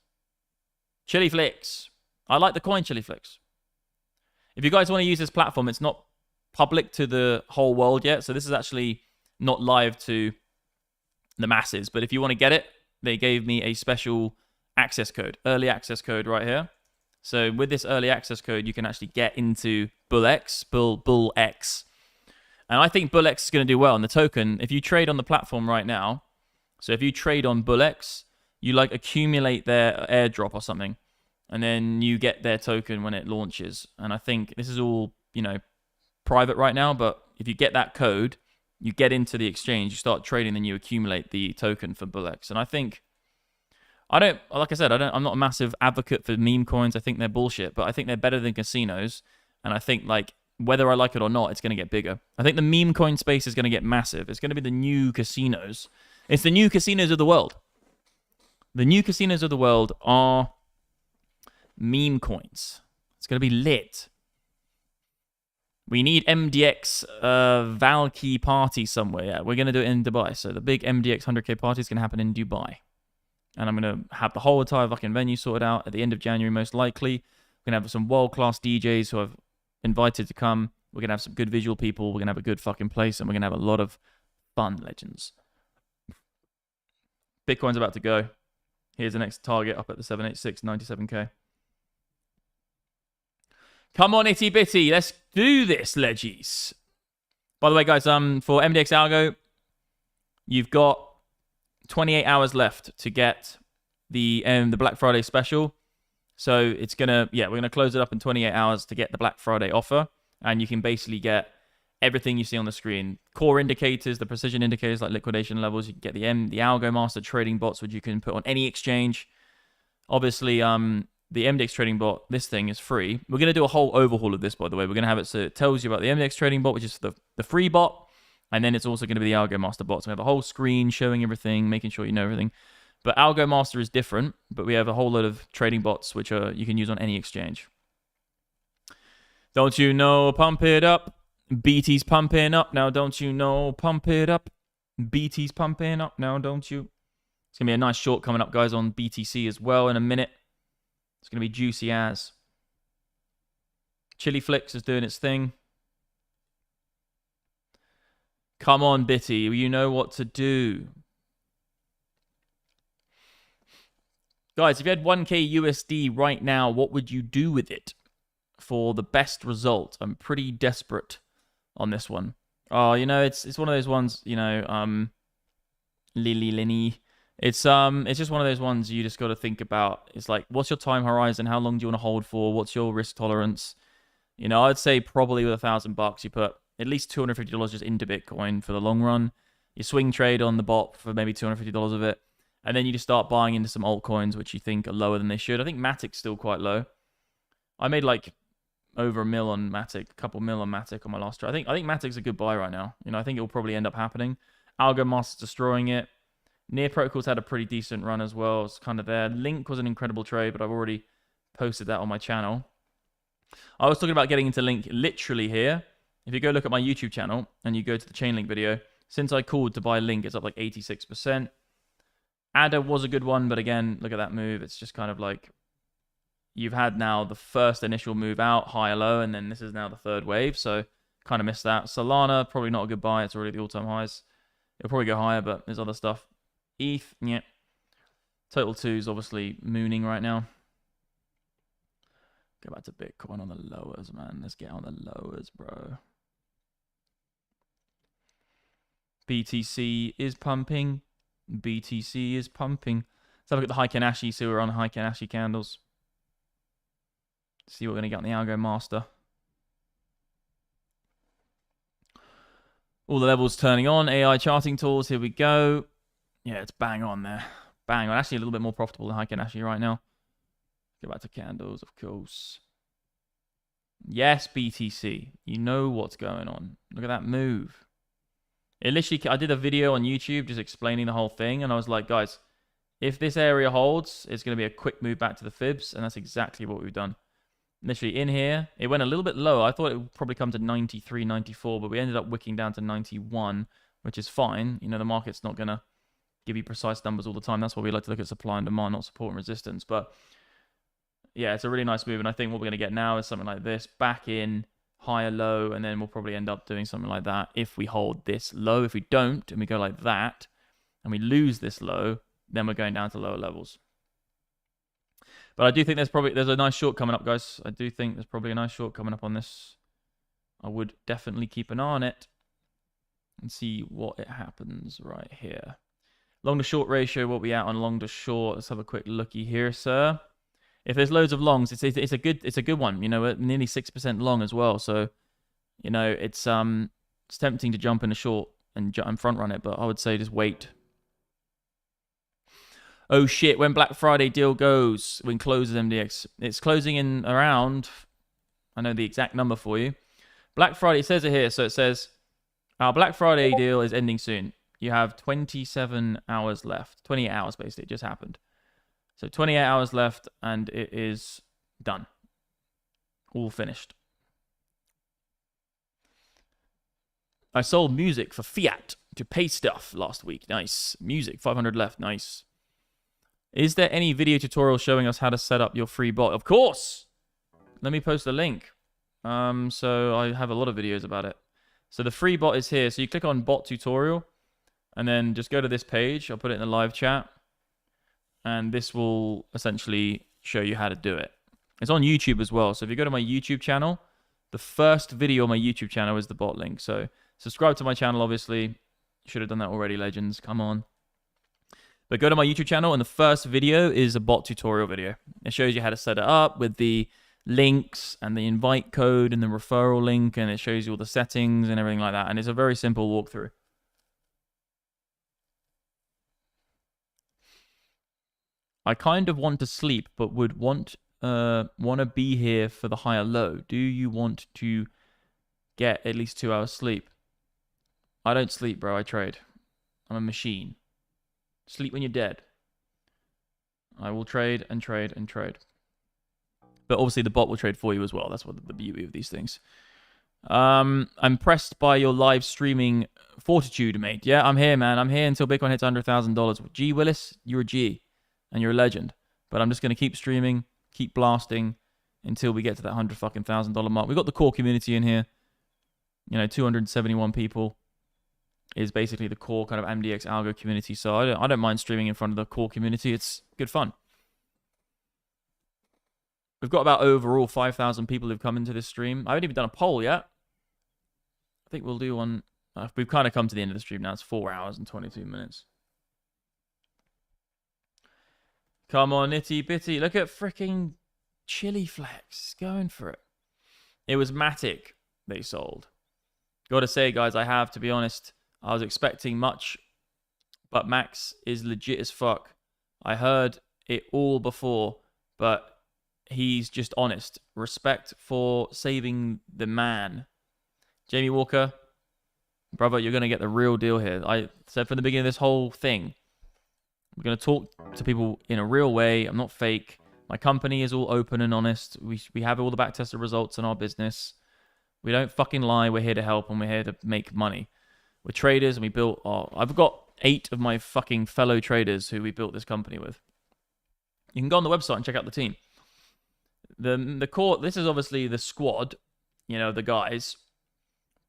Chili Flicks. I like the coin Chili Flicks. If you guys want to use this platform, it's not public to the whole world yet. So this is actually not live to the masses. But if you want to get it, they gave me a special access code, early access code right here. So with this early access code, you can actually get into BullX. And I think BullX is going to do well. And the token, if you trade on the platform right now, so if you trade on BullX, you like accumulate their airdrop or something, and then you get their token when it launches. And I think this is all, you know, private right now, but if you get that code, you get into the exchange, you start trading, then you accumulate the token for BullX. And I think, like I said, I'm not a massive advocate for meme coins. I think they're bullshit, but I think they're better than casinos. And I think, like, whether I like it or not, it's going to get bigger. I think the meme coin space is going to get massive. It's going to be the new casinos. It's the new casinos of the world. The new casinos of the world are meme coins. It's going to be lit. We need MDX Valky party somewhere. Yeah, we're going to do it in Dubai. So the big MDX 100k party is going to happen in Dubai. And I'm going to have the whole entire fucking venue sorted out at the end of January, most likely. We're going to have some world-class DJs who I've invited to come. We're going to have some good visual people. We're going to have a good fucking place. And we're going to have a lot of fun, legends. Bitcoin's about to go. Here's the next target up at the 786, 97k. Come on, itty bitty. Let's do this, leggies. By the way, guys, for MDX Algo, you've got 28 hours left to get the Black Friday special. So it's gonna, we're gonna close it up in 28 hours to get the Black Friday offer, and you can basically get everything you see on the screen: core indicators, the precision indicators like liquidation levels. You can get the Algo Master trading bots, which you can put on any exchange. Obviously, the MDX Trading Bot, this thing is free. We're going to do a whole overhaul of this, by the way. We're going to have it so it tells you about the MDX Trading Bot, which is the free bot. And then it's also going to be the Algo Master bot. So we have a whole screen showing everything, making sure you know everything. But Algo Master is different. But we have a whole lot of trading bots, which you can use on any exchange. Don't you know? Pump it up. BT's pumping up. Now, don't you know? Pump it up. BT's pumping up. Now, don't you? It's going to be a nice short coming up, guys, on BTC as well in a minute. It's going to be juicy as. Chili Flicks is doing its thing. Come on, Bitty. You know what to do. Guys, if you had 1k USD right now, what would you do with it for the best result? I'm pretty desperate on this one. Oh, you know, it's one of those ones, you know, Linny. It's just one of those ones you just got to think about. It's like, what's your time horizon? How long do you want to hold for? What's your risk tolerance? You know, I'd say probably with $1,000, you put at least $250 just into Bitcoin for the long run. You swing trade on the bot for maybe $250 of it. And then you just start buying into some altcoins, which you think are lower than they should. I think Matic's still quite low. I made like over $1 mil on Matic, a couple mil on Matic on my last trade. I think Matic's a good buy right now. You know, I think it'll probably end up happening. Algo Master's destroying it. Near Protocol's had a pretty decent run as well. It's kind of there. Link was an incredible trade, but I've already posted that on my channel. I was talking about getting into Link literally here. If you go look at my YouTube channel and you go to the Chainlink video, since I called to buy Link, it's up like 86%. Adder was a good one, but again, look at that move. It's just kind of like you've had now the first initial move out, high or low, and then this is now the third wave. So kind of missed that. Solana, probably not a good buy. It's already the all-time highs. It'll probably go higher, but there's other stuff. ETH, yeah. Total 2 is obviously mooning right now. Go back to Bitcoin on the lowers, man. Let's get on the lowers, bro. BTC is pumping. BTC is pumping. Let's have a look at the Heiken Ashi. See we're on Heiken Ashi candles. See what we're going to get on the Algo Master. All the levels turning on. AI charting tools. Here we go. Yeah, it's bang on there. Bang on. Actually, a little bit more profitable than Heiken Ashi right now. Go back to candles, of course. Yes, BTC. You know what's going on. Look at that move. It literally, I did a video on YouTube just explaining the whole thing, and I was like, guys, if this area holds, it's going to be a quick move back to the fibs, and that's exactly what we've done. Literally in here, it went a little bit low. I thought it would probably come to 93, 94, but we ended up wicking down to 91, which is fine. You know, the market's not going to give you precise numbers all the time. That's why we like to look at supply and demand, not support and resistance. But yeah, it's a really nice move, and I think what we're going to get now is something like this, back in, higher low, and then we'll probably end up doing something like that if we hold this low. If we don't, and we go like that, and we lose this low, then we're going down to lower levels. But I do think there's a nice short coming up, guys. I do think there's probably a nice short coming up on this. I would definitely keep an eye on it and see what it happens right here. Long to short ratio, what we at on long to short? Let's have a quick looky here, sir. If there's loads of longs, it's a good one. You know, nearly 6% long as well. So, you know, it's tempting to jump in a short and front run it, but I would say just wait. Oh shit, when Black Friday deal goes, when closes MDX. It's closing in around, I know the exact number for you. Black Friday, it says it here, so it says, our Black Friday deal is ending soon. You have 27 hours left. 28 hours, basically, it just happened. So 28 hours left, and it is done. All finished. I sold music for fiat to pay stuff last week. Nice. Music, 500 left. Nice. Is there any video tutorial showing us how to set up your free bot? Of course! Let me post a link. So I have a lot of videos about it. So the free bot is here. So you click on bot tutorial, and then just go to this page. I'll put it in the live chat. And this will essentially show you how to do it. It's on YouTube as well. So if you go to my YouTube channel, the first video on my YouTube channel is the bot link. So subscribe to my channel, obviously. You should have done that already, legends. Come on. But go to my YouTube channel, and the first video is a bot tutorial video. It shows you how to set it up with the links and the invite code and the referral link, and it shows you all the settings and everything like that. And it's a very simple walkthrough. I kind of want to sleep, but would want to be here for the higher low. Do you want to get at least 2 hours sleep? I don't sleep, bro. I trade. I'm a machine. Sleep when you're dead. I will trade and trade and trade. But obviously the bot will trade for you as well. That's what the beauty of these things. I'm impressed by your live streaming fortitude, mate. Yeah, I'm here, man. I'm here until Bitcoin hits under $1,000. G Willis, you're a G. And you're a legend. But I'm just going to keep streaming, keep blasting until we get to that $100,000 mark. We've got the core community in here. You know, 271 people is basically the core kind of MDX algo community. So I don't mind streaming in front of the core community. It's good fun. We've got about overall 5,000 people who've come into this stream. I haven't even done a poll yet. I think we'll do one. We've kind of come to the end of the stream now. It's 4 hours and 22 minutes. Come on, Nitty Bitty. Look at freaking Chili Flex. Going for it. It was Matic they sold. Gotta say, guys, I have, to be honest, I was expecting much, but Max is legit as fuck. I heard it all before, but he's just honest. Respect for saving the man. Jamie Walker, brother, you're going to get the real deal here. I said from the beginning of this whole thing, we're going to talk to people in a real way. I'm not fake. My company is all open and honest. We have all the backtested results in our business. We don't fucking lie. We're here to help, and we're here to make money. We're traders, and we built I've got 8 of my fucking fellow traders who we built this company with. You can go on the website and check out the team. The core, this is obviously the squad, you know, the guys.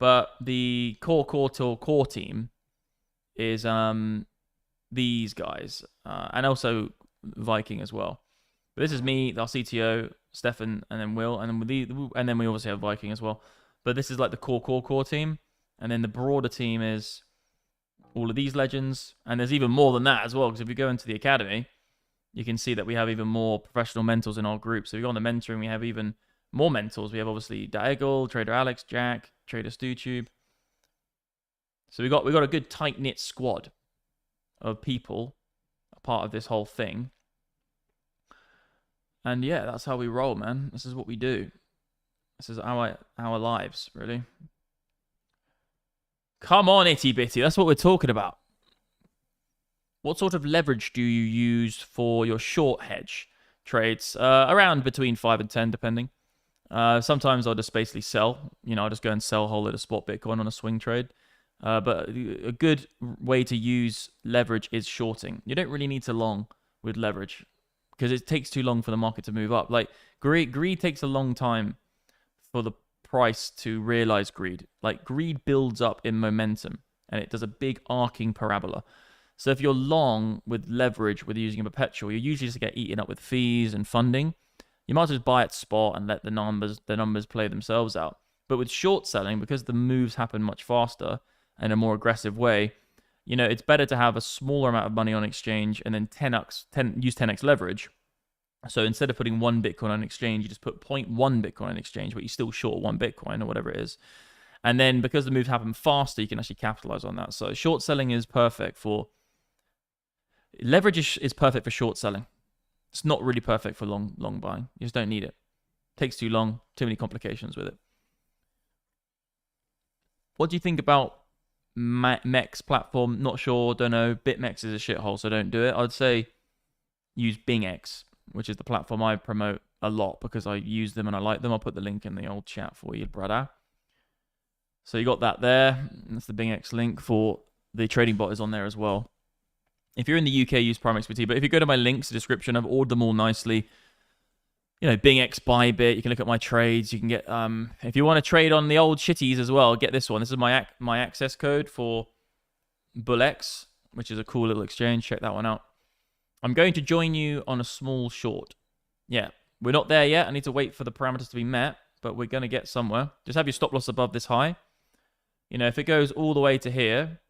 But the core team is these guys, and also Viking as well. But this is me, our CTO, Stefan, and then Will, and then we obviously have Viking as well. But this is like the core team, and then the broader team is all of these legends, and there's even more than that as well. Because if you go into the academy, you can see that we have even more professional mentors in our group. So if you go on the mentoring, we have even more mentors. We have obviously Daegel, Trader Alex, Jack, Trader StuTube. So we got a good tight knit squad of people, a part of this whole thing. And yeah, that's how we roll, man. This is what we do. This is our lives, really. Come on, itty bitty. That's what we're talking about. What sort of leverage do you use for your short hedge trades? Around between 5 and 10, depending. Sometimes I'll just basically sell. I'll just go and sell a whole load of spot Bitcoin on a swing trade. But a good way to use leverage is shorting. You don't really need to long with leverage because it takes too long for the market to move up. Like greed takes a long time for the price to realize greed. Like greed builds up in momentum and it does a big arcing parabola. So if you're long with leverage with using a perpetual, you usually just get eaten up with fees and funding. You might as well just buy at spot and let the numbers play themselves out. But with short selling, because the moves happen much faster in a more aggressive way, it's better to have a smaller amount of money on exchange and then use 10x leverage. So instead of putting 1 Bitcoin on exchange, you just put 0.1 Bitcoin on exchange, but you still short 1 Bitcoin or whatever it is. And then because the moves happen faster, you can actually capitalize on that. So short selling is perfect for... Leverage is perfect for short selling. It's not really perfect for long buying. You just don't need it. Takes too long, too many complications with it. What do you think about MEX platform? Not sure, don't know. BitMEX is a shithole, so don't do it. I'd say use BingX, which is the platform I promote a lot because I use them and I like them. I'll put the link in the old chat for you, brother. So you got that there. That's the BingX link. For the trading bot is on there as well. If you're in the UK, use PrimeXBT. But if you go to my links, the description, I've ordered them all nicely. BingX Bybit. You can look at my trades. You can get, if you want to trade on the old shitties as well, get this one. This is my access code for BullX, which is a cool little exchange. Check that one out. I'm going to join you on a small short. Yeah, we're not there yet. I need to wait for the parameters to be met, but we're going to get somewhere. Just have your stop loss above this high. If it goes all the way to here,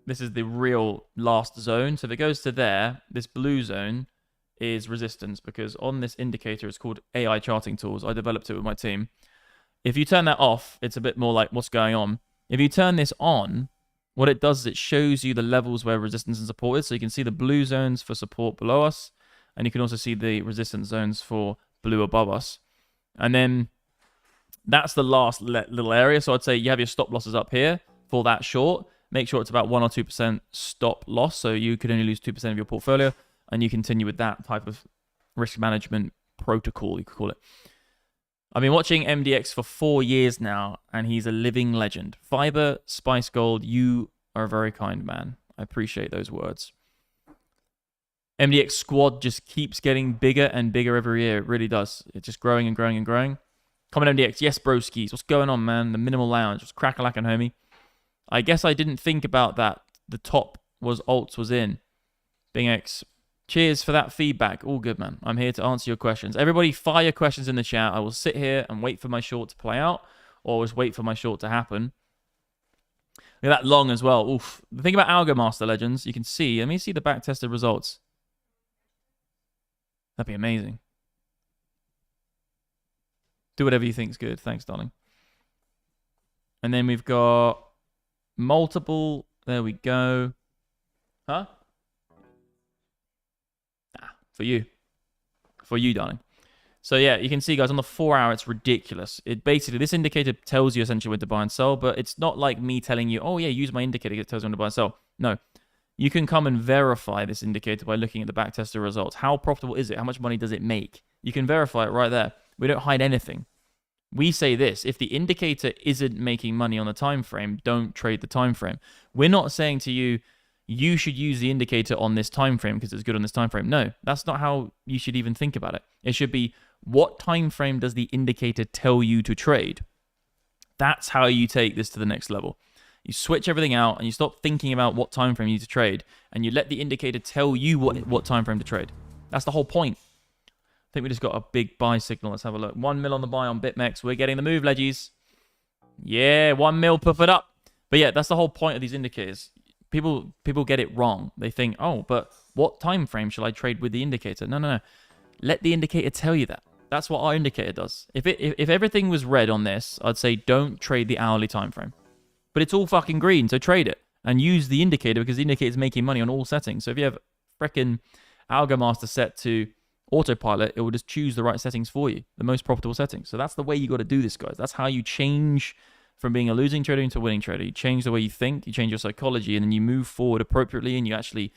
this is the real last zone. So if it goes to there, this blue zone is resistance, because on this indicator, it's called AI charting tools. I developed it with my team. If you turn that off, it's a bit more like what's going on. If you turn this on, what it does is it shows you the levels where resistance and support is. So you can see the blue zones for support below us, and you can also see the resistance zones for blue above us. And then that's the last little area. So I'd say you have your stop losses up here for that short. Make sure it's about 1 or 2% stop loss, so you could only lose 2% of your portfolio, and you continue with that type of risk management protocol, you could call it. I've been watching MDX for 4 years now, and he's a living legend. Fiber, Spice Gold, you are a very kind man. I appreciate those words. MDX squad just keeps getting bigger and bigger every year. It really does. It's just growing and growing and growing. Comment MDX, yes, broskis. What's going on, man? The minimal lounge. What's crack-a-lackin', homie? I guess I didn't think about that. The top was alts was in. BingX, cheers for that feedback. All good, man. I'm here to answer your questions. Everybody fire your questions in the chat. I will sit here and wait for my short to play out, or just wait for my short to happen. Look at that long as well. Oof. The thing about Algo Master Legends, you can see, let me see the back-tested results. That'd be amazing. Do whatever you think's good. Thanks, darling. And then we've got multiple. There we go. Huh? For you. For you, darling. So yeah, you can see, guys, on the 4 hour, it's ridiculous. It basically, this indicator tells you essentially when to buy and sell, but it's not like me telling you, oh yeah, use my indicator, it tells you when to buy and sell. No. You can come and verify this indicator by looking at the backtester results. How profitable is it? How much money does it make? You can verify it right there. We don't hide anything. We say this: if the indicator isn't making money on the time frame, don't trade the time frame. We're not saying to you, you should use the indicator on this time frame because it's good on this time frame. No, that's not how you should even think about it. It should be, what time frame does the indicator tell you to trade? That's how you take this to the next level. You switch everything out and you stop thinking about what time frame you need to trade, and you let the indicator tell you what time frame to trade. That's the whole point. think we just got a big buy signal. Let's have a look. 1 mil on the buy on BitMEX. We're getting the move, leggies. Yeah, 1 mil, puff it up. But yeah, that's the whole point of these indicators. People get it wrong. They think, oh, but what time frame shall I trade with the indicator? No. Let the indicator tell you that. That's what our indicator does. If everything was red on this, I'd say don't trade the hourly time frame. But it's all fucking green, so trade it. And use the indicator because the indicator is making money on all settings. So if you have freaking AlgoMaster set to autopilot, it will just choose the right settings for you, the most profitable settings. So that's the way you got to do this, guys. That's how you change from being a losing trader into a winning trader. You change the way you think, you change your psychology, and then you move forward appropriately and you actually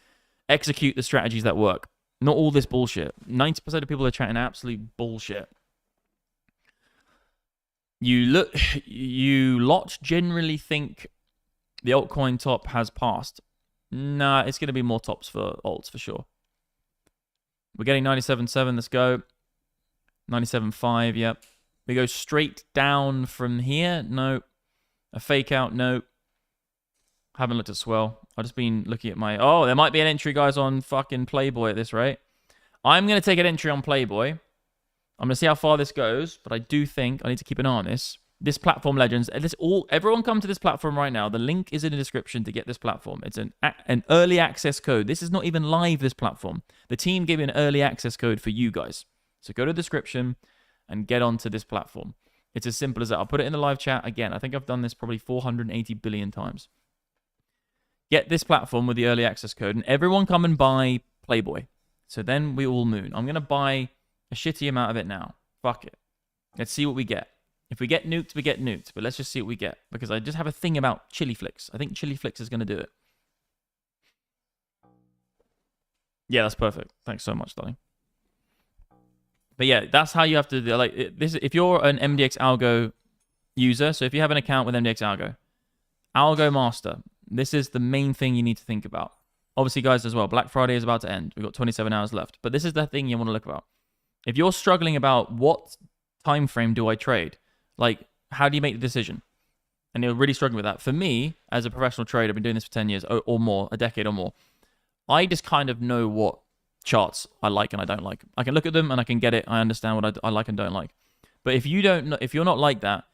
execute the strategies that work. Not all this bullshit. 90% of people are chatting absolute bullshit. You lot generally think the altcoin top has passed. Nah, it's going to be more tops for alts for sure. We're getting 97.7. Let's go. 97.5. Yep. We go straight down from here. No. A fake out. No. Haven't looked at swell. I've just been looking at my... Oh, there might be an entry, guys, on fucking Playboy at this rate. I'm going to take an entry on Playboy. I'm going to see how far this goes, but I do think I need to keep an eye on this. This platform, Legends. Everyone come to this platform right now. The link is in the description to get this platform. It's an early access code. This is not even live, this platform. The team gave you an early access code for you guys. So go to the description and get onto this platform. It's as simple as that. I'll put it in the live chat. Again, I think I've done this probably 480 billion times. Get this platform with the early access code, and everyone come and buy Playboy. So then we all moon. I'm going to buy a shitty amount of it now. Fuck it. Let's see what we get. If we get nuked, we get nuked. But let's just see what we get. Because I just have a thing about Chili Flicks. I think Chili Flicks is going to do it. Yeah, that's perfect. Thanks so much, darling. But yeah, that's how you have to do this. If you're an MDX Algo user, so if you have an account with MDX Algo Master, this is the main thing you need to think about. Obviously, guys, as well, Black Friday is about to end. We've got 27 hours left. But this is the thing you want to look about. If you're struggling about what time frame do I trade, like, how do you make the decision? And you're really struggling with that. For me, as a professional trader, I've been doing this for 10 years or more, a decade or more. I just kind of know what charts I like and I don't like. I can look at them and I can get it. I understand what I like and don't like. But if you're not like that,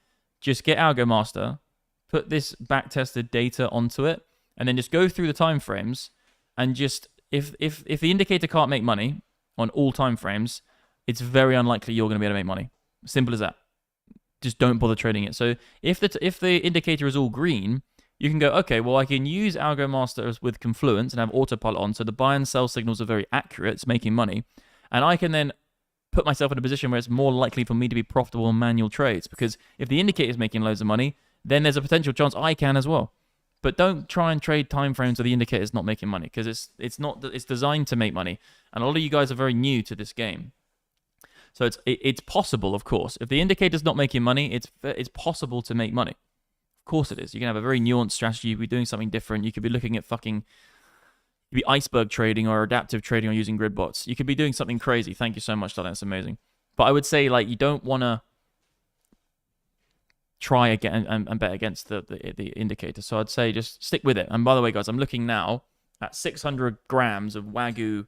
just get Algo Master, put this back-tested data onto it, and then just go through the time frames. And just if the indicator can't make money on all time frames, it's very unlikely you're going to be able to make money. Simple as that. Just don't bother trading it. So if the indicator is all green, you can go, okay, well, I can use Algo Master with Confluence and have autopilot on, so the buy and sell signals are very accurate. It's making money. And I can then put myself in a position where it's more likely for me to be profitable in manual trades. Because if the indicator is making loads of money, then there's a potential chance I can as well. But don't try and trade time frames where the indicator is not making money, because it's designed to make money. And a lot of you guys are very new to this game. So it's possible, of course. If the indicator's not making money, it's possible to make money. Of course it is. You can have a very nuanced strategy. You could be doing something different. You could be looking at iceberg trading or adaptive trading or using grid bots. You could be doing something crazy. Thank you so much, darling. That's amazing. But I would say, like, you don't want to try again and bet against the indicator. So I'd say just stick with it. And by the way, guys, I'm looking now at 600 grams of Wagyu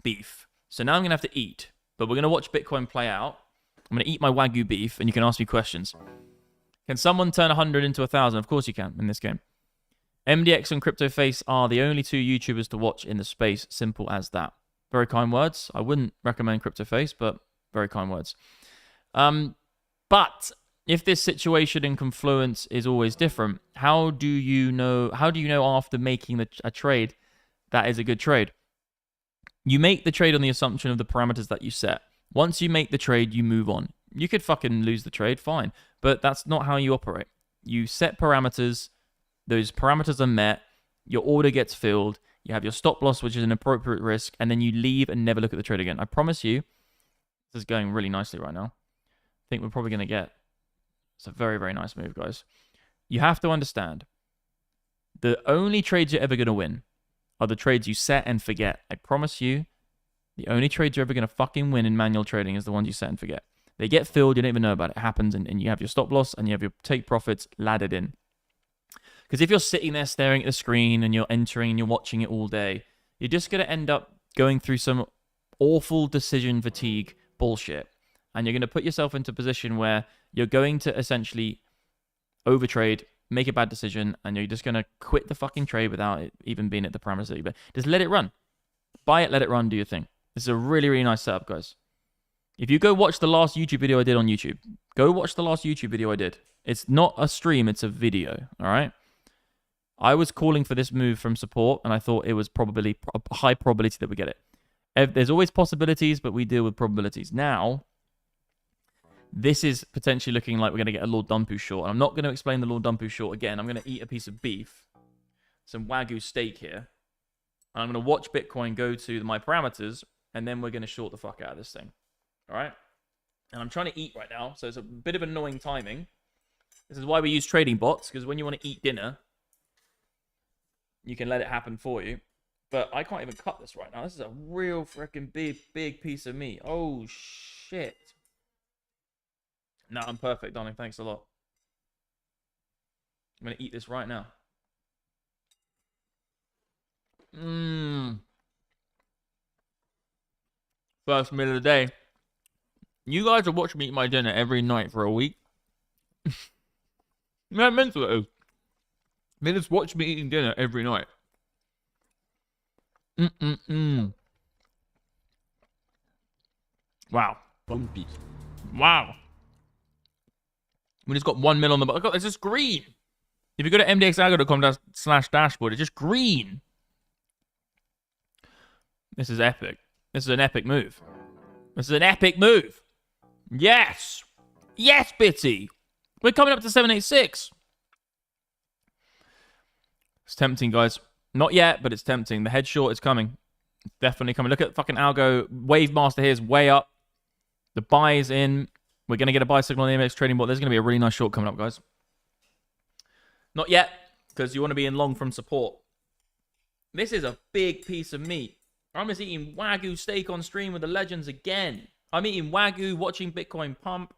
beef. So now I'm going to have to eat. But we're going to watch Bitcoin play out. I'm going to eat my Wagyu beef, and you can ask me questions. Can someone turn 100 into 1,000? Of course you can in this game. MDX and CryptoFace are the only two YouTubers to watch in the space. Simple as that. Very kind words. I wouldn't recommend CryptoFace, but very kind words. But if this situation in Confluence is always different, how do you know after making a trade that is a good trade? You make the trade on the assumption of the parameters that you set. Once you make the trade, you move on. You could fucking lose the trade, fine. But that's not how you operate. You set parameters. Those parameters are met. Your order gets filled. You have your stop loss, which is an appropriate risk. And then you leave and never look at the trade again. I promise you, this is going really nicely right now. I think we're probably going to get... It's a very, very nice move, guys. You have to understand, the only trades you're ever going to win are the trades you set and forget. I promise you, the only trades you're ever going to fucking win in manual trading is the ones you set and forget. They get filled, you don't even know about it. It happens, and you have your stop loss, and you have your take profits laddered in. Because if you're sitting there staring at the screen, and you're entering, and you're watching it all day, you're just going to end up going through some awful decision fatigue bullshit. And you're going to put yourself into a position where you're going to essentially overtrade, make a bad decision, and you're just going to quit the fucking trade without it even being at the parameters. But just let it run. Buy it, let it run, do your thing. This is a really, really nice setup, guys. If you go watch the last YouTube video I did on YouTube, go watch the last YouTube video I did. It's not a stream, it's a video, all right? I was calling for this move from support, and I thought it was probably a high probability that we get it. There's always possibilities, but we deal with probabilities. Now, this is potentially looking like we're going to get a Lord Dumpu short. And I'm not going to explain the Lord Dumpu short again. I'm going to eat a piece of beef, some Wagyu steak here. And I'm going to watch Bitcoin go to my parameters, and then we're going to short the fuck out of this thing. All right? And I'm trying to eat right now, so it's a bit of annoying timing. This is why we use trading bots, because when you want to eat dinner, you can let it happen for you. But I can't even cut this right now. This is a real freaking big piece of meat. Oh, shit. No, I'm perfect, darling. Thanks a lot. I'm going to eat this right now. First meal of the day. You guys are watching me eat my dinner every night for a week. Yeah, mental it is. They just watch me eating dinner every night. Wow. Wow. We just got 1 mil on the bottom. It's just green. If you go to mdxalgo.com/dashboard, it's just green. This is epic. This is an epic move. This is an epic move. Yes. Yes, Bitty. We're coming up to 786. It's tempting, guys. Not yet, but it's tempting. The head short is coming. It's definitely coming. Look at fucking Algo. Wave Master here is way up. The buy is in. We're going to get a buy signal on the MDX Trading Bot. There's going to be a really nice short coming up, guys. Not yet, because you want to be in long from support. This is a big piece of meat. I'm just eating Wagyu steak on stream with the legends again. I'm eating Wagyu, watching Bitcoin pump.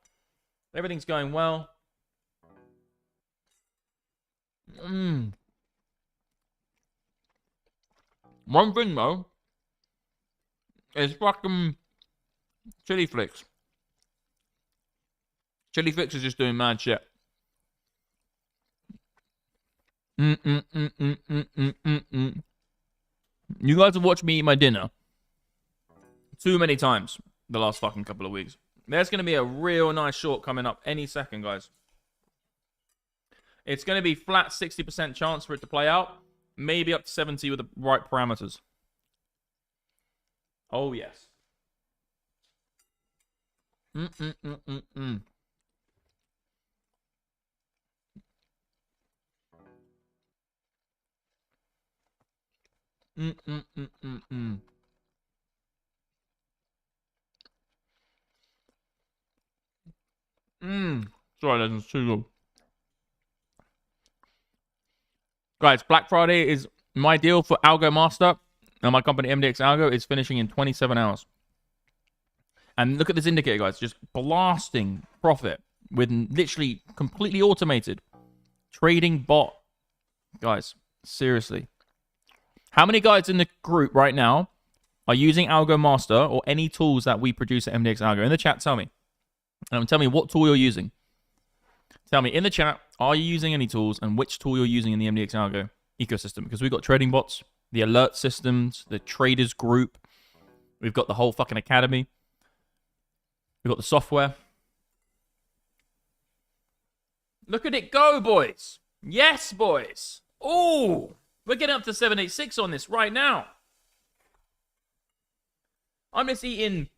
Everything's going well. One thing, though, is fucking chili flakes. Chili flakes is just doing mad shit. You guys have watched me eat my dinner too many times the last fucking couple of weeks. There's going to be a real nice short coming up any second, guys. It's going to be flat 60% chance for it to play out. Maybe up to 70 with the right parameters. Oh, yes. Sorry, legends, too good. Guys, Black Friday is my deal for Algo Master. And my company, MDX Algo, is finishing in 27 hours. And look at this indicator, guys. Just blasting profit with literally completely automated trading bot. Guys, seriously. How many guys in the group right now are using Algo Master or any tools that we produce at MDX Algo? In the chat, tell me. Tell me what tool you're using. Tell me in the chat, are you using any tools and which tool you're using in the MDX Algo ecosystem? Because we've got trading bots, the alert systems, the traders group. We've got the whole fucking academy. We've got the software. Look at it go, boys. Yes, boys. Oh, we're getting up to 786 on this right now. I'm just eating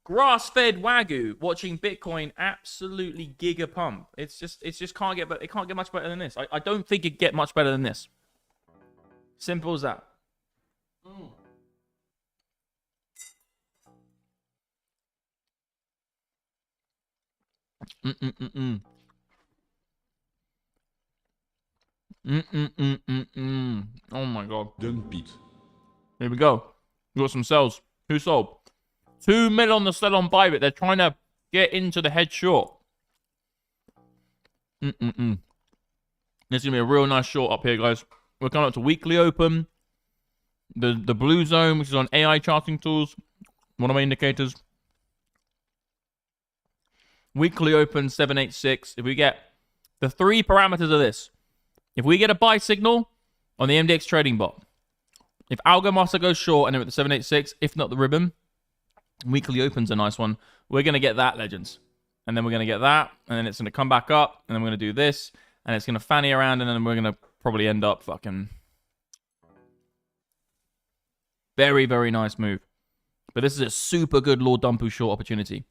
grass-fed Wagyu, watching Bitcoin absolutely giga pump. It just can't get, it can't get much better than this. I don't think it can get much better than this. Simple as that. Oh my god. Don't beat. Here we go. We got some sells. Who sold? 2 mil on the sell on Bybit. They're trying to get into the head short. There's going to be a real nice short up here, guys. We're coming up to weekly open. The blue zone, which is on AI charting tools. One of my indicators. Weekly open 786. If we get the 3 parameters of this, if we get a buy signal on the MDX Trading Bot, if Algo Master goes short and they're at the 786, if not the ribbon, weekly open's a nice one. We're going to get that, legends. And then we're going to get that, and then it's going to come back up, and then we're going to do this, and it's going to fanny around, and then we're going to probably end up fucking... Very, very nice move. But this is a super good Lord Dumpu short opportunity.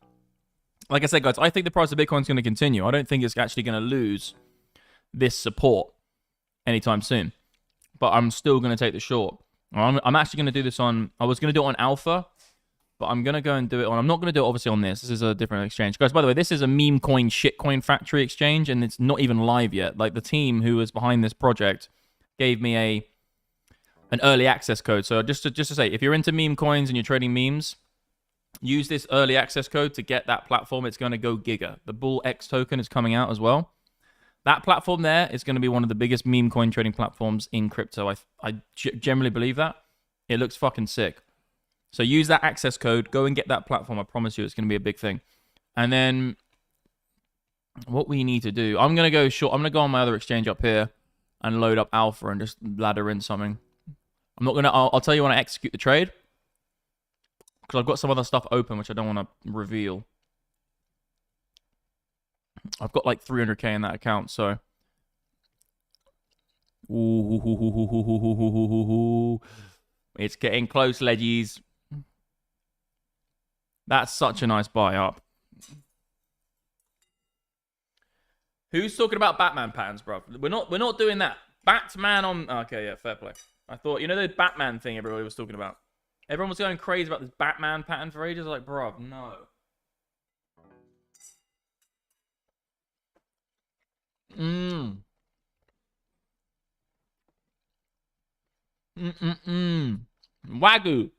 Like I said, guys, I think the price of Bitcoin is going to continue. I don't think it's actually going to lose this support anytime soon. But I'm still going to take the short. I'm actually going to do this on... I was going to do it on Alpha, but I'm going to go and do it on... I'm not going to do it, obviously, on this. This is a different exchange. Guys, by the way, this is a meme coin, shitcoin factory exchange, and it's not even live yet. Like, the team who was behind this project gave me an early access code. So just to say, if you're into meme coins and you're trading memes, use this early access code to get that platform. It's going to go Giga. The BingX token is coming out as well. That platform there is going to be one of the biggest meme coin trading platforms in crypto. I generally believe that. It looks fucking sick. So use that access code. Go and get that platform. I promise you it's going to be a big thing. And then what we need to do, I'm going to go short. I'm going to go on my other exchange up here and load up Alpha and just ladder in something. I'm not going to... I'll tell you when I execute the trade, because I've got some other stuff open which I don't want to reveal. I've got like 300k in that account, so... Ooh, it's getting close, leggies. That's such a nice buy up. Who's talking about Batman patterns, bro? We're not doing that. Batman on... Okay, yeah, fair play. I thought, you know the Batman thing everybody was talking about? Everyone was going crazy about this Batman pattern for ages. Like, bro, no. Wagyu.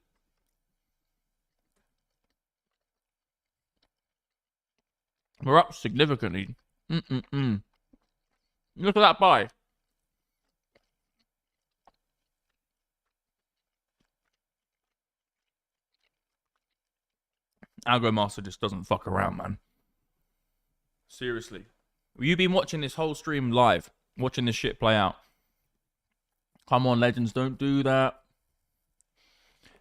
We're up significantly. Look at that buy. Algo Master just doesn't fuck around, man. Seriously. You've been watching this whole stream live, watching this shit play out. Come on, legends, don't do that.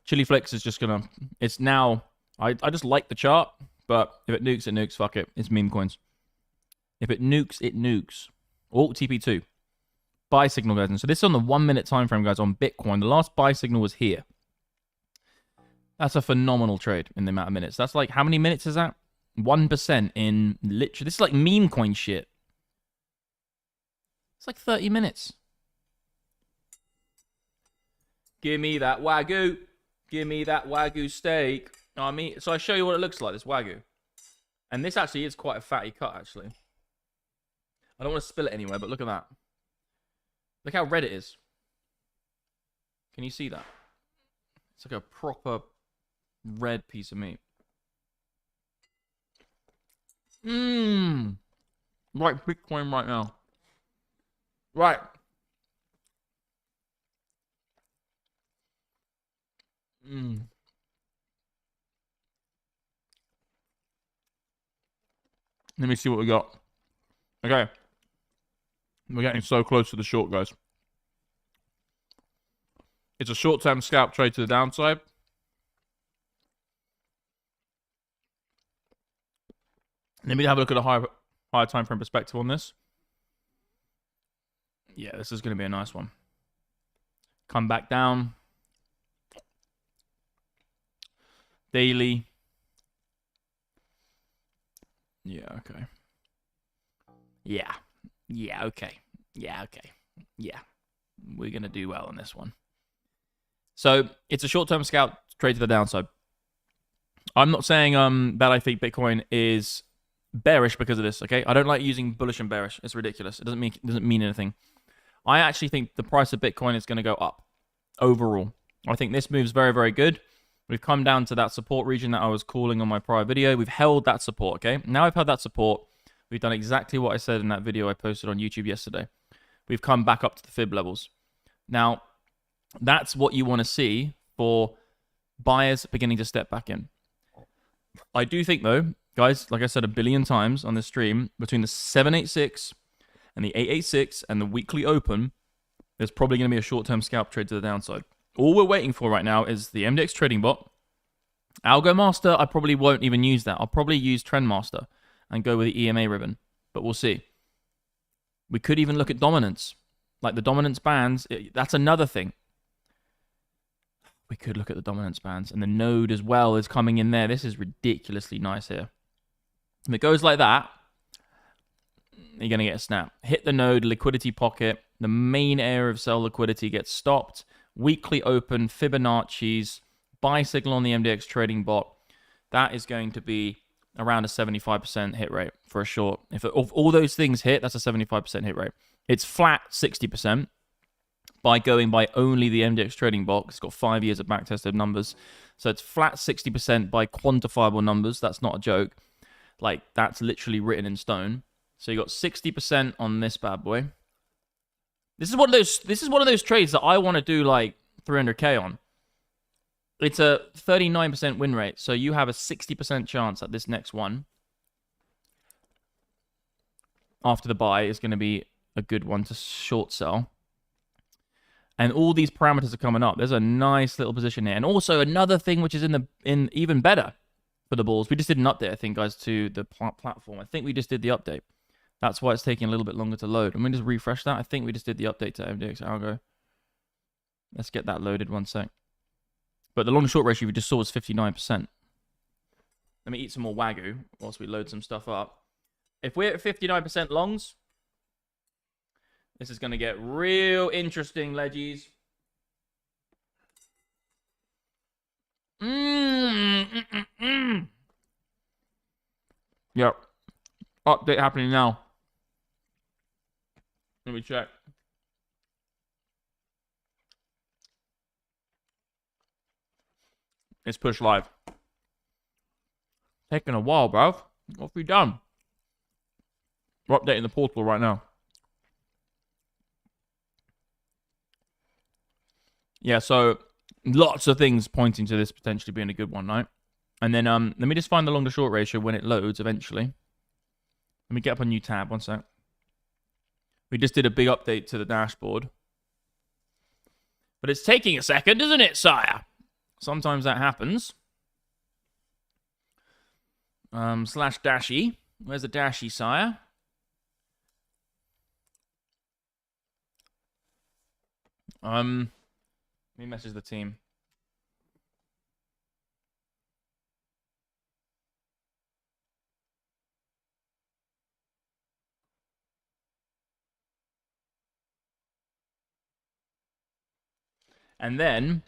Chili Flex is just gonna... It's now... I just like the chart, but if it nukes, it nukes. Fuck it. It's meme coins. If it nukes, it nukes. Alt TP2. Buy signal, guys. And so this is on the 1 minute time frame, guys, on Bitcoin. The last buy signal was here. That's a phenomenal trade in the amount of minutes. That's like, how many minutes is that? 1% in literally... This is like meme coin shit. It's like 30 minutes. Give me that Wagyu. Give me that Wagyu steak. You know what I mean? So I show you what it looks like, this Wagyu. And this actually is quite a fatty cut, actually. I don't want to spill it anywhere, but look at that. Look how red it is. Can you see that? It's like a proper red piece of meat. Right, Bitcoin right now. Right. Let me see what we got. Okay. We're getting so close to the short, guys. It's a short-term scalp trade to the downside. Let me have a look at a higher time frame perspective on this. Yeah, this is going to be a nice one. Come back down. Daily. Yeah, okay. Yeah. Yeah, okay. Yeah, okay. Yeah. We're going to do well on this one. So, it's a short-term scalp trade to the downside. I'm not saying that I think Bitcoin is bearish because of this, okay? I don't like using bullish and bearish. It's ridiculous. It doesn't mean anything. I actually think the price of Bitcoin is going to go up overall. I think this move's very, very good. We've come down to that support region that I was calling on my prior video. We've held that support, okay? Now I've held that support. We've done exactly what I said in that video I posted on YouTube yesterday. We've come back up to the fib levels. Now, that's what you want to see for buyers beginning to step back in. I do think, though, guys, like I said a billion times on this stream, between the 786 and the 886 and the weekly open, there's probably going to be a short-term scalp trade to the downside. All we're waiting for right now is the MDX Trading Bot. Algo Master, I probably won't even use that. I'll probably use Trend Master and go with the EMA ribbon, but we'll see. We could even look at dominance. Like the dominance bands, that's another thing. We could look at the dominance bands, and the node as well is coming in there. This is ridiculously nice here. If it goes like that, you're going to get a snap. Hit the node, liquidity pocket. The main area of sell liquidity gets stopped. Weekly open, Fibonacci's, buy signal on the MDX Trading Bot. That is going to be around a 75% hit rate for a short. If all those things hit, that's a 75% hit rate. It's flat 60% by going by only the MDX Trading Bot. It's got 5 years of backtested numbers. So it's flat 60% by quantifiable numbers. That's not a joke. Like, that's literally written in stone. So you got 60% on this bad boy. This is one of those trades that I want to do like 300k on. It's a 39% win rate, so you have a 60% chance that this next one after the buy is going to be a good one to short sell. And all these parameters are coming up. There's a nice little position here. And also another thing which is in even better for the bulls. We just did an update, I think, guys, to the platform. I think we just did the update. That's why it's taking a little bit longer to load. I'm going to just refresh that. I think we just did the update to MDX Algo. Let's get that loaded one sec. But the long-short ratio we just saw was 59%. Let me eat some more Wagyu whilst we load some stuff up. If we're at 59% longs, this is going to get real interesting, leggies. Yep. Update happening now. Let me check. It's push live. Taking a while, bruv. What have we done? We're updating the portal right now. Yeah, so lots of things pointing to this potentially being a good one, right? And then let me just find the long to short ratio when it loads eventually. Let me get up a new tab, one sec. We just did a big update to the dashboard. But it's taking a second, isn't it, sire? Sometimes that happens. Slash dashy. Where's the dashy, sire? Let me message the team. And then,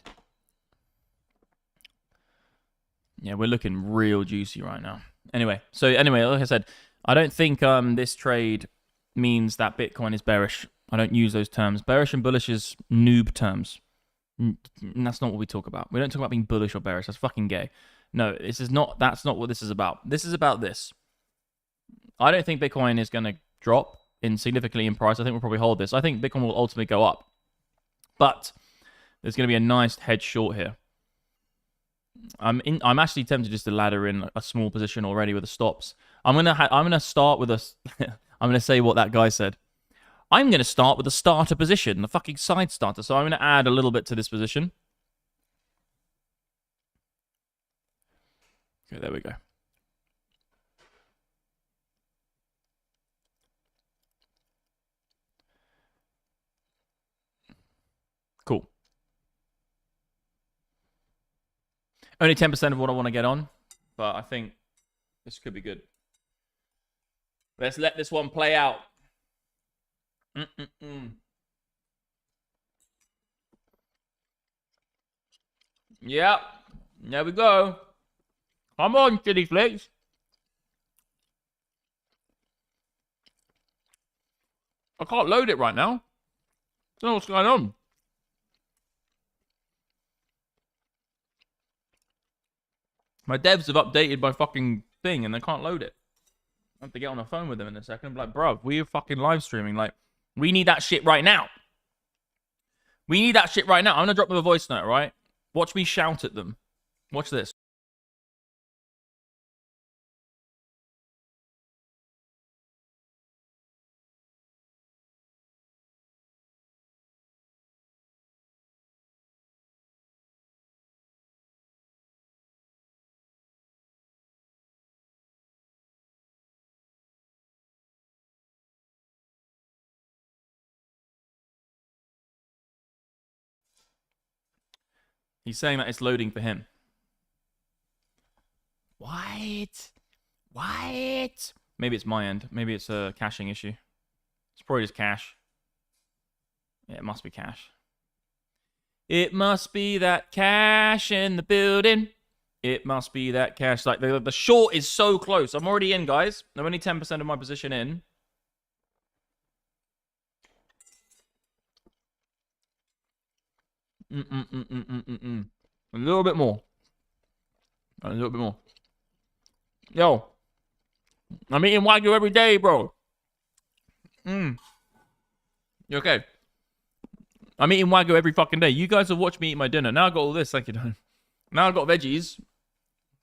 yeah, we're looking real juicy right now. Anyway, like I said, I don't think this trade means that Bitcoin is bearish. I don't use those terms. Bearish and bullish is noob terms. And that's not what we talk about. We don't talk about being bullish or bearish. That's fucking gay. No, this is not. That's not what this is about. This is about this. I don't think Bitcoin is going to drop significantly in price. I think we'll probably hold this. I think Bitcoin will ultimately go up. But there's going to be a nice hedge short here. I'm actually tempted just to ladder in a small position already with the stops. I'm gonna start with a. I'm gonna say what that guy said. I'm gonna start with a starter position, the fucking side starter. So I'm gonna add a little bit to this position. Okay, there we go. Cool. Only 10% of what I want to get on, but I think this could be good. Let's let this one play out. Yep. There we go. Come on, Chili Flakes. I can't load it right now. Don't know what's going on. My devs have updated my fucking thing and they can't load it. I have to get on the phone with them in a second. I'm like, bro, we're fucking live streaming. Like, we need that shit right now. We need that shit right now. I'm going to drop them a voice note, right? Watch me shout at them. Watch this. He's saying that it's loading for him. What? What? Maybe it's my end. Maybe it's a caching issue. It's probably just cache. Yeah, it must be cache. It must be that cache in the building. It must be that cache. Like, the short is so close. I'm already in, guys. I'm only 10% of my position in. A little bit more. A little bit more. Yo. I'm eating Wagyu every day, bro. You okay? I'm eating Wagyu every fucking day. You guys have watched me eat my dinner. Now I got all this. Thank you, Don. Now I got veggies.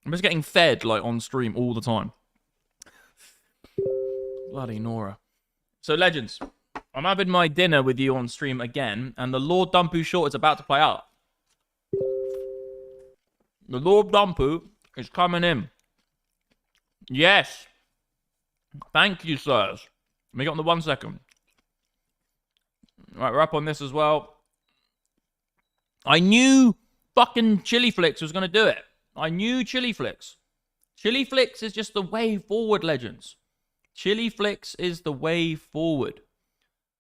I'm just getting fed, like, on stream all the time. Bloody Nora. So, legends. I'm having my dinner with you on stream again, and the Lord Dumpu short is about to play out. The Lord Dumpu is coming in. Yes. Thank you, sirs. Let me get on the 1 second. Right, we're up on this as well. I knew fucking Chili Flix was going to do it. I knew Chili Flix. Chili Flix is just the way forward, legends. Chili Flix is the way forward.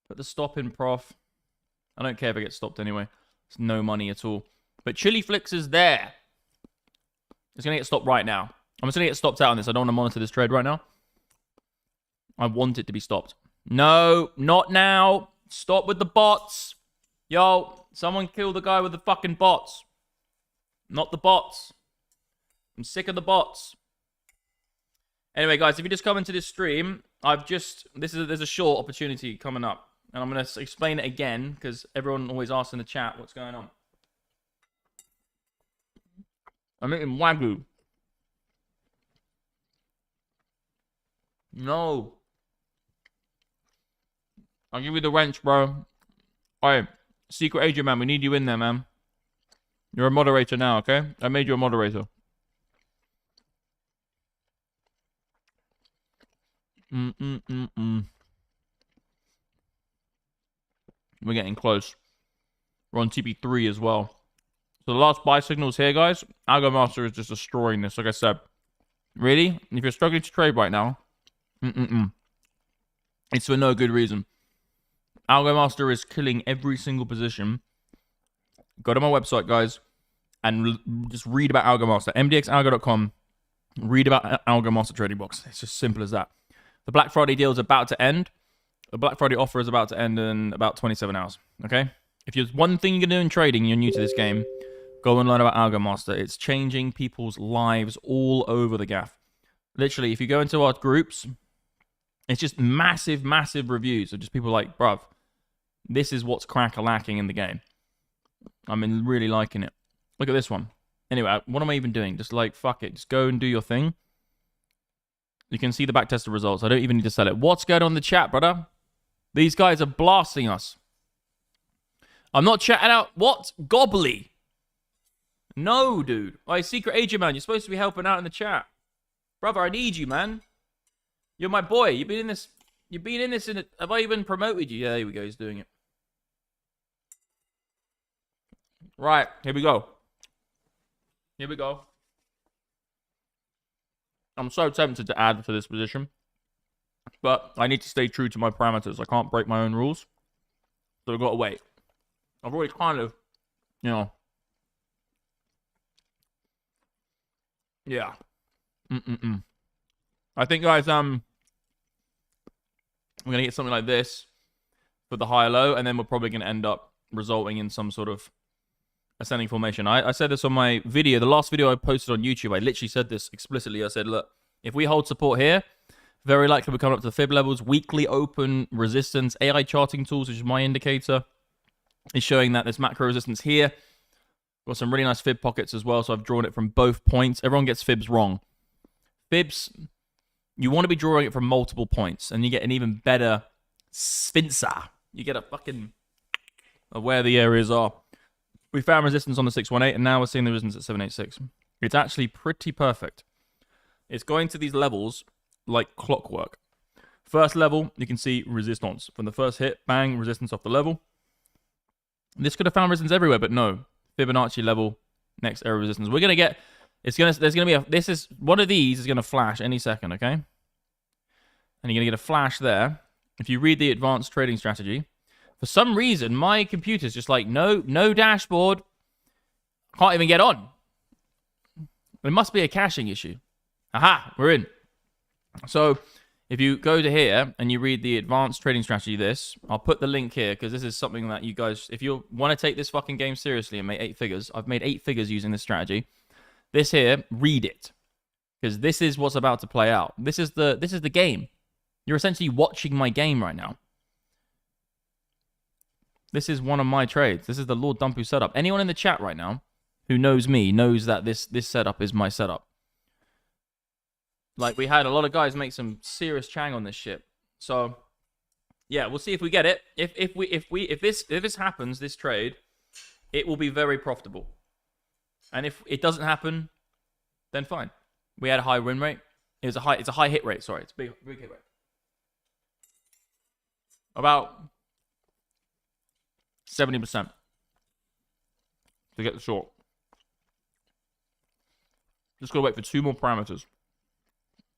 Put the stop in, prof. I don't care if it gets stopped anyway. It's no money at all. But Chili Flix is there. It's going to get stopped right now. I'm just going to get stopped out on this. I don't want to monitor this trade right now. I want it to be stopped. No, not now. Stop with the bots. Yo, someone kill the guy with the fucking bots. Not the bots. I'm sick of the bots. Anyway, guys, if you just come into this stream, there's a short opportunity coming up. And I'm going to explain it again, because everyone always asks in the chat what's going on. I'm eating Wagyu. No. I'll give you the wrench, bro. Alright, Secret Agent, man, we need you in there, man. You're a moderator now, okay? I made you a moderator. We're getting close. We're on TP3 as well. So the last buy signals here, guys. Algo Master is just destroying this, like I said. Really? If you're struggling to trade right now, it's for no good reason. Algo Master is killing every single position. Go to my website, guys, and just read about Algo Master. MDXalgo.com. Read about Algo Master Trading Box. It's just simple as that. The Black Friday deal is about to end. The Black Friday offer is about to end in about 27 hours. Okay? If there's one thing you can do in trading, you're new to this game, go and learn about Algo Master. It's changing people's lives all over the gaff. Literally, if you go into our groups, it's just massive, massive reviews of just people like, bruv, this is what's crack-a-lacking in the game. I'm really liking it. Look at this one. Anyway, what am I even doing? Just like, fuck it. Just go and do your thing. You can see the backtested results. I don't even need to sell it. What's going on in the chat, brother? These guys are blasting us. I'm not chatting out. What? Gobbly. No, dude. Hey, Secret Agent, man. You're supposed to be helping out in the chat. Brother, I need you, man. You're my boy. You've been in this. Have I even promoted you? Yeah, here we go. He's doing it. Right. Here we go. Here we go. I'm so tempted to add to this position. But I need to stay true to my parameters. I can't break my own rules. So I've got to wait. I've already kind of, you know. Yeah. I think, guys, we're going to get something like this for the high low, and then we're probably going to end up resulting in some sort of ascending formation. I said this on my video, the last video I posted on YouTube. I literally said this explicitly. I said, look, if we hold support here, very likely we're coming up to the fib levels. Weekly open resistance. AI charting tools, which is my indicator, is showing that there's macro resistance here. Got some really nice fib pockets as well, so I've drawn it from both points. Everyone gets fibs wrong. Fibs, you want to be drawing it from multiple points, and you get an even better sphinxa. You get a fucking of where the areas are. We found resistance on the 618, and now we're seeing the resistance at 786. It's actually pretty perfect. It's going to these levels like clockwork. First level, you can see resistance. From the first hit, bang, resistance off the level. This could have found resistance everywhere, but no. Fibonacci level next area resistance. We're gonna get. There's gonna be a. This is one of these is gonna flash any second. Okay. And you're gonna get a flash there. If you read the advanced trading strategy, for some reason my computer's just like no dashboard. Can't even get on. It must be a caching issue. Aha, we're in. So if you go to here and you read the advanced trading strategy, I'll put the link here because this is something that you guys, if you want to take this fucking game seriously and make 8 figures, I've made 8 figures using this strategy. This here, read it because this is what's about to play out. This is the game. You're essentially watching my game right now. This is one of my trades. This is the Lord Dumpu setup. Anyone in the chat right now who knows me knows that this setup is my setup. Like, we had a lot of guys make some serious chang on this shit. So, yeah, we'll see if we get it. If this happens, this trade, it will be very profitable. And if it doesn't happen, then fine. We had a high win rate. It's a high hit rate. Sorry, it's a big hit rate. About 70% to get the short. Just gotta wait for 2 more parameters.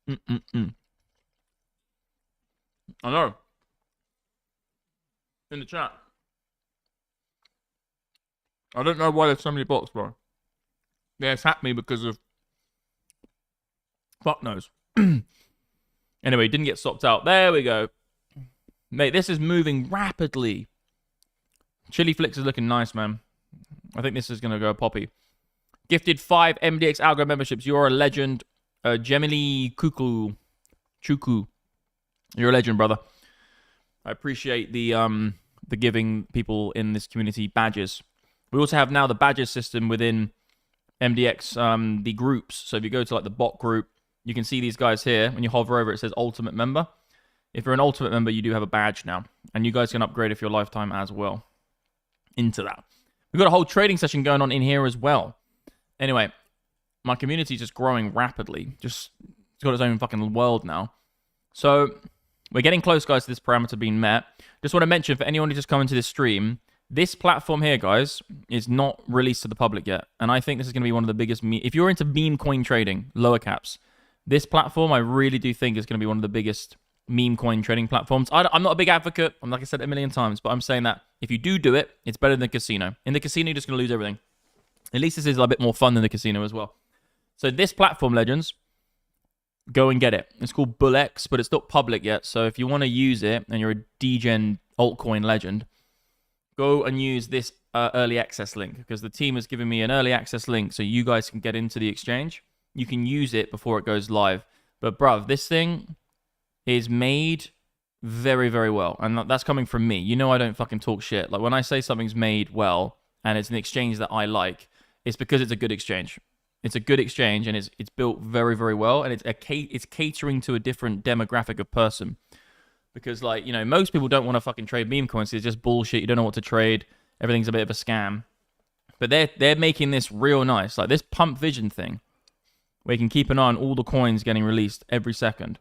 I know. In the chat. I don't know why there's so many bots, bro. Yeah, it's hacked me because of... Fuck knows. Anyway, didn't get stopped out. There we go. Mate, this is moving rapidly. Chili Flicks is looking nice, man. I think this is going to go poppy. Gifted 5 MDX Algo memberships. You're a legend. Gemini Chuku. You're a legend, brother. I appreciate the giving people in this community badges. We also have now the badges system within MDX, the groups. So if you go to like the bot group, you can see these guys here. When you hover over, it says Ultimate Member. If you're an Ultimate Member, you do have a badge now. And you guys can upgrade if you're lifetime as well into that. We've got a whole trading session going on in here as well. Anyway, my community is just growing rapidly. It's got its own fucking world now. So we're getting close, guys, to this parameter being met. Just want to mention for anyone who just come into this stream, this platform here, guys, is not released to the public yet. And I think this is going to be one of the biggest... If you're into meme coin trading, lower caps, this platform, I really do think is going to be one of the biggest meme coin trading platforms. I'm not a big advocate. Like I said a million times, but I'm saying that if you do it, it's better than the casino. In the casino, you're just going to lose everything. At least this is a bit more fun than the casino as well. So this platform, legends, go and get it. It's called BingX, but it's not public yet. So if you want to use it and you're a degen altcoin legend, go and use this early access link because the team has given me an early access link so you guys can get into the exchange. You can use it before it goes live. But bruv, this thing is made very, very well. And that's coming from me. You know I don't fucking talk shit. Like when I say something's made well and it's an exchange that I like, it's because it's a good exchange. It's a good exchange and it's built very, very well. And it's catering to a different demographic of person. Because, like, you know, most people don't want to fucking trade meme coins. It's just bullshit. You don't know what to trade. Everything's a bit of a scam. But they're making this real nice. Like this Pump Vision thing, where you can keep an eye on all the coins getting released every second.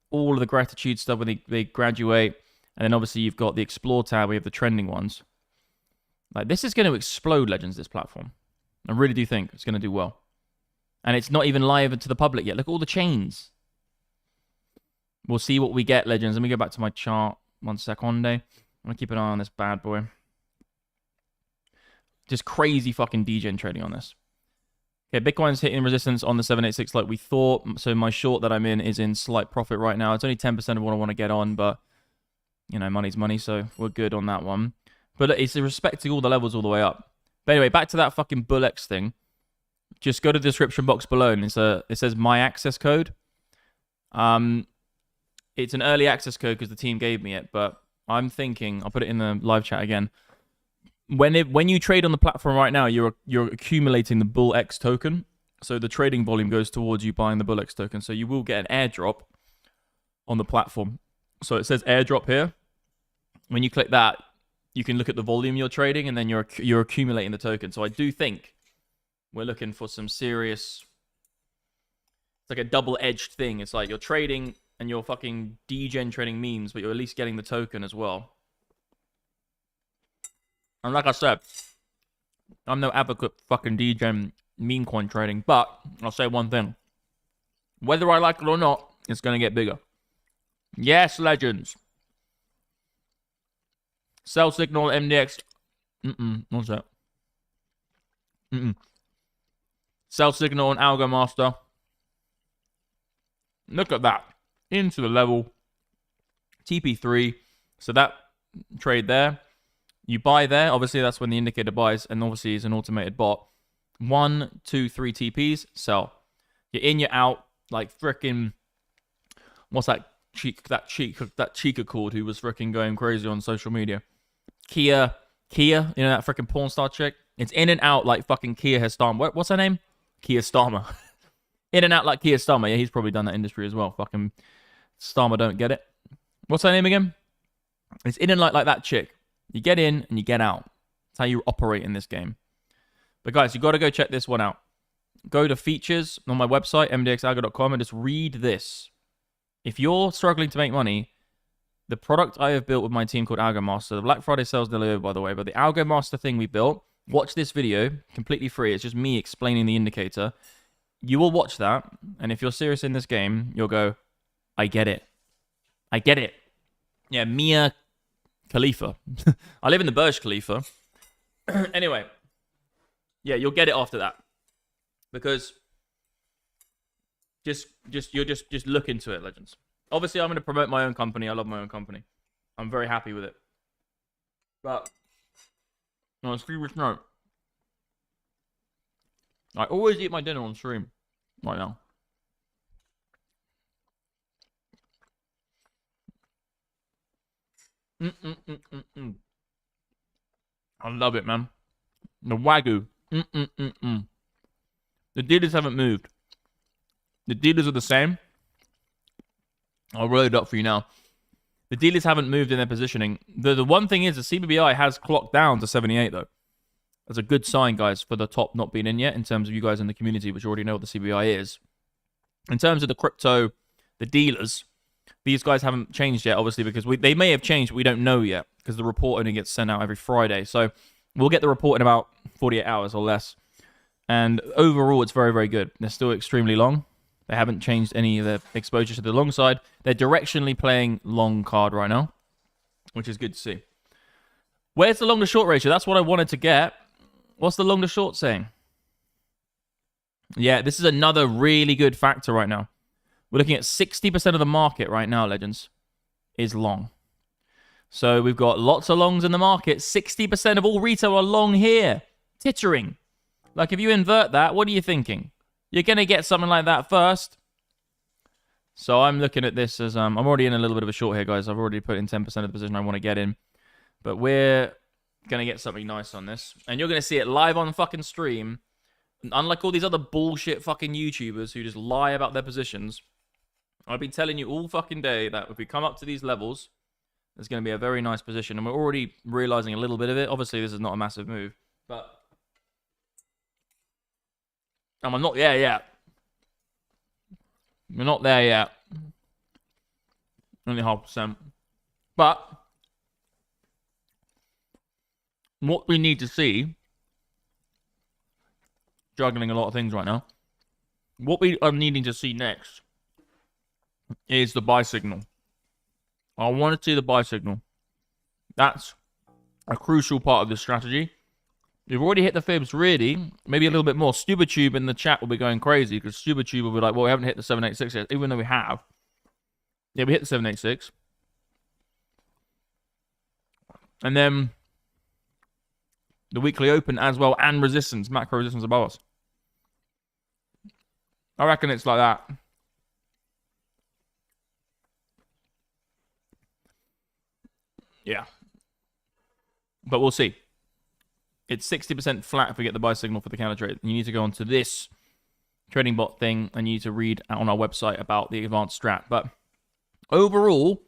All of the gratitude stuff when they graduate. And then obviously you've got the Explore tab where you have the trending ones. Like, this is going to explode, legends, this platform. I really do think it's going to do well. And it's not even live to the public yet. Look at all the chains. We'll see what we get, legends. Let me go back to my chart. 1 second. I'm going to keep an eye on this bad boy. Just crazy fucking degen trading on this. Okay, Bitcoin's hitting resistance on the 786 like we thought. So my short that I'm in is in slight profit right now. It's only 10% of what I want to get on, but, you know, money's money, so we're good on that one. But it's respecting all the levels all the way up. But anyway, back to that fucking BingX thing. Just go to the description box below, and it says my access code. It's an early access code because the team gave me it, but I'm thinking, I'll put it in the live chat again. When you trade on the platform right now, you're accumulating the BingX token, so the trading volume goes towards you buying the BingX token. So you will get an airdrop on the platform. So it says airdrop here. When you click that, you can look at the volume you're trading, and then you're accumulating the token. So I do think we're looking for some serious... It's like a double-edged thing. It's like you're trading and you're fucking degen trading memes, but you're at least getting the token as well. And like I said, I'm no advocate for fucking degen meme coin trading, but I'll say one thing. Whether I like it or not, it's going to get bigger. Yes, legends. Sell signal MDX. What's that? Sell signal on Algo Master. Look at that. Into the level. TP3. So that trade there. You buy there. Obviously, that's when the indicator buys. And obviously, it's an automated bot. 1, 2, 3 TPs. Sell. You're in, you're out. Like freaking... What's that? That Chica called who was freaking going crazy on social media. Kia, you know that freaking porn star chick? It's in and out like fucking Kia Starmer. What's her name? Kia Starmer. In and out like Kia Starmer. Yeah, he's probably done that industry as well. Fucking Starmer don't get it. What's her name again? It's in and like that chick. You get in and you get out. That's how you operate in this game. But guys, you got to go check this one out. Go to features on my website, mdxalgo.com, and just read this. If you're struggling to make money, the product I have built with my team called Algo Master, the Black Friday sales nearly over, by the way, but the Algo Master thing we built, watch this video, completely free. It's just me explaining the indicator. You will watch that, and if you're serious in this game, you'll go, I get it. I get it. Yeah, Mia Khalifa. I live in the Burj Khalifa. Anyway, yeah, you'll get it after that. Because just look into it, legends. Obviously, I'm going to promote my own company. I love my own company. I'm very happy with it. But on a serious note, I always eat my dinner on stream right now. I love it, man. The Wagyu. The dealers haven't moved. The dealers are the same. I'll roll it up for you now. The dealers haven't moved in their positioning. The one thing is, the CBBI has clocked down to 78, though. That's a good sign, guys, for the top not being in yet, in terms of you guys in the community, which already know what the CBI is. In terms of the crypto, the dealers, these guys haven't changed yet, obviously, because they may have changed, but we don't know yet, because the report only gets sent out every Friday. So we'll get the report in about 48 hours or less. And overall, it's very, very good. They're still extremely long. They haven't changed any of their exposure to the long side. They're directionally playing long card right now, which is good to see. Where's the long to short ratio? That's what I wanted to get. What's the long to short saying? Yeah, this is another really good factor right now. We're looking at 60% of the market right now, legends, is long. So we've got lots of longs in the market. 60% of all retail are long here. Tittering. Like, if you invert that, what are you thinking? You're going to get something like that first. So I'm looking at this as... I'm already in a little bit of a short here, guys. I've already put in 10% of the position I want to get in. But we're going to get something nice on this. And you're going to see it live on fucking stream. And unlike all these other bullshit fucking YouTubers who just lie about their positions, I've been telling you all fucking day that if we come up to these levels, there's going to be a very nice position. And we're already realizing a little bit of it. Obviously, this is not a massive move. But... I'm not there yet. We're not there yet. Only 0.5%. But what we need to see, juggling a lot of things right now, what we are needing to see next is the buy signal. I want to see the buy signal. That's a crucial part of this strategy. We've already hit the fibs, really. Maybe a little bit more. StubaTube in the chat will be going crazy because StubaTube will be like, well, we haven't hit the 786 yet, even though we have. Yeah, we hit the 786. And then the weekly open as well, and resistance, macro resistance above us. I reckon it's like that. Yeah. But we'll see. It's 60% flat if we get the buy signal for the counter trade. You need to go onto this trading bot thing and you need to read on our website about the advanced strat. But overall,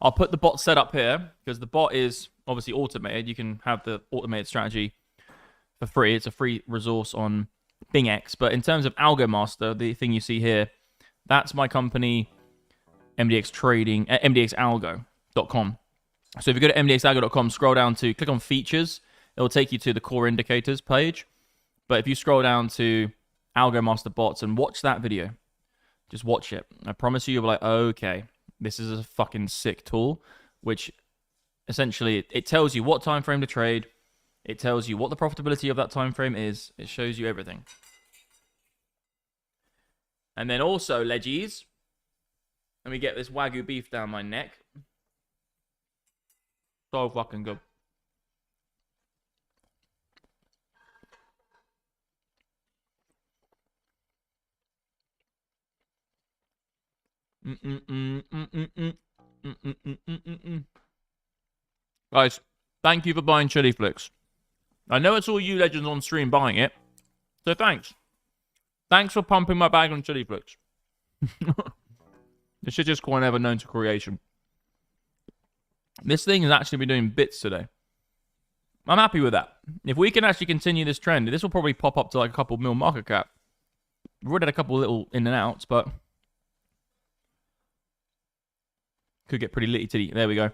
I'll put the bot set up here because the bot is obviously automated. You can have the automated strategy for free. It's a free resource on BingX. But in terms of Algo Master, the thing you see here, that's my company, MDX Trading, MDXalgo.com. So if you go to mdxalgo.com, scroll down to click on features, it'll take you to the core indicators page. But if you scroll down to Algo Master Bots and watch that video, just watch it. I promise you, you'll be like, okay, this is a fucking sick tool, which essentially it tells you what time frame to trade. It tells you what the profitability of that time frame is. It shows you everything. And then also, leggies, let me get this Wagyu beef down my neck. So fucking good. Guys, thank you for buying Chili Flix. I know it's all you legends on stream buying it, so thanks. Thanks for pumping my bag on Chili Flix. The shittest coin ever known to creation. This thing has actually been doing bits today. I'm happy with that. If we can actually continue this trend, this will probably pop up to like a couple mil market cap. We've already had a couple little in and outs, but could get pretty litty titty. There we go.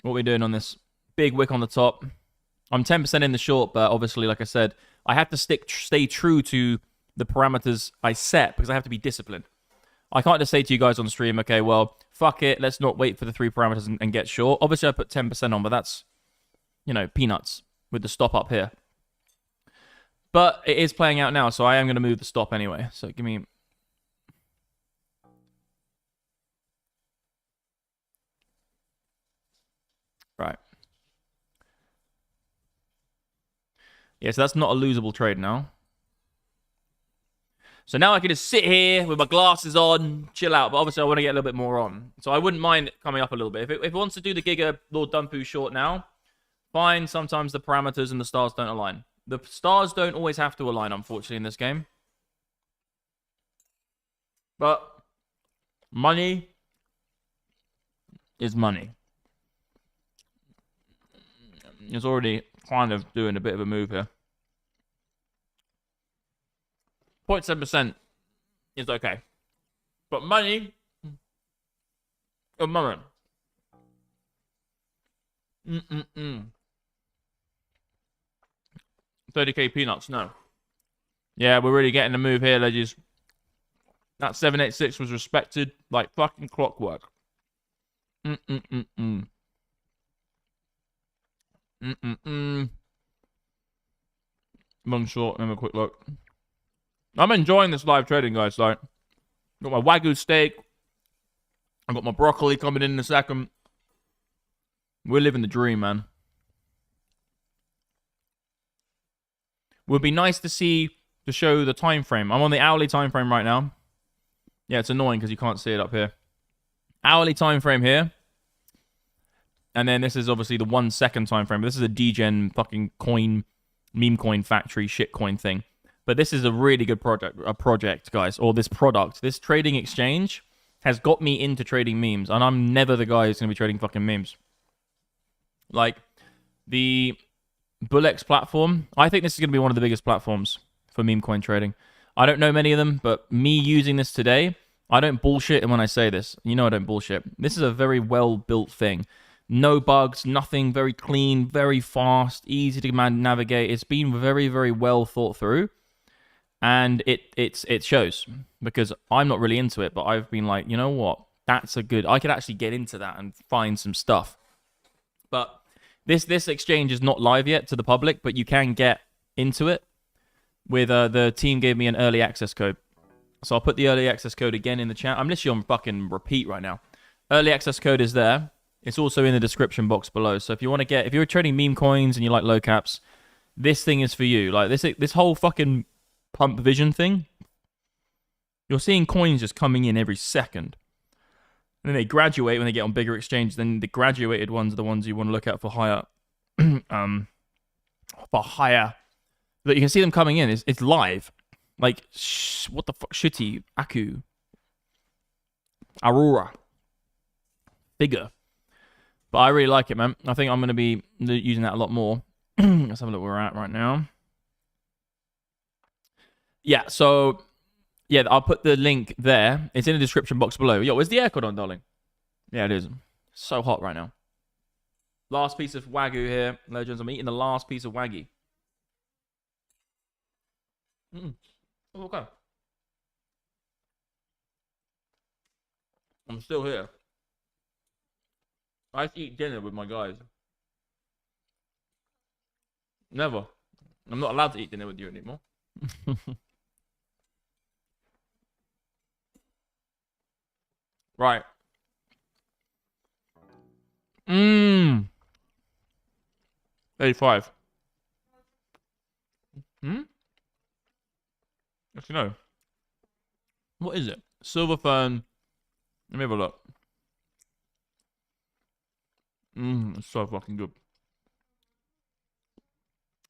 What are we doing on this? Big wick on the top. I'm 10% in the short, but obviously, like I said, I have to stay true to the parameters I set because I have to be disciplined. I can't just say to you guys on stream, okay, well, fuck it, let's not wait for the 3 parameters and get short. Obviously, I put 10% on, but that's, you know, peanuts with the stop up here. But it is playing out now, so I am going to move the stop anyway. So give me... Right. Yeah, so that's not a losable trade now. So now I can just sit here with my glasses on, chill out. But obviously, I want to get a little bit more on. So I wouldn't mind it coming up a little bit. If it wants to do the Giga Lord Dumpu short now, fine. Sometimes the parameters and the stars don't align. The stars don't always have to align, unfortunately, in this game. But money is money. It's already kind of doing a bit of a move here. 0.7% is okay. But money... a moment. 30k peanuts, no. Yeah, we're really getting the move here, legends. That 786 was respected like fucking clockwork. Long short, have a quick look. I'm enjoying this live trading, guys. Like, got my Wagyu steak. I've got my broccoli coming in a second. We're living the dream, man. Would be nice to show the time frame. I'm on the hourly time frame right now. Yeah, it's annoying because you can't see it up here. Hourly time frame here. And then this is obviously the 1 second time frame. This is a degen fucking coin, meme coin factory shit coin thing. But this is a really good project, guys. Or this product. This trading exchange has got me into trading memes. And I'm never the guy who's going to be trading fucking memes. Like, the BingX platform. I think this is going to be one of the biggest platforms for meme coin trading. I don't know many of them, but me using this today, I don't bullshit when I say this. You know I don't bullshit. This is a very well-built thing. No bugs, nothing, very clean, very fast, easy to navigate. It's been very, very well thought through. And it shows. Because I'm not really into it, but I've been like, you know what? That's a good... I could actually get into that and find some stuff. But this exchange is not live yet to the public, but you can get into it. With the team gave me an early access code. So I'll put the early access code again in the chat. I'm literally on fucking repeat right now. Early access code is there. It's also in the description box below. So if you want to if you're trading meme coins and you like low caps, this thing is for you. Like this whole fucking pump vision thing. You're seeing coins just coming in every second. And then they graduate when they get on bigger exchanges. Then the graduated ones are the ones you want to look at for higher But you can see them coming in. It's live. Like, what the fuck? Shitty. Aku. Aurora. Figure. But I really like it, man. I think I'm going to be using that a lot more. Let's have a look where we're at right now. Yeah, so... Yeah, I'll put the link there. It's in the description box below. Yo, is the aircon on, darling? Yeah, it is. So hot right now. Last piece of Wagyu here, legends. I'm eating the last piece of Wagyu. Okay. I'm still here. I used to eat dinner with my guys. Never. I'm not allowed to eat dinner with you anymore. Right. 85. Actually, no. What is it? Silver fern. Let me have a look. It's so fucking good.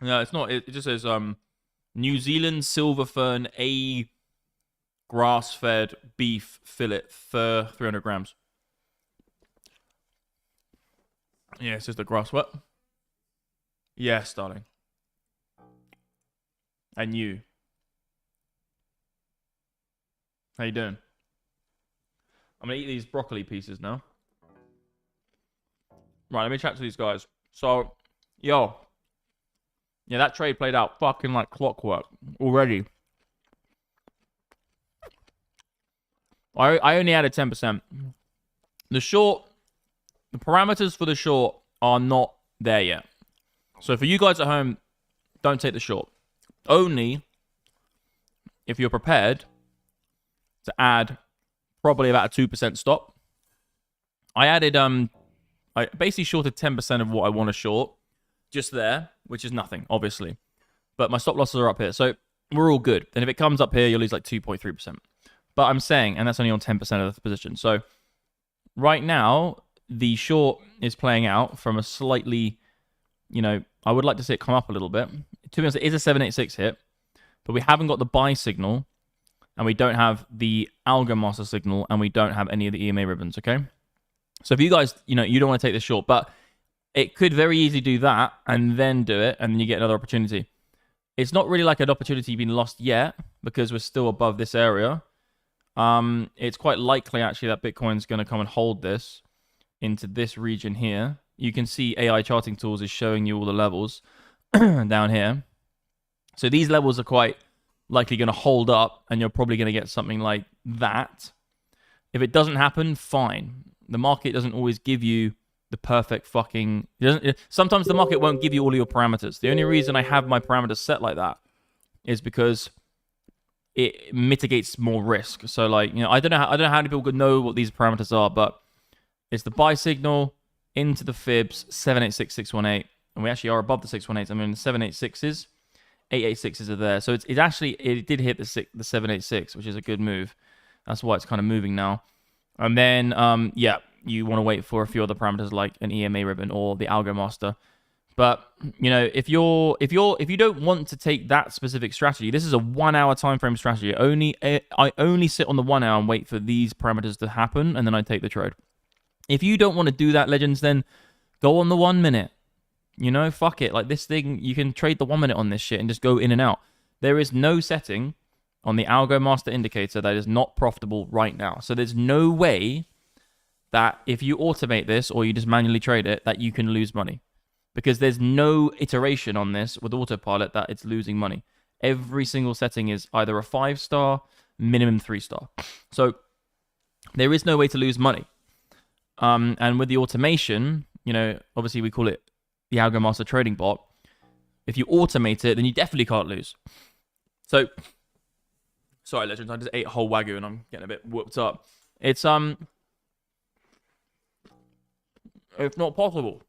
No, it's not. It just says New Zealand silver fern A grass-fed beef fillet for 300 grams. Yeah, it's just the grass. What? Yes, darling. And you. How you doing? I'm gonna eat these broccoli pieces now. Right, let me chat to these guys. So, yo. Yeah, that trade played out fucking like clockwork already. I only added 10%. The parameters for the short are not there yet. So for you guys at home, don't take the short. Only if you're prepared to add probably about a 2% stop. I added, I basically shorted 10% of what I want to short. Just there, which is nothing, obviously. But my stop losses are up here. So we're all good. And if it comes up here, you'll lose like 2.3%. But I'm saying, and that's only on 10% of the position. So right now, the short is playing out from a slightly, you know, I would like to see it come up a little bit. To be honest, it is a 786 hit. But we haven't got the buy signal. And we don't have the Algo Master signal. And we don't have any of the EMA ribbons, okay? So if you guys, you know, you don't want to take this short. But it could very easily do that and then do it, and then you get another opportunity. It's not really like an opportunity being lost yet because we're still above this area. It's quite likely, actually, that Bitcoin's going to come and hold this into this region here. You can see AI Charting Tools is showing you all the levels down here. So these levels are quite likely going to hold up, and you're probably going to get something like that. If it doesn't happen, fine. The market doesn't always give you the perfect fucking... Sometimes the market won't give you all of your parameters. The only reason I have my parameters set like that is because it mitigates more risk. So, like, you know, I don't know how many people could know what these parameters are, but it's the buy signal into the fibs 786, 618, and we actually are above the 618s. I mean, the 786s, 886s are there. So it actually did hit the 786, which is a good move. That's why it's kind of moving now. And then, yeah, you want to wait for a few other parameters like an EMA ribbon or the Algo Master. But, you know, if you don't want to take that specific strategy, this is a 1 hour time frame strategy. I only sit on the 1 hour and wait for these parameters to happen, and then I take the trade. If you don't want to do that, legends, then go on the 1 minute. You know, fuck it. Like this thing, you can trade the 1 minute on this shit and just go in and out. There is no setting on the Algo Master indicator that is not profitable right now. So there's no way that if you automate this or you just manually trade it, that you can lose money. Because there's no iteration on this with autopilot that it's losing money. Every single setting is either a 5-star, minimum 3-star. So there is no way to lose money. And with the automation, you know, obviously we call it the Algo Master Trading Bot. If you automate it, then you definitely can't lose. So, sorry, legends, I just ate a whole Wagyu and I'm getting a bit whooped up. It's not possible.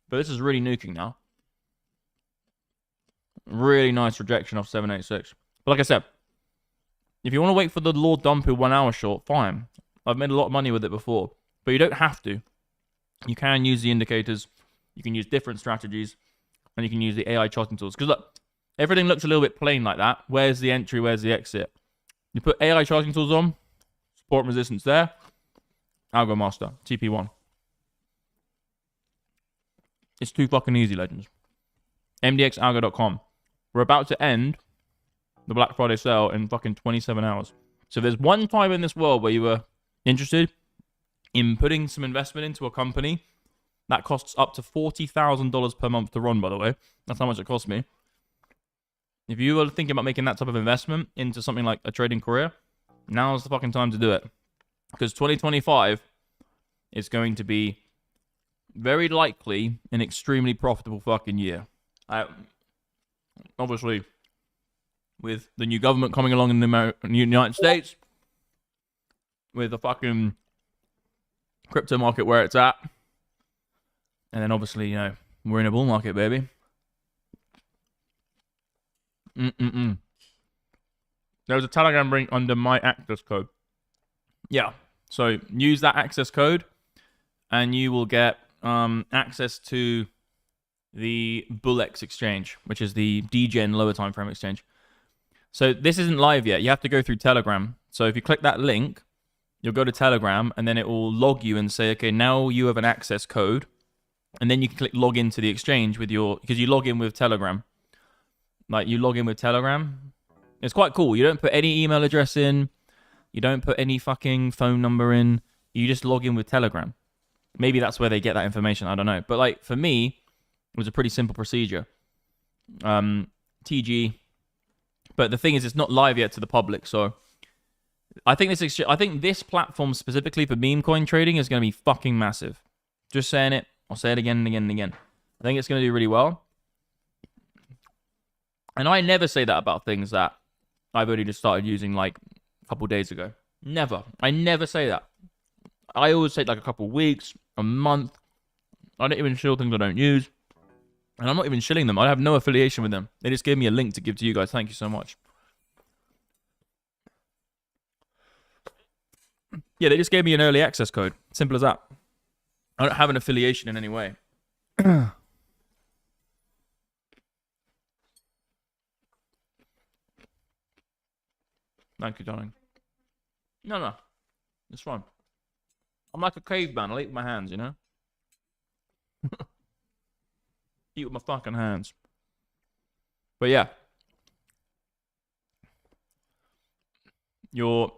But this is really nuking now. Really nice rejection of 786. But like I said, if you want to wait for the Lord Dumpu 1 hour short, fine. I've made a lot of money with it before. But you don't have to. You can use the indicators. You can use different strategies. And you can use the AI charting tools. Because look, everything looks a little bit plain like that. Where's the entry? Where's the exit? You put AI charting tools on. Support and resistance there. Algo Master. TP1. It's too fucking easy, legends. MDXalgo.com. We're about to end the Black Friday sale in fucking 27 hours. So if there's one time in this world where you were interested in putting some investment into a company That costs up to $40,000 per month to run, by the way. That's how much it costs me. If you were thinking about making that type of investment into something like a trading career, now's the fucking time to do it. Because 2025 is going to be very likely an extremely profitable fucking year. Obviously, with the new government coming along in the United States, with the fucking crypto market where it's at, and then obviously, you know, we're in a bull market, baby. There's a Telegram link under my access code. Yeah, so use that access code, and you will get access to the BingX exchange, which is the DGen lower time frame exchange. So this isn't live yet. You have to go through Telegram. So if you click that link, you'll go to Telegram, and then it will log you and say, okay, now you have an access code. And then you can click log into the exchange with your, because you log in with Telegram. Like, you log in with Telegram. It's quite cool. You don't put any email address in. You don't put any fucking phone number in. You just log in with Telegram. Maybe that's where they get that information. I don't know. But, like, for me, it was a pretty simple procedure. TG. But the thing is, it's not live yet to the public. So I think this platform specifically for meme coin trading is going to be fucking massive. Just saying it. I'll say it again and again and again. I think it's going to do really well. And I never say that about things that I've only just started using like a couple days ago. Never. I never say that. I always say like a couple weeks, a month. I don't even shill things I don't use. And I'm not even shilling them. I have no affiliation with them. They just gave me a link to give to you guys. Thank you so much. Yeah, they just gave me an early access code. Simple as that. I don't have an affiliation in any way. Thank you, darling. No. It's fine. I'm like a caveman. I'll eat with my hands, you know? Eat with my fucking hands. But yeah. You're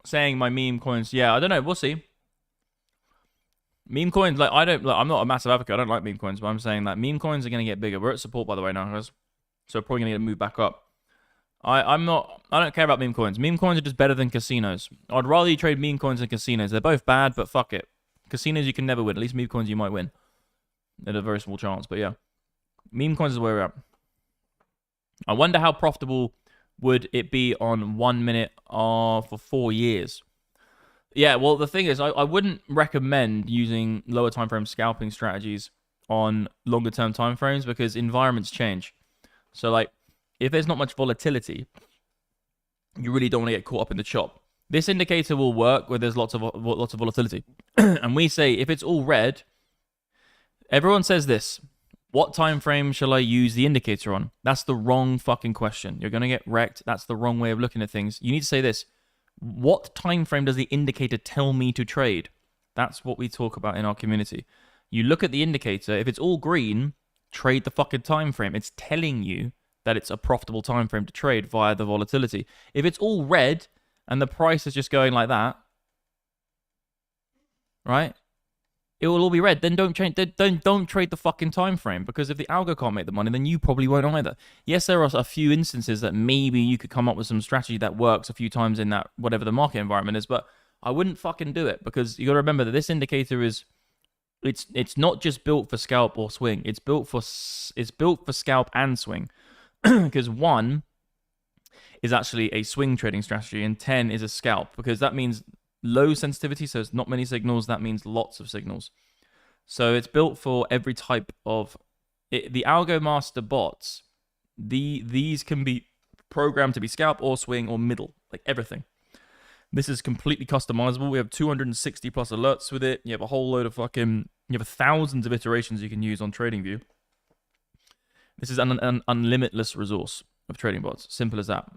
saying my meme coins. Yeah, I don't know. We'll see. Meme coins, like, I'm not a massive advocate. I don't like meme coins, but I'm saying that meme coins are going to get bigger. We're at support, by the way, now, guys. So probably going to get moved back up. I don't care about meme coins. Meme coins are just better than casinos. I'd rather you trade meme coins than casinos. They're both bad, but fuck it. Casinos you can never win. At least meme coins you might win. At a very small chance, but yeah. Meme coins is where we're at. I wonder how profitable would it be on 1 minute for 4 years. Yeah, well, the thing is, I wouldn't recommend using lower time frame scalping strategies on longer term time frames because environments change. So, like, if there's not much volatility, you really don't want to get caught up in the chop. This indicator will work where there's lots of volatility. And we say, if it's all red, everyone says this, what time frame shall I use the indicator on? That's the wrong fucking question. You're going to get wrecked. That's the wrong way of looking at things. You need to say this. What time frame does the indicator tell me to trade? That's what we talk about in our community. You look at the indicator. If it's all green, trade the fucking time frame. It's telling you that it's a profitable time frame to trade via the volatility. If it's all red and the price is just going like that, right? It will all be red. Then don't trade the fucking time frame, because if the algo can't make the money, then you probably won't either. Yes, there are a few instances that maybe you could come up with some strategy that works a few times in that whatever the market environment is, but I wouldn't fucking do it, because you got to remember that this indicator is it's not just built for scalp or swing. It's built for scalp and swing, because 1 is actually a swing trading strategy and 10 is a scalp, because that means low sensitivity, so it's not many signals. That means lots of signals. So it's built for every type of the Algo Master bots. These can be programmed to be scalp or swing or middle, like everything. This is completely customizable. We have 260 plus alerts with it. You have a whole load of you have thousands of iterations you can use on TradingView. This is an unlimitless resource of trading bots. Simple as that.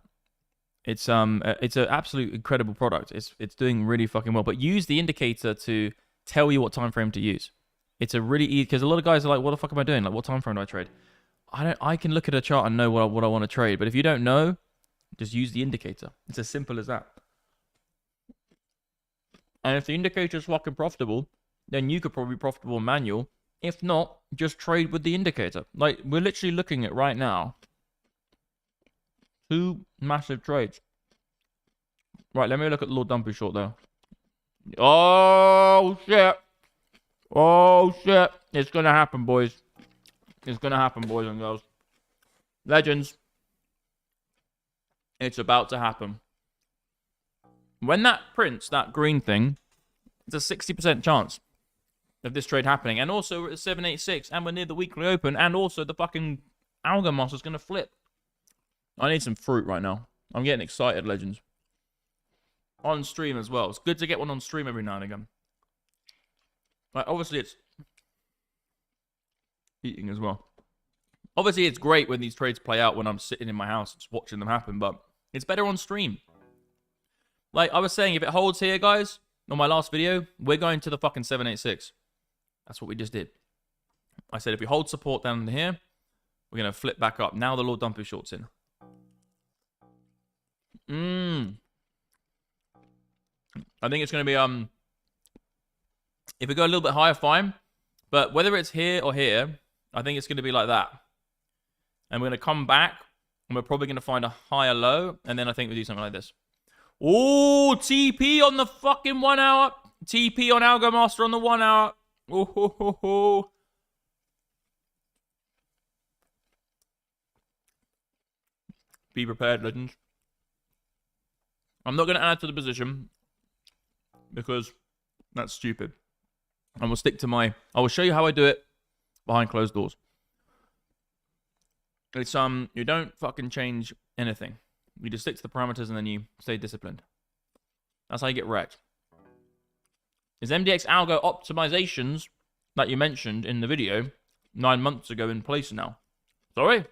It's an absolute incredible product. It's doing really fucking well. But use the indicator to tell you what time frame to use. It's a really easy, because a lot of guys are like, what the fuck am I doing? Like, what time frame do I trade? I can look at a chart and know what I want to trade. But if you don't know, just use the indicator. It's as simple as that. And if the indicator is fucking profitable, then you could probably be profitable in manual. If not, just trade with the indicator. Like, we're literally looking at right now 2 massive trades. Right, let me look at the Lord Dumpy short though. Oh shit. Oh shit. It's gonna happen, boys. It's gonna happen, boys and girls. Legends. It's about to happen. When that prints, that green thing, it's a 60% chance of this trade happening. And also, we're at 786, and we're near the weekly open, and also the fucking Algo Master's gonna flip. I need some fruit right now. I'm getting excited, legends. On stream as well. It's good to get one on stream every now and again. Like, obviously, it's eating as well. Obviously, it's great when these trades play out when I'm sitting in my house just watching them happen, but it's better on stream. Like I was saying, if it holds here, guys, on my last video, we're going to the fucking 786. That's what we just did. I said if we hold support down here, we're going to flip back up. Now the Lord Dumpy short's in. I think it's going to be, if we go a little bit higher, fine. But whether it's here or here, I think it's going to be like that. And we're going to come back, and we're probably going to find a higher low, and then I think we do something like this. Oh, TP on the fucking 1 hour. TP on Algo Master on the 1 hour. Oh, ho, ho, ho. Be prepared, legends. I'm not going to add to the position because that's stupid. And we'll stick to my... I will show you how I do it behind closed doors. It's, you don't fucking change anything. You just stick to the parameters and then you stay disciplined. That's how you get wrecked. Is MDX Algo optimizations that you mentioned in the video 9 months ago in place now? Sorry?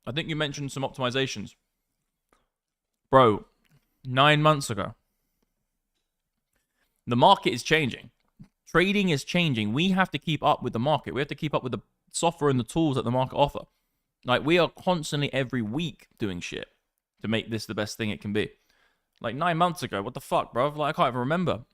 I think you mentioned some optimizations. Bro, 9 months ago. The market is changing. Trading is changing. We have to keep up with the market. We have to keep up with the software and the tools that the market offer. Like, we are constantly every week doing shit to make this the best thing it can be. Like, 9 months ago, what the fuck, bro? Like, I can't even remember.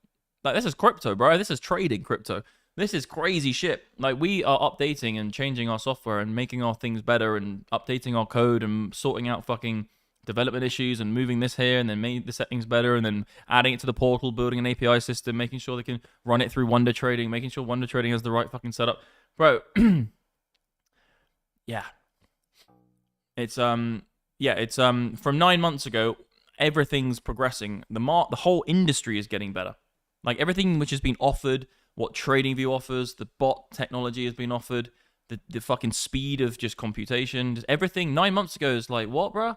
Like, this is crypto, bro. This is trading crypto. This is crazy shit. Like, we are updating and changing our software and making our things better and updating our code and sorting out fucking development issues and moving this here and then making the settings better and then adding it to the portal, building an API system, making sure they can run it through Wonder Trading, making sure Wonder Trading has the right fucking setup. Bro, yeah. It's, from 9 months ago, everything's progressing. The whole industry is getting better. Like, everything which has been offered, what TradingView offers, the bot technology has been offered, the fucking speed of just computation, just everything 9 months ago is like, what, bro?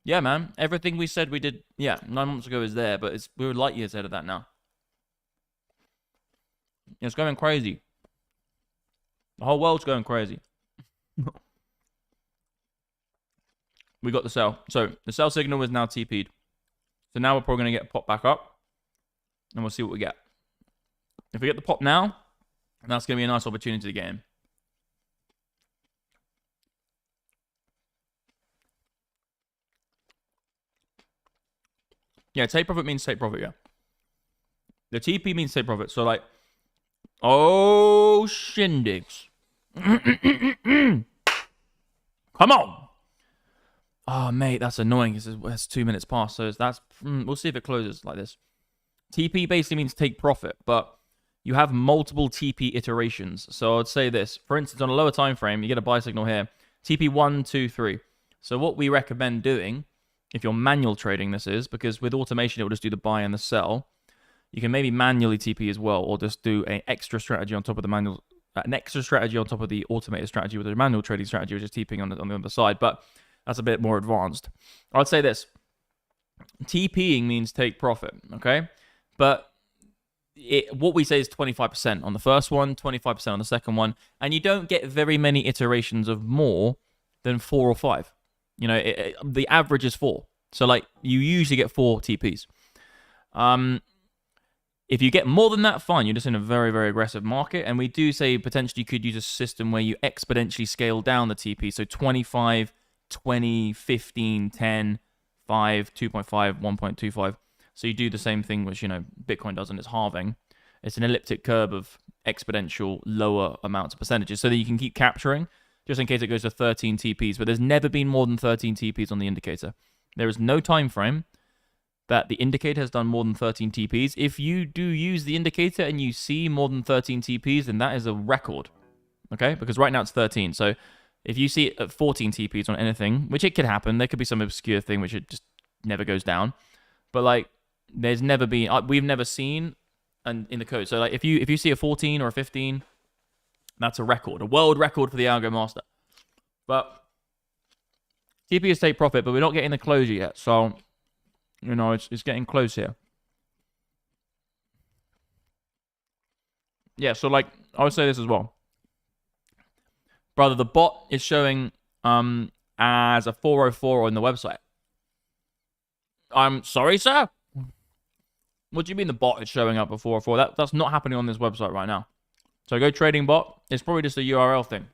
Yeah, man. Everything we said we did, 9 months ago is there, but we're light years ahead of that now. It's going crazy. The whole world's going crazy. We got the sell. So the sell signal is now TP'd. So now we're probably going to get popped back up. And we'll see what we get. If we get the pop now, that's going to be a nice opportunity to get in. Yeah, take profit means take profit, yeah. The TP means take profit. So, like, oh, shindigs. Come on. Oh, mate, that's annoying. It's 2 minutes past. So that's, we'll see if it closes like this. TP basically means take profit, but you have multiple TP iterations. So I'd say this. For instance, on a lower time frame, you get a buy signal here. TP 1, 2, 3. So what we recommend doing, if you're manual trading this is, because with automation, it will just do the buy and the sell. You can maybe manually TP as well, or just do an extra strategy on top of the manual, an extra strategy on top of the automated strategy with a manual trading strategy, which is TPing on the other side. But that's a bit more advanced. I'd say this. TPing means take profit, okay? But what we say is 25% on the first one, 25% on the second one, and you don't get very many iterations of more than 4 or 5. You know, the average is 4. So, like, you usually get 4 TPs. If you get more than that, fine. You're just in a very, very aggressive market. And we do say potentially you could use a system where you exponentially scale down the TP. So 25, 20, 15, 10, 5, 2.5, 1.25. So you do the same thing which, you know, Bitcoin does, and it's halving. It's an elliptic curve of exponential lower amounts of percentages so that you can keep capturing just in case it goes to 13 TPs. But there's never been more than 13 TPs on the indicator. There is no time frame that the indicator has done more than 13 TPs. If you do use the indicator and you see more than 13 TPs, then that is a record. Okay? Because right now it's 13. So if you see it at 14 TPs on anything, which it could happen, there could be some obscure thing which it just never goes down. But like, there's never been, we've never seen in the code. So like, if you see a 14 or a 15, that's a record, a world record for the Algo Master. But TP is take profit, but we're not getting the closure yet. So, you know, it's getting close here. Yeah, so like, I would say this as well. Brother, the bot is showing as a 404 on the website. I'm sorry, sir? What do you mean the bot is showing up at 404? That's not happening on this website right now. So go Trading Bot. It's probably just a URL thing.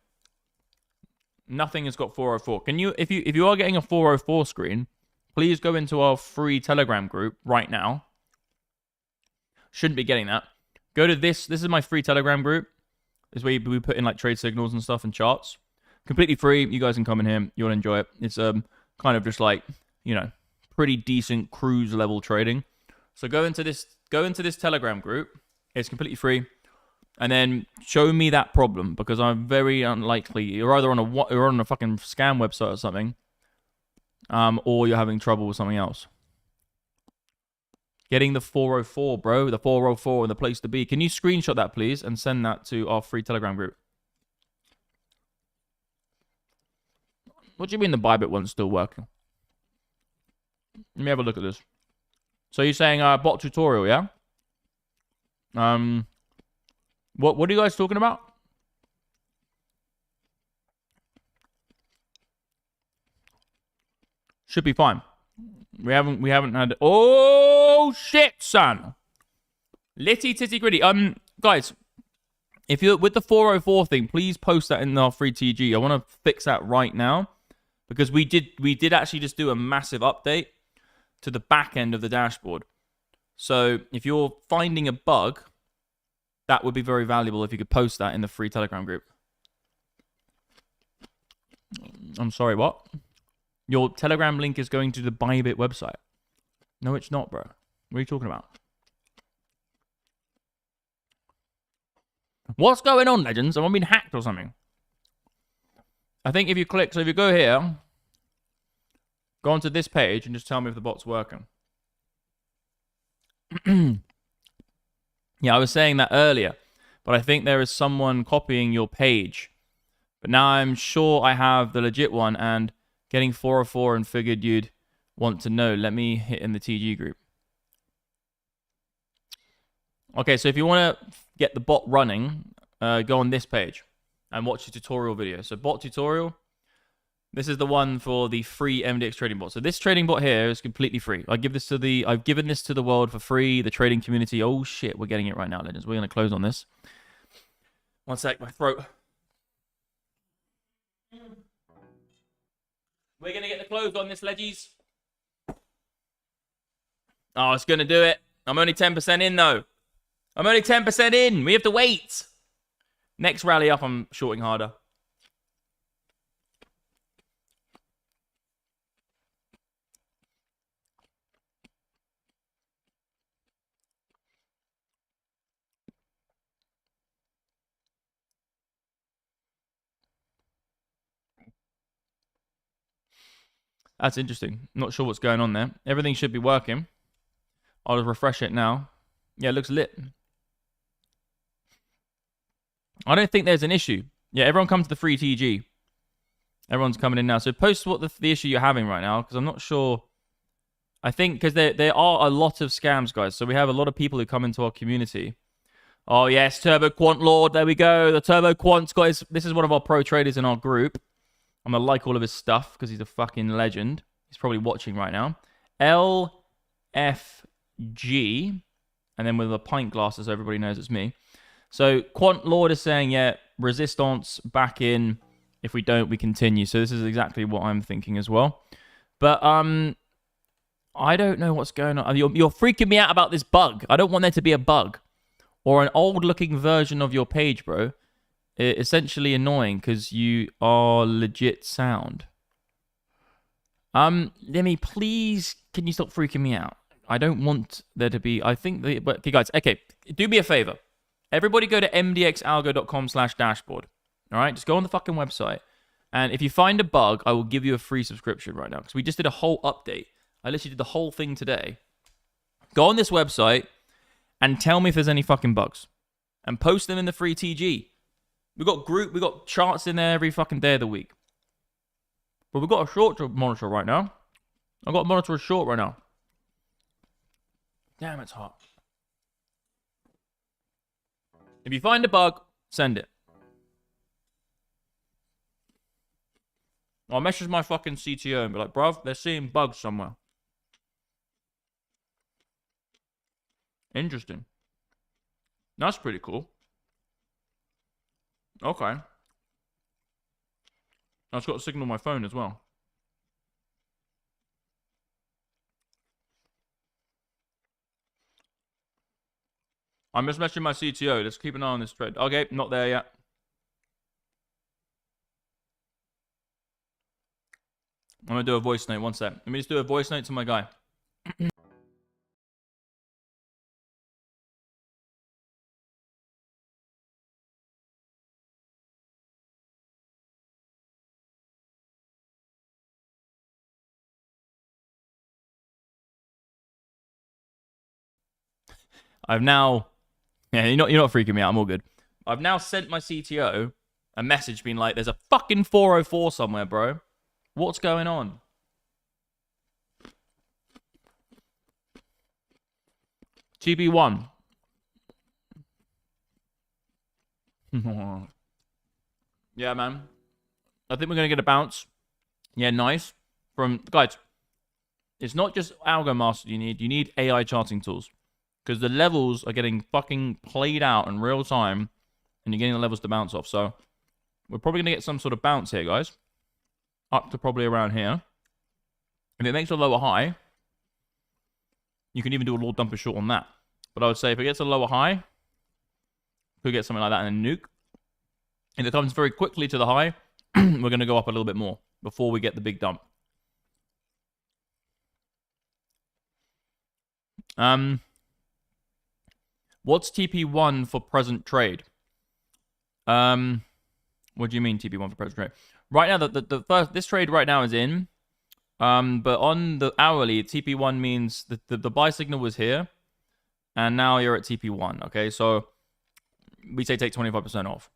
Nothing has got 404. Can you, if you are getting a 404 screen, please go into our free Telegram group right now. Shouldn't be getting that. Go to this. This is my free Telegram group. This is where we put in like trade signals and stuff and charts. Completely free. You guys can come in here. You'll enjoy it. It's kind of just like, you know, pretty decent cruise level trading. So go into this Telegram group. It's completely free. And then show me that problem, because I'm very unlikely you're either on a fucking scam website or something, or you're having trouble with something else. Getting the 404, bro, the 404 and the place to be. Can you screenshot that, please, and send that to our free Telegram group? What do you mean the Bybit one's still working? Let me have a look at this. So you're saying bot tutorial, yeah? What are you guys talking about? Should be fine. We haven't had. Oh shit, son. Litty titty gritty. Guys, if you're with the 404 thing, please post that in our free TG. I want to fix that right now, because we did actually just do a massive update to the back end of the dashboard. So if you're finding a bug, that would be very valuable if you could post that in the free Telegram group. I'm sorry, what? Your Telegram link is going to the Bybit website. No, it's not, bro. What are you talking about? What's going on, legends? Have I been hacked or something? I think if you click, so if you go here, go onto this page and just tell me if the bot's working. Yeah, I was saying that earlier, but I think there is someone copying your page. But now I'm sure I have the legit one, and getting 404 and figured you'd want to know. Let me hit in the TG group. Okay, so if you want to get the bot running, go on this page and watch the tutorial video. So bot tutorial. This is the one for the free MDX Trading Bot. So this trading bot here is completely free. I've given this to the world for free, the trading community. Oh shit, we're getting it right now, legends. We're going to close on this. One sec, my throat. We're going to get the close on this, leggies. Oh, it's going to do it. I'm only 10% in, though. I'm only 10% in. We have to wait. Next rally up, I'm shorting harder. That's interesting. Not sure what's going on there. Everything should be working. I'll just refresh it now. Yeah, it looks lit. I don't think there's an issue. Yeah, everyone come to the free TG. Everyone's coming in now. So post what the issue you're having right now, because I'm not sure. I think because there are a lot of scams, guys. So we have a lot of people who come into our community. Oh, yes, Turbo Quant Lord. There we go. The Turbo Quant's guys. This is one of our pro traders in our group. I'm going to like all of his stuff because he's a fucking legend. He's probably watching right now. LFG. And then with the pint glasses, everybody knows it's me. So Quant Lord is saying, yeah, resistance back in. If we don't, we continue. So this is exactly what I'm thinking as well. But I don't know what's going on. You're freaking me out about this bug. I don't want there to be a bug. or an old-looking version of your page, bro. Essentially annoying because you are legit sound. Let me please. Can you stop freaking me out? I don't want there to be. I think the. But okay, guys. Okay, do me a favor. Everybody, go to mdxalgo.com/dashboard. All right, just go on the fucking website, and if you find a bug, I will give you a free subscription right now because we just did a whole update. I literally did the whole thing today. Go on this website and tell me if there's any fucking bugs, and post them in the free TG. We got charts in there every fucking day of the week. But we've got a short to monitor right now. I've got to monitor a short right now. Damn, it's hot. If you find a bug, send it. I'll message my fucking CTO and be like, bruv, they're seeing bugs somewhere. Interesting. That's pretty cool. Okay. I've got a signal on my phone as well. I'm just messaging my CTO. Let's keep an eye on this trade. Okay, not there yet. I'm going to do a voice note. One sec. Let me just do a voice note to my guy. I've now... Yeah, you're not freaking me out. I'm all good. I've now sent my CTO a message being like, there's a fucking 404 somewhere, bro. What's going on? TB1. Yeah, man. I think we're going to get a bounce. Yeah, nice. From... Guys, it's not just Algo Master you need AI charting tools. Because the levels are getting fucking played out in real time. And you're getting the levels to bounce off. So, we're probably going to get some sort of bounce here, guys. Up to probably around here. If it makes a lower high, you can even do a little dumper short on that. But I would say if it gets a lower high, could get something like that in a nuke. If it comes very quickly to the high, we're going to go up a little bit more before we get the big dump. What's TP1 for present trade? What do you mean TP1 for present trade? Right now, this trade right now is in. But on the hourly, TP1 means the buy signal was here. And now you're at TP1, okay? So we say take 25% off.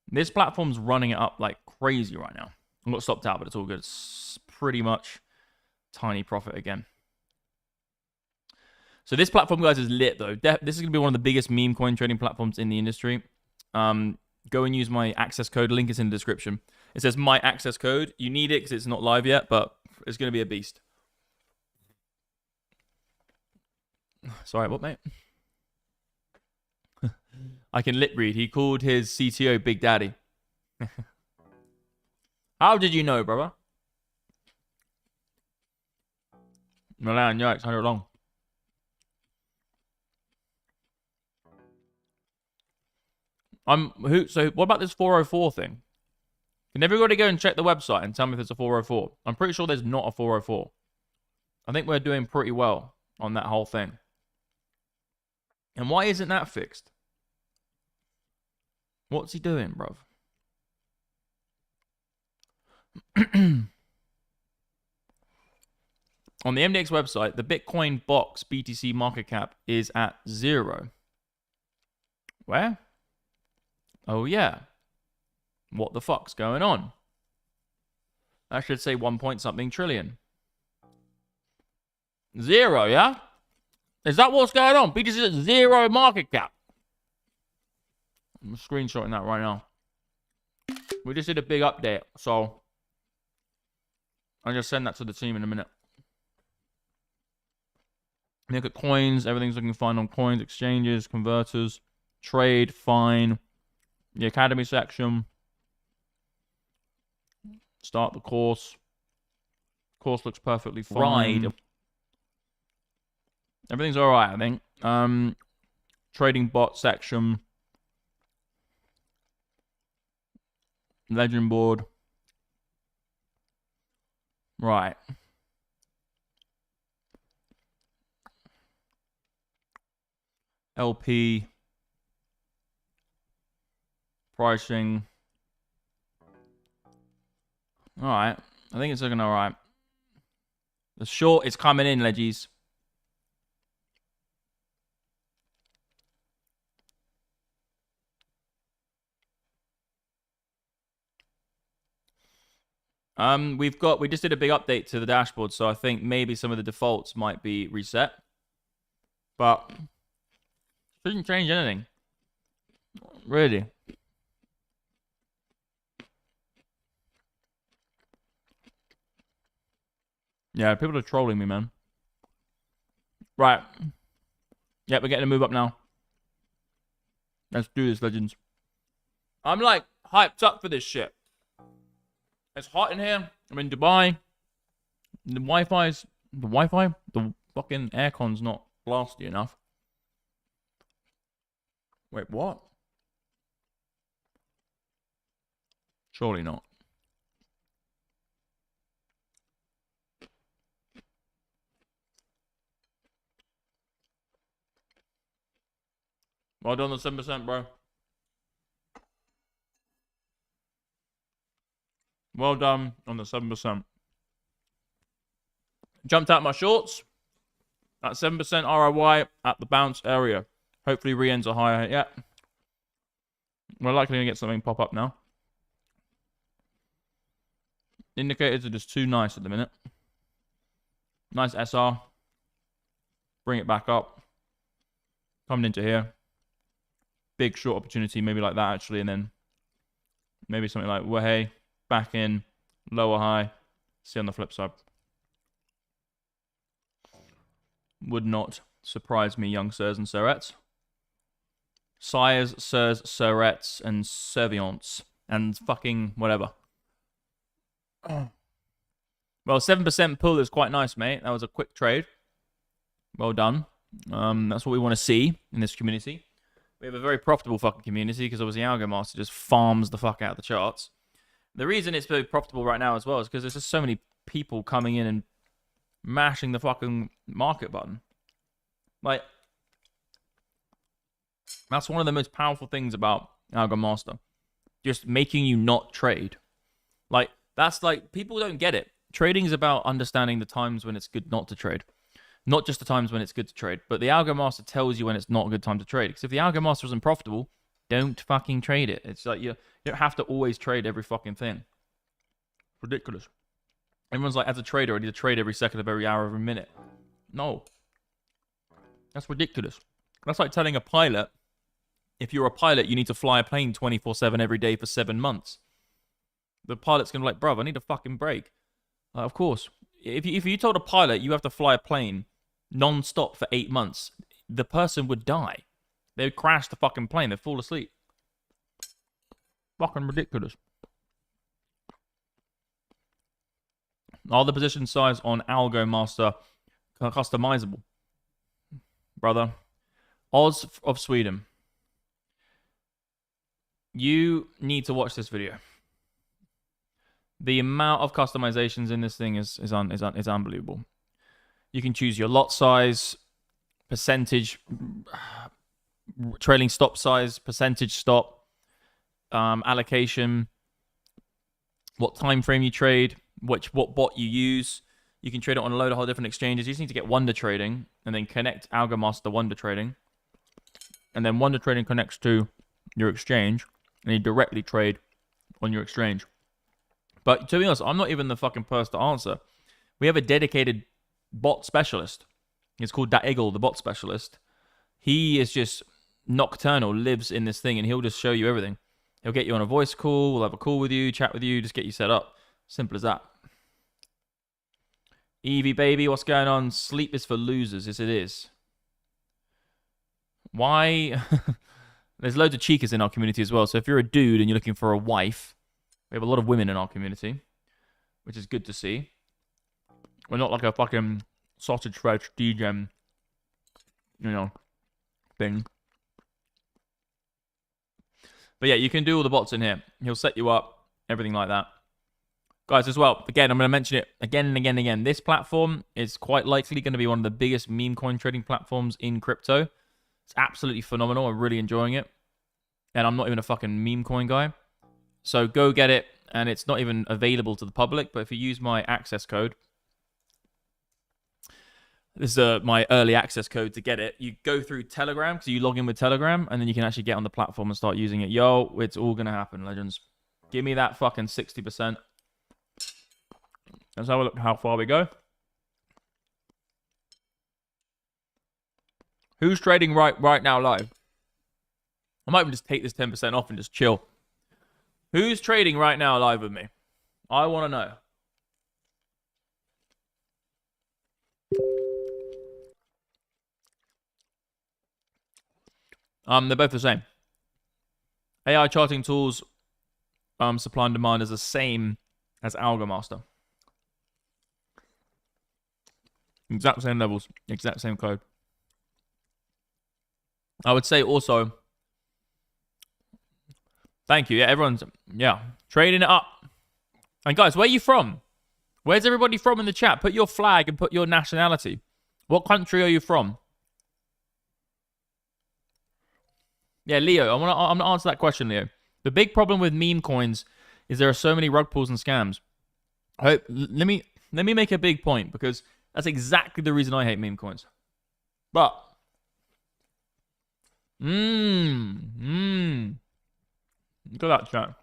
This platform's running it up like crazy right now. I'm not stopped out, but it's all good. It's pretty much tiny profit again. So this platform, guys, is lit, though. This is going to be one of the biggest meme coin trading platforms in the industry. Go and use my access code. Link is in the description. It says my access code. You need it because it's not live yet, but it's going to be a beast. Sorry, what, mate? I can lip read. He called his CTO Big Daddy. How did you know, brother? Milan, yikes, 100 long. So what about this 404 thing? Can everybody go and check the website and tell me if it's a 404? I'm pretty sure there's not a 404. I think we're doing pretty well on that whole thing. And why isn't that fixed? What's he doing, bruv? On the MDX website, the Bitcoin box BTC market cap is at 0. Where? Oh, yeah. What the fuck's going on? I should say 1 point something trillion. 0, yeah? Is that what's going on? BTC is at 0 market cap. I'm screenshotting that right now. We just did a big update, so I'll just send that to the team in a minute. Look at coins. Everything's looking fine on coins, exchanges, converters, trade, fine. The academy section. Start the course. Course looks perfectly fine. Everything's all right, I think. Trading bot section. Legend board. Right. LP. Pricing. Alright. I think it's looking alright. The short is coming in, leggies. We just did a big update to the dashboard, so I think maybe some of the defaults might be reset. But shouldn't change anything. Really. Yeah, people are trolling me, man. Right. Yeah, we're getting a move up now. Let's do this, legends. I'm like hyped up for this shit. It's hot in here. I'm in Dubai. The fucking aircon's not blasty enough. Wait, what? Surely not. Well done, the 7%, bro. Well done on the 7%. Jumped out my shorts. At 7% ROI at the bounce area. Hopefully re-ends are higher. Yeah. We're likely going to get something pop up now. Indicators are just too nice at the minute. Nice SR. Bring it back up. Coming into here. Big short opportunity, maybe like that actually. And then maybe something like, well, hey, back in, lower high. See on the flip side. Would not surprise me, young sirs and sirettes. Sires, sirs, sirettes, and serviants. And fucking whatever. Well, 7% pull is quite nice, mate. That was a quick trade. Well done. That's what we want to see in this community. We have a very profitable fucking community because obviously Algo Master just farms the fuck out of the charts. The reason it's very profitable right now as well is because there's just so many people coming in and mashing the fucking market button. Like, that's one of the most powerful things about Algo Master. Just making you not trade. Like, that's like, people don't get it. Trading is about understanding the times when it's good not to trade. Not just the times when it's good to trade. But the Algo Master tells you when it's not a good time to trade. Because if the Algo Master isn't profitable, don't fucking trade it. It's like you don't have to always trade every fucking thing. Ridiculous. Everyone's like, as a trader, I need to trade every second of every hour, every minute. No. That's ridiculous. That's like telling a pilot, if you're a pilot, you need to fly a plane 24/7 every day for 7 months. The pilot's going to be like, bruv, I need a fucking break. Of course. If you told a pilot you have to fly a plane non-stop for 8 months, the person would die. They would crash the fucking plane. They'd fall asleep. Fucking ridiculous. Are the position size on Algo Master customizable? Brother. Oz of Sweden. You need to watch this video. The amount of customizations in this thing is unbelievable. You can choose your lot size, percentage, trailing stop size, percentage stop, allocation, what time frame you trade, what bot you use. You can trade it on a load of whole different exchanges. You just need to get Wonder Trading and then connect Algo Master Wonder Trading. And then Wonder Trading connects to your exchange and you directly trade on your exchange. But to be honest, I'm not even the fucking person to answer. We have a dedicated bot specialist. It's called Dat Eagle, the bot specialist. He is just nocturnal, lives in this thing, and he'll just show you everything. He'll get you on a voice call, we'll have a call with you, chat with you, just get you set up. Simple as that. Evie, baby, what's going on? Sleep is for losers. Yes, it is. Why? There's loads of chicas in our community as well. So if you're a dude and you're looking for a wife, we have a lot of women in our community, which is good to see. We're not like a fucking sausage fresh degen, thing. But yeah, you can do all the bots in here. He'll set you up, everything like that. Guys, as well, again, I'm going to mention it again and again and again. This platform is quite likely going to be one of the biggest meme coin trading platforms in crypto. It's absolutely phenomenal. I'm really enjoying it. And I'm not even a fucking meme coin guy. So go get it. And it's not even available to the public. But if you use my access code, this is my early access code to get it. You go through Telegram, because you log in with Telegram, and then you can actually get on the platform and start using it. Yo, it's all going to happen, legends. Give me that fucking 60%. Let's have a look how far we go. Who's trading right now live? I might even just take this 10% off and just chill. Who's trading right now live with me? I want to know. They're both the same. AI charting tools, supply and demand is the same as AlgoMaster. Exact same levels, exact same code. I would say also, thank you. Yeah, everyone's, trading it up. And guys, where are you from? Where's everybody from in the chat? Put your flag and put your nationality. What country are you from? Yeah, Leo, I'm gonna answer that question, Leo. The big problem with meme coins is there are so many rug pulls and scams. Let me make a big point, because that's exactly the reason I hate meme coins. But look at that chat.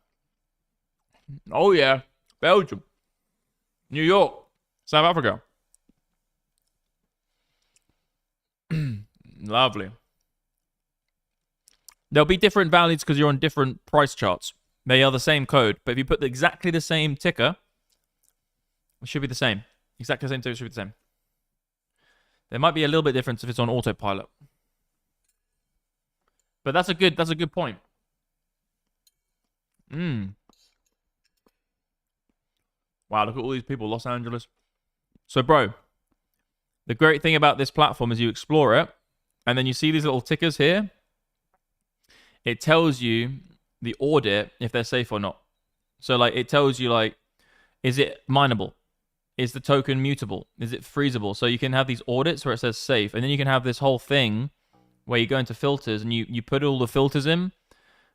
Oh yeah, Belgium, New York, South Africa. Lovely. There'll be different values because you're on different price charts. They are the same code, but if you put exactly the same ticker, it should be the same. Exactly the same ticker should be the same. There might be a little bit difference if it's on autopilot. But that's a good point. Wow, look at all these people, Los Angeles. So, bro, the great thing about this platform is you explore it, and then you see these little tickers here. It tells you the audit if they're safe or not. So, like, it tells you, like, is it mineable? Is the token mutable? Is it freezable? So you can have these audits where it says safe, and then you can have this whole thing where you go into filters and you put all the filters in,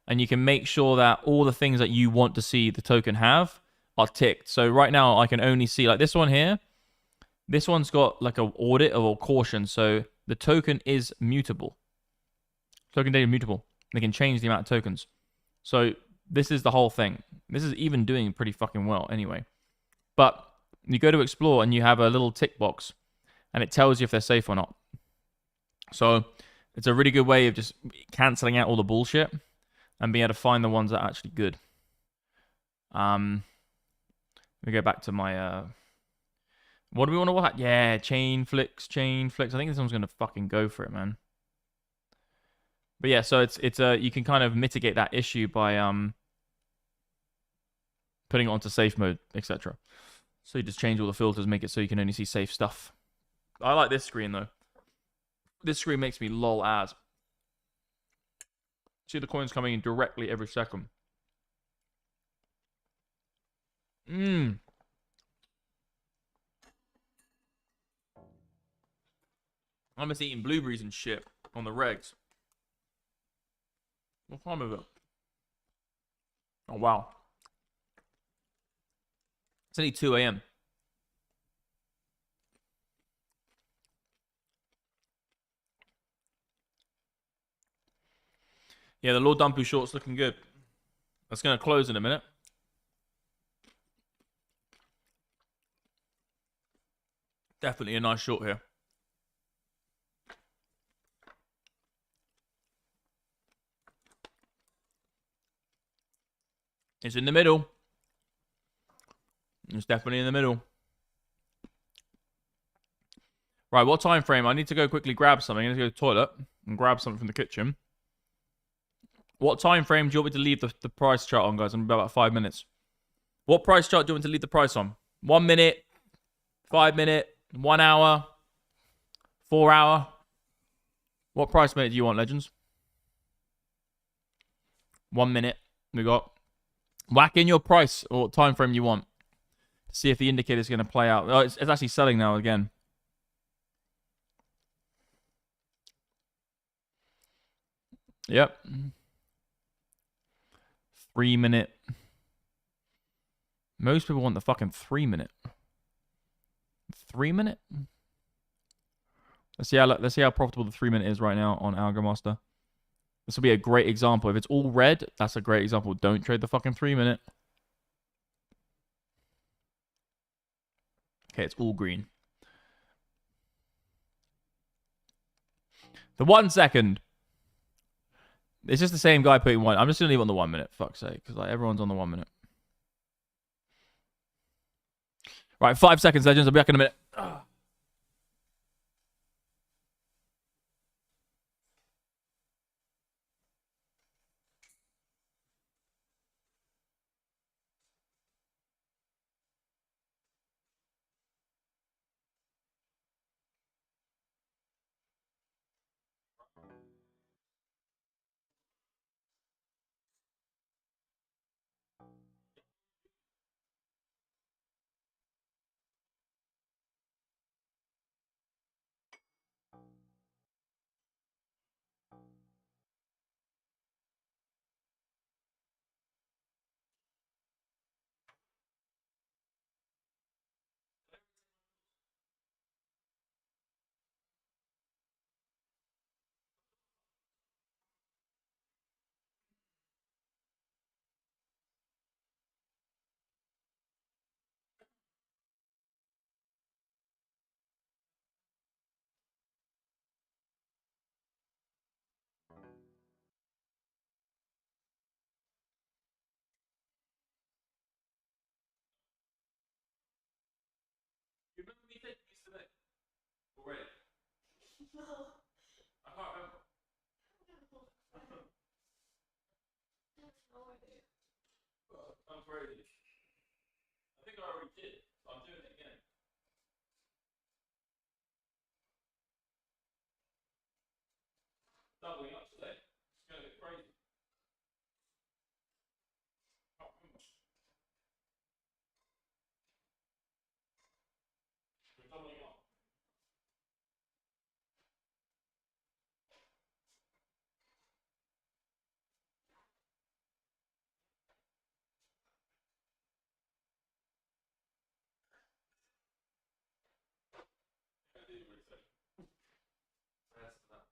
and you can make sure that all the things that you want to see the token have are ticked. So right now I can only see, like, this one here. This one's got like an audit or caution. So the token is mutable. Token data mutable. They can change the amount of tokens. So this is the whole thing. This is even doing pretty fucking well anyway. But you go to explore and you have a little tick box and it tells you if they're safe or not. So it's a really good way of just cancelling out all the bullshit and being able to find the ones that are actually good. Let me go back to my... what do we want to watch? Yeah, chain flicks. I think this one's going to fucking go for it, man. But yeah, so it's you can kind of mitigate that issue by putting it onto safe mode, etc. So you just change all the filters, make it so you can only see safe stuff. I like this screen, though. This screen makes me lol as. See the coins coming in directly every second. I miss eating blueberries and shit on the regs. What time is it? Oh, wow. It's only 2 a.m. Yeah, the Lord Dumpu short's looking good. That's going to close in a minute. Definitely a nice short here. It's in the middle. It's definitely in the middle. Right, what time frame? I need to go quickly grab something. I need to go to the toilet and grab something from the kitchen. What time frame do you want me to leave the price chart on, guys? I'm about 5 minutes. What price chart do you want me to leave the price on? 1 minute, 5 minute, 1 hour, 4 hour? What price minute do you want, legends? 1 minute. We got. Whack in your price or time frame you want. See if the indicator is going to play out. Oh, it's actually selling now again. Yep. 3 minute. Most people want the fucking 3 minute. 3 minute? Let's see how profitable the 3 minute is right now on AlgoMaster. This will be a great example. If it's all red, that's a great example. Don't trade the fucking 3 minute. Okay, it's all green. The 1 second. It's just the same guy putting one. I'm just going to leave it on the 1 minute. Fuck's sake. Because like, everyone's on the 1 minute. Right, 5 seconds, legends. I'll be back in a minute. You remember me taking these today? Already? No. I can't remember. No idea. I'm crazy. I think I already did. I'm doing it again. Doubling up today. It's going to get crazy. I can't remember. We're doubling up. I did what it said. That's enough.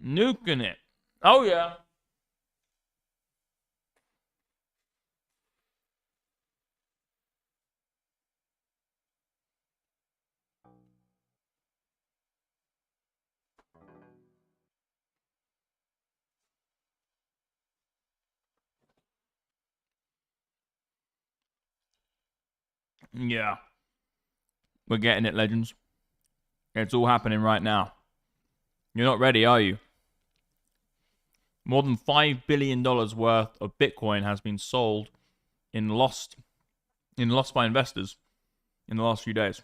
Nuking it. Oh, yeah. Yeah. We're getting it, legends. It's all happening right now. You're not ready, are you? More than $5 billion worth of Bitcoin has been sold in lost by investors in the last few days.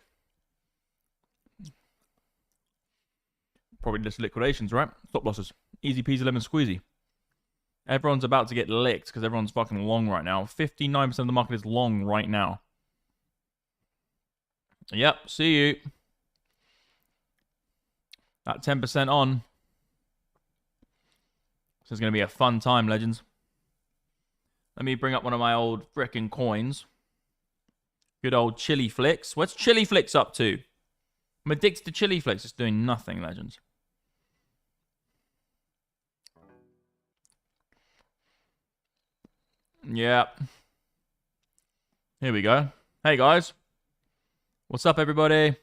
Probably just liquidations, right? Stop losses. Easy peasy lemon squeezy. Everyone's about to get licked because everyone's fucking long right now. 59% of the market is long right now. Yep, see you. That 10% on. This is going to be a fun time, legends. Let me bring up one of my old frickin' coins. Good old Chili Flicks. What's Chili Flicks up to? I'm addicted to Chili Flicks. It's doing nothing, legends. Yeah. Here we go. Hey, guys. What's up, everybody?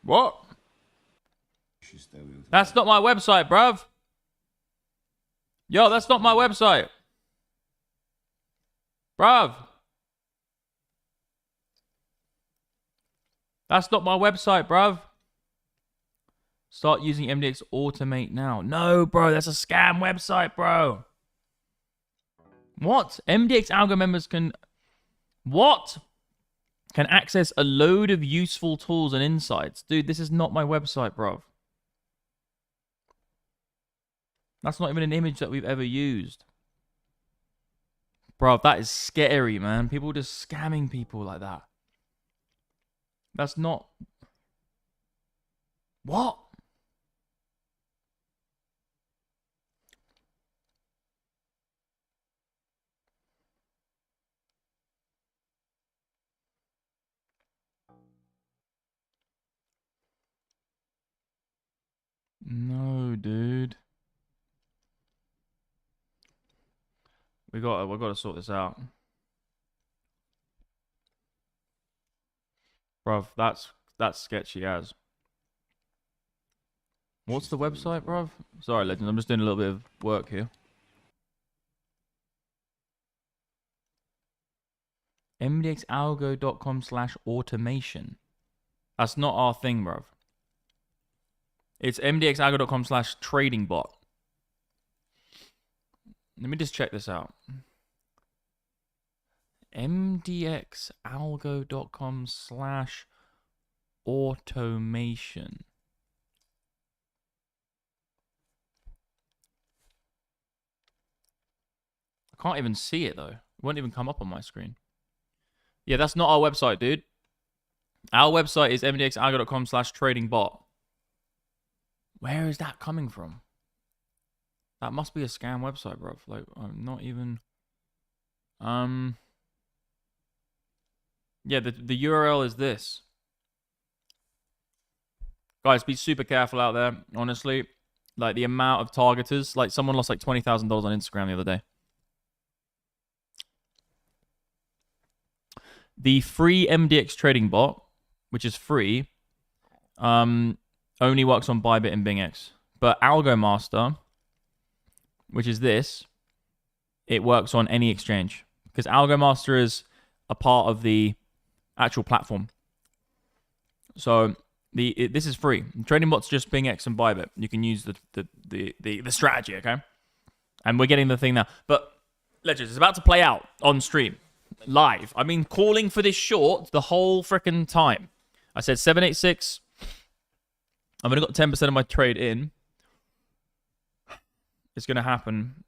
What? That's not my website, bruv. Yo, that's not my website. Bruv. That's not my website, bruv. Start using MDX Automate now. No, bro, that's a scam website, bro. What? MDX Algo members can... What? Can access a load of useful tools and insights. Dude, this is not my website, bro. That's not even an image that we've ever used. Bro, that is scary, man. People just scamming people like that. That's not... What? No, dude. We got to sort this out. Bruv, that's sketchy as. What's the website, bruv? Sorry, legend. I'm just doing a little bit of work here. mdxalgo.com/automation. That's not our thing, bruv. It's mdxalgo.com/trading bot. Let me just check this out. mdxalgo.com/automation. I can't even see it, though. It won't even come up on my screen. Yeah, that's not our website, dude. Our website is mdxalgo.com/trading bot. Where is that coming from? That must be a scam website, bro. Like, I'm not even... Yeah, the URL is this. Guys, be super careful out there, honestly. Like, the amount of targeters. Like, someone lost like $20,000 on Instagram the other day. The free MDX Trading Bot, which is free, only works on Bybit and BingX. But Algo Master, which is this, it works on any exchange. Because Algo Master is a part of the actual platform. So this is free. The Trading Bot's just BingX and Bybit. You can use the strategy, okay? And we're getting the thing now. But legends, it's about to play out on stream. Live. I've been calling for this short the whole freaking time. I said 786. I've only got 10% of my trade in. It's going to happen.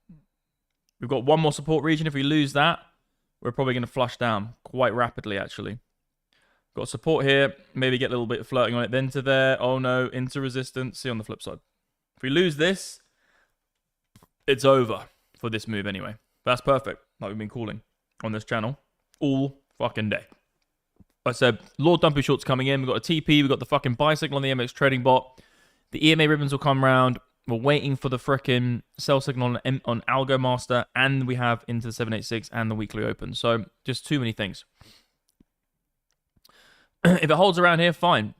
We've got one more support region. If we lose that, we're probably going to flush down quite rapidly, actually. Got support here. Maybe get a little bit flirting on it. Then to there. Oh, no. Into resistance. See on the flip side. If we lose this, it's over for this move anyway. But that's perfect. Like we've been calling on this channel all fucking day. I said, Lord Dumpy Short's coming in. We've got a TP. We've got the fucking bicycle on the MX Trading Bot. The EMA ribbons will come round. We're waiting for the frickin' sell signal on Algo Master. And we have into the 786 and the weekly open. So just too many things. If it holds around here, fine.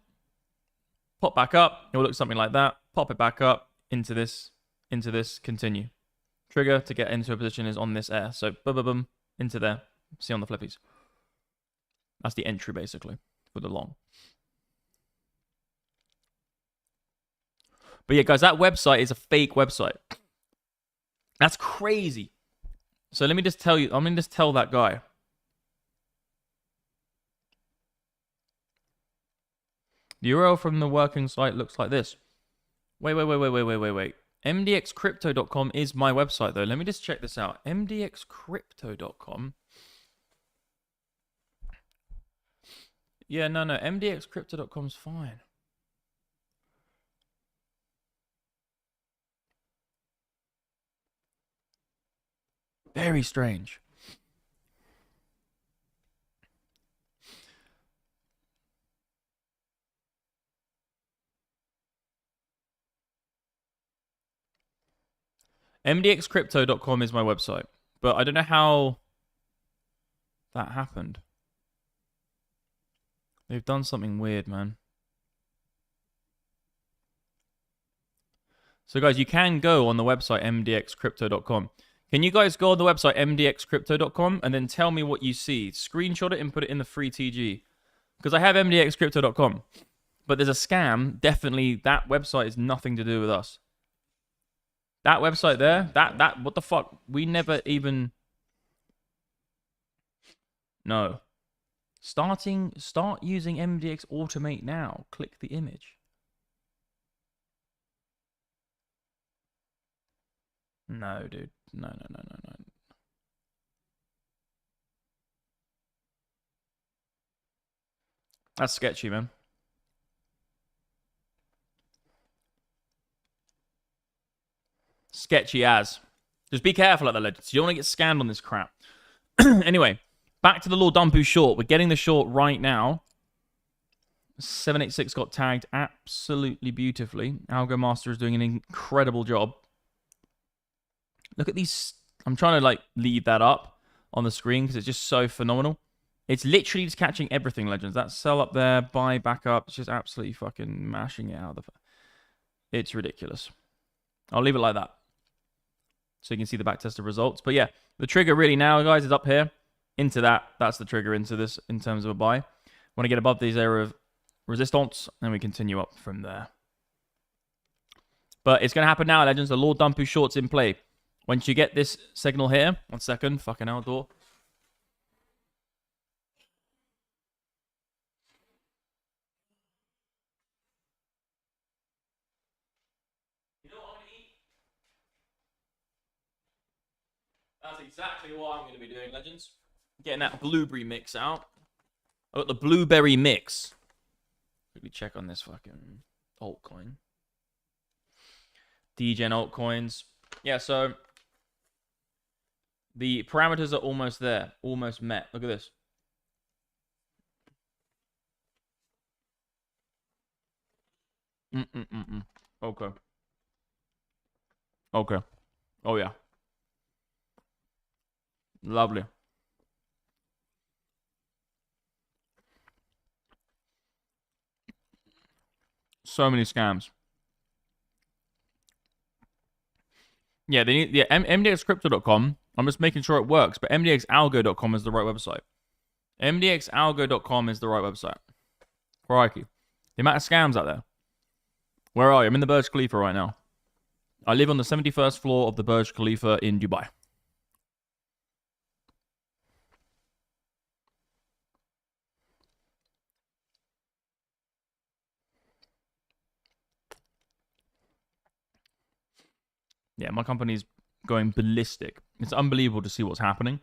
Pop back up. It will look something like that. Pop it back up into this, continue. Trigger to get into a position is on this air. So boom, boom, boom, into there. See on the flippies. That's the entry, basically, for the long. But yeah, guys, that website is a fake website. That's crazy. So let me just tell you, I'm going to just tell that guy. The URL from the working site looks like this. Wait. MDXcrypto.com is my website, though. Let me just check this out. MDXcrypto.com. Yeah, no. MDXcrypto.com's fine. Very strange. MDXcrypto.com is my website, but I don't know how that happened. They've done something weird, man. So, guys, you can go on the website mdxcrypto.com. Can you guys go on the website mdxcrypto.com and then tell me what you see? Screenshot it and put it in the free TG. Because I have mdxcrypto.com. But there's a scam. Definitely, that website is nothing to do with us. That website there, what the fuck? We never even... No. Start using MDX Automate now. Click the image. No, dude. No. That's sketchy, man. Sketchy as. Just be careful at the legends. You don't want to get scammed on this crap. Anyway, back to the Lord Dumpu short. We're getting the short right now. 786 got tagged absolutely beautifully. Algo Master is doing an incredible job. Look at these. I'm trying to like leave that up on the screen because it's just so phenomenal. It's literally just catching everything, legends. That sell up there, buy back up. It's just absolutely fucking mashing it out of the... It's ridiculous. I'll leave it like that so you can see the backtested results. But yeah, the trigger really now, guys, is up here into that. That's the trigger into this in terms of a buy. Want to get above these area of resistance, and we continue up from there. But it's going to happen now, legends. The Lord Dumpu short's in play. Once you get this signal here, 1 second, fucking outdoor. You know what I'm going to eat? That's exactly what I'm going to be doing, legends. Getting that blueberry mix out. I got the blueberry mix. Quickly check on this fucking altcoin. DGen altcoins. Yeah, so the parameters are almost there. Almost met. Look at this. Okay. Okay. Oh, yeah. Lovely. So many scams. Yeah, they need mdxcrypto.com. I'm just making sure it works, but mdxalgo.com is the right website. mdxalgo.com is the right website. Crikey. The amount of scams out there. Where are you? I'm in the Burj Khalifa right now. I live on the 71st floor of the Burj Khalifa in Dubai. Yeah, my company's going ballistic. It's unbelievable to see what's happening.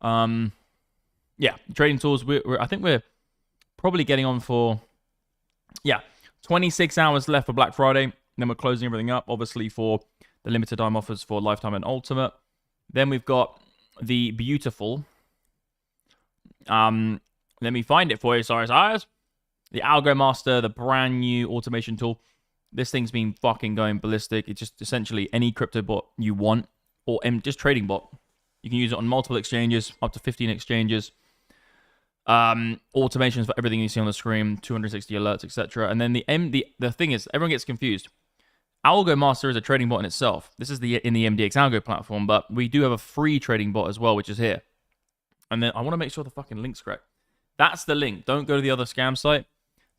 Yeah, trading tools. I think we're probably getting on for 26 hours left for Black Friday. Then we're closing everything up, obviously, for the limited time offers for Lifetime and Ultimate. Then we've got the beautiful. Let me find it for you. Sorry. The Algo Master, the brand new automation tool. This thing's been fucking going ballistic. It's just essentially any crypto bot you want, or just trading bot. You can use it on multiple exchanges, up to 15 exchanges. Automations for everything you see on the screen, 260 alerts, etc. And then the thing is, everyone gets confused. Algo Master is a trading bot in itself. This is in the MDX Algo platform, but we do have a free trading bot as well, which is here. And then I want to make sure the fucking link's correct. That's the link. Don't go to the other scam site.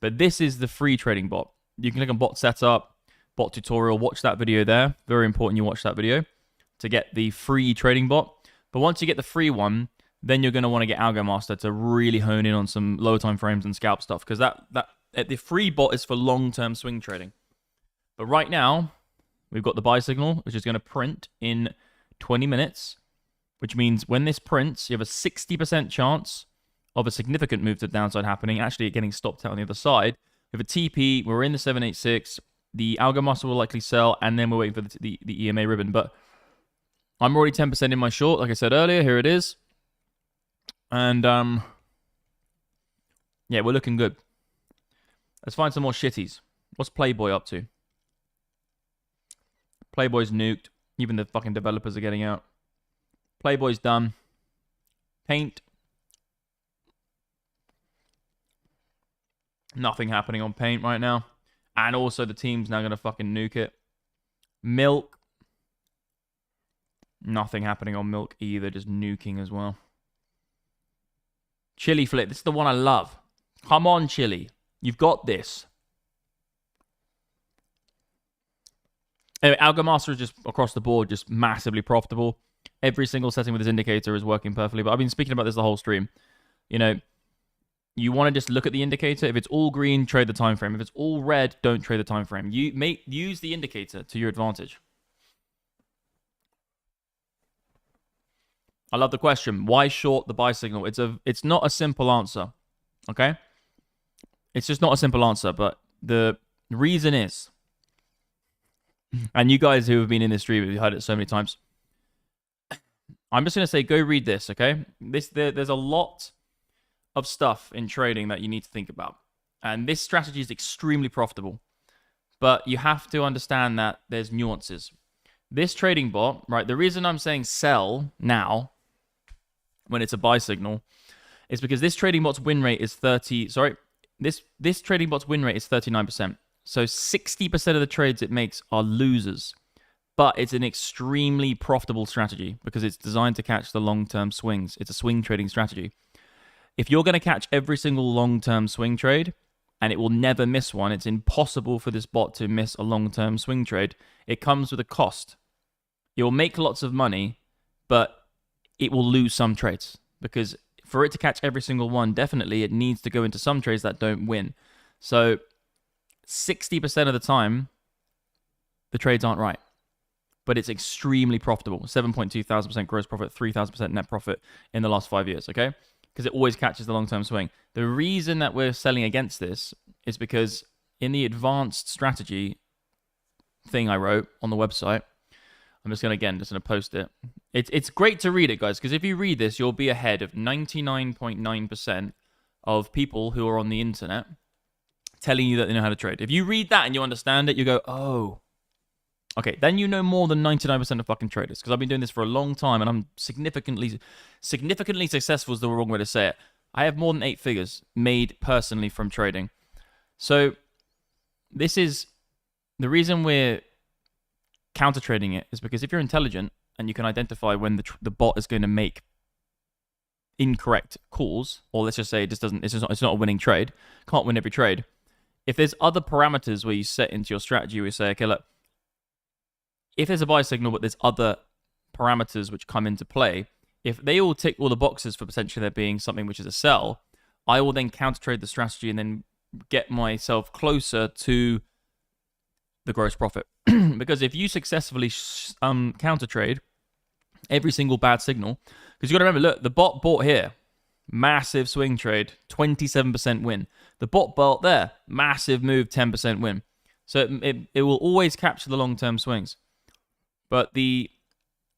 But this is the free trading bot. You can click on bot setup, bot tutorial, watch that video there. Very important you watch that video to get the free trading bot. But once you get the free one, then you're going to want to get Algo Master to really hone in on some lower time frames and scalp stuff, because that The free bot is for long-term swing trading. But right now, we've got the buy signal, which is going to print in 20 minutes, which means when this prints, you have a 60% chance of a significant move to the downside happening, actually getting stopped out on the other side. We have a TP, we're in the 786, the algo muscle will likely sell, and then we're waiting for the EMA ribbon. But I'm already 10% in my short, like I said earlier. Here it is. And, yeah, we're looking good. Let's find some more shitties. What's Playboy up to? Playboy's nuked. Even the fucking developers are getting out. Playboy's done. Paint. Nothing happening on Paint right now. And also the team's now going to fucking nuke it. Milk. Nothing happening on Milk either. Just nuking as well. Chili Flip. This is the one I love. Come on, Chili. You've got this. Anyway, Algomaster is just across the board, just massively profitable. Every single setting with this indicator is working perfectly. But I've been speaking about this the whole stream. You know, you want to just look at the indicator. If it's all green, trade the time frame. If it's all red, don't trade the time frame. Use the indicator to your advantage. I love the question. Why short the buy signal? It's not a simple answer. Okay? It's just not a simple answer. But the reason is, and you guys who have been in this stream, you've heard it so many times. I'm just going to say, go read this, okay? There's a lot of stuff in trading that you need to think about. And this strategy is extremely profitable. But you have to understand that there's nuances. This trading bot, right, the reason I'm saying sell now when it's a buy signal is because this trading bot's win rate is this trading bot's win rate is 39%. So 60% of the trades it makes are losers. But it's an extremely profitable strategy because it's designed to catch the long-term swings. It's a swing trading strategy. If you're going to catch every single long-term swing trade, and it will never miss one, it's impossible for this bot to miss a long-term swing trade. It comes with a cost. It will make lots of money, but it will lose some trades. Because for it to catch every single one, definitely it needs to go into some trades that don't win. So 60% of the time, the trades aren't right. But it's extremely profitable. 7,200% gross profit, 3,000% net profit in the last 5 years, okay? Because it always catches the long-term swing. The reason that we're selling against this is because in the advanced strategy thing I wrote on the website, I'm just going to post it. It's great to read it, guys, because if you read this, you'll be ahead of 99.9% of people who are on the internet telling you that they know how to trade. If you read that and you understand it, you go, oh, okay, then you know more than 99% of fucking traders, because I've been doing this for a long time and I'm significantly successful is the wrong way to say it. I have more than 8 figures made personally from trading. So this is the reason we're counter trading it is because if you're intelligent and you can identify when the bot is going to make incorrect calls, or let's just say it's not a winning trade, can't win every trade. If there's other parameters where you set into your strategy, we say, okay, look, if there's a buy signal, but there's other parameters which come into play, if they all tick all the boxes for potentially there being something which is a sell, I will then counter trade the strategy and then get myself closer to the gross profit. Because if you successfully counter trade every single bad signal, because you got to remember, look, the bot bought here, massive swing trade, 27% win. The bot bought there, massive move, 10% win. So it will always capture the long-term swings. But the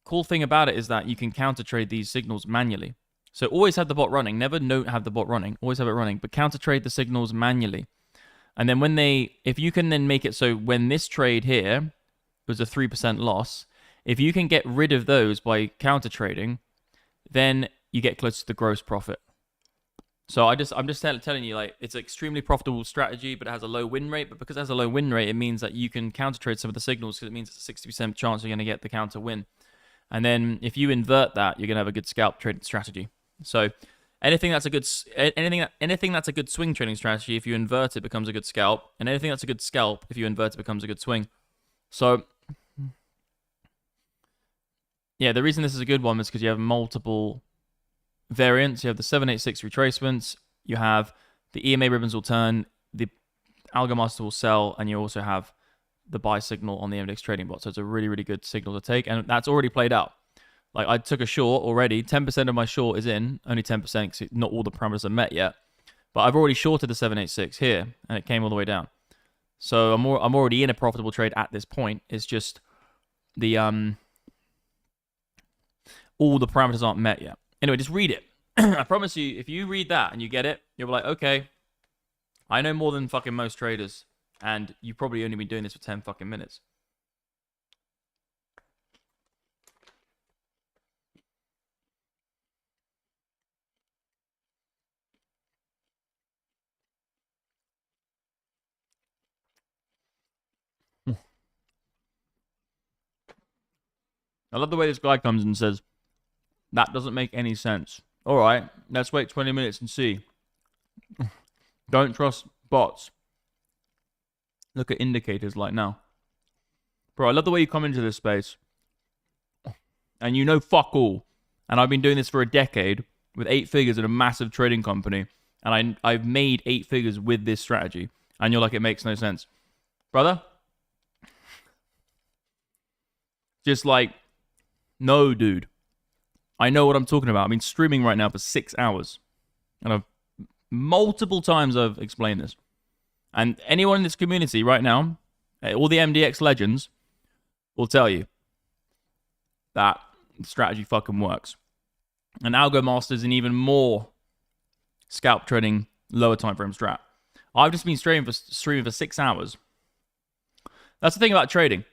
cool thing about it is that you can counter trade these signals manually. So always have the bot running. Never don't have the bot running. Always have it running. But counter trade the signals manually. And then if you can then make it so when this trade here was a 3% loss, if you can get rid of those by counter trading, then you get close to the gross profit. So I'm just telling you, like, it's an extremely profitable strategy, but it has a low win rate. But because it has a low win rate, it means that you can counter trade some of the signals because it means it's a 60% chance you're going to get the counter win. And then if you invert that, you're going to have a good scalp trading strategy. So anything that's a good swing trading strategy, if you invert it, becomes a good scalp. And anything that's a good scalp, if you invert it, becomes a good swing. So yeah, the reason this is a good one is because you have multiple variants. You have the 786 retracements. You have the EMA ribbons will turn. The Algomaster will sell, and you also have the buy signal on the MDX Trading Bot. So it's a really, really good signal to take, and that's already played out. Like, I took a short already. 10% of my short is in. Only 10% because not all the parameters are met yet. But I've already shorted the 786 here, and it came all the way down. So I'm already in a profitable trade at this point. It's just the all the parameters aren't met yet. Anyway, just read it. I promise you, if you read that and you get it, you'll be like, okay, I know more than fucking most traders, and you've probably only been doing this for 10 fucking minutes. I love the way this guy comes and says, that doesn't make any sense. All right, let's wait 20 minutes and see. Don't trust bots. Look at indicators like now. Bro, I love the way you come into this space. And you know fuck all. And I've been doing this for a decade with 8 figures in a massive trading company. And I've made 8 figures with this strategy. And you're like, it makes no sense. Brother? Just like, no, dude. I know what I'm talking about. I've been streaming right now for 6 hours. And multiple times I've explained this. And anyone in this community right now, all the MDX legends, will tell you that the strategy fucking works. And Algo Master is an even more scalp trading, lower time frame strat. I've just been streaming for 6 hours. That's the thing about trading.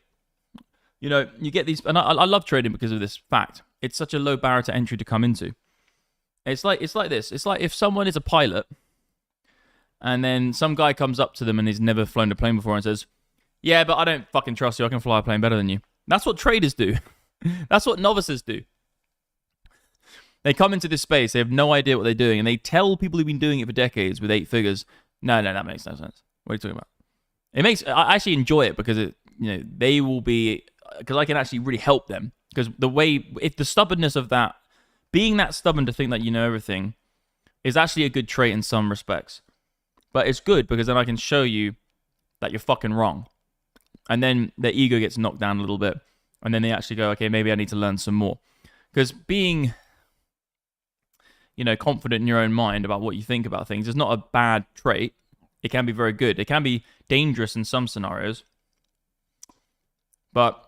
You know, you get these, and I love trading because of this fact. It's such a low barrier to entry to come into. It's like this. It's like if someone is a pilot, and then some guy comes up to them and he's never flown a plane before and says, yeah, but I don't fucking trust you. I can fly a plane better than you. That's what traders do. That's what novices do. They come into this space, they have no idea what they're doing, and they tell people who've been doing it for decades with 8 figures, no, that makes no sense. What are you talking about? I actually enjoy it because they will be, because I can actually really help them. Because if the stubbornness of that, being that stubborn to think that you know everything, is actually a good trait in some respects. But it's good because then I can show you that you're fucking wrong. And then their ego gets knocked down a little bit. And then they actually go, okay, maybe I need to learn some more. Because being, confident in your own mind about what you think about things is not a bad trait. It can be very good. It can be dangerous in some scenarios. But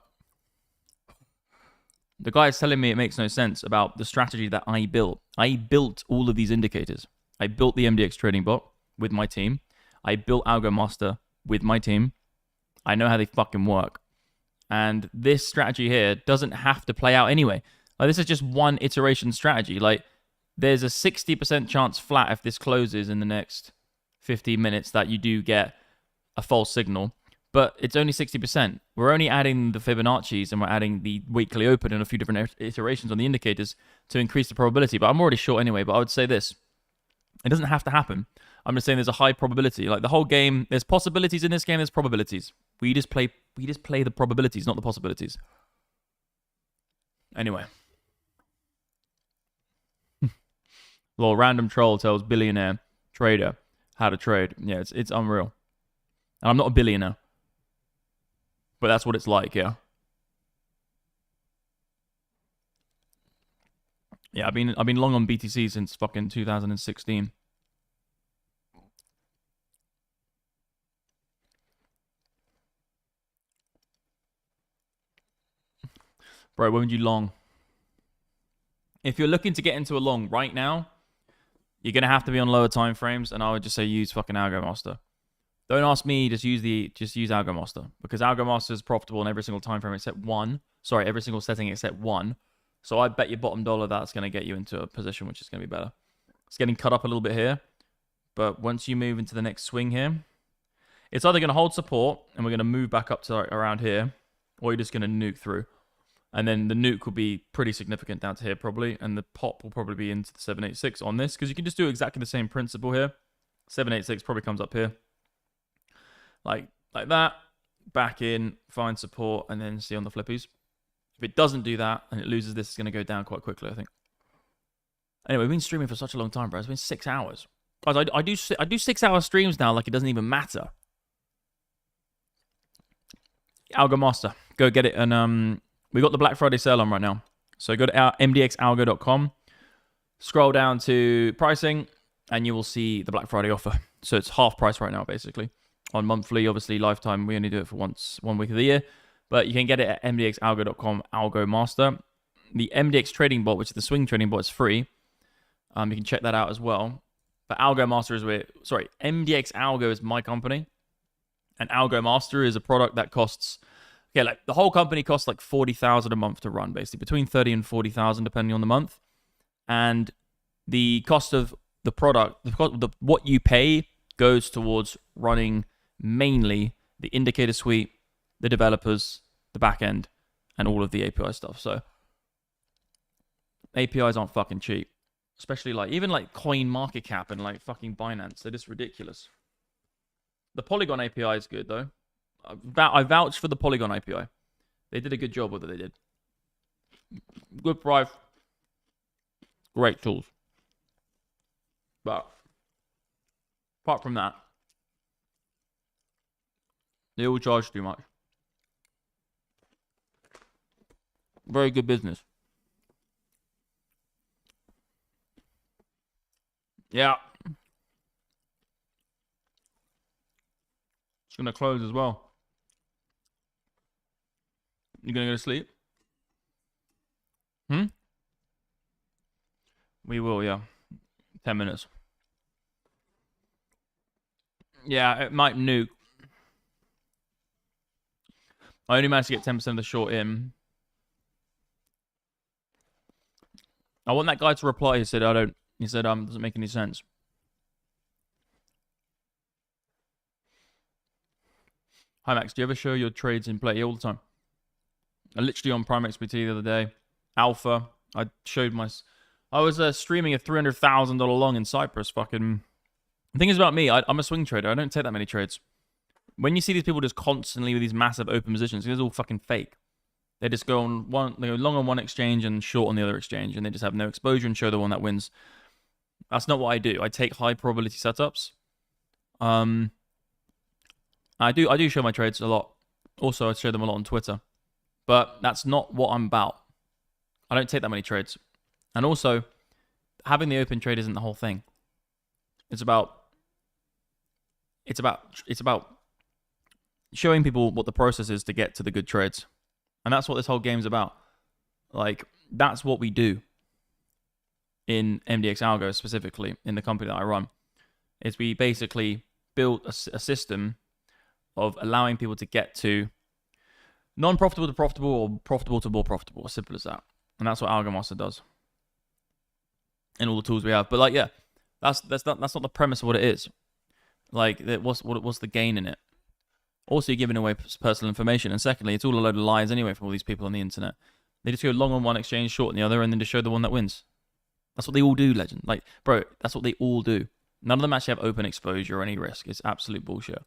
the guy is telling me it makes no sense about the strategy that I built. I built all of these indicators. I built the MDX Trading Bot with my team. I built Algo Master with my team. I know how they fucking work. And this strategy here doesn't have to play out anyway. Like, this is just one iteration strategy. Like, there's a 60% chance flat if this closes in the next 15 minutes that you do get a false signal. But it's only 60%. We're only adding the Fibonacci's and we're adding the weekly open and a few different iterations on the indicators to increase the probability. But I'm already short anyway. But I would say this. It doesn't have to happen. I'm just saying there's a high probability. Like, the whole game, there's possibilities in this game, there's probabilities. We just play the probabilities, not the possibilities. Anyway. Well, random troll tells billionaire trader how to trade. Yeah, it's unreal. And I'm not a billionaire. But that's what it's like, yeah. Yeah, I've been long on BTC since fucking 2016. Bro, when would you long? If you're looking to get into a long right now, you're gonna have to be on lower time frames, and I would just say use fucking Algo Master. Don't ask me, just use Algo Master, because Algo Master is profitable in every single time frame except one. Sorry, every single setting except one. So I bet your bottom dollar that's going to get you into a position which is going to be better. It's getting cut up a little bit here, but once you move into the next swing here, it's either going to hold support and we're going to move back up to around here, or you're just going to nuke through. And then the nuke will be pretty significant down to here probably, and the pop will probably be into the 786 on this, because you can just do exactly the same principle here. 786 probably comes up here. Like that, back in, find support, and then see on the flippies. If it doesn't do that and it loses this, it's going to go down quite quickly, I think. Anyway, we've been streaming for such a long time, bro. It's been 6 hours. Guys, I do 6 hour streams now like it doesn't even matter. Algo Master. Go get it. And we got the Black Friday sale on right now. So go to mdxalgo.com, scroll down to pricing, and you will see the Black Friday offer. So it's half price right now, basically. On monthly, obviously, lifetime, we only do it for one week of the year. But you can get it at mdxalgo.com, Algo Master. The MDX Trading Bot, which is the swing trading bot, is free. You can check that out as well. But Algo Master is MDX Algo is my company. And Algo Master is a product that costs, like the whole company costs like $40,000 a month to run, basically between $30,000 and $40,000 depending on the month. And the cost of the product, what you pay, goes towards running mainly the indicator suite, the developers, the backend, and all of the API stuff. So APIs aren't fucking cheap, especially even Coin Market Cap and like fucking Binance. They're just ridiculous. The Polygon API is good though. I vouch for the Polygon API. They did a good job with it. They did. Good price. Great tools. But apart from that, they all charge too much. Very good business. Yeah. It's gonna close as well. You gonna go to sleep? We will, yeah. 10 minutes. Yeah, it might nuke. I only managed to get 10% of the short in. I want that guy to reply. He said, doesn't make any sense. Hi, Max. Do you ever show your trades in play? Yeah, all the time. I literally on PrimeXBT the other day. Alpha. I showed I was streaming a $300,000 long in Cyprus. Fucking. The thing is about me, I'm a swing trader. I don't take that many trades. When you see these people just constantly with these massive open positions, it's all fucking fake. They just go long on one exchange and short on the other exchange, and they just have no exposure and show the one that wins. That's not what I do. I take high probability setups. I do show my trades a lot. Also, I show them a lot on Twitter. But that's not what I'm about. I don't take that many trades. And also, having the open trade isn't the whole thing. It's about showing people what the process is to get to the good trades. And that's what this whole game's about. Like, that's what we do in MDX Algo, specifically in the company that I run, is we basically build a system of allowing people to get to non-profitable to profitable or profitable to more profitable. As simple as that. And that's what Algo Master does. And all the tools we have. But that's not the premise of what it is. Like, what's the gain in it? Also, you're giving away personal information. And secondly, it's all a load of lies anyway from all these people on the internet. They just go long on one exchange, short on the other, and then just show the one that wins. That's what they all do, legend. Like, bro, that's what they all do. None of them actually have open exposure or any risk. It's absolute bullshit.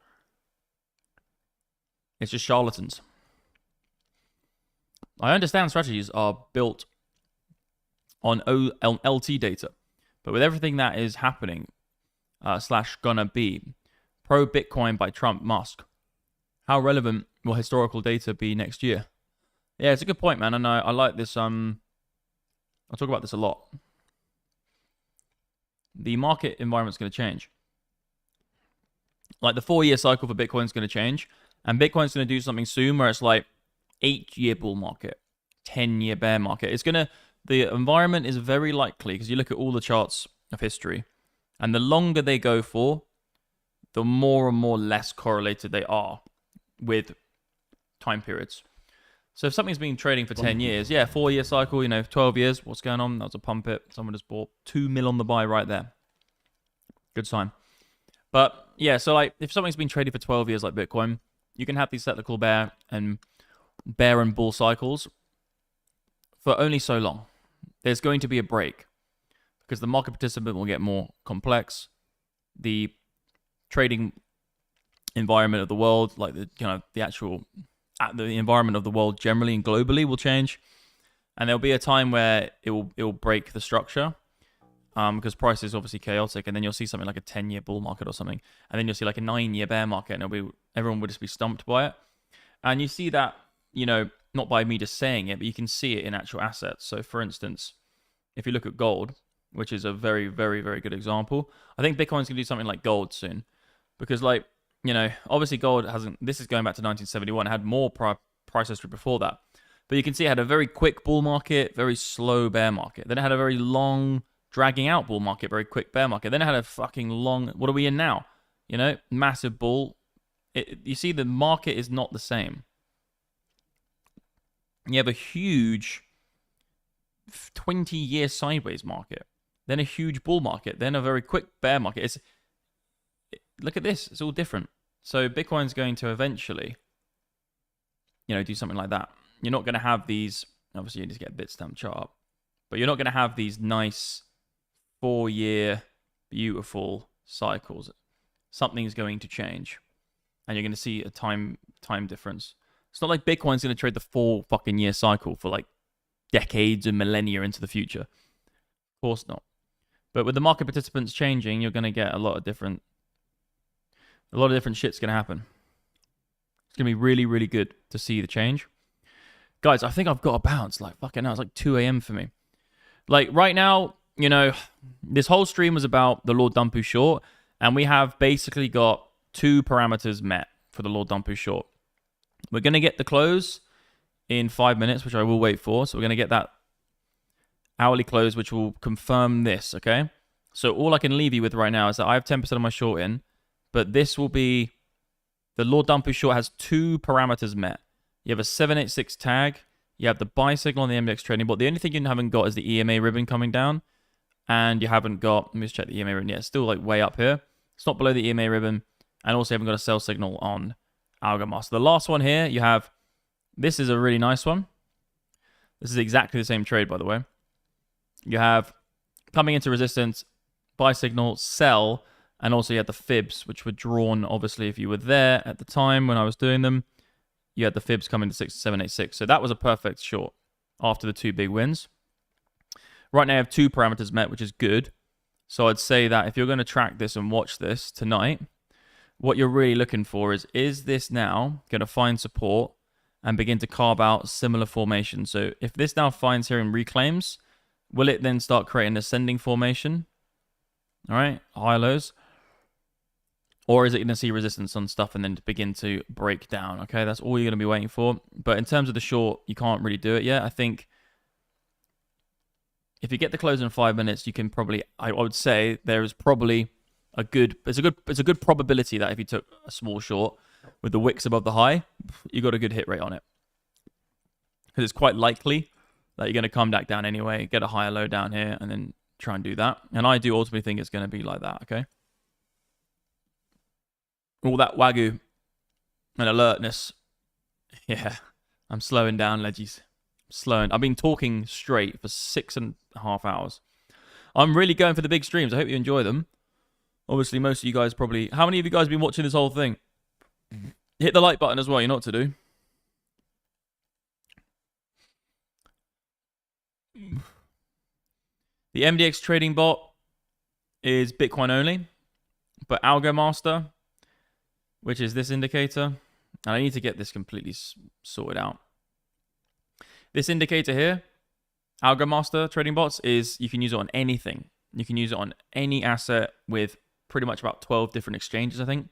It's just charlatans. I understand strategies are built on LT data. But with everything that is happening, / gonna be, pro-Bitcoin by Trump Musk, how relevant will historical data be next year? Yeah, it's a good point, man. And I like this. I'll talk about this a lot. The market environment's going to change. Like, the 4-year cycle for Bitcoin's going to change. And Bitcoin's going to do something soon where it's like 8-year bull market, 10-year bear market. The environment is very likely, because you look at all the charts of history, and the longer they go for, the more and more less correlated they are with time periods. So if something's been trading for 10 years, 4-year cycle, 12 years, what's going on? That was a pump it. Someone just bought 2 mil on the buy right there. Good sign. But yeah, so like, if something's been trading for 12 years like Bitcoin, you can have these cyclical bear and bull cycles for only so long. There's going to be a break because the market participant will get more complex. The trading environment of the world, like the environment of the world generally and globally, will change, and there'll be a time where it will break the structure, because price is obviously chaotic, and then you'll see something like a 10-year bull market or something, and then you'll see like a 9-year bear market, and everyone will just be stumped by it. And you see that, you know, not by me just saying it, but you can see it in actual assets. So for instance, if you look at gold, which is a very, very, very good example, I think Bitcoin's going to do something like gold soon. Because, like, you know, obviously gold hasn't, this is going back to 1971, it had more price history before that. But you can see it had a very quick bull market, very slow bear market. Then it had a very long, dragging out bull market, very quick bear market. Then it had a fucking long, what are we in now? You know, massive bull. You see, the market is not the same. You have a huge 20-year sideways market, then a huge bull market, then a very quick bear market. Look at this. It's all different. So Bitcoin's going to eventually, you know, do something like that. You're not going to have these, obviously you just get a Bitstamp chart, but you're not going to have these nice 4-year beautiful cycles. Something's going to change, and you're going to see a time difference. It's not like Bitcoin's going to trade the 4 fucking year cycle for like decades and millennia into the future. Of course not. But with the market participants changing, you're going to get a lot of different shit's going to happen. It's going to be really, really good to see the change. Guys, I think I've got a bounce. Like, fucking hell, it's like 2 a.m. for me. Like, right now, you know, this whole stream was about the Lord Dumpu short, and we have basically got 2 parameters met for the Lord Dumpu short. We're going to get the close in 5 minutes, which I will wait for. So we're going to get that hourly close, which will confirm this, okay? So all I can leave you with right now is that I have 10% of my short in, but this will be, the Lord Dumpu short has 2 parameters met. You have a 786 tag, you have the buy signal on the MDX Trading Bot. The only thing you haven't got is the EMA ribbon coming down, and you haven't got, let me just check the EMA ribbon. Yeah, it's still like way up here. It's not below the EMA ribbon, and also you haven't got a sell signal on AlgoMaster. The last one here, you have, this is a really nice one. This is exactly the same trade, by the way. You have coming into resistance, buy signal, sell, and also you had the fibs, which were drawn, obviously, if you were there at the time when I was doing them. You had the fibs coming to 786. So that was a perfect short after the 2 big wins. Right now, I have 2 parameters met, which is good. So I'd say that if you're going to track this and watch this tonight, what you're really looking for is this now going to find support and begin to carve out similar formations? So if this now finds here and reclaims, will it then start creating an ascending formation? All right, high lows. Or is it going to see resistance on stuff and then begin to break down? Okay, that's all you're going to be waiting for. But in terms of the short, you can't really do it yet. I think if you get the close in 5 minutes, you can probably, I would say there is probably it's a good probability that if you took a small short with the wicks above the high, you got a good hit rate on it. Because it's quite likely that you're going to come back down anyway, get a higher low down here, and then try and do that. And I do ultimately think it's going to be like that, okay? All that wagyu and alertness. Yeah, I'm slowing down, leggies. I've been talking straight for 6.5 hours. I'm really going for the big streams. I hope you enjoy them. Obviously, most of you guys probably... How many of you guys have been watching this whole thing? Hit the like button as well. You know what to do. The MDX Trading Bot is Bitcoin only. But AlgoMaster, which is this indicator, and I need to get this completely sorted out. This indicator here, AlgoMaster Trading Bots, is you can use it on anything. You can use it on any asset with pretty much about 12 different exchanges, I think.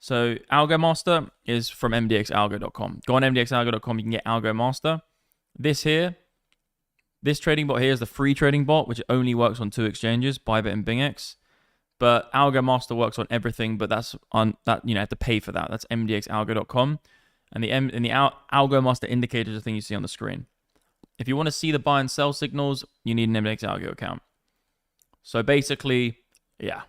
So AlgoMaster is from MDXalgo.com. Go on MDXalgo.com, you can get AlgoMaster. This here, this trading bot here is the free trading bot, which only works on 2 exchanges, Bybit and BingX. But AlgoMaster works on everything, but that's on that, you have to pay for that. That's MDXalgo.com. And the AlgoMaster indicator is the thing you see on the screen. If you want to see the buy and sell signals, you need an MDX Algo account. So basically, yeah.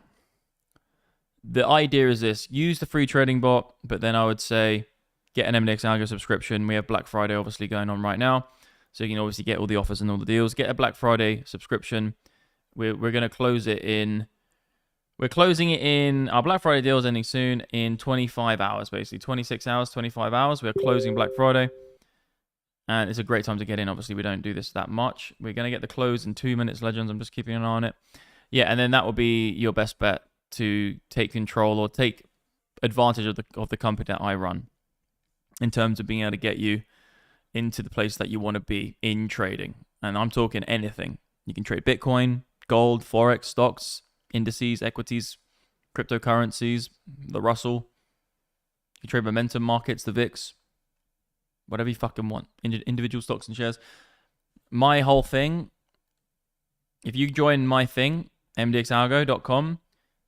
The idea is this. Use the free trading bot, but then I would say get an MDX Algo subscription. We have Black Friday obviously going on right now. So you can obviously get all the offers and all the deals. Get a Black Friday subscription. We're going to close it in... We're closing it in... Our Black Friday deal is ending soon in 25 hours, basically. 26 hours, 25 hours. We're closing Black Friday. And it's a great time to get in. Obviously, we don't do this that much. We're going to get the close in 2 minutes, Legends. I'm just keeping an eye on it. Yeah, and then that will be your best bet to take control or take advantage of the company that I run. in terms of being able to get you into the place that you want to be in trading. And I'm talking anything. You can trade Bitcoin, gold, Forex, stocks, indices, equities, cryptocurrencies, the Russell. You trade momentum markets, the VIX, whatever you fucking want. Individual stocks and shares. My whole thing, if you join my thing, mdxalgo.com,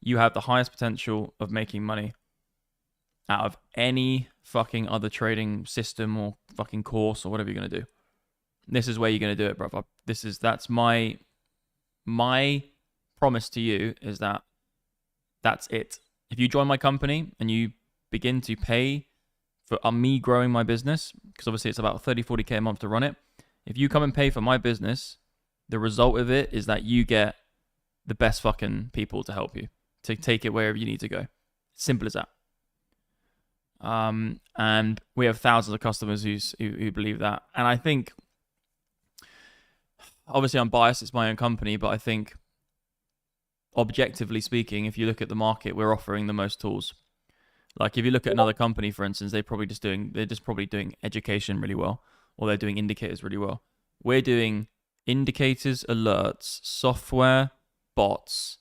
you have the highest potential of making money out of any fucking other trading system or fucking course or whatever you're going to do. This is where you're going to do it, brother. That's my promise to you is that that's it. If you join my company and you begin to pay for me growing my business, because obviously it's about 30, 40K a month to run it. If you come and pay for my business, the result of it is that you get the best fucking people to help you, to take it wherever you need to go. Simple as that. And we have thousands of customers who believe that. And I think, obviously I'm biased, it's my own company, but I think objectively speaking, if you look at the market, we're offering the most tools. Like if you look at another company, for instance, they're just probably doing education really well, or they're doing indicators really well. We're doing indicators, alerts, software, bots,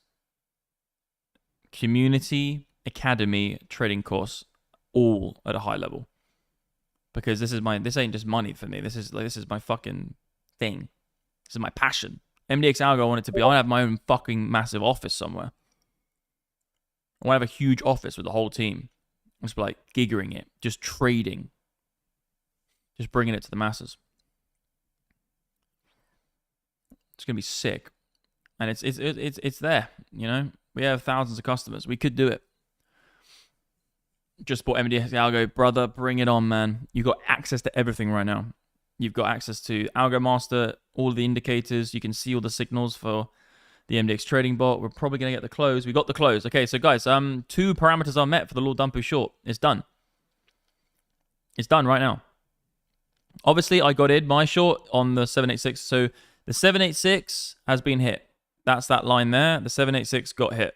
community, academy, trading course, all at a high level. Because this ain't just money for me. This is my fucking thing. This is my passion. MDX Algo, I want to have my own fucking massive office somewhere. I want to have a huge office with the whole team. Just like giggering it, just trading, just bringing it to the masses. It's gonna be sick, and it's there. You know, we have thousands of customers. We could do it. Just bought MDX Algo, brother. Bring it on, man. You got access to everything right now. You've got access to Algo Master, all the indicators. You can see all the signals for the MDX Trading Bot. We're probably going to get the close. We got the close. Okay, so guys, 2 parameters are met for the Lord Dumpu short. It's done. It's done right now. Obviously, I got in my short on the 786. So the 786 has been hit. That's that line there. The 786 got hit.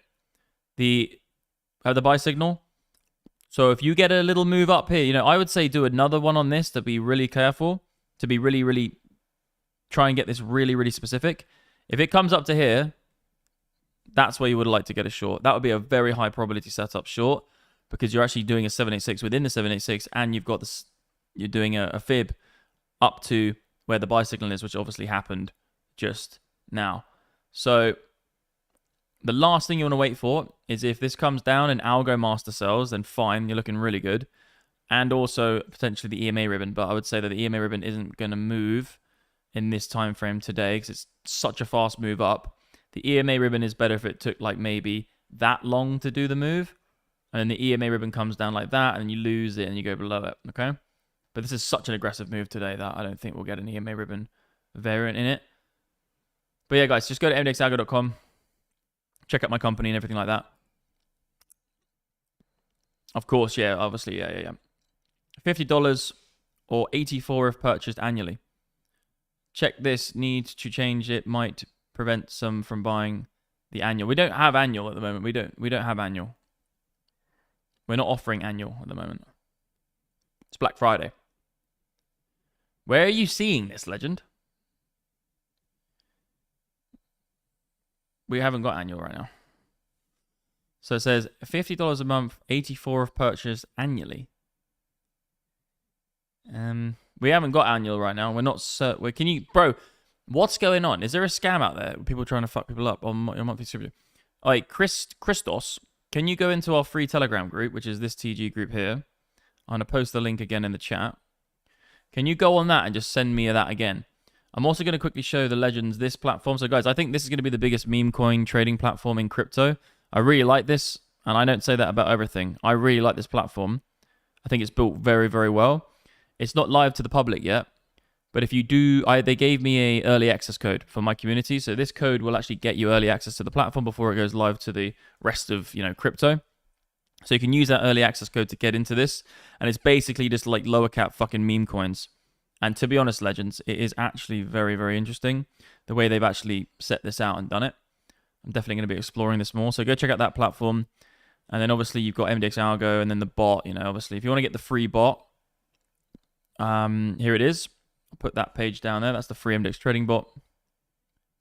Have the buy signal. So if you get a little move up here, you know, I would say do another one on this to be really careful, to be really, really try and get this really, really specific. If it comes up to here, that's where you would like to get a short. That would be a very high probability setup short because you're actually doing a 786 within the 786 and you've got this, you're doing a fib up to where the buy signal is, which obviously happened just now. So the last thing you want to wait for is if this comes down and Algo Master sells, then fine, you're looking really good. And also potentially the EMA ribbon, but I would say that the EMA ribbon isn't going to move in this time frame today because it's such a fast move up. The EMA ribbon is better if it took like maybe that long to do the move, and then the EMA ribbon comes down like that, and you lose it and you go below it, okay? But this is such an aggressive move today that I don't think we'll get an EMA ribbon variant in it. But yeah, guys, just go to mdxalgo.com, check out my company and everything like that. Of course, yeah, obviously, yeah. $50 or 84 if purchased annually. Check this, need to change it, might prevent some from buying the annual. We don't have annual at the moment. We don't have annual. We're not offering annual at the moment. It's Black Friday. Where are you seeing this, legend? We haven't got annual right now. So it says $50 a month, 84 if purchased annually. We haven't got annual right now. We're not certain. Can you, bro? What's going on? Is there a scam out there? People trying to fuck people up on your monthly subscription? All right, Christos, can you go into our free Telegram group, which is this TG group here? I'm gonna post the link again in the chat. Can you go on that and just send me that again? I'm also going to quickly show the legends this platform. So guys, I think this is going to be the biggest meme coin trading platform in crypto. I really like this, and I don't say that about everything. I really like this platform. I think it's built very, very well. It's not live to the public yet, but if you do, they gave me a early access code for my community. So this code will actually get you early access to the platform before it goes live to the rest of, crypto. So you can use that early access code to get into this, and it's basically just like lower cap fucking meme coins. And to be honest, legends, it is actually very, very interesting the way they've actually set this out and done it. I'm definitely going to be exploring this more. So go check out that platform. And then obviously you've got MDX Algo and then the bot, obviously if you want to get the free bot, Here it is. I'll put that page down there. That's the free MDX Trading Bot.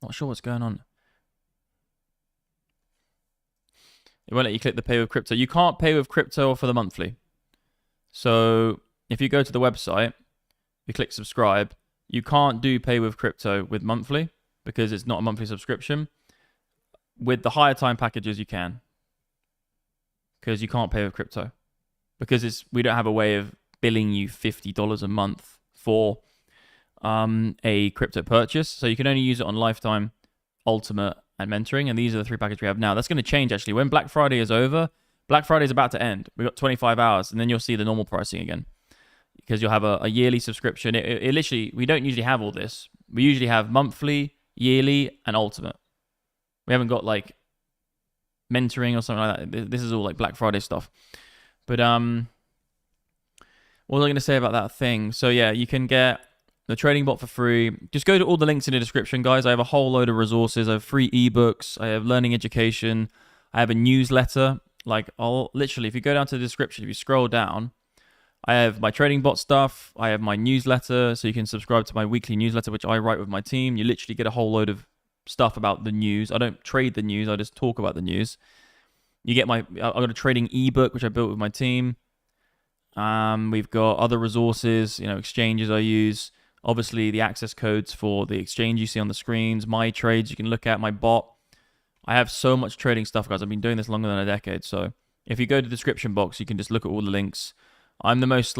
Not sure what's going on. It won't let you click the pay with crypto. You can't pay with crypto or for the monthly. So if you go to the website, you click subscribe, you can't do pay with crypto with monthly because it's not a monthly subscription. With the higher time packages, you can, because you can't pay with crypto, because we don't have a way of billing you $50 a month for a crypto purchase. So you can only use it on Lifetime, Ultimate, and Mentoring. And these are the 3 packages we have now. That's going to change, actually. When Black Friday is over, Black Friday is about to end. We've got 25 hours, and then you'll see the normal pricing again, because you'll have a yearly subscription. It literally, we don't usually have all this. We usually have monthly, yearly, and Ultimate. We haven't got like mentoring or something like that. This is all like Black Friday stuff. But what was I going to say about that thing? So yeah, you can get the trading bot for free. Just go to all the links in the description, guys. I have a whole load of resources. I have free ebooks. I have learning education. I have a newsletter. Like, I'll literally, if you go down to the description, if you scroll down, I have my trading bot stuff. I have my newsletter, so you can subscribe to my weekly newsletter, which I write with my team. You literally get a whole load of stuff about the news. I don't trade the news. I just talk about the news. You get I've got a trading ebook, which I built with my team. We've got other resources, exchanges I use. Obviously, the access codes for the exchange you see on the screens. My trades you can look at. My bot. I have so much trading stuff, guys. I've been doing this longer than a decade. So if you go to the description box, you can just look at all the links. I'm the most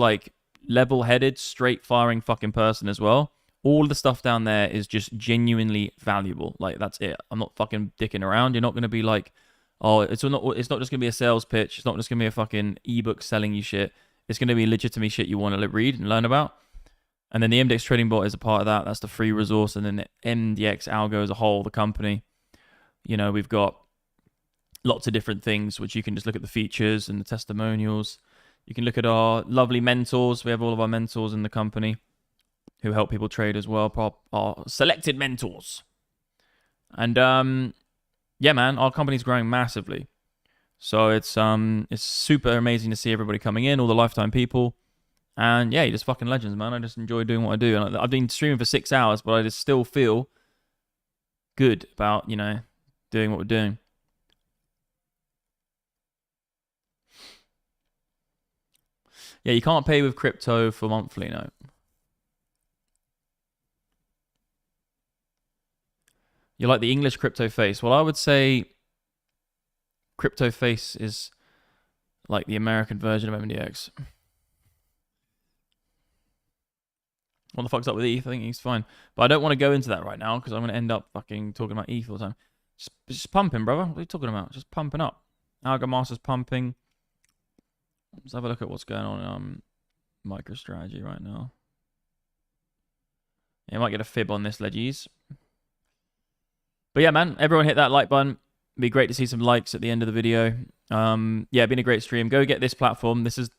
level-headed, straight-firing fucking person as well. All the stuff down there is just genuinely valuable. Like, that's it. I'm not fucking dicking around. You're not going to be like, oh, it's not just going to be a sales pitch. It's not just going to be a fucking ebook selling you shit. It's going to be legitimate shit you want to read and learn about. And then the MDX Trading Bot is a part of that. That's the free resource. And then the MDX Algo as a whole, the company. We've got lots of different things, which you can just look at the features and the testimonials. You can look at our lovely mentors. We have all of our mentors in the company who help people trade as well, our selected mentors. And yeah, man, our company's growing massively. So it's super amazing to see everybody coming in, all the Lifetime people. And yeah, you're just fucking legends, man. I just enjoy doing what I do. And I've been streaming for 6 hours, but I just still feel good about, doing what we're doing. Yeah, you can't pay with crypto for monthly, no. You like the English crypto face? Well, I would say crypto face is like the American version of MDX. What the fuck's up with ETH? I think ETH's fine. But I don't want to go into that right now because I'm going to end up fucking talking about ETH all the time. Just pumping, brother. What are you talking about? Just pumping up. Algo Master's pumping. Let's have a look at what's going on in MicroStrategy right now. You might get a fib on this, leggies. But yeah, man, everyone hit that like button. It'd be great to see some likes at the end of the video. Yeah, been a great stream. Go get this platform. This is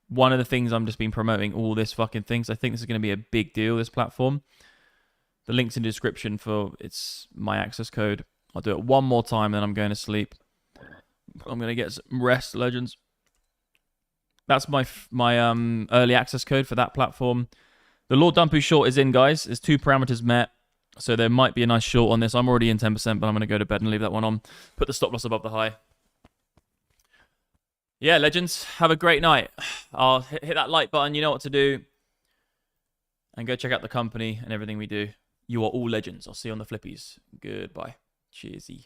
one of the things I'm just been promoting, all this fucking things. I think this is going to be a big deal, this platform. The link's in the description for my access code. I'll do it one more time, then I'm going to sleep. I'm going to get some rest, legends. That's my early access code for that platform. The Lord Dumpu short is in, guys. There's 2 parameters met. So there might be a nice short on this. I'm already in 10%, but I'm going to go to bed and leave that one on. Put the stop loss above the high. Yeah, legends, have a great night. I'll hit that like button. You know what to do. And go check out the company and everything we do. You are all legends. I'll see you on the flippies. Goodbye. Cheersy.